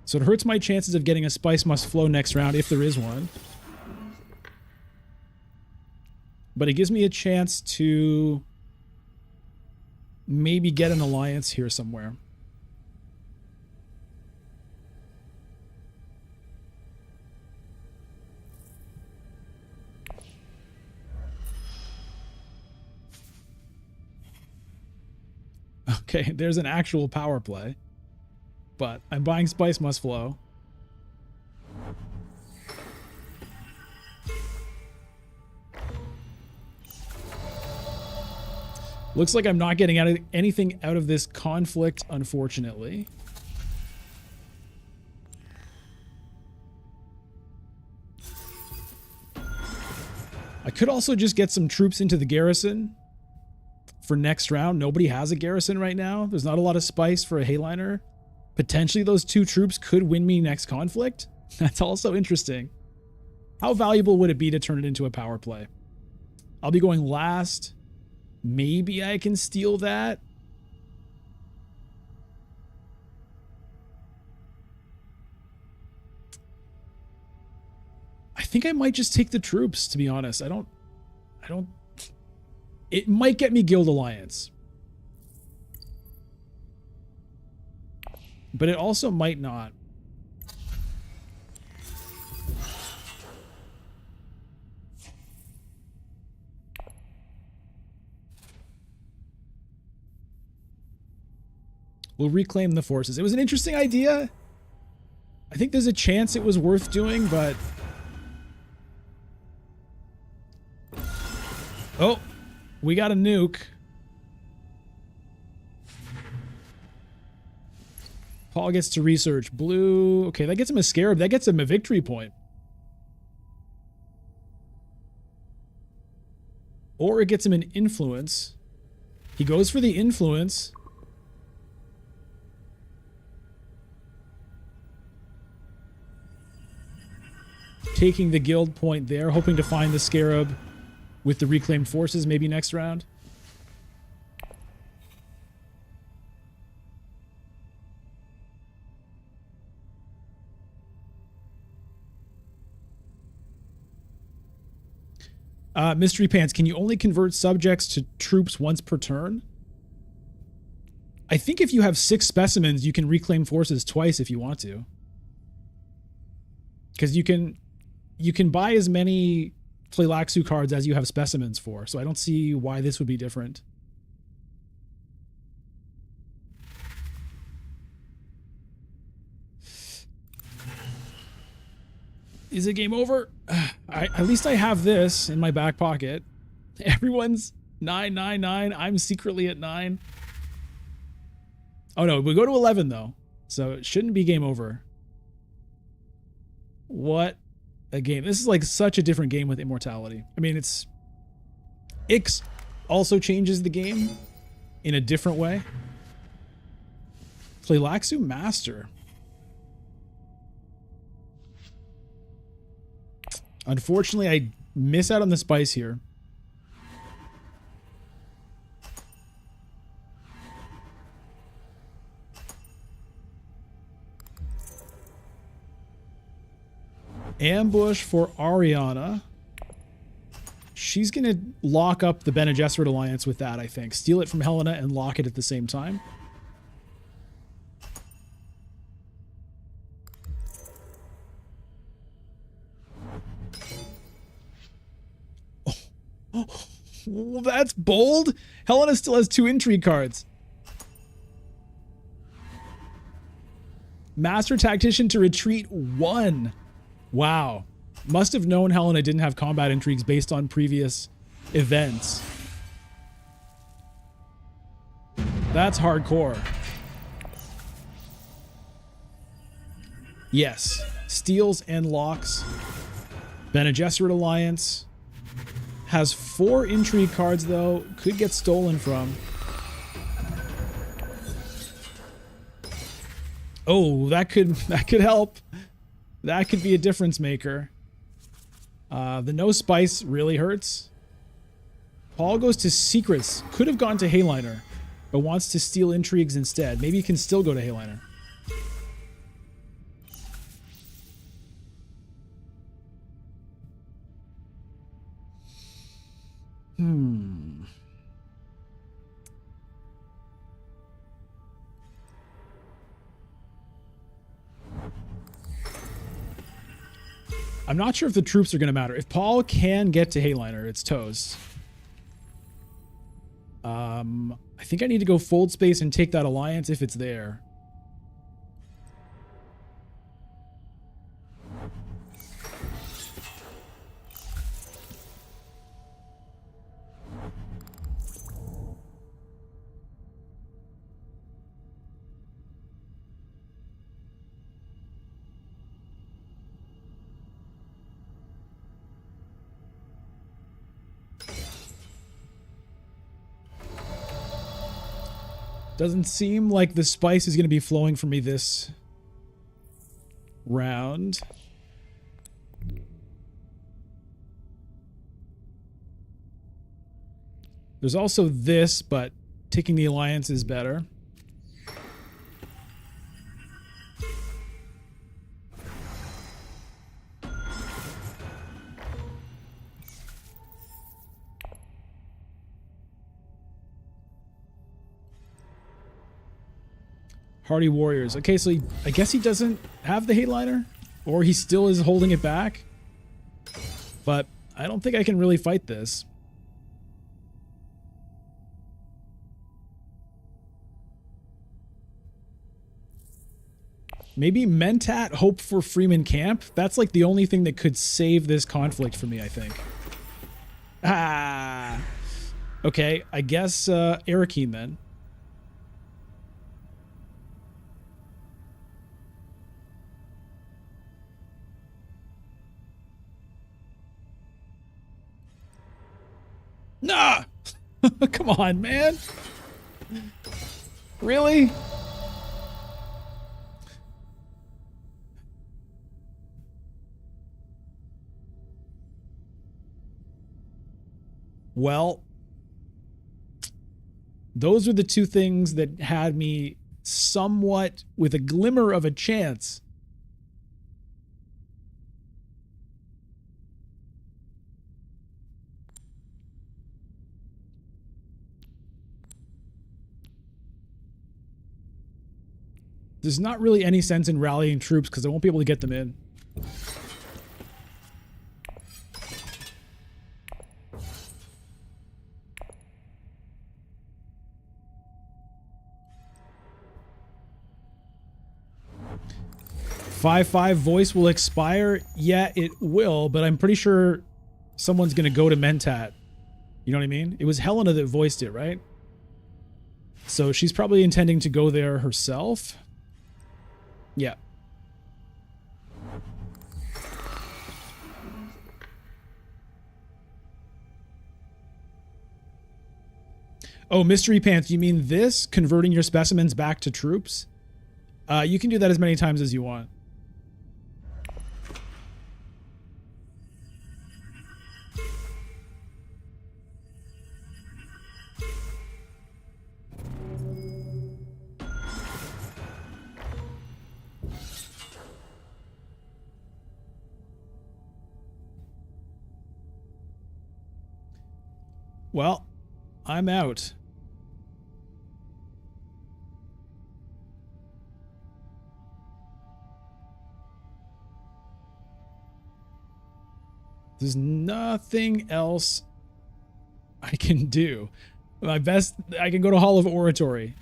So it hurts my chances of getting a spice must flow next round if there is one. But it gives me a chance to maybe get an alliance here somewhere. Okay, there's an actual power play. But I'm buying Spice Must Flow. Looks like I'm not getting anything out of this conflict, unfortunately. I could also just get some troops into the garrison for next round. Nobody has a garrison right now. There's not a lot of spice for a Hayliner. Potentially those 2 troops could win me next conflict. That's also interesting. How valuable would it be to turn it into a power play? I'll be going last. Maybe I can steal that. I think I might just take the troops, to be honest. I don't... It might get me Guild Alliance. But it also might not. We'll reclaim the forces. It was an interesting idea. I think there's a chance it was worth doing, but... Oh, we got a nuke. Paul gets to research. Blue. Okay, that gets him a scarab. That gets him a victory point. Or it gets him an influence. He goes for the influence. Taking the guild point there, hoping to find the scarab with the reclaimed forces maybe next round. Mystery Pants, can you only convert subjects to troops once per turn? I think if you have 6 specimens, you can reclaim forces twice if you want to. Because you can buy as many Tleilaxu cards as you have specimens for, so I don't see why this would be different. Is it game over? At least I have this in my back pocket. Everyone's 999. I'm secretly at 9. Oh no, we go to 11 though, so it shouldn't be game over. What a game. This is like such a different game with Immortality. I mean, Ix also changes the game in a different way. Tleilaxu Master. Unfortunately, I miss out on the spice here. Ambush for Ariana. She's going to lock up the Bene Gesserit alliance with that, I think. Steal it from Helena and lock it at the same time. Oh, that's bold. Helena still has 2 intrigue cards. Master Tactician to retreat 1. Wow. Must have known Helena didn't have combat intrigues based on previous events. That's hardcore. Yes. Steals and locks. Bene Gesserit alliance. Has 4 intrigue cards though. Could get stolen from. Oh, that could help. That could be a difference maker. The no spice really hurts. Paul goes to secrets. Could have gone to Hayliner, but wants to steal intrigues instead. Maybe he can still go to Hayliner. I'm not sure if the troops are going to matter. If Paul can get to Hayliner, it's toast. I think I need to go fold space and take that alliance if it's there. Doesn't seem like the spice is going to be flowing for me this round. There's also this, but taking the alliance is better. Hardy Warriors. Okay, so I guess he doesn't have the Hayliner, or he still is holding it back. But I don't think I can really fight this. Maybe Mentat, hope for Freeman Camp. That's like the only thing that could save this conflict for me, I think. Ah. Okay, I guess Arakeen then. Nah! Come on, man. Really? Well, those are the two things that had me somewhat with a glimmer of a chance. There's not really any sense in rallying troops because I won't be able to get them in. Five voice will expire. Yeah, it will, but I'm pretty sure someone's going to go to Mentat. You know what I mean? It was Helena that voiced it, right? So she's probably intending to go there herself. Yeah. Oh, Mystery Pants, you mean this? Converting your specimens back to troops? You can do that as many times as you want. Well, I'm out. There's nothing else I can do. My best, I can go to Hall of Oratory.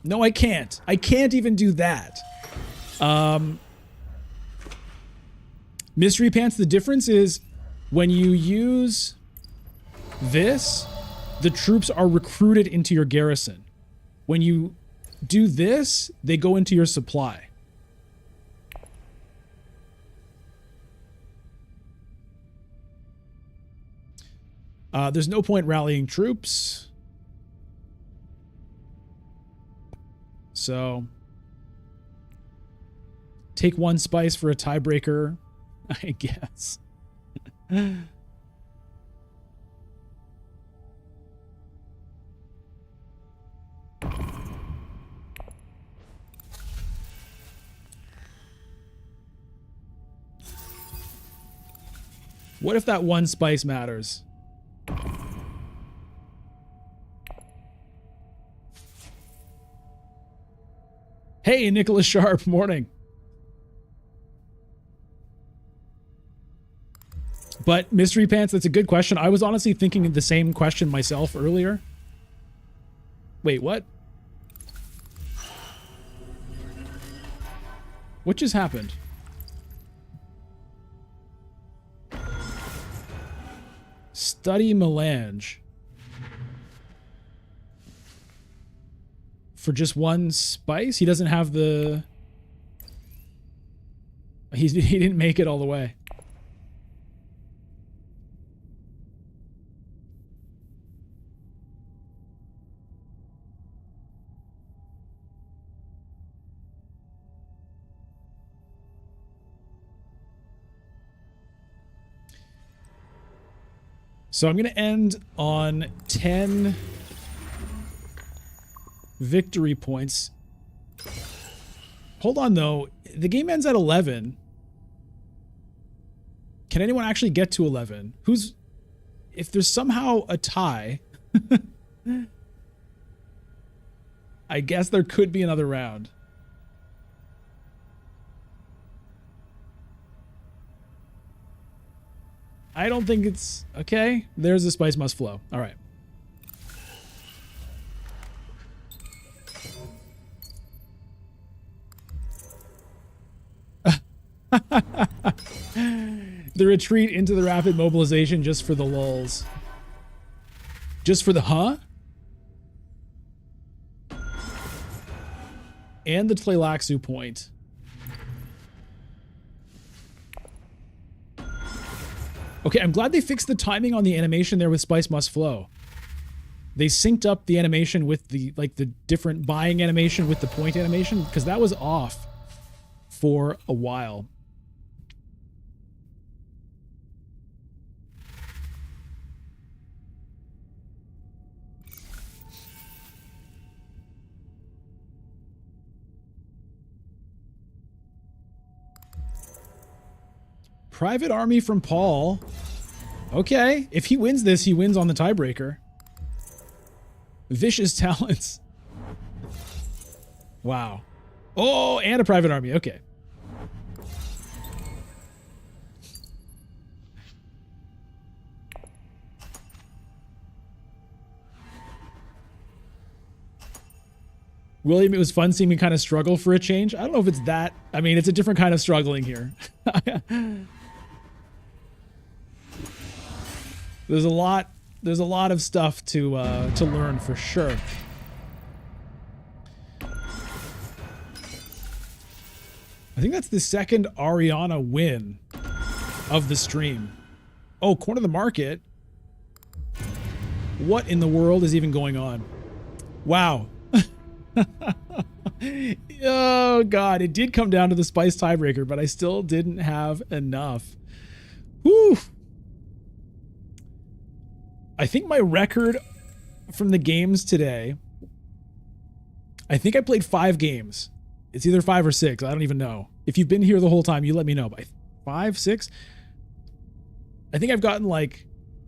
No, I can't. I can't even do that. Mystery Pants, the difference is when you use this, the troops are recruited into your garrison. When you do this, they go into your supply. There's no point rallying troops. So take one spice for a tiebreaker, I guess. What if that one spice matters? Hey, Nicholas Sharp, morning. But Mystery Pants, that's a good question. I was honestly thinking the same question myself earlier. Wait, what? What just happened? Study melange. For just one spice? He doesn't have the... He didn't make it all the way. So I'm going to end on 10 victory points. Hold on, though. The game ends at 11. Can anyone actually get to 11? If there's somehow a tie, I guess there could be another round. I don't think it's... Okay, there's the spice must flow. All right. The retreat into the rapid mobilization just for the lulz. Just for the huh? And the Tleilaxu point. Okay, I'm glad they fixed the timing on the animation there with Spice Must Flow. They synced up the animation with the different buying animation with the point animation, because that was off for a while. Private army from Paul. Okay, if he wins this, he wins on the tiebreaker. Vicious talents. Wow. Oh, and a private army. Okay. William, it was fun seeing me kind of struggle for a change. I don't know if it's that. I mean, it's a different kind of struggling here. There's a lot of stuff to learn for sure. I think that's the second Ariana win of the stream. Oh, corner of the market. What in the world is even going on? Wow. Oh God, it did come down to the spice tiebreaker, but I still didn't have enough. Whew. I think my record from the games today, I think I played 5 games. It's either 5 or 6. I don't even know. If you've been here the whole time, you let me know. By 5, 6? I think I've gotten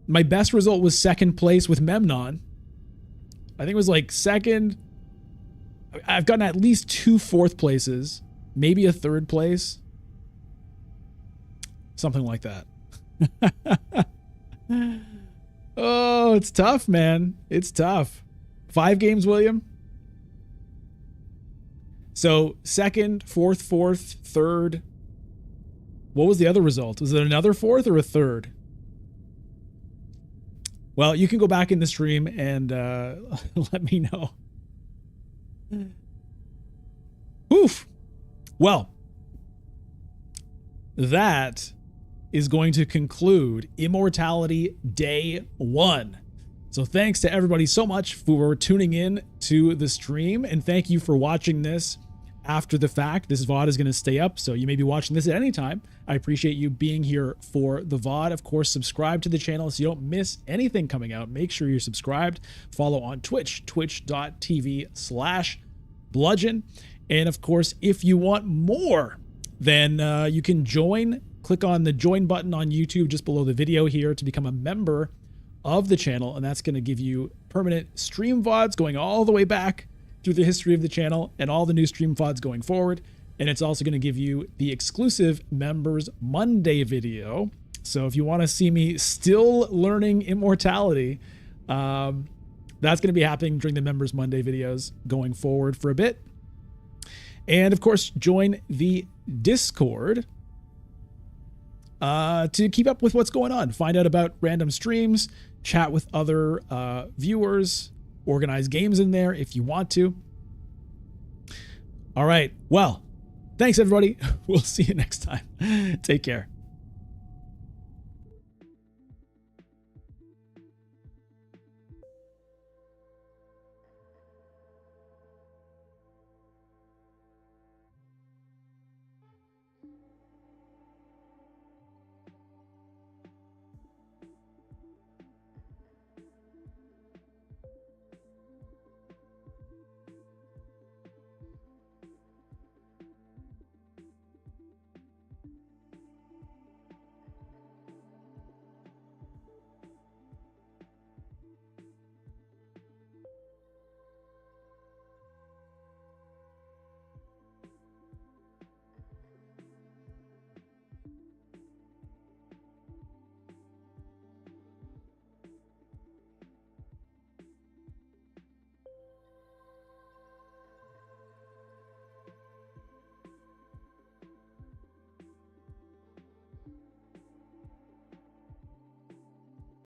my best result was 2nd place with Memnon. I think it was second. I've gotten at least 2 4th places, maybe a 3rd place. Something like that. Oh, it's tough, man. It's tough. 5 games, William. So 2nd, 4th, 4th, 3rd. What was the other result? Was it another 4th or a 3rd? Well, you can go back in the stream and let me know. Oof. Well, that is going to conclude Immortality Day 1. So thanks to everybody so much for tuning in to the stream, and thank you for watching this after the fact. This VOD is going to stay up, so you may be watching this at any time. I appreciate you being here for the VOD. Of course, subscribe to the channel so you don't miss anything coming out. Make sure you're subscribed. Follow on Twitch, twitch.tv/bludgeon. And of course, if you want more, then you can join click on the join button on YouTube just below the video here to become a member of the channel, and that's going to give you permanent stream VODs going all the way back through the history of the channel and all the new stream VODs going forward. And it's also going to give you the exclusive Members Monday video. So if you want to see me still learning Immortality, that's going to be happening during the Members Monday videos going forward for a bit. And of course, join the Discord to keep up with what's going on. Find out about random streams, chat with other viewers, organize games in there if you want to. All right. Well, thanks, everybody. We'll see you next time. Take care.